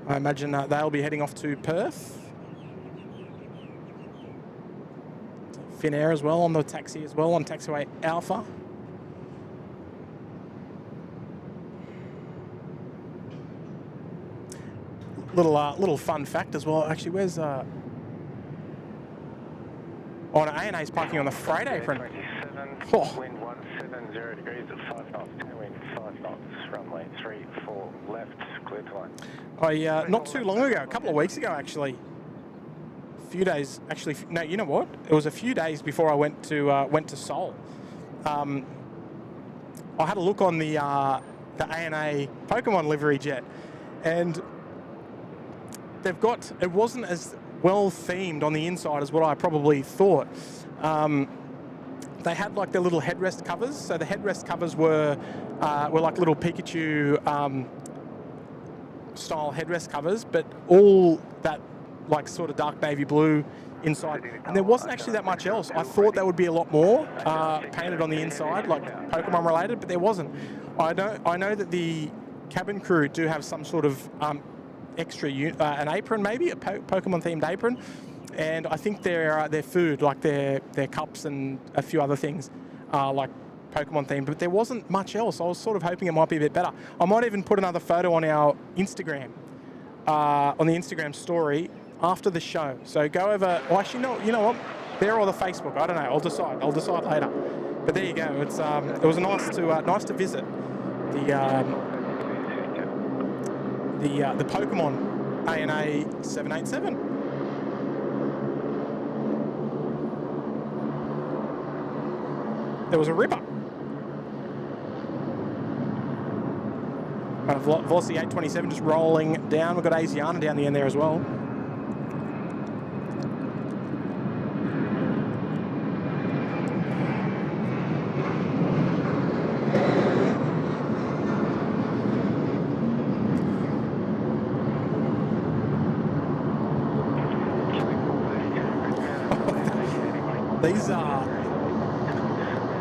I imagine they'll be heading off to Perth. Finnair as well on the taxi as well, on taxiway Alpha. Little fun fact as well. Actually, where's oh, no, ANA's parking on the freight apron. Oh. Wind 170 degrees at 5 knots. Wind 5 knots. Runway 34 left. Clear to line. Not too long ago, a couple of weeks ago actually. A few days actually. No, you know what? It was a few days before I went to Seoul. I had a look on the ANA Pokemon livery jet, and they've got, it wasn't as well themed on the inside as what I probably thought. They had like their little headrest covers. So the headrest covers were like little Pikachu style headrest covers, but all that like sort of dark navy blue inside. And there wasn't actually that much else. I thought there would be a lot more painted on the inside, like Pokemon related, but there wasn't. I know that the cabin crew do have some sort of extra an apron, maybe a Pokemon themed apron, and I think their food, like their cups and a few other things, like Pokemon themed. But there wasn't much else. I was sort of hoping it might be a bit better. I might even put another photo on our Instagram, on the Instagram story after the show. So go over. Well, actually, no, you know what? There or the Facebook. I don't know. I'll decide later. But there you go. It's it was nice to visit the Pokemon ANA 787. There was a ripper. Velocity 827 just rolling down. We've got Asiana down the end there as well.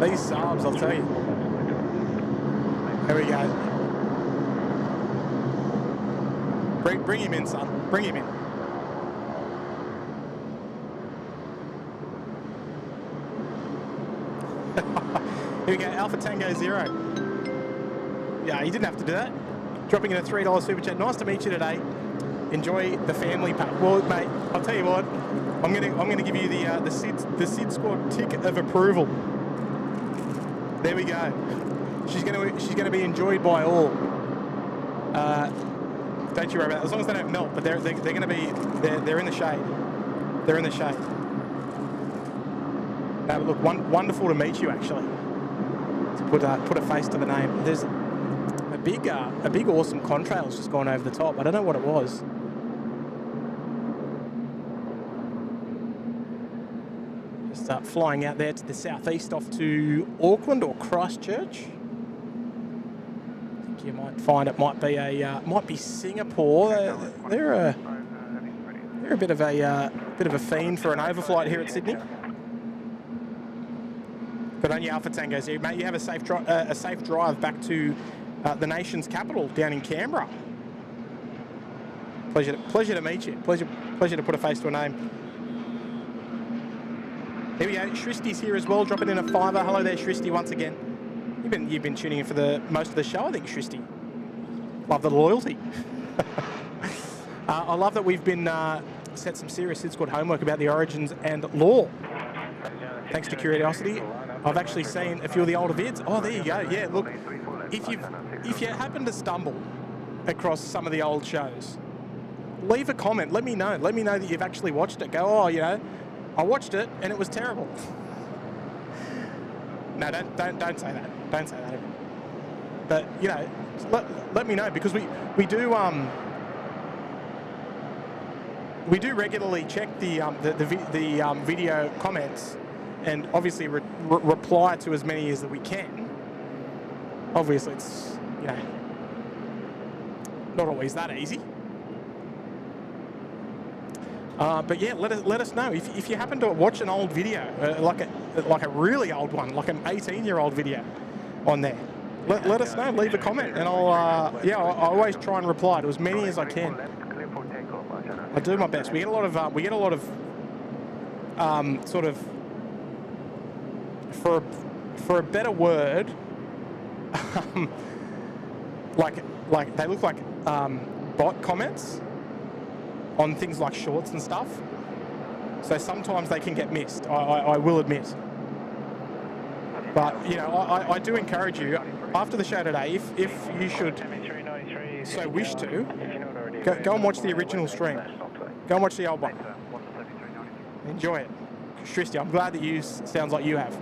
These Saabs, I'll tell you. There we go. Bring him in, son. Bring him in. Here we go, Alpha Tango 0. Yeah, you didn't have to do that. Dropping in a $3 super chat. Nice to meet you today. Enjoy the family pack. Well, mate, I'll tell you what. I'm gonna give you the SydSquad tick of approval. There we go. She's gonna be enjoyed by all. Don't you worry about that. As long as they don't melt, but they're gonna be they're in the shade. They're in the shade. No, but look, wonderful to meet you actually. To put a face to the name. There's a big awesome contrail's just gone over the top. I don't know what it was. Just flying out there to the southeast off to Auckland or Christchurch. I think you might find it might be Singapore. They're a bit of a fiend for an overflight here at Sydney. But on your Alpha Tango, so mate, you have a safe drive back to the nation's capital down in Canberra. Pleasure to meet you. Pleasure to put a face to a name. Here we go. Shristi's here as well, dropping in a $5. Hello there, Shristi, once again. You've been tuning in for most of the show, I think, Shristi. Love the loyalty. I love that we've been set some serious SydSquad homework about the origins and lore. Thanks to curiosity, I've actually seen a few of the older vids. Oh, there you go. Yeah, look, if you happen to stumble across some of the old shows, leave a comment. Let me know. Let me know that you've actually watched it. Go, oh, you know, I watched it and it was terrible. No, don't say that. Don't say that. But you know, let me know, because we do regularly check the video comments and obviously reply to as many as that we can. Obviously, it's, you know, not always that easy. But yeah, let us know if you happen to watch an old video, like a really old one, like an 18-year-old video on there. let us know. Leave a comment, and I'll yeah, I always try and reply to as many as I can. I do my best. We get a lot of sort of, for a better word, like they look like bot comments on things like shorts and stuff. So sometimes they can get missed. I will admit. But you know, I do encourage you after the show today, if you should so wish to, go and watch the original stream. Go and watch the old one. Enjoy it. Tristy, I'm glad that you sounds like you have.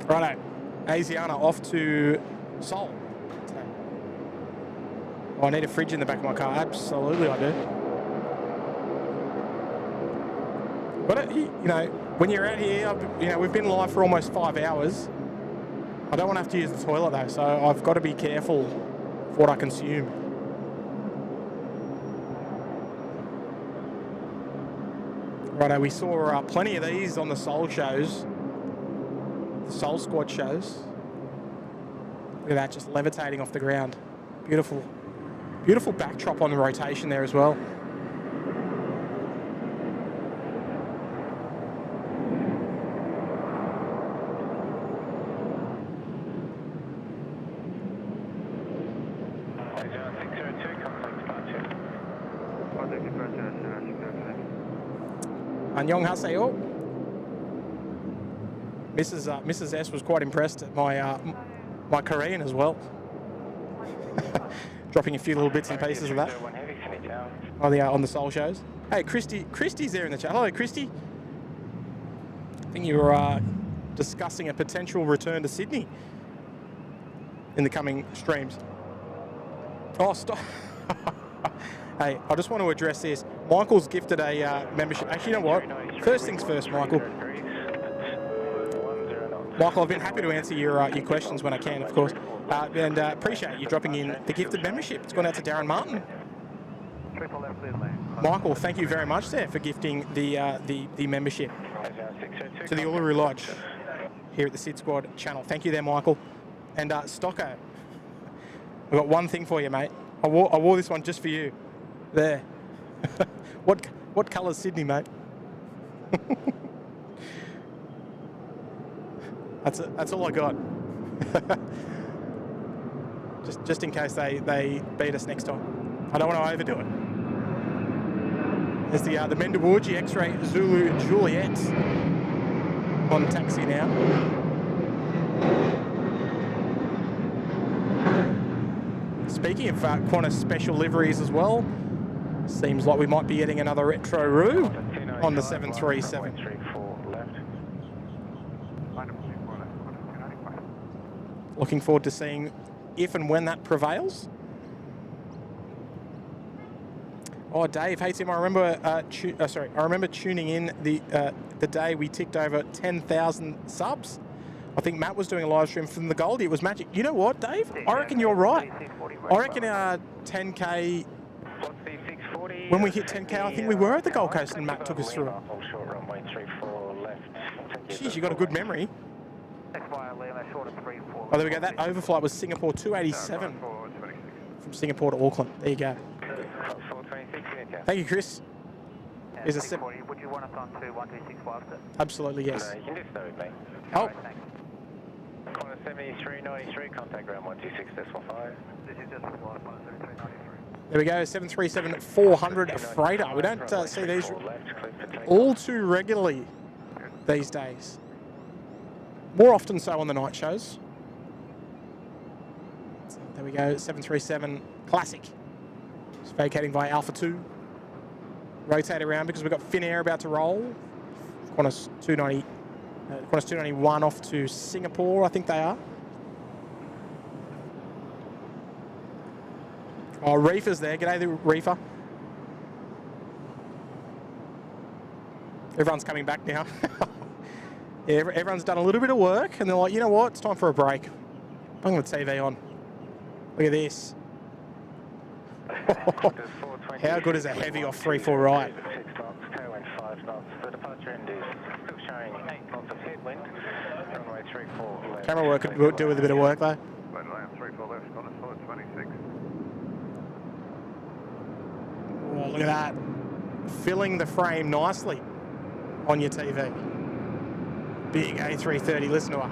Righto, Asiana off to Seoul. Oh, I need a fridge in the back of my car. Absolutely, I do. But you know, when you're out here, you know, we've been live for almost 5 hours. I don't want to have to use the toilet though, so I've got to be careful of what I consume. Righto, we saw plenty of these on the Soul shows, the Soul Squad shows. Look at that, just levitating off the ground. Beautiful, beautiful backdrop on the rotation there as well. Annyeonghaseyo. Mrs. S was quite impressed at my Korean as well. Dropping a few little bits and pieces of that on the Soul shows. Hey, Christy's there in the chat. Hello, Christy. I think you were discussing a potential return to Sydney in the coming streams. Oh, stop. Hey, I just want to address this. Michael's gifted a membership. Actually, you know what? First things first, Michael. Michael, I've been happy to answer your questions when I can, of course. And appreciate you dropping in the gifted membership. It's gone out to Darren Martin. Michael, thank you very much there for gifting the membership to the Uluru Lodge here at the SydSquad channel. Thank you there, Michael. And Stocko, I've got one thing for you, mate. I wore this one just for you. There. What colour's Sydney, mate? That's all I got. just in case they beat us next time. I don't want to overdo it. There's the Mendawarji X-Ray Zulu Juliet on taxi now. Speaking of Qantas special liveries as well, seems like we might be getting another retro roo on the 737. Looking forward to seeing if and when that prevails. Oh, Dave, hey Tim, I remember I remember tuning in the day we ticked over 10,000 subs. I think Matt was doing a live stream from the Goldie. It was magic. You know what, Dave? I reckon you're right. I reckon our 10K, when we hit 10K, I think we were at the Gold Coast and Matt took us through it. Jeez, you got a good memory. Oh, there we go. That overflight was Singapore 287 from Singapore to Auckland. There you go. Thank you, Chris. Is a would you want us on to 1265? Absolutely, yes. No, you can just know me. Oh. Qantas 7393, contact ground 126.5. This is just flight 17393. There we go, 737-400 freighter. We don't see these all too regularly these days. More often so on the night shows. So there we go, 737 Classic. It's vacating via Alpha 2. Rotate around because we've got Finnair about to roll. Qantas 291 off to Singapore, I think they are. Oh, Reefer's there. G'day, the Reefer. Everyone's coming back now. Yeah, everyone's done a little bit of work, and they're like, you know what? It's time for a break. Bring the TV on. Look at this. How good is a heavy off 3-4 right? 6 knots, tailwind 5 knots. The departure end is still showing Camera work could do with a bit of work though. Right, line 34 left, Qantas forward 26. Oh, look at that. Filling the frame nicely on your TV. Big A330, listen to her.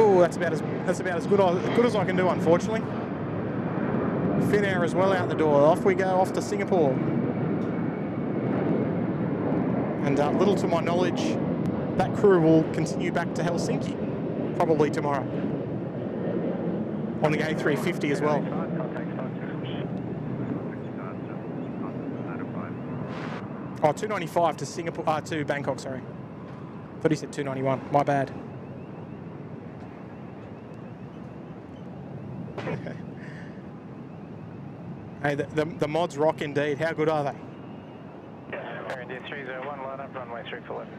Oh, that's about as good as I can do, unfortunately. Finnair as well out the door. Off we go, off to Singapore. And little to my knowledge, that crew will continue back to Helsinki, probably tomorrow. On the A350 as well. Oh, 295 to Singapore, to Bangkok, sorry. Thought he said 291, my bad. Hey, the mods rock indeed. How good are they? Air India 301, line up, runway 34 left.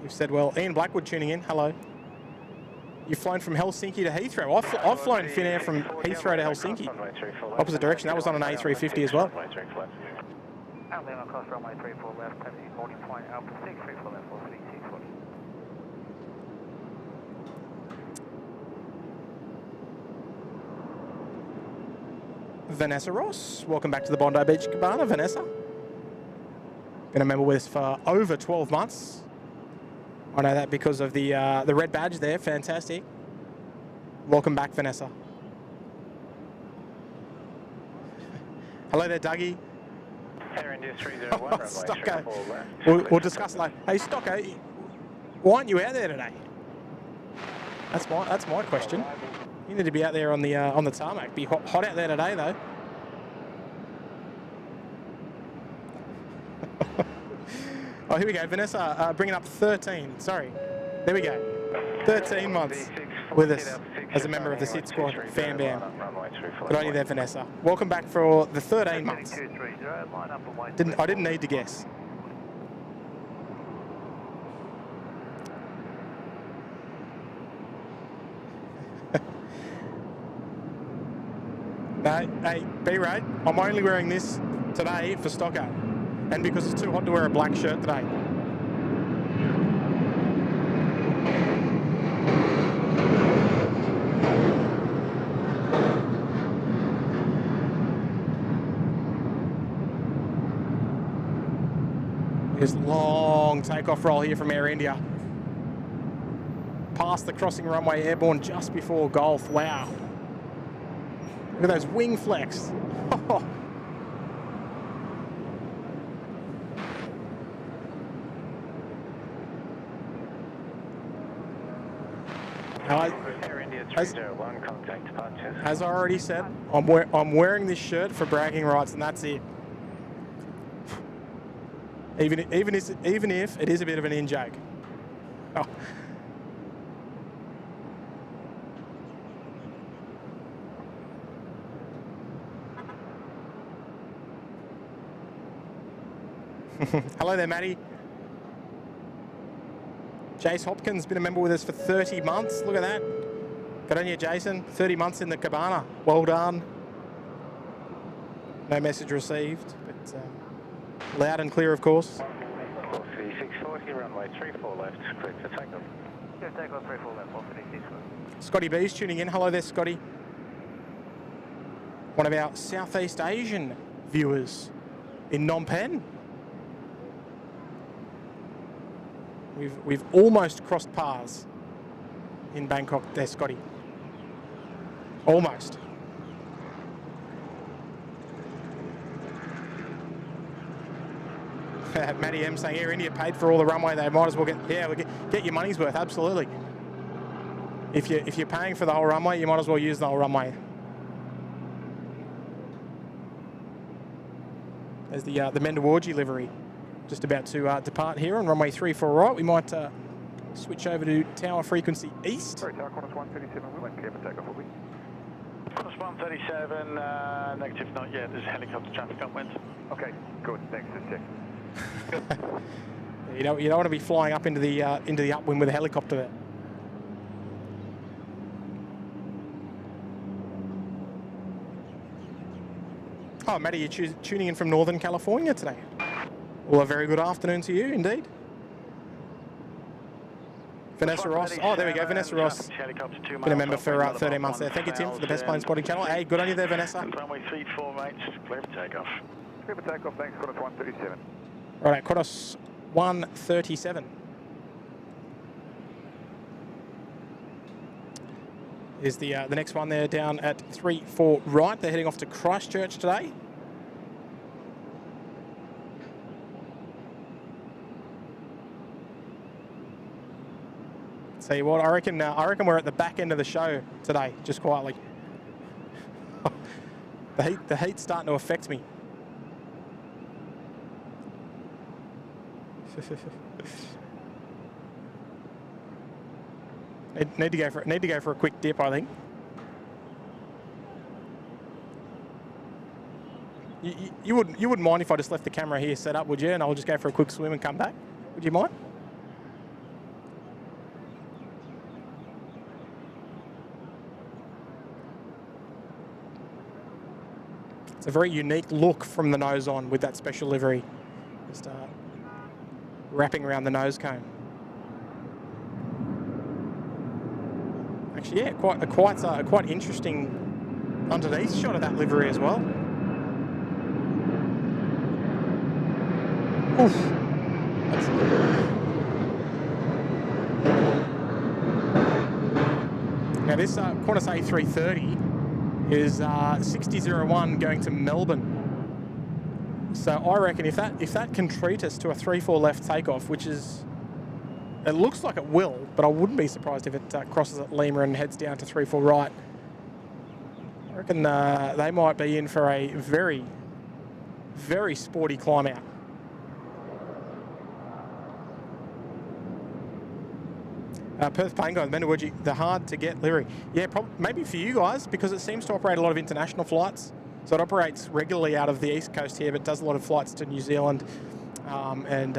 You've said well. Ian Blackwood tuning in. Hello. You've flown from Helsinki to Heathrow. I've flown Finnair from Heathrow to Helsinki. Opposite direction. That was on an A350 as well. Outland across runway 34 left, heavy boarding point, Alpha 6, 34 left, 43640. Vanessa Ross, welcome back to the Bondi Beach Cabana, Vanessa. Been a member with us for over 12 months. I know that because of the red badge there, fantastic. Welcome back, Vanessa. Hello there, Dougie. Air India 301, runway Stocko. 34 left. We'll discuss later. Hey, Stocko, why aren't you out there today? That's my question. You need to be out there on the tarmac. Be hot out there today, though. Oh, here we go. Vanessa bringing up 13. Sorry. There we go. 13 months with us as a member of the SydSquad fan band. Good on you there, Vanessa. Welcome back for the 13 months. I didn't need to guess. No, hey, B-Ray, I'm only wearing this today for Stocko, and because it's too hot to wear a black shirt today. This long takeoff roll here from Air India. Past the crossing runway, airborne just before Gulf. Wow. Look at those wing flex. As I already said, I'm wearing this shirt for bragging rights, and that's it. Even if it is a bit of an in-joke. Oh. Hello there, Matty. Jace Hopkins, been a member with us for 30 months. Look at that. Good on you, Jason. 30 months in the cabana. Well done. No message received, but loud and clear, of course. 3640, runway 34 left, clear for takeoff. Yeah, takeoff 34 left, 436. Scotty B's tuning in. Hello there, Scotty. One of our Southeast Asian viewers in Phnom Penh. We've almost crossed paths in Bangkok there, Scotty. Almost. Matty M saying Air India paid for all the runway. They might as well get your money's worth. Absolutely. If you're paying for the whole runway, you might as well use the whole runway. There's the Mendawarji livery. Just about to depart here on runway 34 right. We might switch over to tower frequency east. Sorry, tower Qantas 137, we went clear for takeoff, will we? Qantas 137, negative, not yet. There's helicopter traffic upwind. Okay, good, thanks, just check. You don't want to be flying up into the upwind with a helicopter there. Oh, Matty, you're tuning in from Northern California today. Well, a very good afternoon to you, indeed. Vanessa Ross. Oh, there we go. Vanessa Ross. Been a member for 13 months there. Thank you, Tim, for the best plane spotting channel. Hey, good on you there, Vanessa. Runway 34, mates. Clear for takeoff. Clear for takeoff, thanks. Qantas 137. Right, Qantas 137. Is the next one there down at 34 right. They're heading off to Christchurch today. Tell you what, I reckon we're at the back end of the show today, just quietly. The heat's starting to affect me. Need to go for a quick dip, I think. You wouldn't mind if I just left the camera here set up, would you? And I'll just go for a quick swim and come back. Would you mind? It's a very unique look from the nose on with that special livery. Just wrapping around the nose cone. Actually, yeah, quite interesting underneath shot of that livery as well. Oof. Now this Qantas A330 is 6001 going to Melbourne. So I reckon if that can treat us to a 3-4 left takeoff, which is, it looks like it will, but I wouldn't be surprised if it crosses at Lima and heads down to 3-4 right. I reckon they might be in for a very, very sporty climb out. Perth Plane Guys, Menawuji, the hard to get livery. Yeah, maybe for you guys, because it seems to operate a lot of international flights. So it operates regularly out of the east coast here, but does a lot of flights to New Zealand and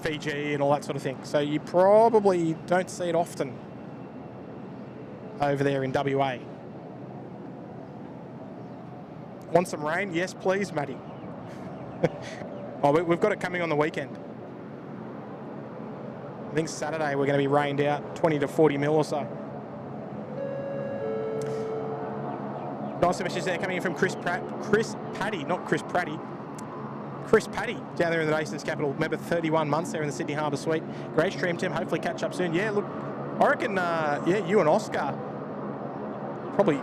Fiji and all that sort of thing. So you probably don't see it often over there in WA. Want some rain? Yes, please, Matty. Oh, we've got it coming on the weekend. I think Saturday we're going to be rained out 20 to 40 mil or so. Nice message there coming in from Chris Paddy, not Chris Pratty. Chris Paddy down there in the nation's capital. Remember 31 months there in the Sydney Harbour Suite. Great stream, Tim. Hopefully catch up soon. Yeah, look, I reckon, yeah, you and Oscar probably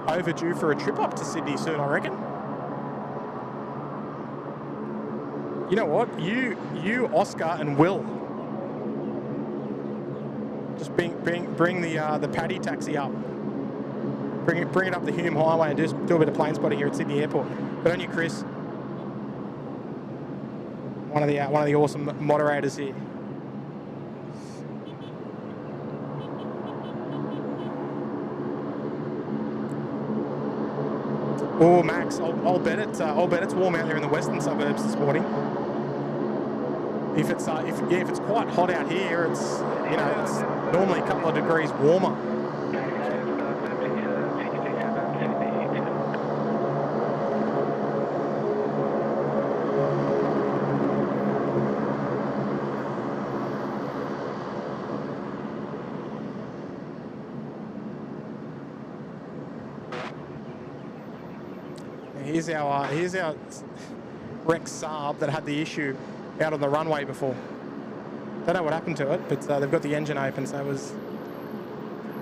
overdue for a trip up to Sydney soon, I reckon. You know what? You, Oscar, and Will. Just bring the Paddy taxi up. Bring it up the Hume Highway and just do a bit of plane spotting here at Sydney Airport. Good on you, Chris. One of the awesome moderators here. Oh, Max, I'll bet it's warm out there in the western suburbs this morning. If it's quite hot out here, it's normally a couple of degrees warmer. Here's our Rex Saab that had the issue out on the runway before. Don't know what happened to it, but they've got the engine open, so it was.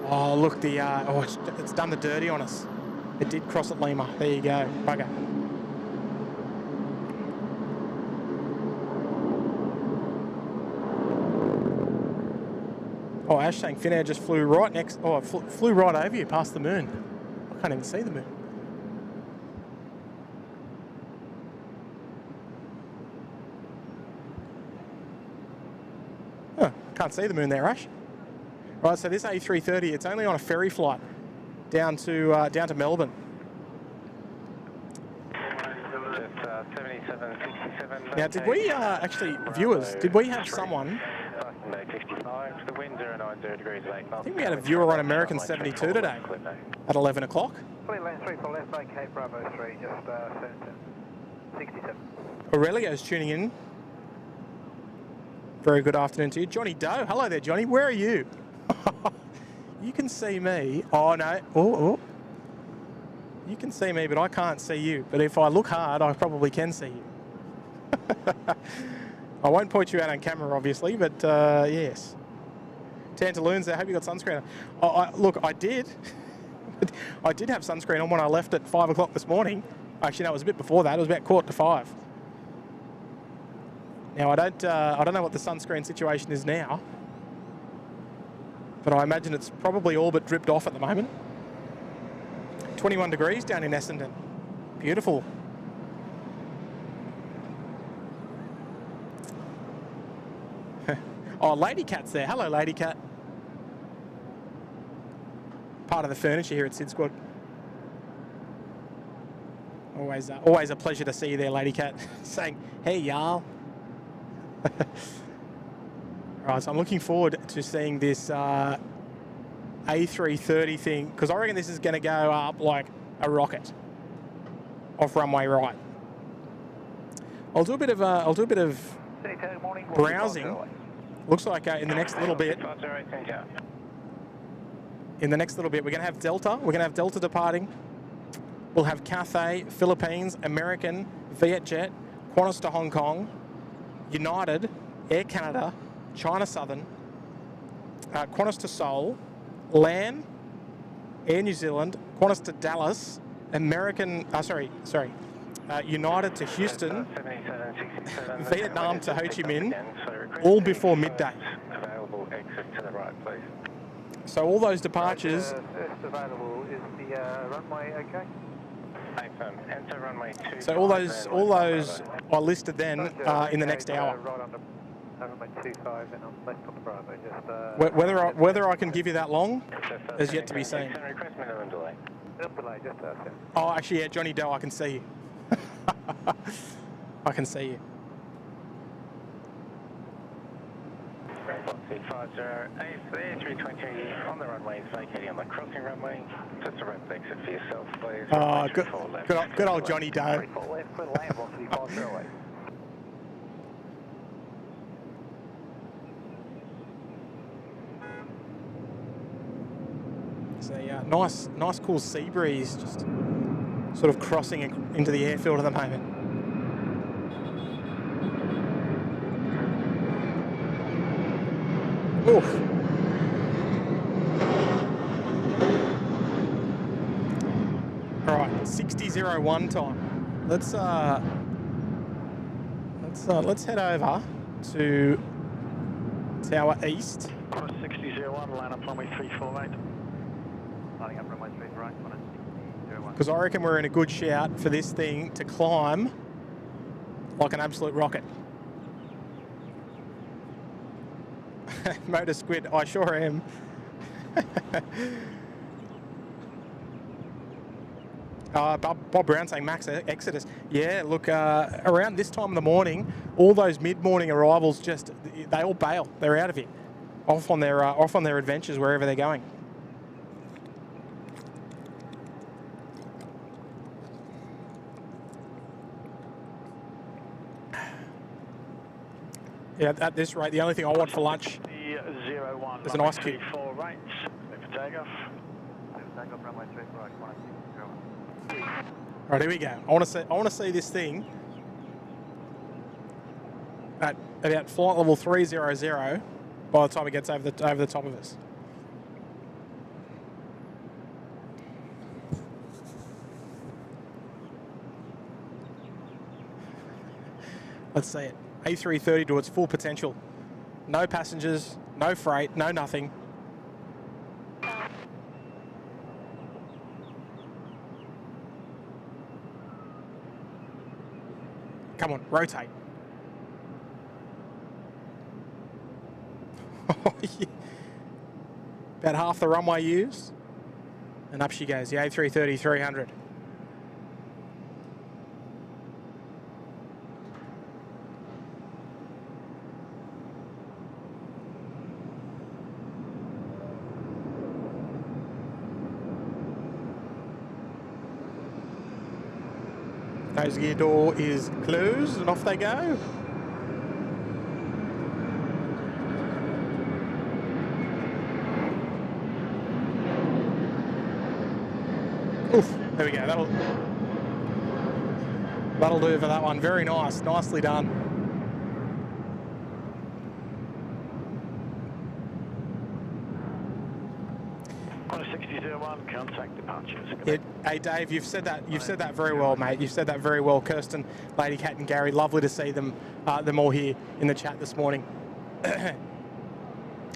Oh, look, it's done the dirty on us. It did cross at Lima. There you go, bugger. Oh, Ash saying Finnair just flew right next. Oh, it flew right over you, past the moon. I can't even see the moon. Can't see the moon there, Ash. Right, so this A330, it's only on a ferry flight down to Melbourne. Now, did we actually, viewers, did we have someone? I think we had a viewer on American 72 today at 11 o'clock. Fleet lane 34 left, vacate Bravo 3, just 67. Aurelio's tuning in. Very good afternoon to you. Johnny Doe. Hello there, Johnny. Where are you? You can see me. Oh, no. Oh. You can see me, but I can't see you. But if I look hard, I probably can see you. I won't point you out on camera, obviously, but yes. Tantaloons, I hope you got sunscreen on. Look, I did. I did have sunscreen on when I left at 5 o'clock this morning. Actually, no, it was a bit before that. It was about 4:45. Now, I don't know what the sunscreen situation is now, but I imagine it's probably all but dripped off at the moment. 21 degrees down in Essendon. Beautiful. Oh, Lady Cat's there. Hello, Lady Cat. Part of the furniture here at SydSquad. Always a pleasure to see you there, Lady Cat. Saying, hey, y'all. Right, so I'm looking forward to seeing this A330 thing, because I reckon this is going to go up like a rocket off runway right. I'll do a bit of browsing. Looks like in the next little bit. In the next little bit, we're going to have Delta. We're going to have Delta departing. We'll have Cathay, Philippines, American, Vietjet, Qantas to Hong Kong, United, Air Canada, China Southern, Qantas to Seoul, LAN, Air New Zealand, Qantas to Dallas, American, United to Houston, Vietnam to Ho Chi Minh, all before midday. Available exit to the right, please. So all those departures. First available is the runway, okay? Enter runway 2. So all those are listed then in the next hour. Right under runway 25 and on left on the Bravo. Just whether I can give you that long is yet to be seen. Request minimum delay. Minimum delay, just Oh, actually, yeah, Johnny Doe, I can see you. I can see you. 508, the A320 on the runway is vacating on the crossing runway. Just a rapid exit for yourself, please. Oh, good old Johnny Doe. 34 left, clear land, 135 It's a nice cool sea breeze just sort of crossing into the airfield at the moment. Oof. All right, 60:01 time. Let's head over to Tower East. 60:01, line up runway 348. Lining up runway 3 right, 60:01. Because I reckon we're in a good shout for this thing to climb like an absolute rocket. Motor Squid, I sure am. Bob Brown saying Max Exodus. Yeah, look, around this time of the morning, all those mid-morning arrivals they all bail. They're out of here, off on their adventures wherever they're going. Yeah, at this rate, the only thing I want for lunch is an ice cube. Right, for takeoff. Takeoff runway 3 right, 160. Right, here we go. I want to see this thing at about flight level 300 by the time it gets over the top of us. Let's see it. A330 to its full potential. No passengers, no freight, no nothing. Come on, rotate. About half the runway used. And up she goes, the A330 300. Nose gear door is closed and off they go. Oof, there we go. That'll do for that one. Very nice. Nicely done. Qantas 6001, contact departures. Hey Dave, you've said that very well, mate. You've said that very well. Kirsten, Lady Cat and Gary, lovely to see them all here in the chat this morning.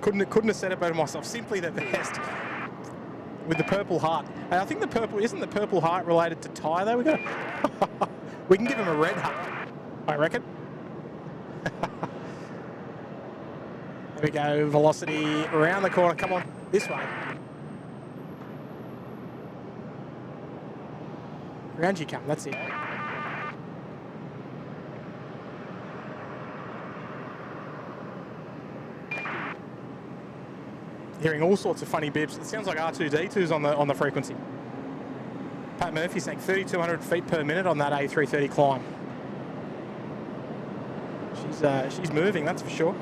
couldn't have said it better myself. Simply the best. With the Purple Heart. And I think isn't the Purple Heart related to Ty though? We can give him a red heart, I reckon. There we go, velocity around the corner. Come on, this way. Around you come, that's it. Hearing all sorts of funny bips. It sounds like R2D2's on the frequency. Pat Murphy saying 3,200 feet per minute on that A330 climb. She's moving, that's for sure.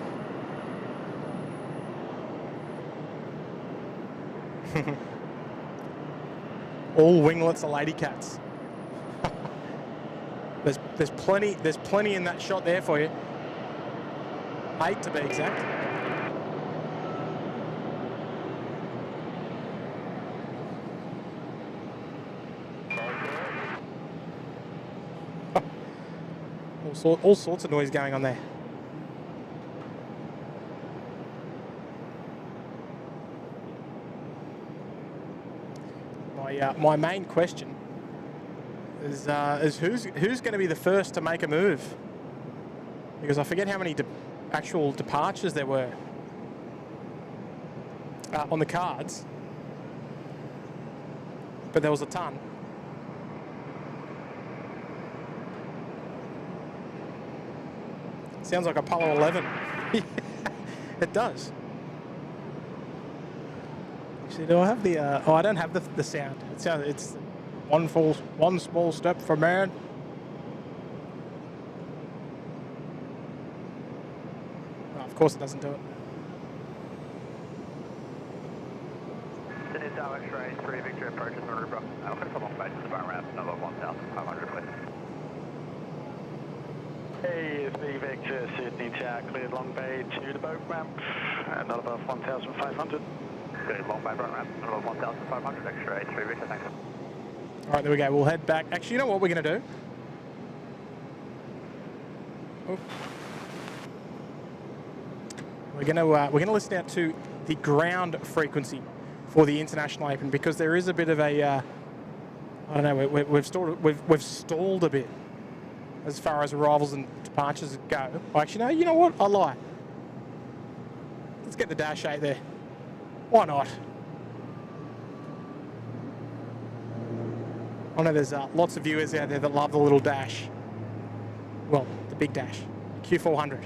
All winglets are lady cats. There's plenty in that shot there for you. 8 to be exact. All sorts of noise going on there. My main question is who's going to be the first to make a move? Because I forget how many actual departures there were on the cards, but there was a ton. Sounds like Apollo 11. It does. Actually, do I have the? Oh, I don't have the sound. It's one small step for man. Oh, of course, it doesn't do it. Sydney Tower X-ray 3 Victory approaches Maroubra. Alpha come on base to the bar ramp, number 1,500 please. Hey, it's me Victor, Sydney Tower, cleared Long Bay to the boat ramp, not above 1,500. Good, Long Bay boat ramp, not above 1,500, X-ray 3 Victor, thanks. Alright, there we go, we'll head back. Actually, you know what we're going to do? Oh. We're going to listen out to the ground frequency for the international apron, because there is a bit of a, I don't know, we've stalled a bit as far as arrivals and departures go. Actually, no, you know what? I lie. Let's get the Dash 8 there. Why not? I know there's lots of viewers out there that love the little Dash. Well, the big Dash, Q400.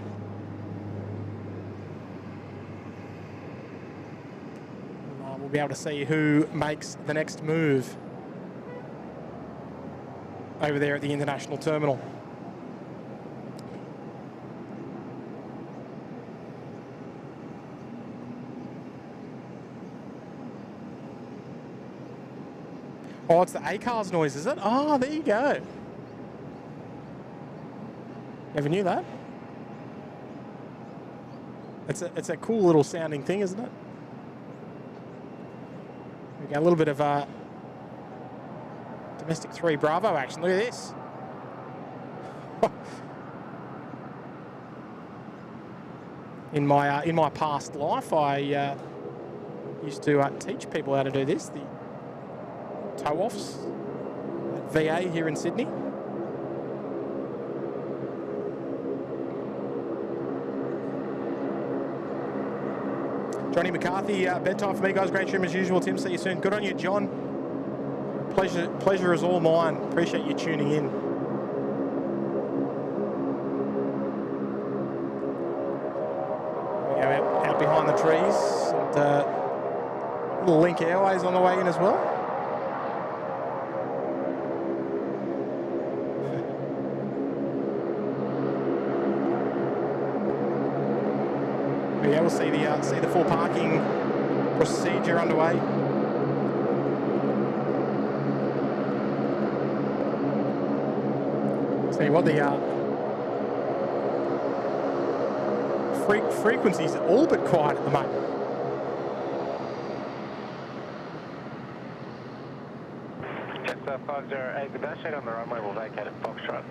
We'll be able to see who makes the next move over there at the international terminal. Oh, it's the A-Cars noise, is it? Oh, there you go. Never knew that. It's a cool little sounding thing, isn't it? We got a little bit of domestic 3 Bravo action. Look at this. In my past life, I used to teach people how to do this. The tow-offs at VA here in Sydney. Johnny McCarthy, bedtime for me, guys. Great stream as usual. Tim, see you soon. Good on you, John. Pleasure is all mine. Appreciate you tuning in. We go out behind the trees. And, little Link Airways on the way in as well. But yeah, we'll see the full parking procedure underway. See what the frequency's all but quiet at the moment. Jetstar 508, the dash 8 on the runway will vacate at Foxtrot.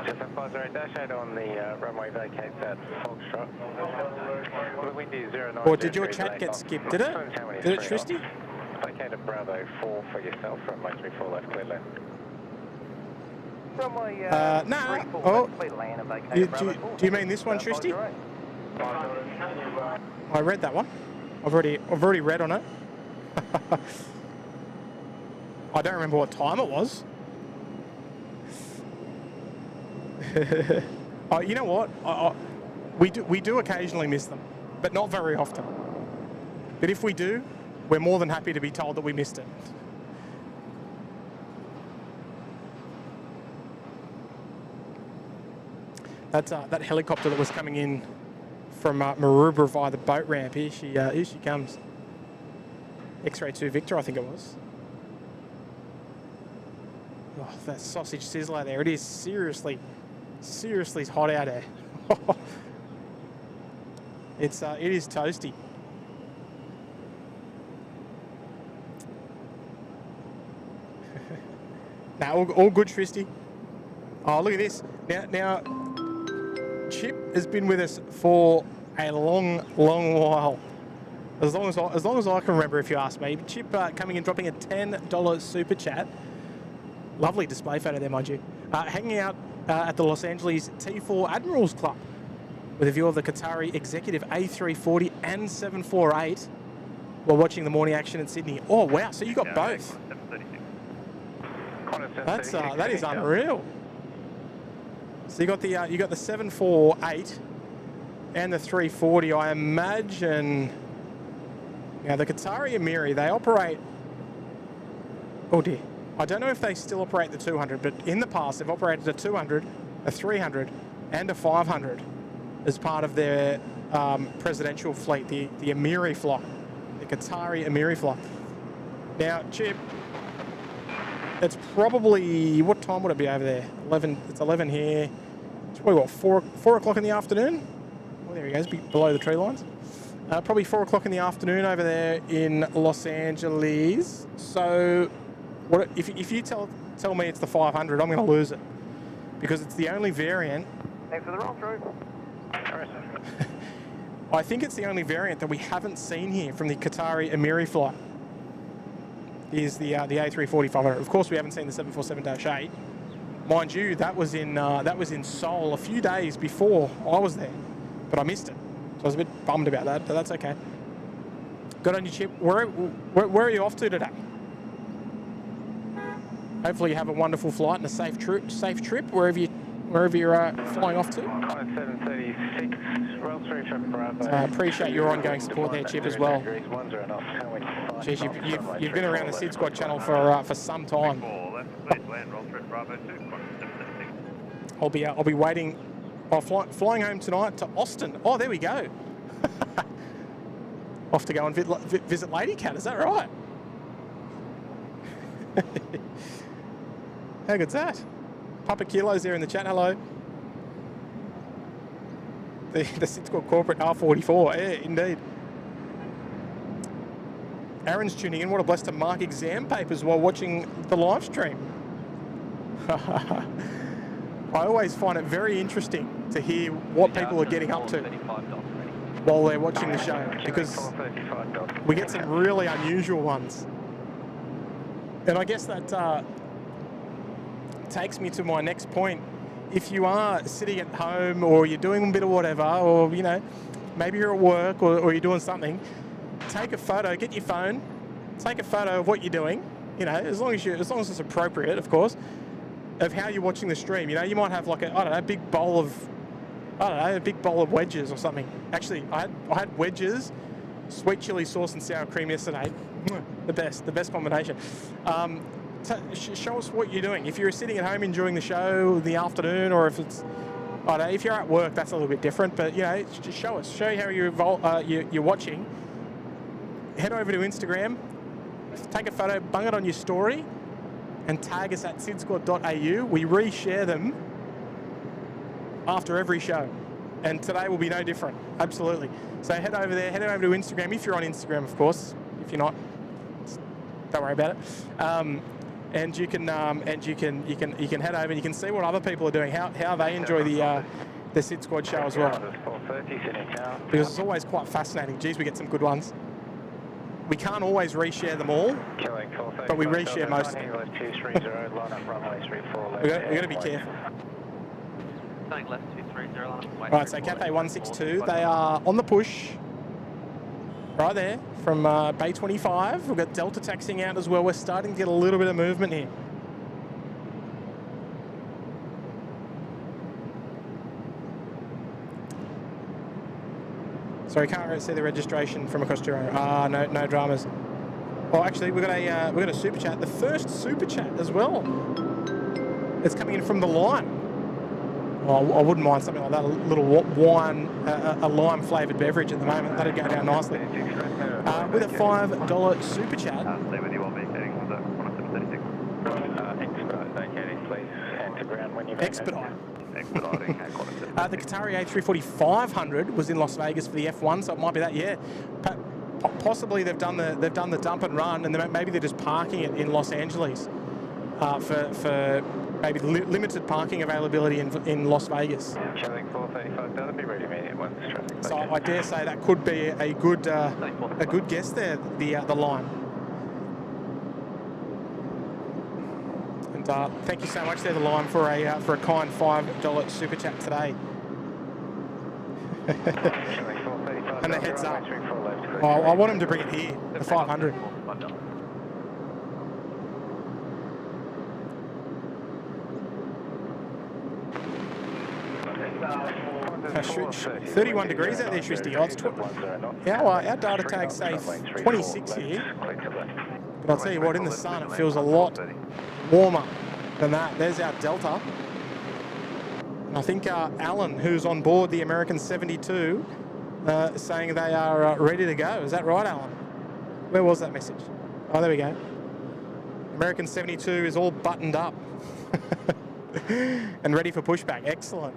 Jetstar 508, dash 8 on the runway vacates at Foxtrot. The wind is 09. Or did your chat get skipped? Did it? Did it, Tristy? Vacate at Bravo 4 for yourself, runway 34 left, clear left. Runway no. Oh, do you mean this one, Tristy? I read that one. I've already read on it. I don't remember what time it was. Oh, you know what? We do occasionally miss them, but not very often. But if we do, we're more than happy to be told that we missed it. That's that helicopter that was coming in from Maroubra via the boat ramp. Here she comes. X-ray 2 Victor, I think it was. Oh, that sausage sizzler there. It is seriously hot out there. It is toasty. Now all good, Tristy. Oh, look at this. Now. Chip has been with us for a long while. As long as I can remember, if you ask me. Chip coming in, dropping a $10 super chat. Lovely display photo there, mind you. Hanging out at the Los Angeles T4 Admirals Club with a view of the Qatari Executive A340 and 748 while watching the morning action in Sydney. Oh wow! So you got both. That is unreal. So you got the 748 and the 340. I imagine. Now the Qatari Emiri, they operate. Oh dear. I don't know if they still operate the 200, but in the past they've operated a 200, a 300, and a 500 as part of their presidential fleet, the Emiri flight, the Qatari Emiri flight. Now, Chip, it's probably, what time would it be over there? 11. It's 11 here. It's probably what, 4 o'clock in the afternoon. Oh, there he goes, below the tree lines. Probably 4 o'clock in the afternoon over there in Los Angeles. So, what if you tell me it's the 500, I'm going to lose it because it's the only variant. Thanks for the roll through. I think it's the only variant that we haven't seen here from the Qatari Emiri flight. Is the A340 500. Of course, we haven't seen the 747-8. Mind you, that was in Seoul a few days before I was there, but I missed it. So I was a bit bummed about that, but that's okay. Good on you, Chip. Where are you off to today? Hopefully you have a wonderful flight and a safe trip wherever you're flying off to. 736, roll through from Bravo. Appreciate your ongoing support there, Chip, as well. Jeez, you've been around the SydSquad channel for some time. I'll be waiting. Flying home tonight to Austin. Oh, there we go. Off to go and visit Lady Cat. Is that right? How good's that? Papa Kilo's there in the chat. Hello. The SydSquad corporate R44. Yeah, indeed. Aaron's tuning in. What a bless to mark exam papers while watching the live stream. I always find it very interesting to hear what people are getting up to while they're watching the show, because we get some really unusual ones. And I guess that takes me to my next point. If you are sitting at home or you're doing a bit of whatever, or maybe you're at work or you're doing something, take a photo, get your phone, take a photo of what you're doing, as long as it's appropriate, of course, of how you're watching the stream. You might have like a big bowl of wedges or something. Actually, I had wedges, sweet chili sauce and sour cream yesterday. The best combination. Show us what you're doing. If you're sitting at home enjoying the show in the afternoon, or if it's I know if you're at work, that's a little bit different, but you know, just show us, show how you're watching. Head over to Instagram, take a photo, bung it on your story, and tag us at SydSquad.au. We reshare them after every show, and today will be no different. Absolutely. So head over there, head over to Instagram if you're on Instagram, of course. If you're not, don't worry about it. And you can head over and you can see what other people are doing, how they enjoy the SydSquad show as well. Because it's always quite fascinating. Geez, we get some good ones. We can't always reshare them all, but we reshare most of them. We've got to be careful. Something left 230. Right, so Cathay 162, they are on the push. Right there from Bay 25. We've got Delta taxiing out as well. We're starting to get a little bit of movement here. Sorry, can't see the registration from across Juro. No dramas. Oh, actually, we've got a super chat. The first super chat as well. It's coming in from the line. Well, I wouldn't mind something like that. A little wine, a lime flavoured beverage at the moment. That'd go down nicely. With a $5 super chat. Stay with you, I'll be heading on the 1736. Expedite vacating, please. And to ground when you're Expedite. Expediting. The Qatari A340-500 was in Las Vegas for the F1, so it might be that. Yeah, possibly they've done the dump and run, and maybe they're just parking it in Los Angeles for maybe limited parking availability in Las Vegas. Showing 435, that'll be ready immediate once traffic. So I dare say that could be a good guess there. The line. And thank you so much there, the line, for a kind $5 super chat today. And the heads up. I want him to bring it here, the 500. Shoot, 31 degrees out there, Tristy. Our data tags say 26 here. But I'll tell you what, in the sun it feels a lot warmer than that. There's our Delta. And I think Alan, who's on board the American 72, is saying they are ready to go. Is that right, Alan? Where was that message? Oh, there we go. American 72 is all buttoned up and ready for pushback. Excellent.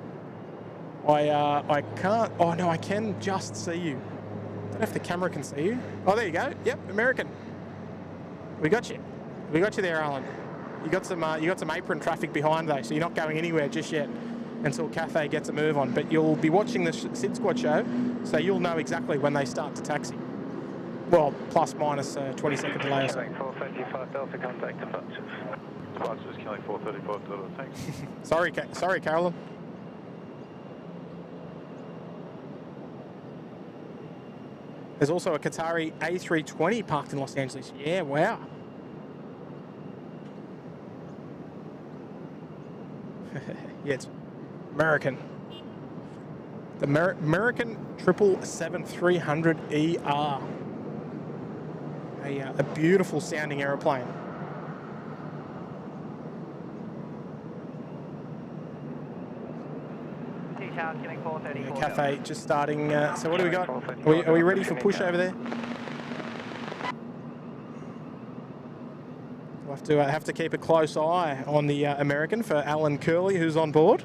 I can't. Oh no, I can just see you. I don't know if the camera can see you. Oh, there you go. Yep, American. We got you. We got you there, Alan. You got some apron traffic behind though, so you're not going anywhere just yet until Cathay gets a move on. But you'll be watching the SydSquad show, so you'll know exactly when they start to taxi. Well, plus minus 20-second delay or so. 435 Delta, contact departures. Departures, killing 435 Delta, thanks. Sorry, Carolyn. There's also a Qatari A320 parked in Los Angeles. Yeah, wow. Yeah, it's American. The American 777-300ER. A beautiful sounding aeroplane. Yeah, Cathay just starting. So what do we got? Are we ready for push over there? We'll have to keep a close eye on the American for Alan Curley, who's on board.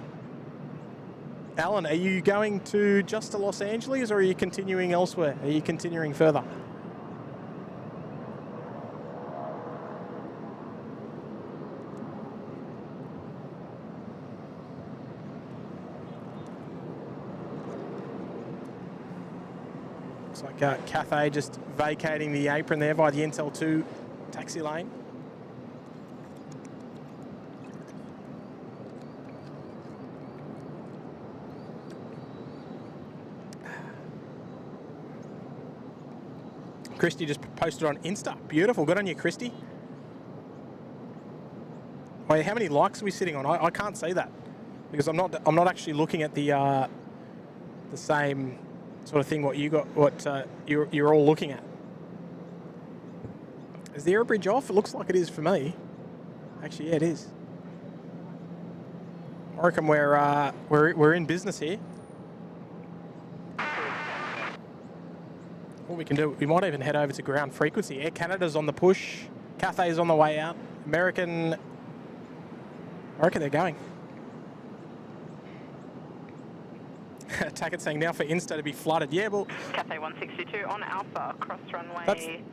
Alan, are you going to just to Los Angeles, or are you continuing elsewhere? Are you continuing further? Looks like Cathay just vacating the apron there by the Intel 2 taxi lane. Christy just posted on Insta. Beautiful. Good on you, Christy. Wait, how many likes are we sitting on? I can't see that because I'm not actually looking at the same sort of thing what you're all looking at. Is the air bridge off? It looks like it is for me. Actually, yeah, it is. I reckon we're in business here. What we can do, we might even head over to ground frequency. Air Canada's on the push. Cathay's on the way out. American, I reckon they're going. Tackett saying now for Insta to be flooded. Yeah, well, Cathay 162 on Alpha, cross runway.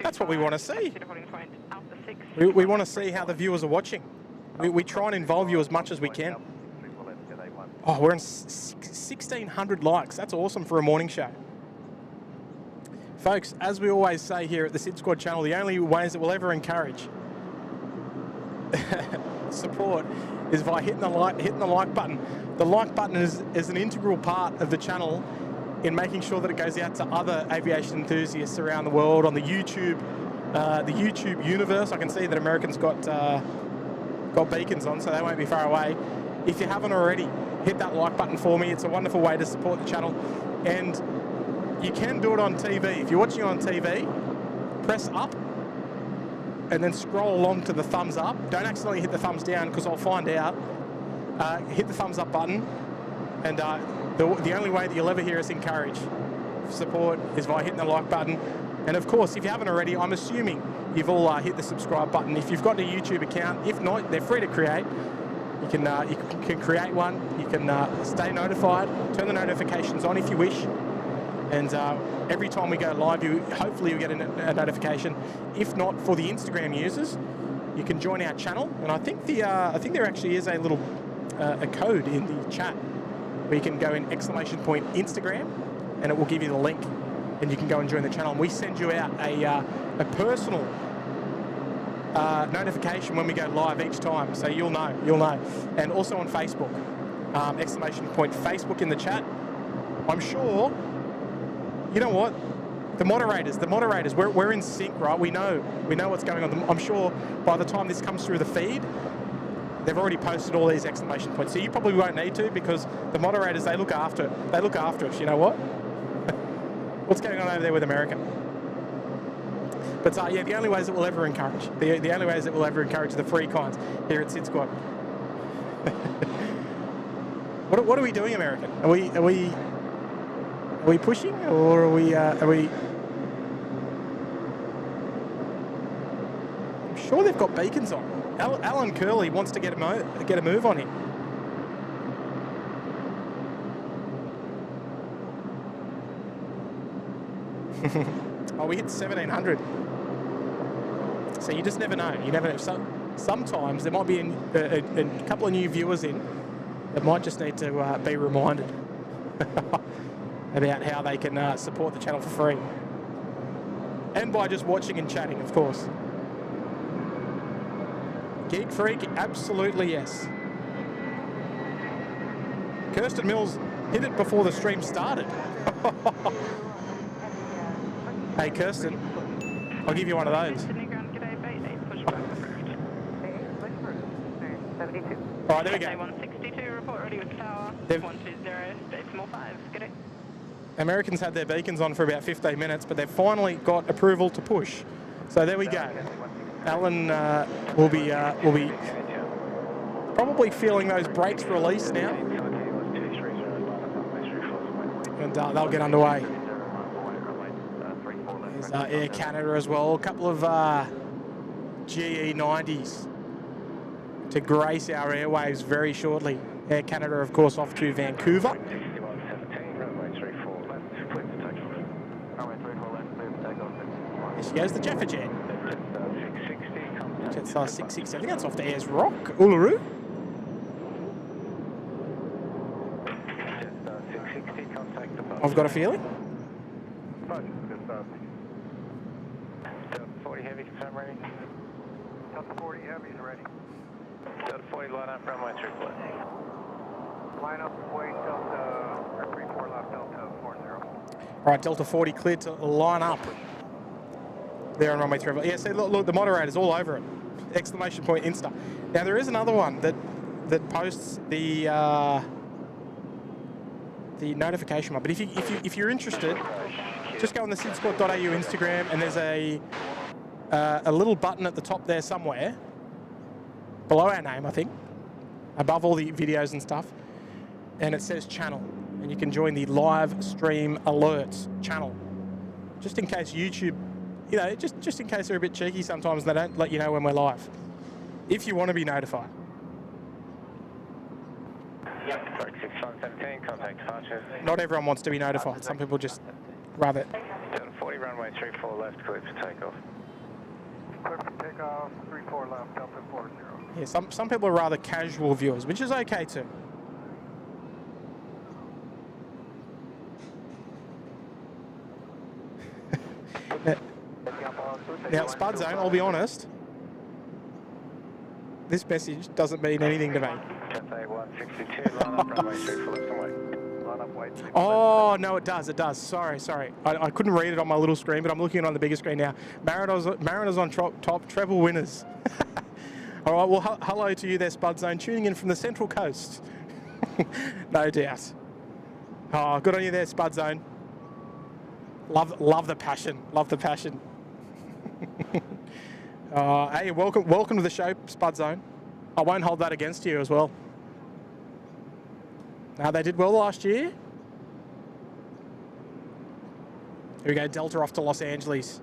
That's what we want to see. Point, Alpha 6. We want to see how the viewers are watching. We try and involve you as much as we can. Oh, we're in 1,600 likes. That's awesome for a morning show. Folks, as we always say here at the SydSquad channel, the only ways that we'll ever encourage support is by hitting the like button. The like button is an integral part of the channel in making sure that it goes out to other aviation enthusiasts around the world on the YouTube universe. I can see that Americans got beacons on, so they won't be far away. If you haven't already, hit that like button for me. It's a wonderful way to support the channel, and you can do it on TV. If you're watching on TV, press up and then scroll along to the thumbs up. Don't accidentally hit the thumbs down because I'll find out. Hit the thumbs up button, and the only way that you'll ever hear us encourage support is by hitting the like button. And of course, if you haven't already, I'm assuming you've all hit the subscribe button. If you've got a YouTube account, if not, they're free to create. You can create one. You can stay notified, turn the notifications on if you wish. And every time we go live, hopefully you get a notification. If not, for the Instagram users, you can join our channel. And I think there actually is a little a code in the chat where you can go in !Instagram, and it will give you the link, and you can go and join the channel. And we send you out a personal notification when we go live each time, so you'll know. And also on Facebook, !Facebook in the chat. I'm sure. You know what? The moderators, we're in sync, right? We know what's going on. I'm sure by the time this comes through the feed, they've already posted all these exclamation points. So you probably won't need to, because the moderators, they look after us. You know what? What's going on over there with America? But yeah, the only ways that we'll ever encourage, the only ways that we'll ever encourage the free kinds here at SydSquad. What are we doing, American? Are we pushing, or are we? I'm sure they've got beacons on. Alan Curley wants to get a move on him. Oh, we hit 1,700. So you just never know. You never know. Sometimes there might be a couple of new viewers in that might just need to be reminded about how they can support the channel for free. And by just watching and chatting, of course. Geek Freak, absolutely yes. Kirsten Mills hit it before the stream started. Hey, Kirsten, I'll give you one of those. All right, there we go. 162, report ready with tower. 120, decimal 5, get it. Americans had their beacons on for about 15 minutes, but they've finally got approval to push. So there we go. Alan will be probably feeling those brakes release now, and they'll get underway. There's Air Canada as well, a couple of GE90s to grace our airwaves very shortly. Air Canada, of course, off to Vancouver. There she goes, the Jaffa Jet. Jetstar 660, I think that's off to Ayers Rock, Uluru. I've got a feeling. Delta 40 Heavy, confirm ready. Delta 40 Heavy is ready. Delta 40, line up, runway 34. Line up, wait, Delta 34 left, Delta 40. All right, Delta 40 cleared to line up there on runway 34. Yeah, see, look, the moderator's all over it. Exclamation point Insta. Now there is another one that posts the notification one. But if you're interested, just go on the SydSquad.au Instagram, and there's a little button at the top there somewhere, below our name, I think. above all the videos and stuff, and it says channel, and you can join the live stream alerts channel, just in case YouTube, you know, just in case they're a bit cheeky sometimes, they don't let you know when we're live, if you want to be notified. Yep, 6117, contact departure. Not everyone wants to be notified. Some people just rather. Down 40, runway 34 left, clear for takeoff. Clear for takeoff, 34 left, Delta 40. Yeah, some people are rather casual viewers, which is okay too. Now, Spud Zone, I'll be honest, this message doesn't mean anything to me. Cathay 162, line up, runway 34 left and wait. Line up, wait. Oh, no, it does. Sorry. I couldn't read it on my little screen, but I'm looking at it on the bigger screen now. Mariners on top, treble winners. All right, well, hello to you there, Spud Zone, tuning in from the Central Coast. No doubt. Oh, good on you there, Spud Zone. Love the passion. Love the passion. Hey, welcome to the show, Spud Zone. I won't hold that against you as well. Now, they did well last year. Here we go, Delta off to Los Angeles.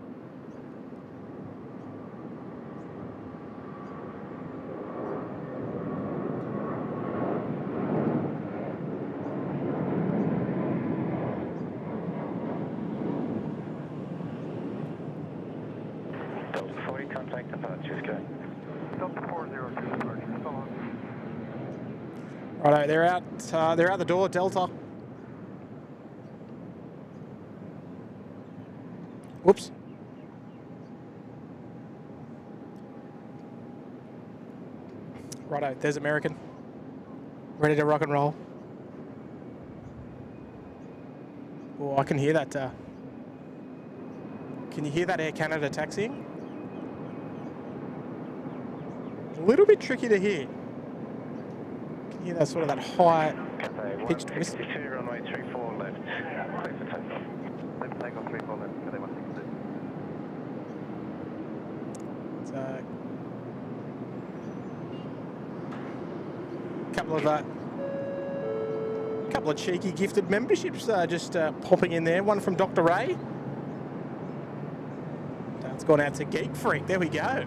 Delta 40, contact departures, go. Delta 402, departure, so on. Righto, they're out the door, Delta. Whoops. Righto, there's American. Ready to rock and roll. Oh, I can hear that. Can you hear that Air Canada taxiing? A little bit tricky to hear. Can you hear that sort of that high pitched whistle? 162, runway 34 left, clear for takeoff. Left takeoff, 34 left, Cathay 162. It's couple of cheeky gifted memberships just popping in there. One from Dr. Ray. It's gone out to Geek Freak. There we go.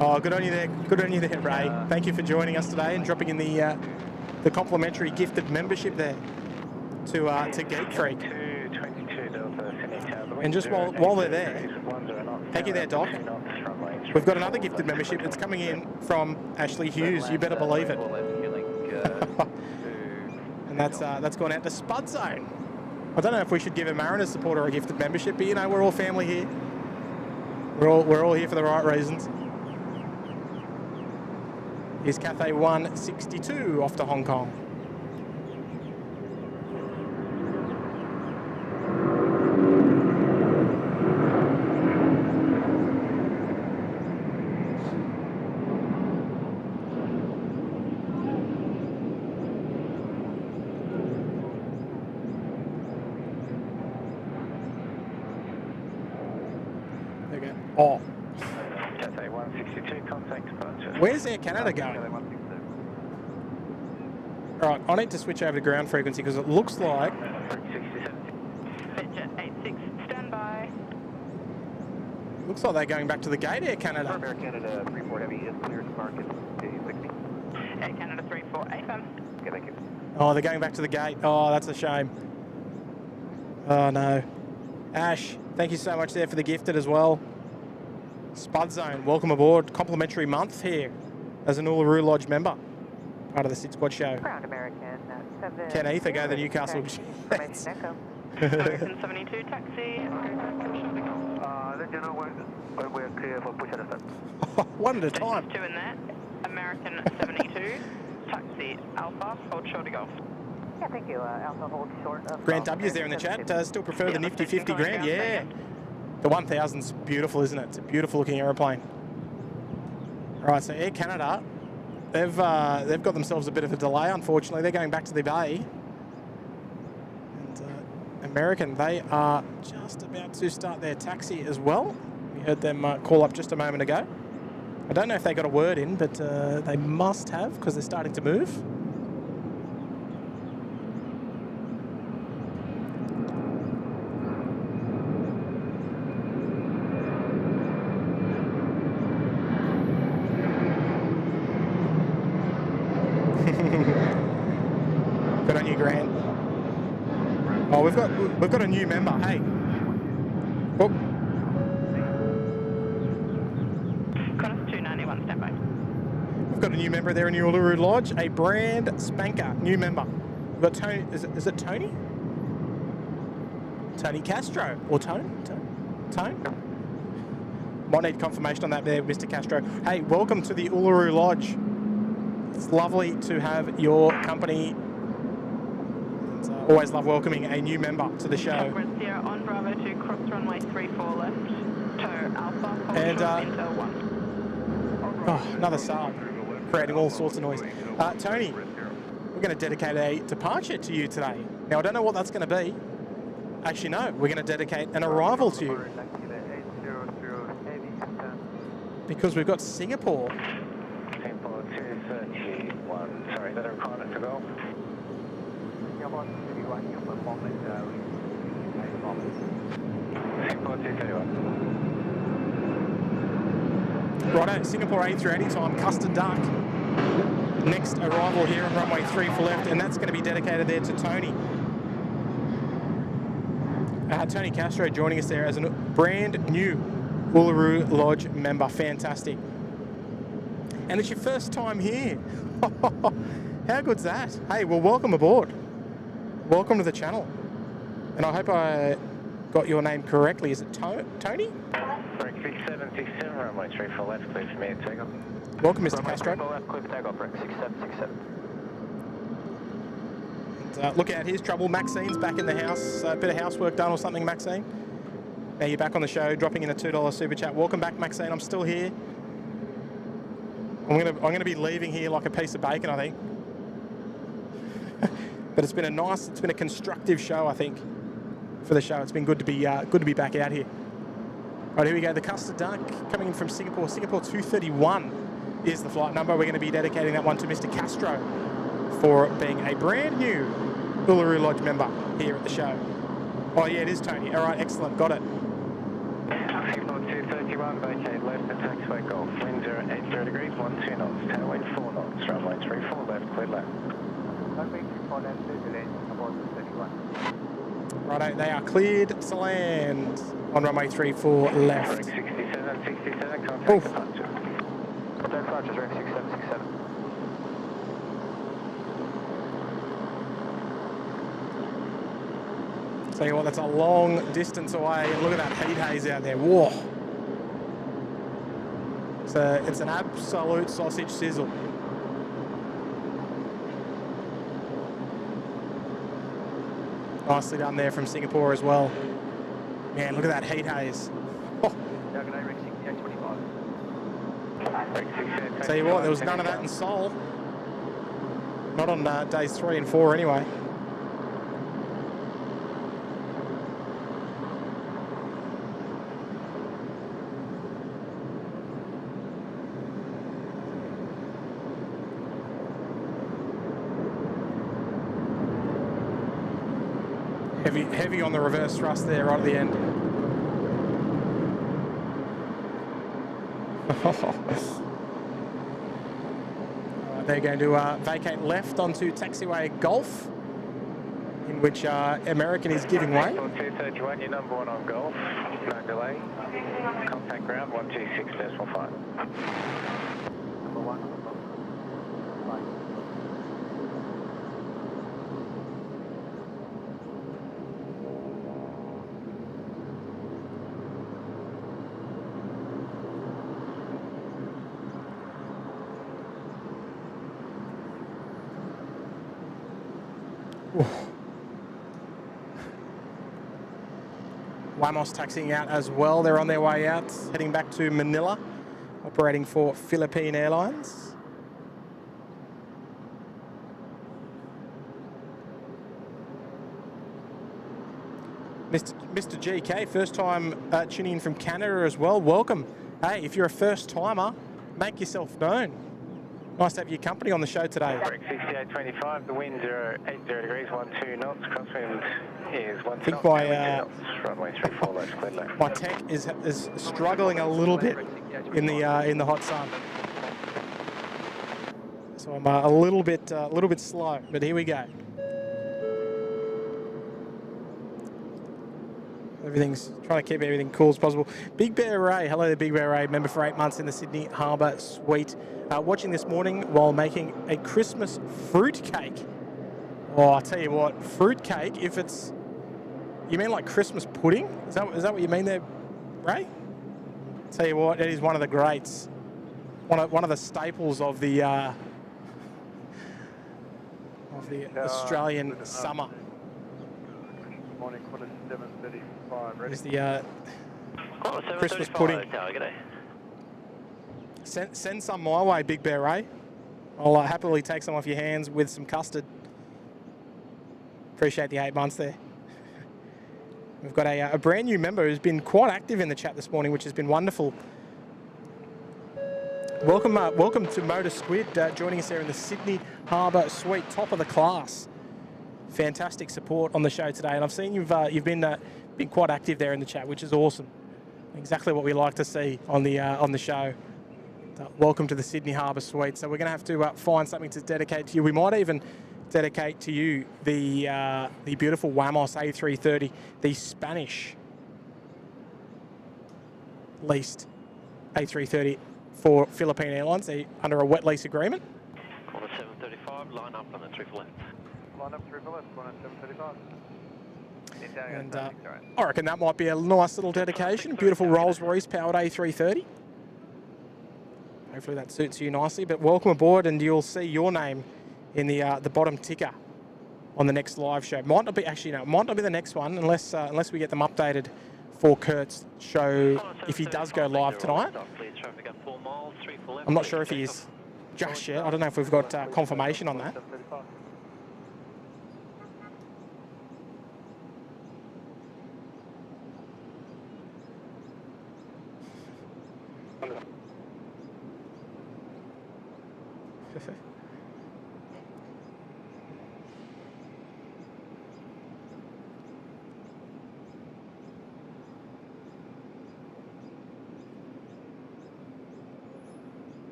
Oh, good on you there. Good on you there, Ray. Thank you for joining us today and dropping in the complimentary gifted membership there to Geek Freak. 22 Delta, Sydney Tower. And just while they're there, thank you there, Doc. We've got another gifted membership that's coming in from Ashley Hughes. You better believe it. And that's gone out to Spud Zone. I don't know if we should give a Mariners supporter a gifted membership, but you know, we're all family here. We're all here for the right reasons. Here's Cathay 162 off to Hong Kong. There we go. Oh. Cathay 162, contact departure. Where's Air Canada going? All right, I need to switch over to ground frequency because it looks like... Jet 86, stand by. Looks like they're going back to the gate, Air Canada. Air Canada 34 Heavy is clear to park at A60. Air Canada 34, AFM. Okay, thank you. Oh, they're going back to the gate. Oh, that's a shame. Oh, no. Ash, thank you so much there for the gifted as well. Spud Zone, welcome aboard. Complimentary month here as an Uluru Lodge member. Part of the SydSquad show. Ground American 7. Ken Ether go the Newcastle Jets. American 72, taxi. Let you know when we're clear for push and ascent. One at a time. 2 in that. American 72, taxi Alpha, hold short to golf. Yeah, thank you. Alpha, hold short of Grant W's there in the chat. Still prefer the nifty 50 grand. Yeah. The 1000's beautiful, isn't it? It's a beautiful looking aeroplane. All right, so Air Canada, they've got themselves a bit of a delay, unfortunately. They're going back to the bay. And American, they are just about to start their taxi as well. We heard them call up just a moment ago. I don't know if they got a word in, but they must have because they're starting to move. Good on you, Grant. Oh, we've got a new member. Hey. Oh. Qantas 291, standby. We've got a new member there in Uluru Lodge, a brand spanker, new member. We've got Tony, is it Tony? Tony Castro, or Tone? Might need confirmation on that there, Mr. Castro. Hey, welcome to the Uluru Lodge. It's lovely to have your company. It's, always love welcoming a new member to the show. Emirates Sierra on Bravo to cross runway 34 left to Alpha, and Center 1. Oh, another Saab, creating all sorts of noise. Tony, we're going to dedicate a departure to you today. Now, I don't know what that's going to be. Actually, no, we're going to dedicate an arrival to you. Because we've got Singapore. Singapore 231. Sorry, is that a requirement to go? Singapore 231, your performance, Singapore 231. Righto, Singapore A380 time, Custard Duck. Next arrival here on runway 3 for left, and that's going to be dedicated there to Tony. Tony Castro joining us there as a brand new Uluru Lodge member. Fantastic. And it's your first time here. How good's that? Hey, well, welcome aboard. Welcome to the channel. And I hope I got your name correctly. Is it Tony? 6767, runway 3 for left, clear for me to take off. Welcome, Mr. Castro. Clear for takeoff, 6767. Look out, here's trouble. Maxine's back in the house. A bit of housework done or something, Maxine. Now you're back on the show, dropping in a $2 super chat. Welcome back, Maxine. I'm still here. I'm gonna be leaving here like a piece of bacon, I think. But it's been a constructive show, I think, for the show. It's been good to be back out here. All right, here we go. The Custard Duck coming in from Singapore. Singapore 231 is the flight number. We're going to be dedicating that one to Mr. Castro for being a brand new Uluru Lodge member here at the show. Oh yeah, it is Tony. All right, excellent, got it. Singapore 231, vacate left and taxiway Golf. Wind 080 degrees, 12 knots, tailwind 4 knots, runway 34 left, clear left. Runway 34 left, delay, Singapore 231. Righto, they are cleared to land on runway 34 left. 6767, contact Oof. departure. Contact departure, 6767. Tell you what, that's a long distance away. And look at that heat haze out there. Whoa. It's an absolute sausage sizzle. Nicely done there from Singapore as well. Man, look at that heat haze. Oh. Tell you what, there was none of that in Seoul. Not on days 3 and 4 anyway. Heavy on the reverse thrust there right at the end. They're going to vacate left onto taxiway Golf, in which American is giving way. 231, you're number 1 on Golf, no delay. Contact ground 126.5. Number 1 on Golf. Wamos taxiing out as well. They're on their way out, heading back to Manila, operating for Philippine Airlines. Mr. GK, first time tuning in from Canada as well. Welcome. Hey, if you're a first timer, make yourself known. Nice to have your company on the show today. Correct, 6825, the wind 80 degrees, 12 knots, crosswind is 1 I think knot, runway 34 left, clear left. my tech is struggling a little bit in the hot sun. So I'm a little bit slow, but here we go. Everything's trying to keep everything cool as possible. Big Bear Ray, hello there, Big Bear Ray, member for 8 months in the Sydney Harbour Suite. Watching this morning while making a Christmas fruit cake. Oh, I tell you what, fruit cake. If it's, you mean like Christmas pudding? Is that what you mean there, Ray? Tell you what, it is one of the greats. One of the staples of the Australian summer. Morning, quarter 7:35. Is the Christmas pudding. Send some my way, Big Bear Ray. I'll happily take some off your hands with some custard. Appreciate the 8 months there. We've got a brand new member who's been quite active in the chat this morning, which has been wonderful. Welcome to Motor Squid, joining us here in the Sydney Harbour Suite, top of the class. Fantastic support on the show today, and I've seen you've been quite active there in the chat, which is awesome. Exactly what we like to see on the show. Welcome to the Sydney Harbour Suite. So we're going to have to find something to dedicate to you. We might even dedicate to you the beautiful Wamos A330, the Spanish leased A330 for Philippine Airlines. They're under a wet lease agreement. Quarter 7:35, line up on the triple left. Line up, triple left, quarter 7:35. And I reckon that might be a nice little dedication. Beautiful Rolls-Royce powered A330. Hopefully that suits you nicely. But welcome aboard, and you'll see your name in the bottom ticker on the next live show. Might not be might not be the next one unless we get them updated for Kurt's show if he does go live tonight. I'm not sure if he is just yet. I don't know if we've got confirmation on that.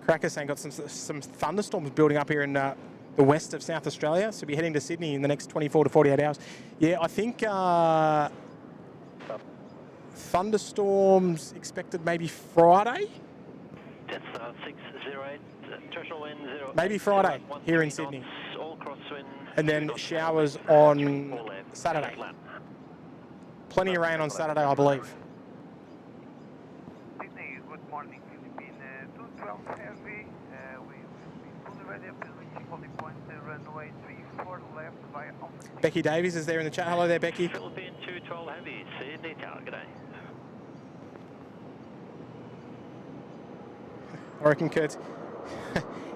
Cracker saying got some thunderstorms building up here in the west of South Australia, so be heading to Sydney in the next 24 to 48 hours. Yeah, I think thunderstorms expected maybe Friday. That's 608, terrestrial wind 0. Maybe Friday here in Sydney. All crosswind. And then showers on Saturday. Plenty of rain on Saturday, I believe. Sydney, good morning. Philippine 212 heavy. We will be fully ready up to reaching holding point runway 34 left via Alpha. Becky Davies is there in the chat. Hello there, Becky. Philippine 212 heavy, Sydney Tower. G'day. I reckon Kurt's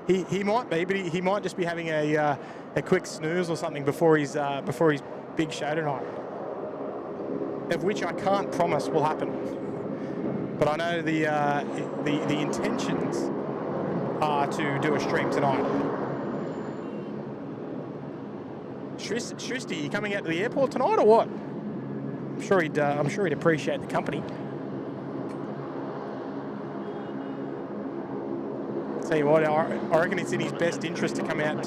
he might be, but he might just be having a quick snooze or something before his big show tonight, of which I can't promise will happen. But I know the intentions are to do a stream tonight. Shristi, you coming out to the airport tonight or what? I'm sure he'd appreciate the company. Tell you what, I reckon it's in his best interest to come out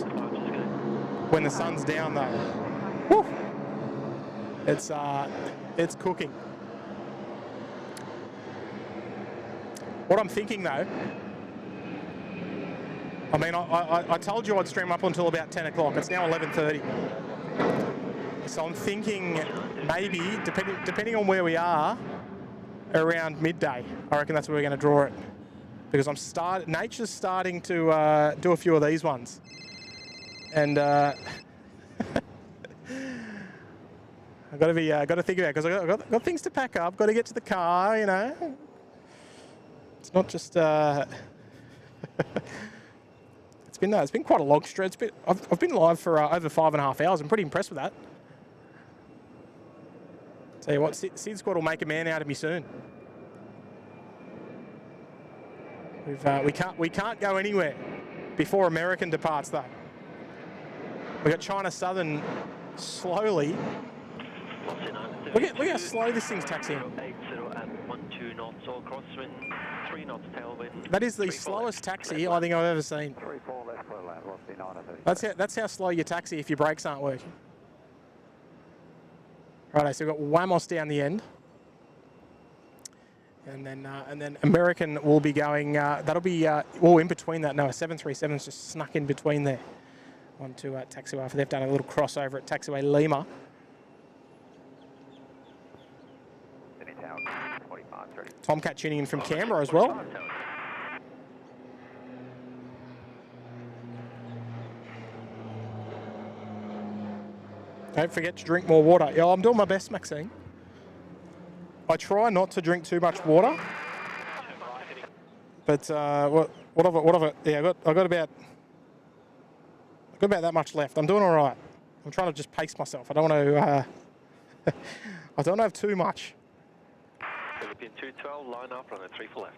when the sun's down, though. Woo! It's cooking. What I'm thinking, though, I mean, I told you I'd stream up until about 10 o'clock. It's now 11:30. So I'm thinking maybe, depending on where we are, around midday, I reckon that's where we're going to draw it. Because nature's starting to do a few of these ones, and I've got to think about it because I've got things to pack up, got to get to the car, you know. It's not just it's been quite a long stretch. I've been live for over 5.5 hours. I'm pretty impressed with that. Tell you what, SydSquad will make a man out of me soon. We can't go anywhere before American departs though. We got China Southern slowly. Look how slow this thing's taxiing. 80 at 12 knots, all crosswind, 3 knots tailwind. That is the slowest taxi I think I've ever seen. 34 left clear land, velocity 9 That's how slow you taxi if your brakes aren't working. Righto, so we've got Wamos down the end. And then American will be going, that'll be, in between that. No, a 737's just snuck in between there. On to taxiway. They've done a little crossover at taxiway Lima. Tomcat tuning in from Canberra as well. Don't forget to drink more water. Yeah, I'm doing my best, Maxine. I try not to drink too much water. But what of it? Yeah, I got about that much left. I'm doing all right. I'm trying to just pace myself. I don't want to. I don't have too much. Philippine 212, line up, runway 34 left.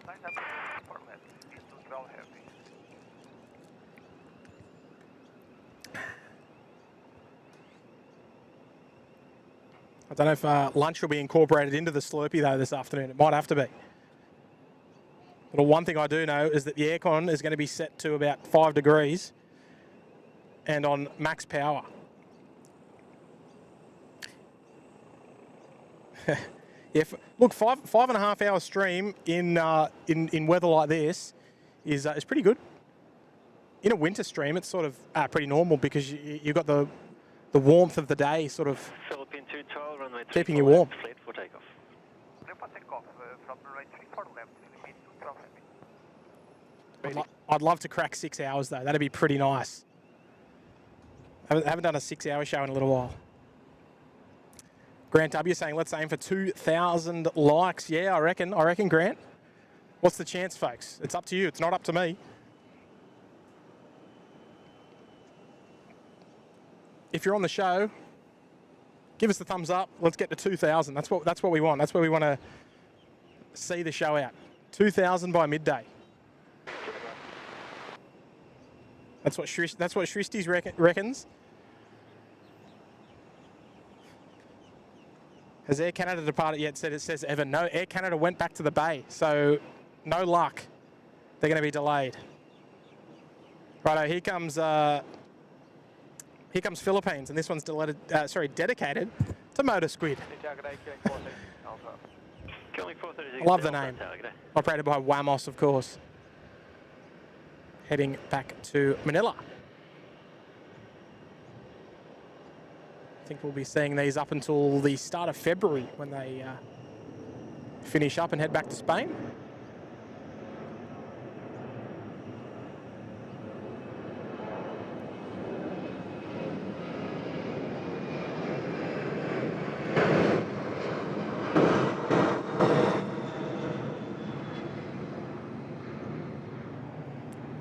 Line up, 4 left, 212 heavy. I don't know if lunch will be incorporated into the Slurpee though this afternoon. It might have to be. But one thing I do know is that the aircon is going to be set to about 5 degrees and on max power. Look, five and a half hour stream in weather like this is pretty good. In a winter stream, it's sort of pretty normal because you've got the warmth of the day sort of Philippine 212, runway keeping you warm. Flight for takeoff. Takeoff from runway 34 left, Philippine 212 heavy. I'd love to crack 6 hours though. That'd be pretty nice. I haven't done a 6 hour show in a little while. Grant W saying, let's aim for 2,000 likes. Yeah, I reckon, Grant. What's the chance, folks? It's up to you. It's not up to me. If you're on the show, give us the thumbs up. Let's get to 2,000. That's what we want. That's where we want to see the show out. 2,000 by midday. That's what Shristi's reckons. Has Air Canada departed yet? It says Evan. No, Air Canada went back to the bay, so no luck. They're going to be delayed. Righto, here comes Philippines, and this one's dedicated to Motor Squid. I love the name. Operated by Wamos, of course. Heading back to Manila. I think we'll be seeing these up until the start of February when they finish up and head back to Spain.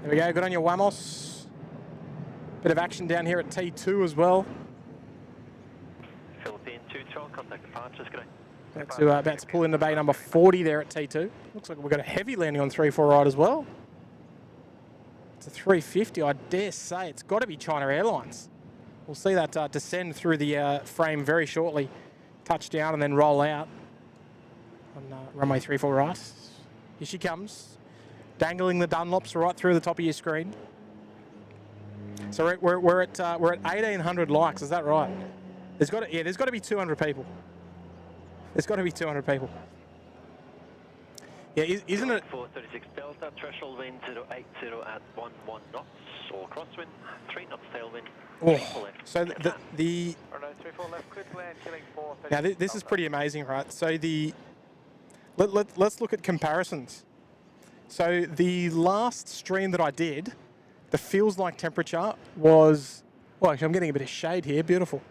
There we go, good on you, Wamos. Bit of action down here at T2 as well. Philippine 212, contact departures, good day. About to pull in the bay number 40 there at T2. Looks like we've got a heavy landing on 3-4 right as well. It's a 350, I dare say. It's got to be China Airlines. We'll see that descend through the frame very shortly. Touch down and then roll out on runway 34 right. Here she comes. Dangling the Dunlops right through the top of your screen. So we're at 1,800 likes. Is that right? There's got to be 200 people. There's got to be 200 people. Yeah, isn't it? 436 Delta, threshold wind 080 at 11 knots, or crosswind, 3 knots tailwind. Oh, so the now this is pretty amazing, right? So let's look at comparisons. So the last stream that I did, the feels like temperature was, well, actually I'm getting a bit of shade here, beautiful.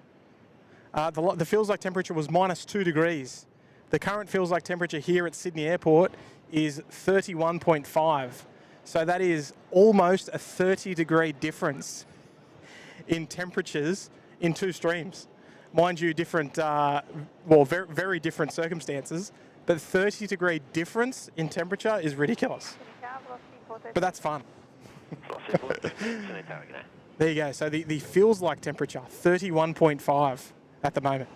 The feels like temperature was -2 degrees. The current feels like temperature here at Sydney Airport is 31.5. So that is almost a 30-degree difference in temperatures in 2 streams. Mind you, different, very, very different circumstances, but 30-degree difference in temperature is ridiculous. But that's fun. There you go. So the feels like temperature, 31.5 at the moment.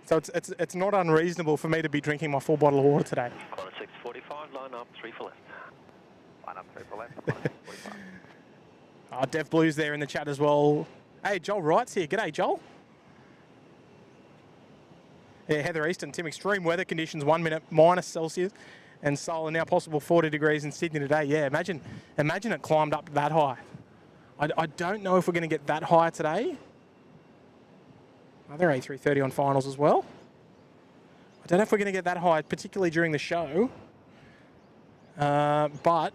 So it's not unreasonable for me to be drinking my full bottle of water today. Qantas 645, line up 3 for left. Line up 3 for left, Qantas 645. Dev Blue's there in the chat as well. Hey, Joel Wright's here. G'day, Joel. Yeah, Heather Easton, Tim, extreme weather conditions, 1 minute -Celsius, and Seoul, and now possible 40 degrees in Sydney today. Yeah, imagine it climbed up that high. I don't know if we're going to get that high today. Other A330 on finals as well. I don't know if we're going to get that high, particularly during the show. But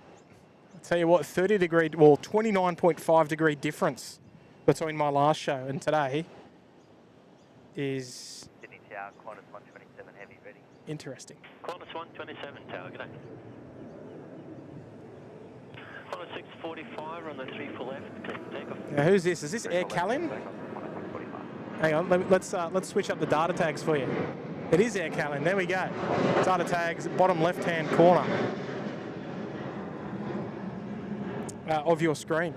I'll tell you what, 29.5 degree difference between my last show and today is Sydney Tower, Qantas 127 heavy ready. interesting. Qantas 127 tower, g'day. Qantas 645 on the 3 for left, clear for takeoff. Now, who's this? Is this Air Calin? Hang on, let's switch up the data tags for you. It is Air Calin. There we go. Data tags, bottom left-hand corner of your screen.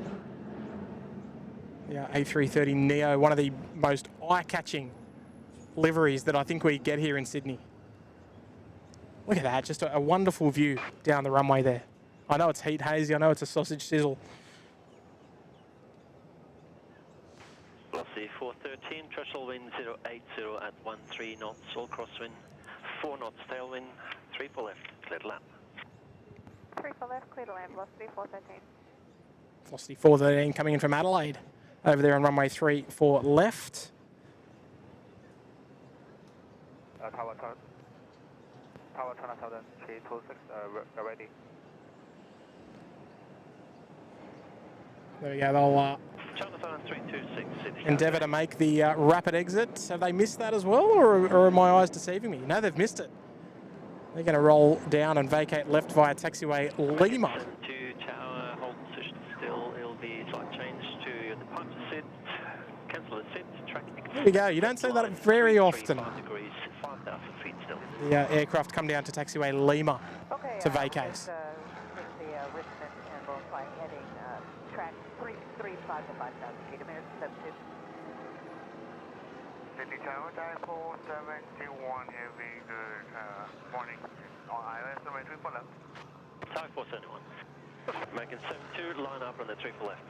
Yeah, A330 Neo, one of the most eye-catching liveries that I think we get here in Sydney. Look at that, just a wonderful view down the runway there. I know it's heat hazy, I know it's a sausage sizzle. Velocity 413, threshold wind 080 at 13 knots, all crosswind, 4 knots tailwind, 3 for left, clear to land. 3 for left, clear to land, velocity 413. Velocity 413 coming in from Adelaide. Over there on runway 3 for left. Tower China Southern 326, ready. There we go, they'll China Southern 326, Sydney. endeavour to make the rapid exit. Have they missed that as well, or are my eyes deceiving me? No, they've missed it. They're going to roll down and vacate left via taxiway Lima. To tower, hold position still, it'll be slight change to your departure sit, cancel the sit, track. There we go, you don't see that very often. 5 degrees, 5,000 feet still. The aircraft come down to taxiway Lima to vacate. The Richmond and Bullfly heading track 335 to 5,000 feet, Emirates 72. Sydney Tower, Dipole 71 heavy, good morning. On ILS, runway 3 for left. Tower 471. American 72, line up on the 3 for left.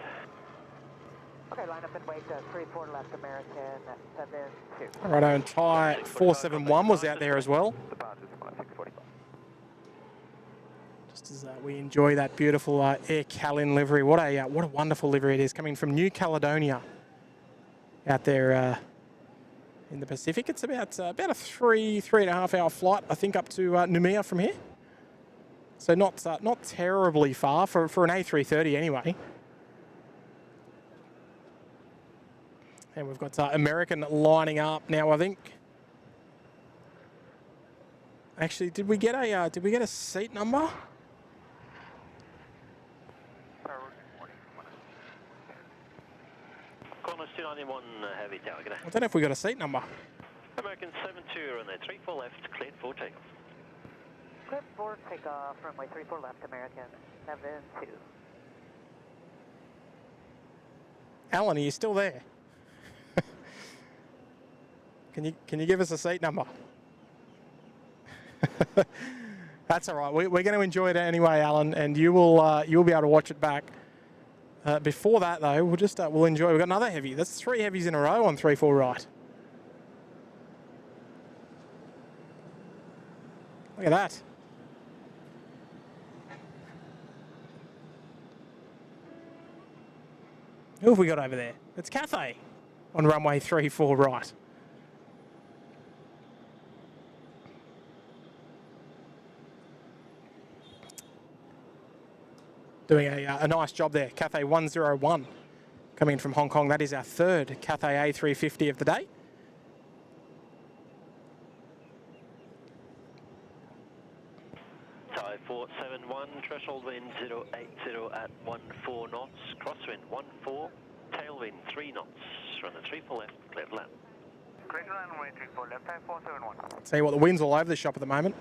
Okay, line up and wait 3 for left, American 72. Righto, and Thai 471 was out there as well. Departures Qantas 645. Just as we enjoy that beautiful Air Calin livery. What a wonderful livery it is, coming from New Caledonia out there in the Pacific. It's about a 3.5 hour flight, I think, up to Noumea from here. So not terribly far for an A330 anyway. And we've got American lining up now, I think. Actually, did we get a seat number? Qantas 291 heavy tower, g'day. I don't know if we got a seat number. American 72 on the 3 for left, cleared for takeoff. Clear for takeoff, runway 3 for left, American 72. Alan, are you still there? Can you give us a seat number? That's all right. We're going to enjoy it anyway, Alan, and you'll be able to watch it back. Before that, though, we'll enjoy. We've got another heavy. That's 3 heavies in a row on 3-4 right. Look at that. Who have we got over there? It's Cathay on runway 3-4 right. Doing a nice job there. Cathay 101 coming in from Hong Kong. That is our 3rd Cathay A350 of the day. Thai 471, threshold wind 080 at 14 knots, crosswind 14, tailwind 3 knots, runway 34 left, clear to land. Clear to land, runway 34 left, type 471. Tell you what, the wind's all over the shop at the moment.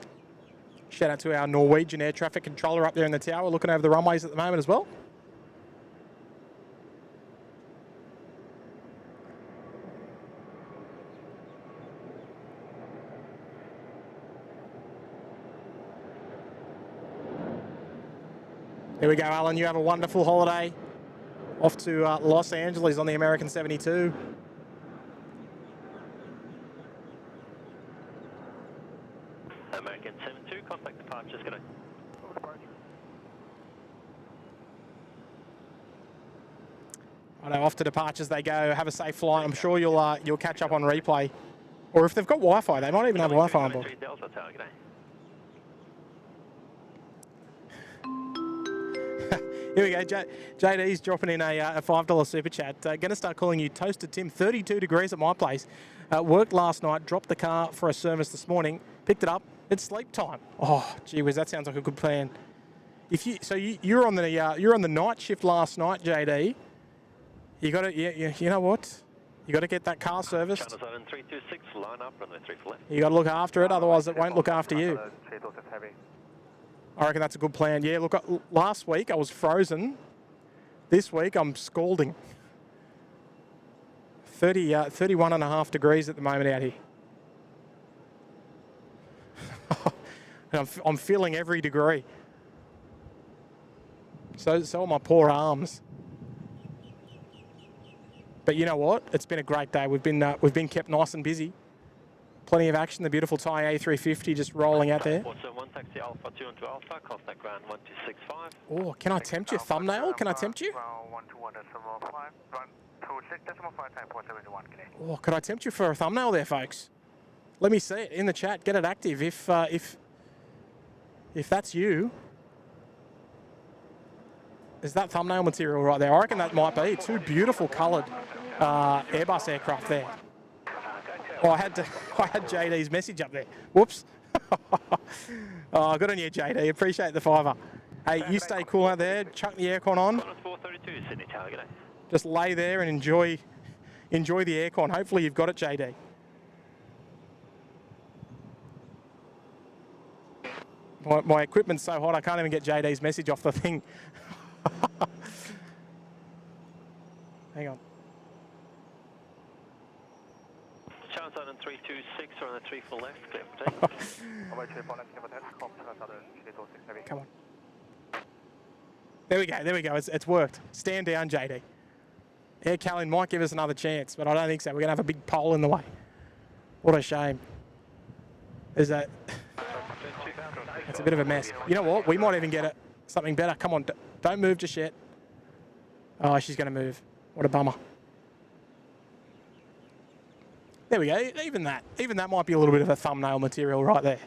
Shout out to our Norwegian air traffic controller up there in the tower, looking over the runways at the moment as well. Here we go, Alan. You have a wonderful holiday. Off to Los Angeles on the American 72. American 72, contact departures, good day. I know, off to departures they go. Have a safe flight. I'm sure you'll catch up on replay. Or if they've got Wi-Fi, they might even have Wi-Fi on board. Delta Tower, good day. Here we go, JD's dropping in a $5 super chat. Going to start calling you Toasted Tim. 32 degrees at my place. Worked last night, dropped the car for a service this morning, picked it up. It's sleep time. Oh, gee whiz, that sounds like a good plan. You're on the night shift last night, JD. You got to, you know what? You got to get that car serviced. Channel 326, line up, runway 34 left. You got to look after it, otherwise it won't look after you. I reckon that's a good plan. Yeah, look, last week I was frozen. This week I'm scalding. 31.5 degrees at the moment out here. And I'm feeling every degree. So are my poor arms. But you know what? It's been a great day. We've been kept nice and busy. Plenty of action. The beautiful Thai A350 just rolling out there. 471 taxi Alpha 2 into Alpha, contact ground 1265. Oh, can I tempt you? Thumbnail? Can I tempt you? Oh, could I tempt you for a thumbnail there, folks? Let me see it in the chat. Get it active if that's you. Is that thumbnail material right there? I reckon that might be. Two beautiful coloured Airbus aircraft there. Oh, I had JD's message up there. Whoops. Oh, good on you, JD. Appreciate the $5. Hey, you stay cool out there. Chuck the aircon on. 432, Sydney Tower, good day. Just lay there and enjoy the aircon. Hopefully you've got it, JD. My equipment's so hot I can't even get JD's message off the thing. Hang on. Channel 326, or on the 34 left, clear for take. Come on. There we go. It's worked. Stand down, JD. Air Callan might give us another chance, but I don't think so. We're going to have a big pole in the way. What a shame. Is that... It's a bit of a mess. You know what? We might even get something better. Come on, don't move just yet. Oh, she's going to move. What a bummer. There we go. Even that might be a little bit of a thumbnail material right there.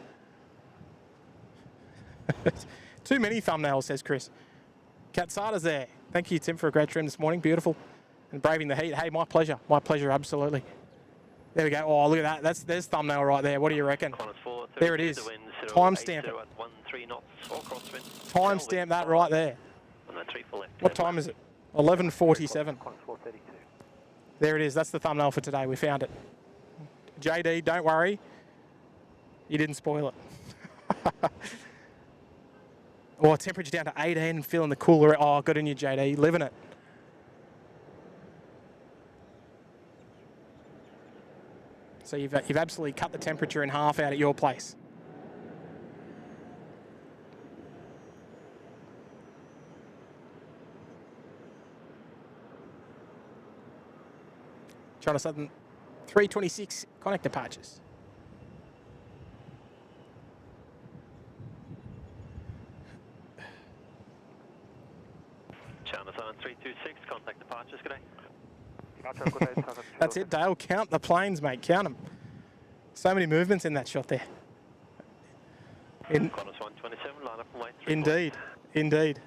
Too many thumbnails, says Chris. Katsada's there. Thank you, Tim, for a great trim this morning. Beautiful. And braving the heat. Hey, my pleasure. My pleasure, absolutely. There we go. Oh, look at that. There's thumbnail right there. What do you reckon? There it is. Timestamp it. Timestamp that right there. What time is it? 11:47. There it is. That's the thumbnail for today. We found it. JD, don't worry. You didn't spoil it. Oh, temperature down to 18 and feeling the cooler. Oh, good on you, JD. Living it. So you've absolutely cut the temperature in half out at your place. China Southern 326, connect departures. China Southern 326, contact departures, good day. That's it, Dale. Count the planes, mate. Count them. So many movements in that shot there. Qantas 127, line up and wait. Indeed.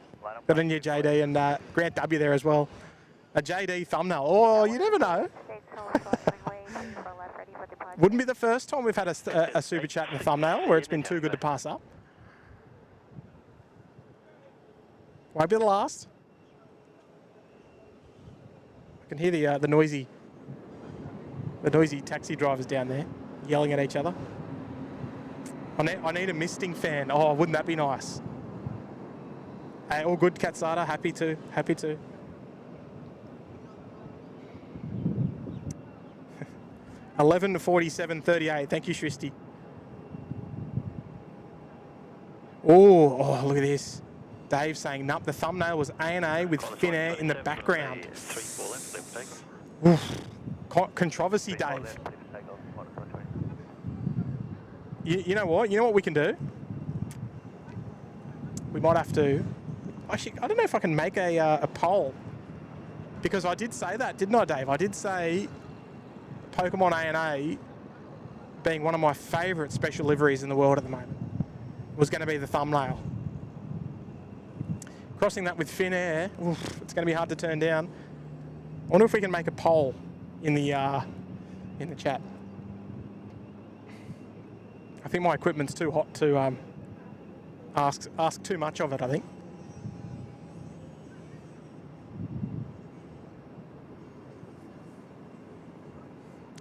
Got in your JD and Grant W there as well. A JD thumbnail. Oh, you never know. Wouldn't be the first time we've had a super chat in the thumbnail where it's been too good to pass up. Won't be the last. can hear the noisy taxi drivers down there yelling at each other. I need a misting fan. Oh, wouldn't that be nice? Hey, all good, Katsada. Happy to. 11:47:38. Thank you, Shristi. Oh, look at this. Dave saying, nope, the thumbnail was A&A with Finnair in the background. 34 left, left takeoff. Oof. Controversy, Dave. You know what? You know what we can do? We might have to... Actually, I don't know if I can make a poll. Because I did say that, didn't I, Dave? I did say Pokemon A&A being one of my favourite special liveries in the world at the moment was going to be the thumbnail. Crossing that with Finnair, it's going to be hard to turn down. I wonder if we can make a poll in the chat. I think my equipment's too hot to ask too much of it, I think.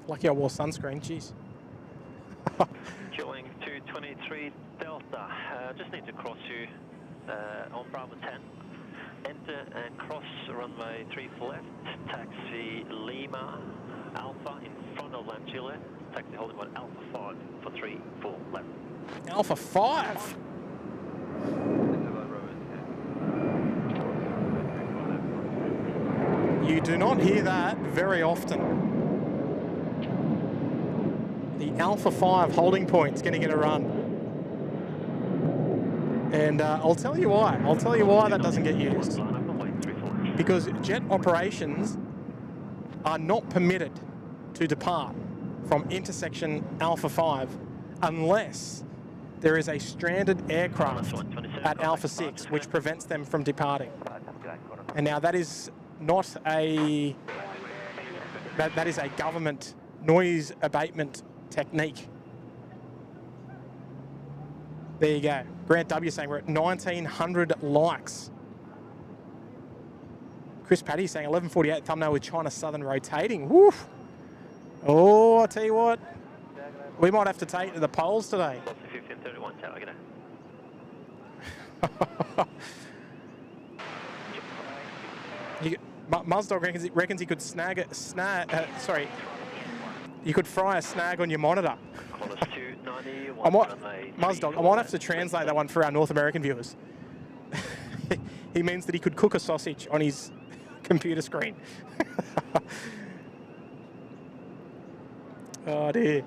Lucky I wore sunscreen, jeez. Going to 23 Delta. Just need to cross you on Bravo 10. Enter and cross runway 34 left. Taxi Lima Alpha in front of Land Chile. Taxi holding one Alpha 5 for 34 left. Alpha 5? You do not hear that very often. The Alpha 5 holding point's going to get a run. And I'll tell you why. I'll tell you why that doesn't get used. Because jet operations are not permitted to depart from intersection Alpha 5 unless there is a stranded aircraft at Alpha 6 which prevents them from departing. And now that is not a... That is a government noise abatement technique. There you go. Grant W saying we're at 1,900 likes. Chris Paddy saying 11:48 thumbnail with China Southern rotating. Woof. Oh, I tell you what, we might have to take to the polls today. 1531 tower, Muzdog reckons he could you could fry a snag on your monitor. Muzdog, I might have to translate that one for our North American viewers. He means that he could cook a sausage on his computer screen. Oh dear.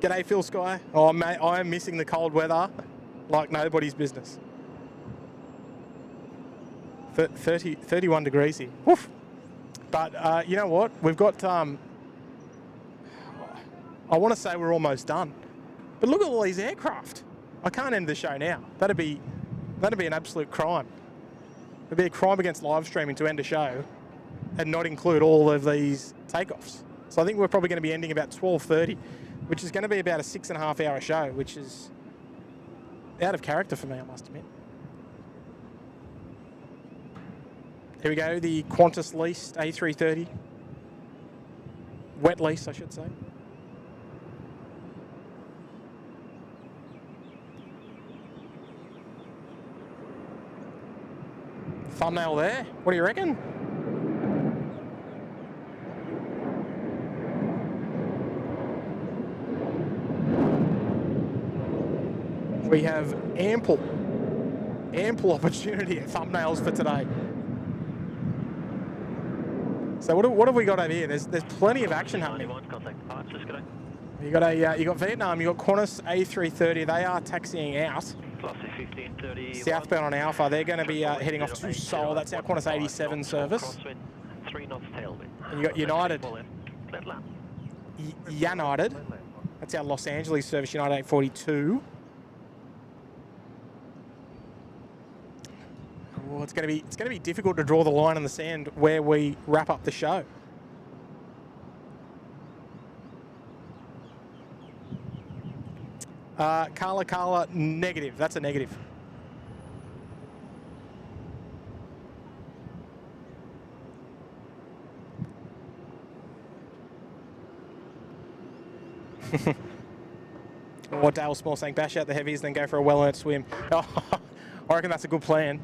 G'day, Phil Sky. Oh mate, I am missing the cold weather like nobody's business. 31 degrees here. Woof. But you know what? We've got, I want to say we're almost done. But look at all these aircraft. I can't end the show now. That'd be an absolute crime. It'd be a crime against live streaming to end a show and not include all of these takeoffs. So I think we're probably going to be ending about 12:30, which is going to be about a 6.5 hour show, which is out of character for me, I must admit. Here we go, the Qantas leased A330. Wet lease, I should say. Thumbnail there. What do you reckon? We have ample opportunity at thumbnails for today. So what have we got over here? There's plenty of action happening. You got Vietnam. You got Qantas A330. They are taxiing out. Southbound on Alpha. They're going to be heading off to Seoul. That's our Qantas 87 service. And you got United. United. That's our Los Angeles service. United 842. Well, it's going to be difficult to draw the line in the sand where we wrap up the show. Carla, negative. That's a negative. Or Dale Small saying, bash out the heavies, then go for a well-earned swim. Oh, I reckon that's a good plan,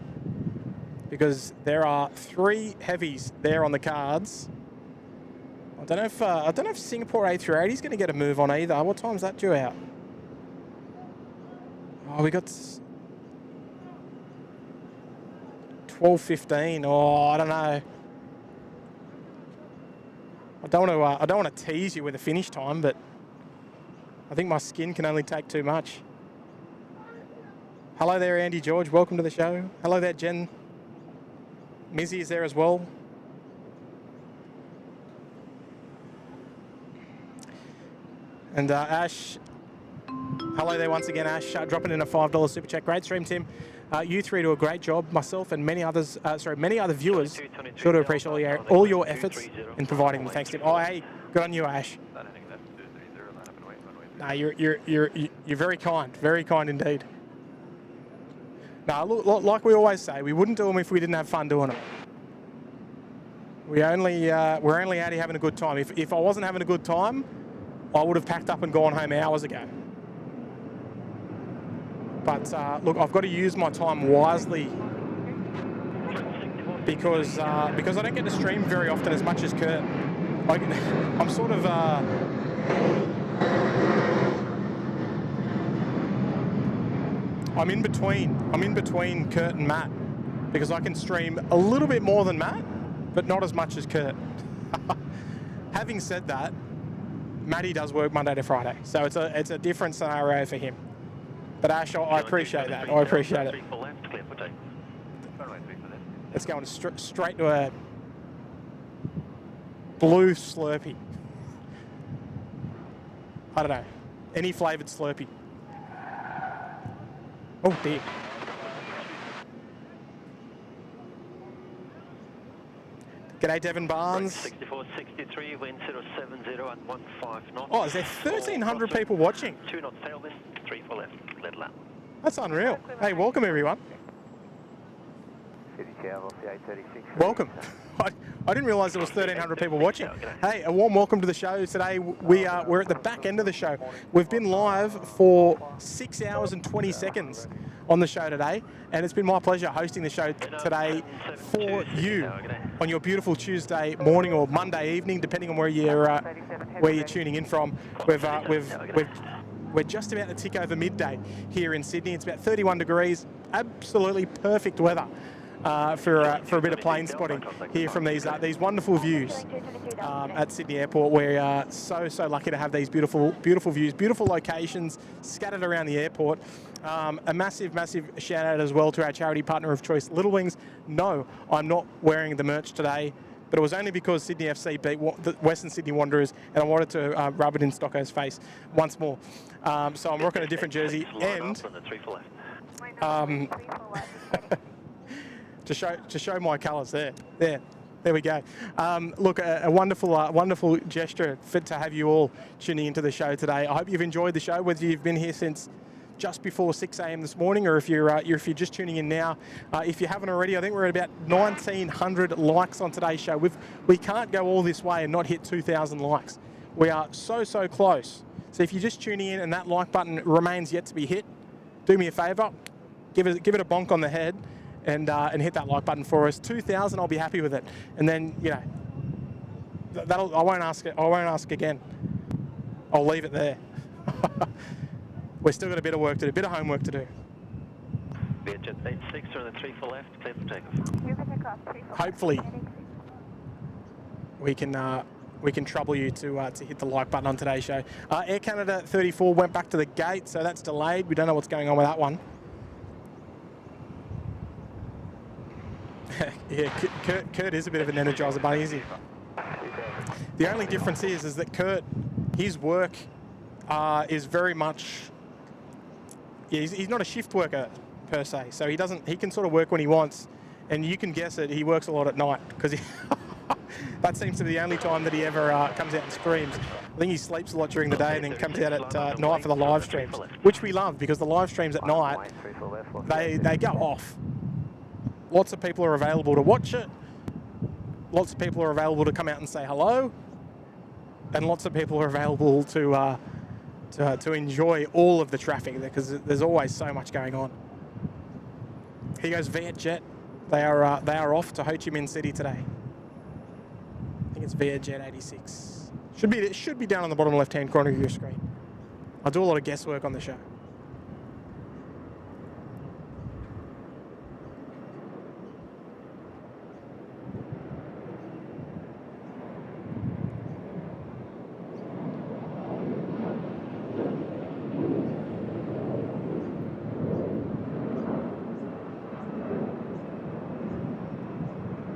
because there are 3 heavies there on the cards. I don't know if Singapore A380 is going to get a move on either. What time's that due out? Oh, we got 12:15. Oh, I don't know. I don't want to tease you with a finish time, but I think my skin can only take too much. Hello there, Andy George. Welcome to the show. Hello there, Jen. Mizzy is there as well. And Ash, hello there once again, Ash. Dropping in a $5 super chat. Great stream, Tim. You three do a great job. Myself and many others, many other viewers, sure to appreciate all your efforts in providing them. Thanks, Tim. Oh, hey, good on you, Ash. No, you're very kind indeed. No, look, like we always say, we wouldn't do them if we didn't have fun doing them. We're only out here having a good time. If I wasn't having a good time, I would have packed up and gone home hours ago. But look, I've got to use my time wisely because I don't get to stream very often as much as Kurt. I'm sort of I'm in between Kurt and Matt, because I can stream a little bit more than Matt, but not as much as Kurt. Having said that, Matty does work Monday to Friday, so it's a different scenario for him. But Ash, I appreciate that. I appreciate it. It's going straight to a blue Slurpee. I don't know, any flavoured Slurpee. Oh dear. G'day, Devon Barnes. 6463, wind 070 and 15 knots. Oh, is there 1,300 people watching? 2 knots tailwind, 3 for left, lead lap. That's unreal. Hey, welcome everyone. Welcome. I didn't realise there was 1,300 people watching. Hey, a warm welcome to the show. Today we're at the back end of the show. We've been live for 6 hours and 20 seconds on the show today, and it's been my pleasure hosting the show today for you on your beautiful Tuesday morning or Monday evening, depending on where you're tuning in from. We're just about to tick over midday here in Sydney. It's about 31 degrees, absolutely perfect weather for a bit of plane spotting here from these wonderful views at Sydney Airport. We're so lucky to have these beautiful views, beautiful locations scattered around the airport. A massive shout out as well to our charity partner of choice, Little Wings. No, I'm not wearing the merch today, but it was only because Sydney FC beat the Western Sydney Wanderers, and I wanted to rub it in Stocko's face once more. So I'm rocking a different jersey, and to show my colours there we go. Look, a wonderful gesture to have you all tuning into the show today. I hope you've enjoyed the show, whether you've been here since just before 6 a.m. this morning, or if you're just tuning in now. If you haven't already, I think we're at about 1,900 likes on today's show. We can't go all this way and not hit 2,000 likes. We are so close. So if you're just tuning in and that like button remains yet to be hit, do me a favour, give it a bonk on the head, and hit that like button for us. 2,000, I'll be happy with it. And then I won't ask again. I'll leave it there. We've still got a bit of work to do, a bit of homework to do. Jet 86, turn the 3 for left, clear for takeoff. Hopefully, we can trouble you to hit the like button on today's show. Air Canada 34 went back to the gate, so that's delayed. We don't know what's going on with that one. Yeah, Kurt is a bit of an energizer bunny, is he? The only difference is that Kurt, his work is very much. Yeah, he's not a shift worker per se, so he can sort of work when he wants, and you can guess it, he works a lot at night, because that seems to be the only time that he ever comes out and streams. I think he sleeps a lot during the day and then comes out at night for the live streams, which we love, because the live streams at night, they go off. Lots of people are available to watch it. Lots of people are available to come out and say hello. And lots of people are available to to enjoy all of the traffic because there's always so much going on. Here goes Vietjet. They are off to Ho Chi Minh City today. I think it's Vietjet 86. It should be down on the bottom left-hand corner of your screen. I do a lot of guesswork on the show.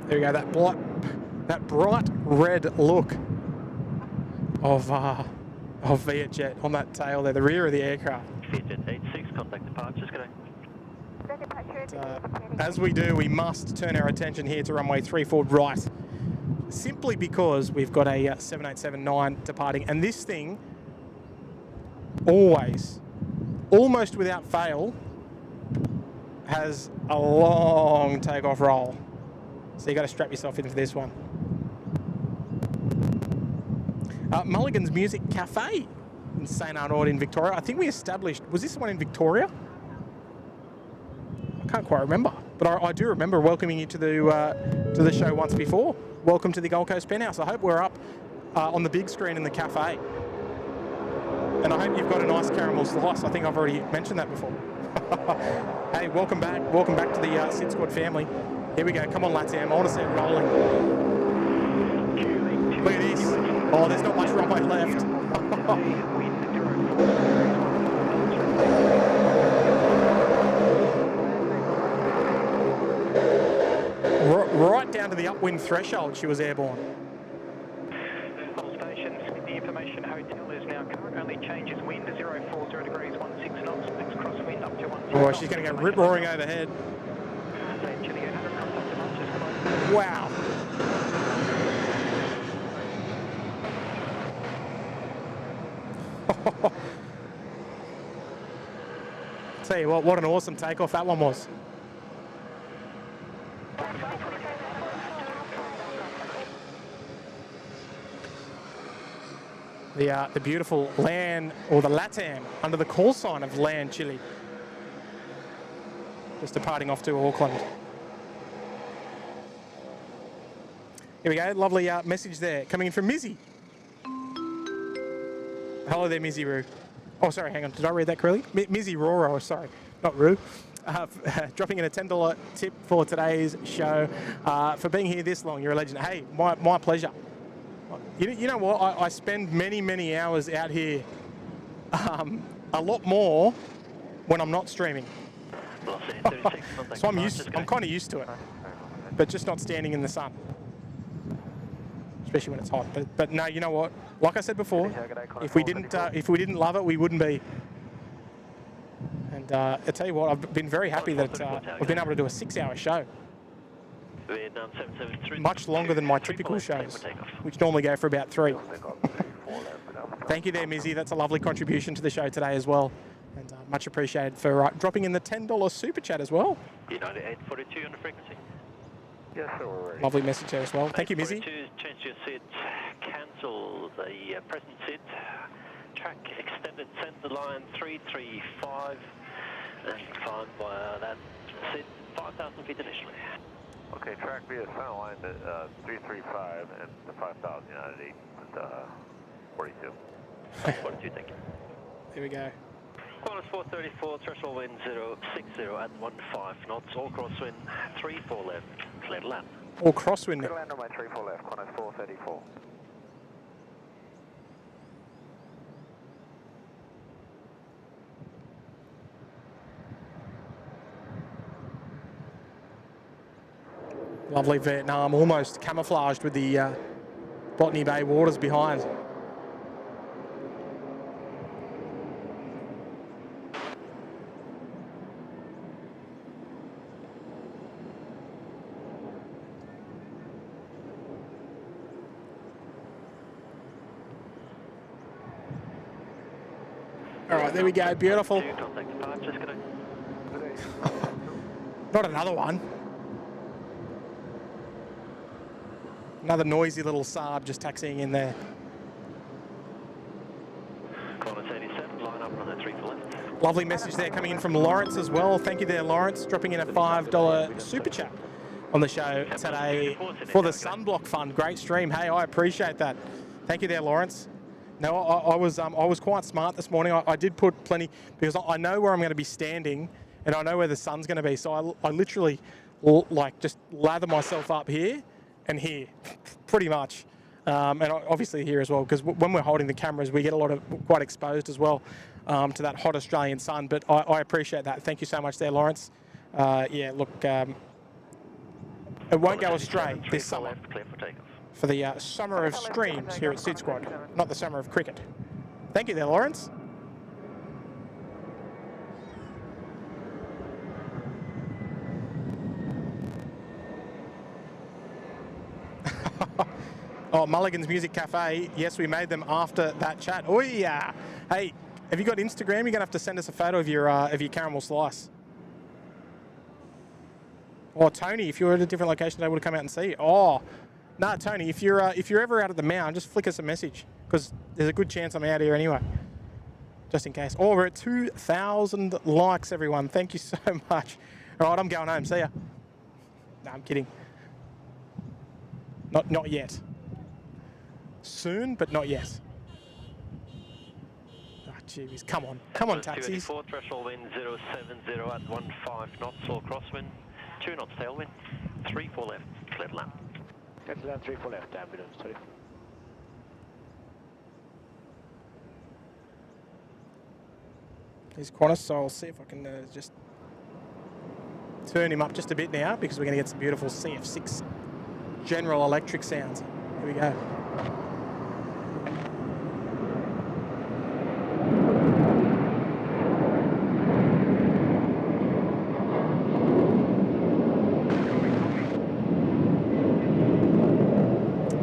There we go, that bright red look of Vietjet on that tail there, the rear of the aircraft. Vietjet 86, contact departures, good day. As we do, we must turn our attention here to runway 34 right, simply because we've got a 7879 departing, and this thing always, almost without fail, has a long takeoff roll. So you got to strap yourself into this one. Mulligan's Music Cafe in St Arnaud in Victoria. I think we established, was this one in Victoria? I can't quite remember, but I do remember welcoming you to the show once before. Welcome to the Gold Coast Penthouse. I hope we're up on the big screen in the cafe. And I hope you've got a nice caramel slice. I think I've already mentioned that before. Hey, welcome back. Welcome back to the SydSquad family. Here we go. Come on, Latam. I want to see it rolling. Look at this. Oh, there's not much runway left. Right down to the upwind threshold, she was airborne. All stations, the information hotel is now current. Only changes wind 040 degrees 16 knots. Next crosswind up to 16 knots. Oh, she's going to go rip roaring overhead. Wow. Tell you what an awesome takeoff that one was. The beautiful LAN, or the LATAM, under the call sign of LAN Chile. Just departing off to Auckland. Here we go, lovely message there, coming in from Mizzy. Hello there, Mizzy Roo. Oh, sorry, hang on, did I read that correctly? Mizzy Roro, sorry, not Roo. Dropping in a $10 tip for today's show. For being here this long, you're a legend. Hey, my pleasure. You know what, I spend many hours out here, a lot more when I'm not streaming. So I'm kind of used to it, but just not standing in the sun. Especially when it's hot. But no, you know what? Like I said before, if we didn't love it, we wouldn't be. And I tell you what, I've been very happy that we've been able to do a 6-hour show. Much longer than my typical shows, which normally go for about 3. Thank you there, Mizzy. That's a lovely contribution to the show today as well. And much appreciated for dropping in the $10 super chat as well. United 842 on the frequency. Yes, sir, we're ready. Lovely message there as well. Thank you, Mizzy. Change your seat, cancel the present seat, track extended center line 335, and climb via that seat 5,000 feet initially. Okay, track via center line 335 and the 5,000 United 842. 42, thank you. Here we go. Qantas 434, threshold wind 060 at 15 knots, all crosswind 34 left, clear to land. All crosswind. Clear to land on my 34 left, Qantas 434. Lovely Vietnam, almost camouflaged with the Botany Bay waters behind. All right, there we go, beautiful. Not another one. Another noisy little Saab just taxiing in there. Qantas 87, Lovely message there coming in from Lawrence as well. Thank you there, Lawrence, dropping in a $5 super chat on the show today for the Sunblock Fund. Great stream. Hey, I appreciate that. Thank you there, Lawrence. No, I was quite smart this morning. I did put plenty, because I know where I'm going to be standing and I know where the sun's going to be. So I literally like just lather myself up here and here, pretty much. And obviously here as well, because when we're holding the cameras, we get a lot of quite exposed as well to that hot Australian sun. But I appreciate that. Thank you so much there, Lawrence. Yeah, look, it won't go astray this summer for the summer of streams here at SydSquad, not the summer of cricket. Thank you there, Lawrence. Oh, Mulligan's Music Cafe. Yes, we made them after that chat. Oh yeah. Hey, have you got Instagram? You're gonna have to send us a photo of your caramel slice. Or Tony, if you were at a different location, they would have come out and see you. Oh, no, Tony, if you're ever out at the Mound, just flick us a message, because there's a good chance I'm out here anyway, just in case. Oh, we're at 2,000 likes, everyone. Thank you so much. All right, I'm going home. See ya. No, I'm kidding. Not yet. Soon, but not yet. Oh, jeez, come on, taxis. 284, threshold wind 070 at 15 knots, all crosswind, 2 knots tailwind, 34 left, clear to land. Clear to land, 34 left, ambulance, sorry. Here's Qantas, so I'll see if I can just turn him up just a bit now, because we're going to get some beautiful CF6 General Electric sounds. Here we go.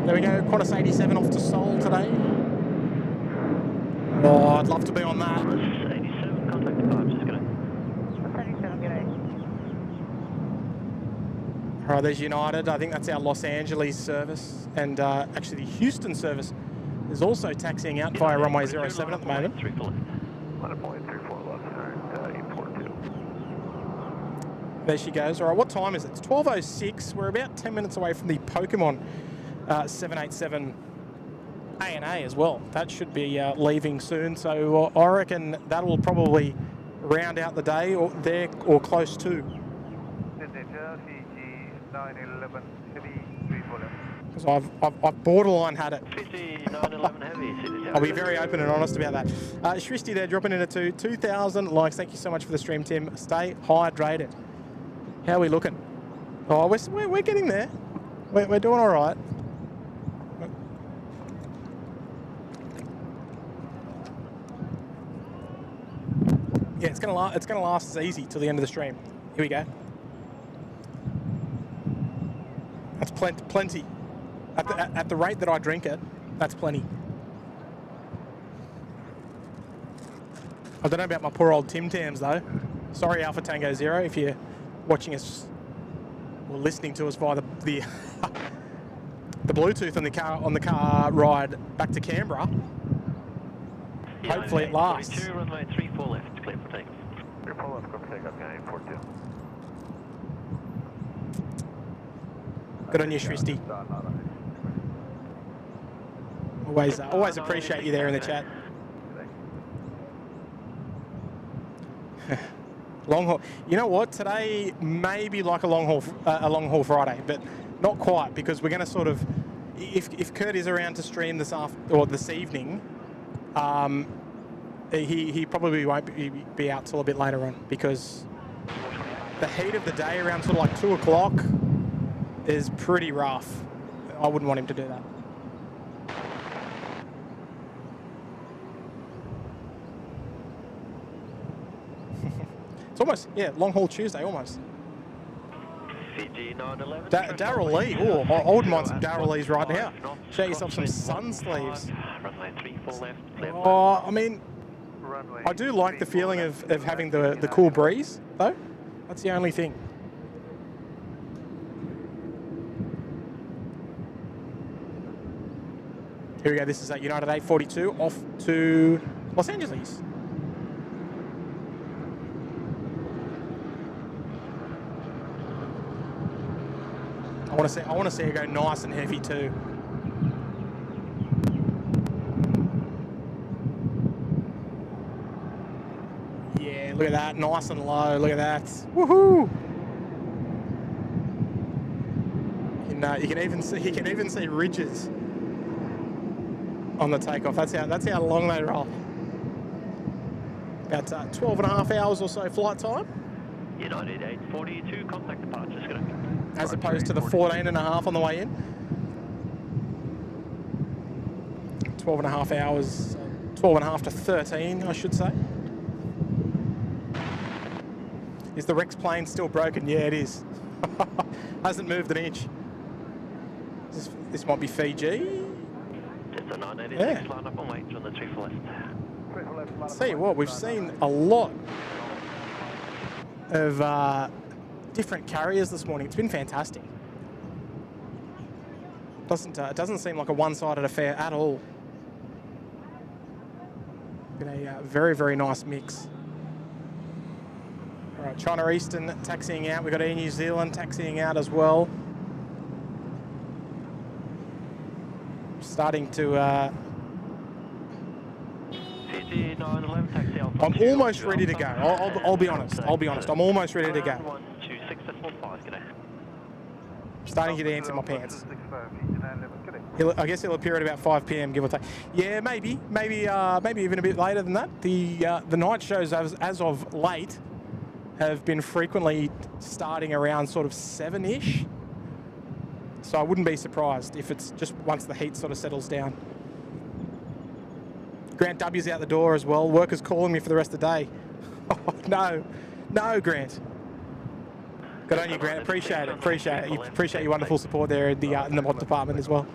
There we go, Qantas 87 off to Seoul today. Oh, I'd love to be on that. 87, contact departure, just going. 87, good day. All right, there's United. I think that's our Los Angeles service. And actually the Houston service is also taxiing out via runway 07 at the moment. 11.34 left, 842. There she goes. All right, what time is it? It's 12:06. We're about 10 minutes away from the Pokemon 787 ANA as well. That should be leaving soon. So I reckon that will probably round out the day or there or close to. Fiji 911 heavy 34 left. Because I've borderline had it. Fiji 911 heavy. I'll be very open and honest about that. Shristi there dropping in at 2,000 likes. Thank you so much for the stream, Tim. Stay hydrated. How are we looking? Oh, we're getting there. We're doing all right. Yeah, it's gonna last as easy till the end of the stream. Here we go. That's plenty. At the rate that I drink it, that's plenty. I don't know about my poor old Tim Tams though. Sorry, Alpha Tango Zero, if you're watching us or listening to us via the the Bluetooth on the car ride back to Canberra. Yeah, hopefully it lasts. 42, runway 34 left, clear for takeoff. 34 left, clear for takeoff, 842. Good on you, Shristi. Always appreciate you there in the chat. Long haul. You know what? Today may be like a long haul Friday, but not quite, because we're going to sort of, if Kurt is around to stream this evening, he probably won't be out till a bit later on, because the heat of the day around sort of like 2 o'clock is pretty rough. I wouldn't want him to do that. It's almost, yeah, long haul Tuesday almost. Fiji 911. Darryl Lee. Oh, I wouldn't mind some Darryl Lees right now. Show yourself some sun sleeves. Runway 34 left, clear. Oh, I mean, I do like the feeling of having the cool breeze, though. That's the only thing. Here we go. This is United A380 off to Los Angeles. I want to see it go nice and heavy too. Yeah, look at that, nice and low. Look at that, woohoo! You can even see ridges on the takeoff. That's how long they roll. About 12 and a half hours or so flight time. United 842, contact departure, Skipper. As opposed to the 14 and a half on the way in. 12 and a half hours, 12 and a half to 13, I should say. Is the Rex plane still broken? Yeah, it is. Hasn't moved an inch. This might be Fiji. It's a 986, Yeah. line up on wait on the 3 for left. Tell you what, we've seen a lot of different carriers this morning. It's been fantastic. It doesn't seem like a one-sided affair at all. Been a very, very nice mix. All right, China Eastern taxiing out. We've got Air New Zealand taxiing out as well. Starting to... Fiji 911, taxi Alpha. I'm almost ready to go. I'll be honest. I'm almost ready to go. 126 decimal 5, g'day. Starting to get ants in my pants. I guess he'll appear at about 5 p.m, give or take. Yeah, maybe even a bit later than that. The night shows as of late have been frequently starting around sort of 7-ish. So I wouldn't be surprised if it's just once the heat sort of settles down. Grant W's out the door as well. Workers calling me for the rest of the day. Oh, no, Grant. Good on you, Grant. Appreciate it. Appreciate your wonderful support there in the mod department as well.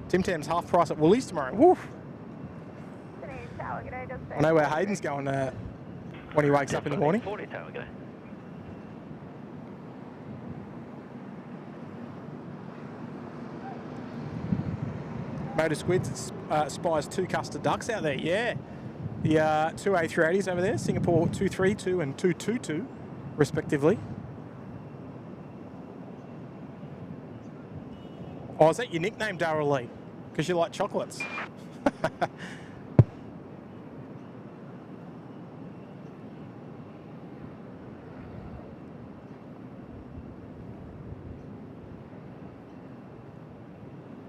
Tim Tam's half price at Woolies tomorrow. Woo. I know where Hayden's going when he wakes up in the morning. Motor Squids spies 2 custard ducks out there, yeah. The 2 A380s over there, Singapore 232 and 222, respectively. Oh, is that your nickname, Darryl Lee? Because you like chocolates.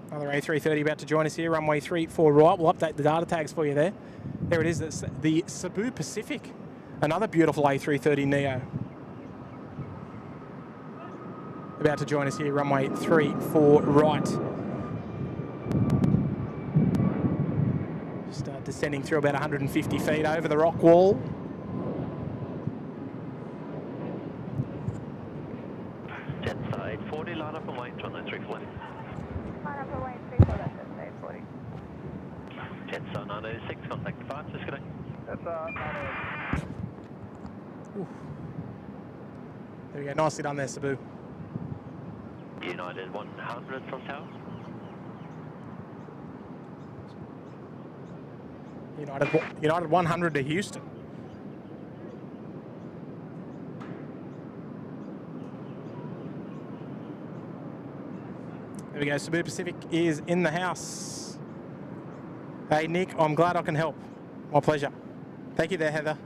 Another A330 about to join us here, runway 34 right. We'll update the data tags for you there. There it is, the Cebu Pacific, another beautiful A330 Neo. About to join us here, runway 34 right. Just descending through about 150 feet over the rock wall. Jetside 40, line up and wait on the 3 for left. Line up and wait, 3 for left, Jetside 40. Jetside 906, contact departure, g'day. There we go, nicely done there, Cebu. United 100 from tower. United 100 to Houston. There we go, Cebu Pacific is in the house. Hey Nick, I'm glad I can help. My pleasure. Thank you there, Heather.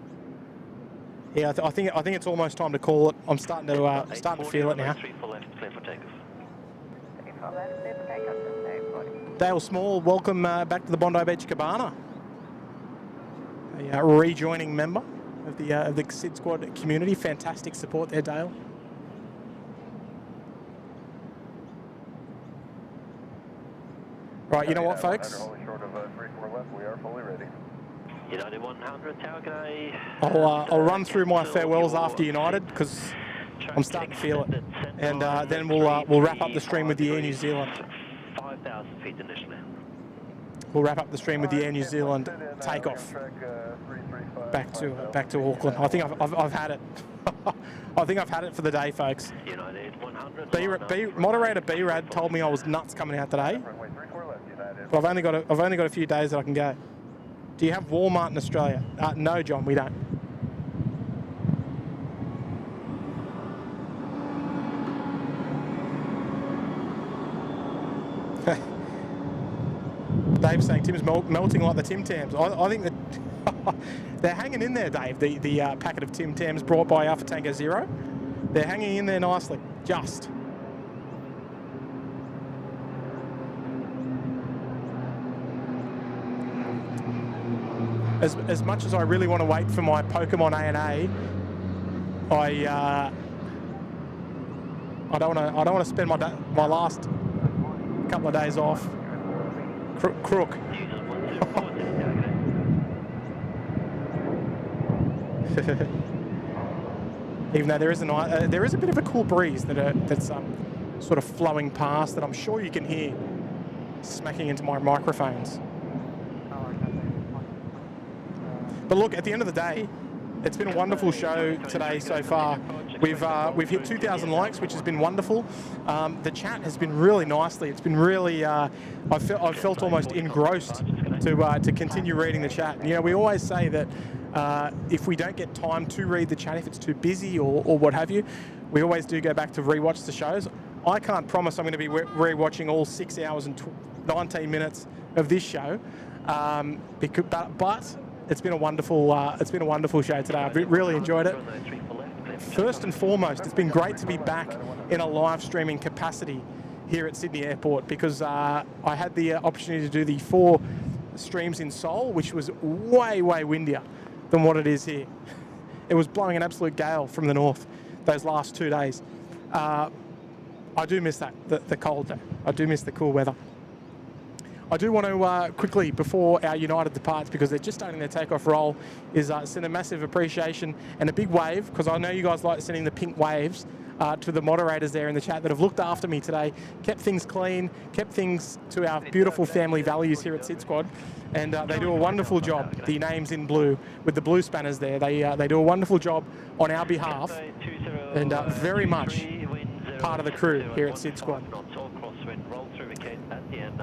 Yeah, I think it's almost time to call it. I'm starting to feel it now. 3 for left, clear for takeoff. 3 for left, clear for takeoff, Jetside 40. Dale Small, welcome back to the Bondi Beach Cabana. A rejoining member of the SydSquad community. Fantastic support there, Dale. Right, you know what, folks? Short of 3-4 left, we are fully ready. United 100 tower, g'day. I'll run through my farewells after United because I'm starting to feel it, and then we'll wrap up the stream with the Air New Zealand. 5,000 feet initially. We'll wrap up the stream with the Air New Zealand takeoff back to Auckland. I think I've had it. I think I've had it for the day, folks. United 100. Moderator B-Rad told me I was nuts coming out today, but I've only got a few days that I can go. Do you have Walmart in Australia? No, John, we don't. Dave's saying Tim's melting like the Tim Tams. I think that they're hanging in there, Dave. The packet of Tim Tams brought by Alpha Tango Zero. They're hanging in there nicely, just. As much as I really want to wait for my Pokemon A&A, I don't want to spend my last couple of days off. Crook. Even though there is a bit of a cool breeze that's sort of flowing past that I'm sure you can hear smacking into my microphones. But look, at the end of the day, it's been a wonderful show today so far. We've hit 2,000 likes, which has been wonderful. The chat has been really nicely. It's been really. I've felt almost engrossed to continue reading the chat. And, you know, we always say that if we don't get time to read the chat, if it's too busy or what have you, we always do go back to rewatch the shows. I can't promise I'm going to be rewatching all 6 hours and 19 minutes of this show, but it's been a wonderful show today. I've really enjoyed it. First and foremost, it's been great to be back in a live streaming capacity here at Sydney Airport, because I had the opportunity to do the 4 streams in Seoul, which was way windier than what it is here. It was blowing an absolute gale from the north those last 2 days. I do miss that, the cold though. I do miss the cool weather. I do want to quickly, before our United departs, because they're just starting their takeoff roll, is send a massive appreciation and a big wave, because I know you guys like sending the pink waves, to the moderators there in the chat that have looked after me today, kept things clean, kept things to our beautiful family values here at SydSquad, and they do a wonderful job. The names in blue with the blue spanners there, they do a wonderful job on our behalf, and very much part of the crew here at SydSquad.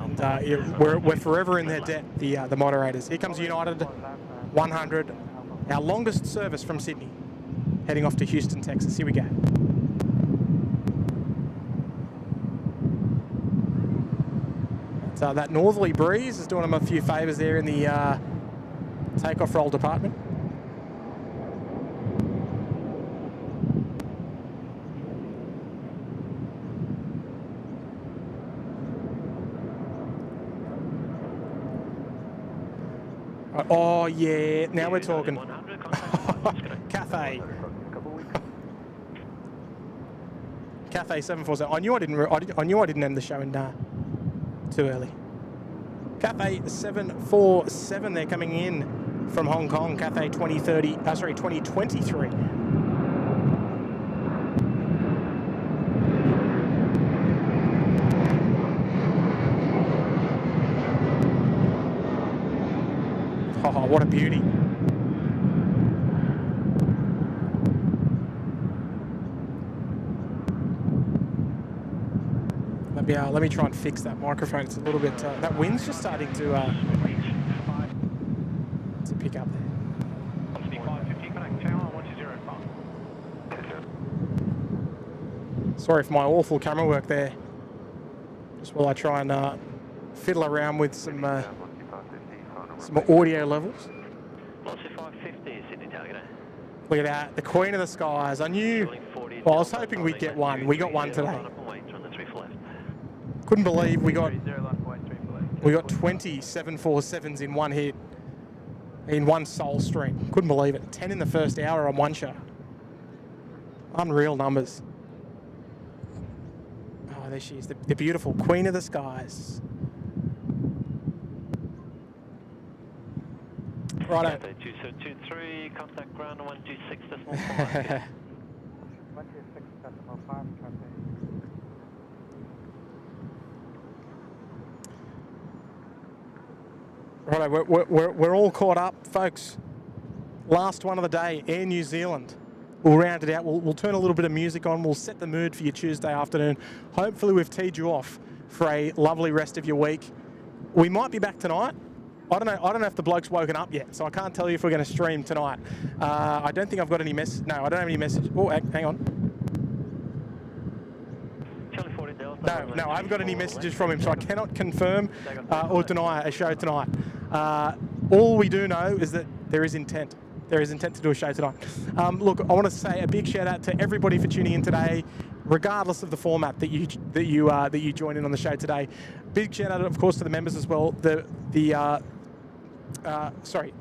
And we're forever in their debt, the moderators. Here comes United 100, our longest service from Sydney, heading off to Houston, Texas. Here we go. So that northerly breeze is doing them a few favours there in the takeoff roll department. Oh yeah, now we're talking. Cathay. Cathay 747. I knew I didn't end the show in too early. Cathay 747. They're coming in from Hong Kong. Cathay 2023. Oh, what a beauty. Let me try and fix that microphone. It's a little bit, that wind's just starting to pick up there. Sorry for my awful camera work there. Just while I try and fiddle around with some audio levels. Look at that, the Queen of the Skies. I knew, well, I was hoping we'd get one. We got one today. Couldn't believe we got 20 747s in one hit, in one Seoul stream. Couldn't believe it. 10 in the first hour on one show. Unreal numbers. Oh, there she is, the beautiful Queen of the Skies. Righto. 2723, contact ground 126.5. 126.5, Righto, we're all caught up, folks. Last one of the day, Air New Zealand. We'll round it out. We'll turn a little bit of music on. We'll set the mood for your Tuesday afternoon. Hopefully we've teed you off for a lovely rest of your week. We might be back tonight. I don't know if the bloke's woken up yet, so I can't tell you if we're going to stream tonight. I don't think I've got any message. No, I don't have any message. Oh, hang on. No, I haven't got any messages from him, so I cannot confirm or deny a show tonight. All we do know is that there is intent. There is intent to do a show tonight. Look, I want to say a big shout out to everybody for tuning in today, regardless of the format that you join in on the show today. Big shout out, of course, to the members as well. The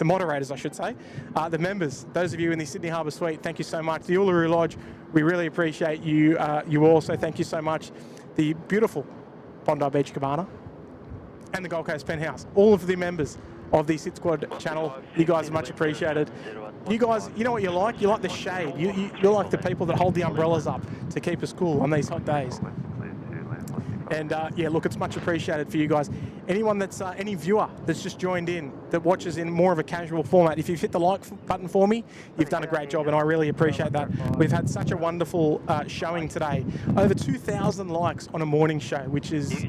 moderators, I should say. The members, those of you in the Sydney Harbour Suite, thank you so much. The Uluru Lodge, we really appreciate you. You also, thank you so much. The beautiful Bondi Beach Cabana and the Gold Coast Penthouse. All of the members of the SydSquad channel, you guys are much appreciated. You guys, you know what you like? You like the shade. You're like the people that hold the umbrellas up to keep us cool on these hot days. And yeah, look, it's much appreciated for you guys. Anyone that's, any viewer that's just joined in, that watches in more of a casual format, if you've hit the like button for me, you've done a great job, and I really appreciate that. We've had such a wonderful showing today. Over 2,000 likes on a morning show, which is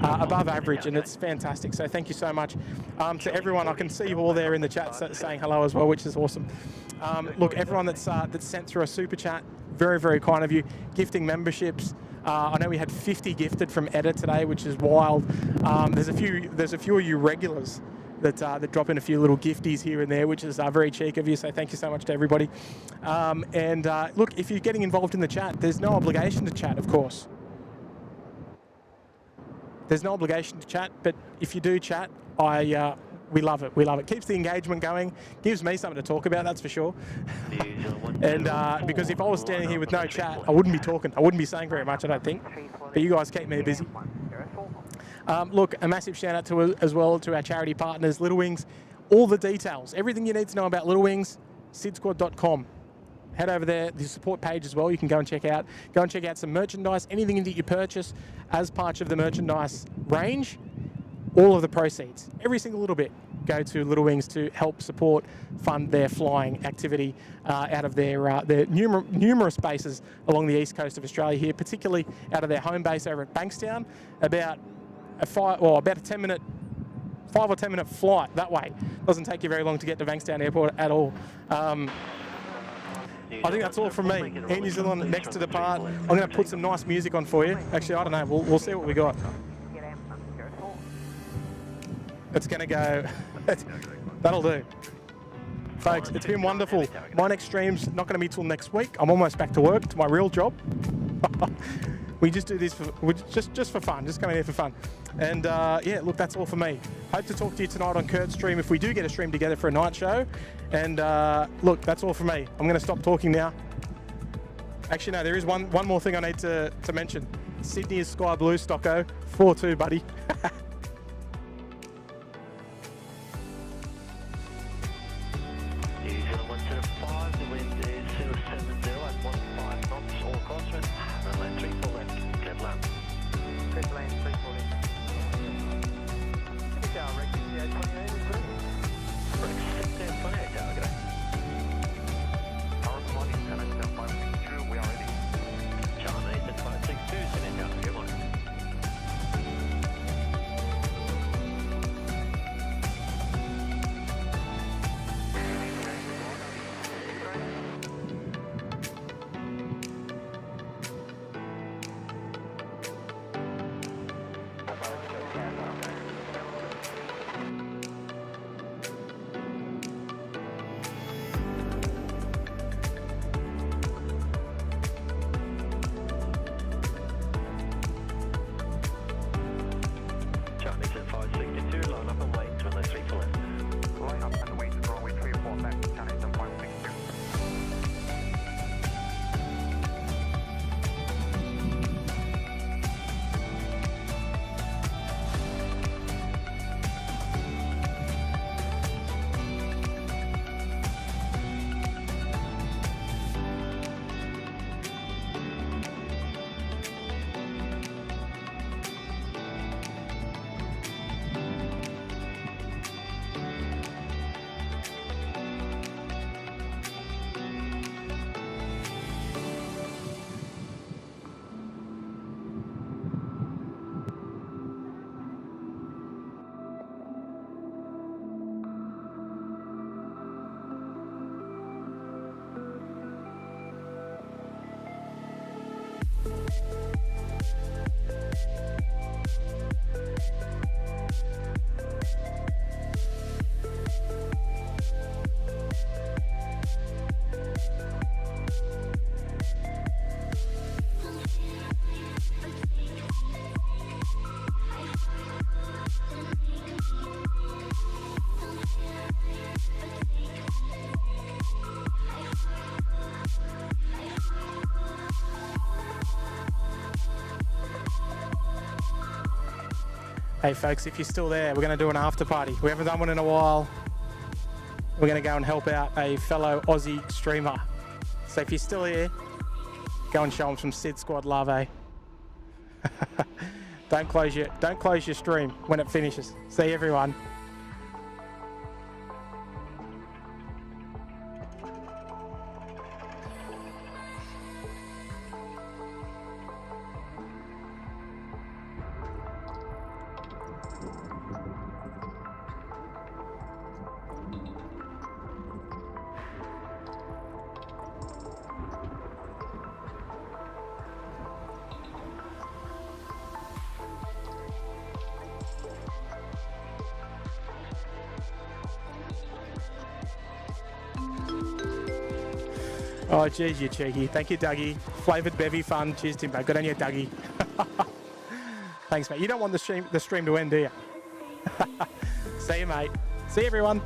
above average, and it's fantastic. So thank you so much to everyone. I can see you all there in the chat saying hello as well, which is awesome. Look, everyone that's sent through a super chat, very, very kind of you. Gifting memberships. I know we had 50 gifted from Edda today, which is wild. There's a few of you regulars that drop in a few little gifties here and there, which is very cheeky of you. So thank you so much to everybody. Look, if you're getting involved in the chat, there's no obligation to chat, of course. There's no obligation to chat, but if you do chat, we love it. We love it. Keeps the engagement going. Gives me something to talk about, that's for sure. And because if I was standing here with no chat, I wouldn't be talking. I wouldn't be saying very much, I don't think. But you guys keep me busy. Look, a massive shout out to as well to our charity partners, Little Wings. All the details, everything you need to know about Little Wings, SydSquad.com. Head over there, the support page as well, you can go and check out. Go and check out some merchandise, anything that you purchase as part of the merchandise range. All of the proceeds, every single little bit, go to Little Wings to help support, fund their flying activity out of their numerous bases along the east coast of Australia here, particularly out of their home base over at Bankstown, about a 5 or 10 minute flight that way. Doesn't take you very long to get to Bankstown Airport at all. I think that's all from me. Air New Zealand next to depart. I'm going to put some nice music on for you. Actually, I don't know. We'll see what we got. It's going to go, that'll do. Folks, it's been wonderful. My next stream's not going to be till next week. I'm almost back to work, to my real job. We just do this just for fun, just coming here for fun. And yeah, look, that's all for me. Hope to talk to you tonight on Kurt's stream if we do get a stream together for a night show. And look, that's all for me. I'm going to stop talking now. Actually, no, there is one more thing I need to mention. Sydney is sky blue, Stocko. 4-2, buddy. Hey folks, if you're still there, we're going to do an after party. We haven't done one in a while. We're going to go and help out a fellow Aussie streamer. So if you're still here, go and show him some SydSquad love, eh? Don't close your stream when it finishes. See everyone. Oh, geez, you cheeky. Thank you, Dougie. Flavoured bevy fun. Cheers, Timbo. Good on you, Dougie. Thanks, mate. You don't want the stream to end, do you? See you, mate. See you, everyone.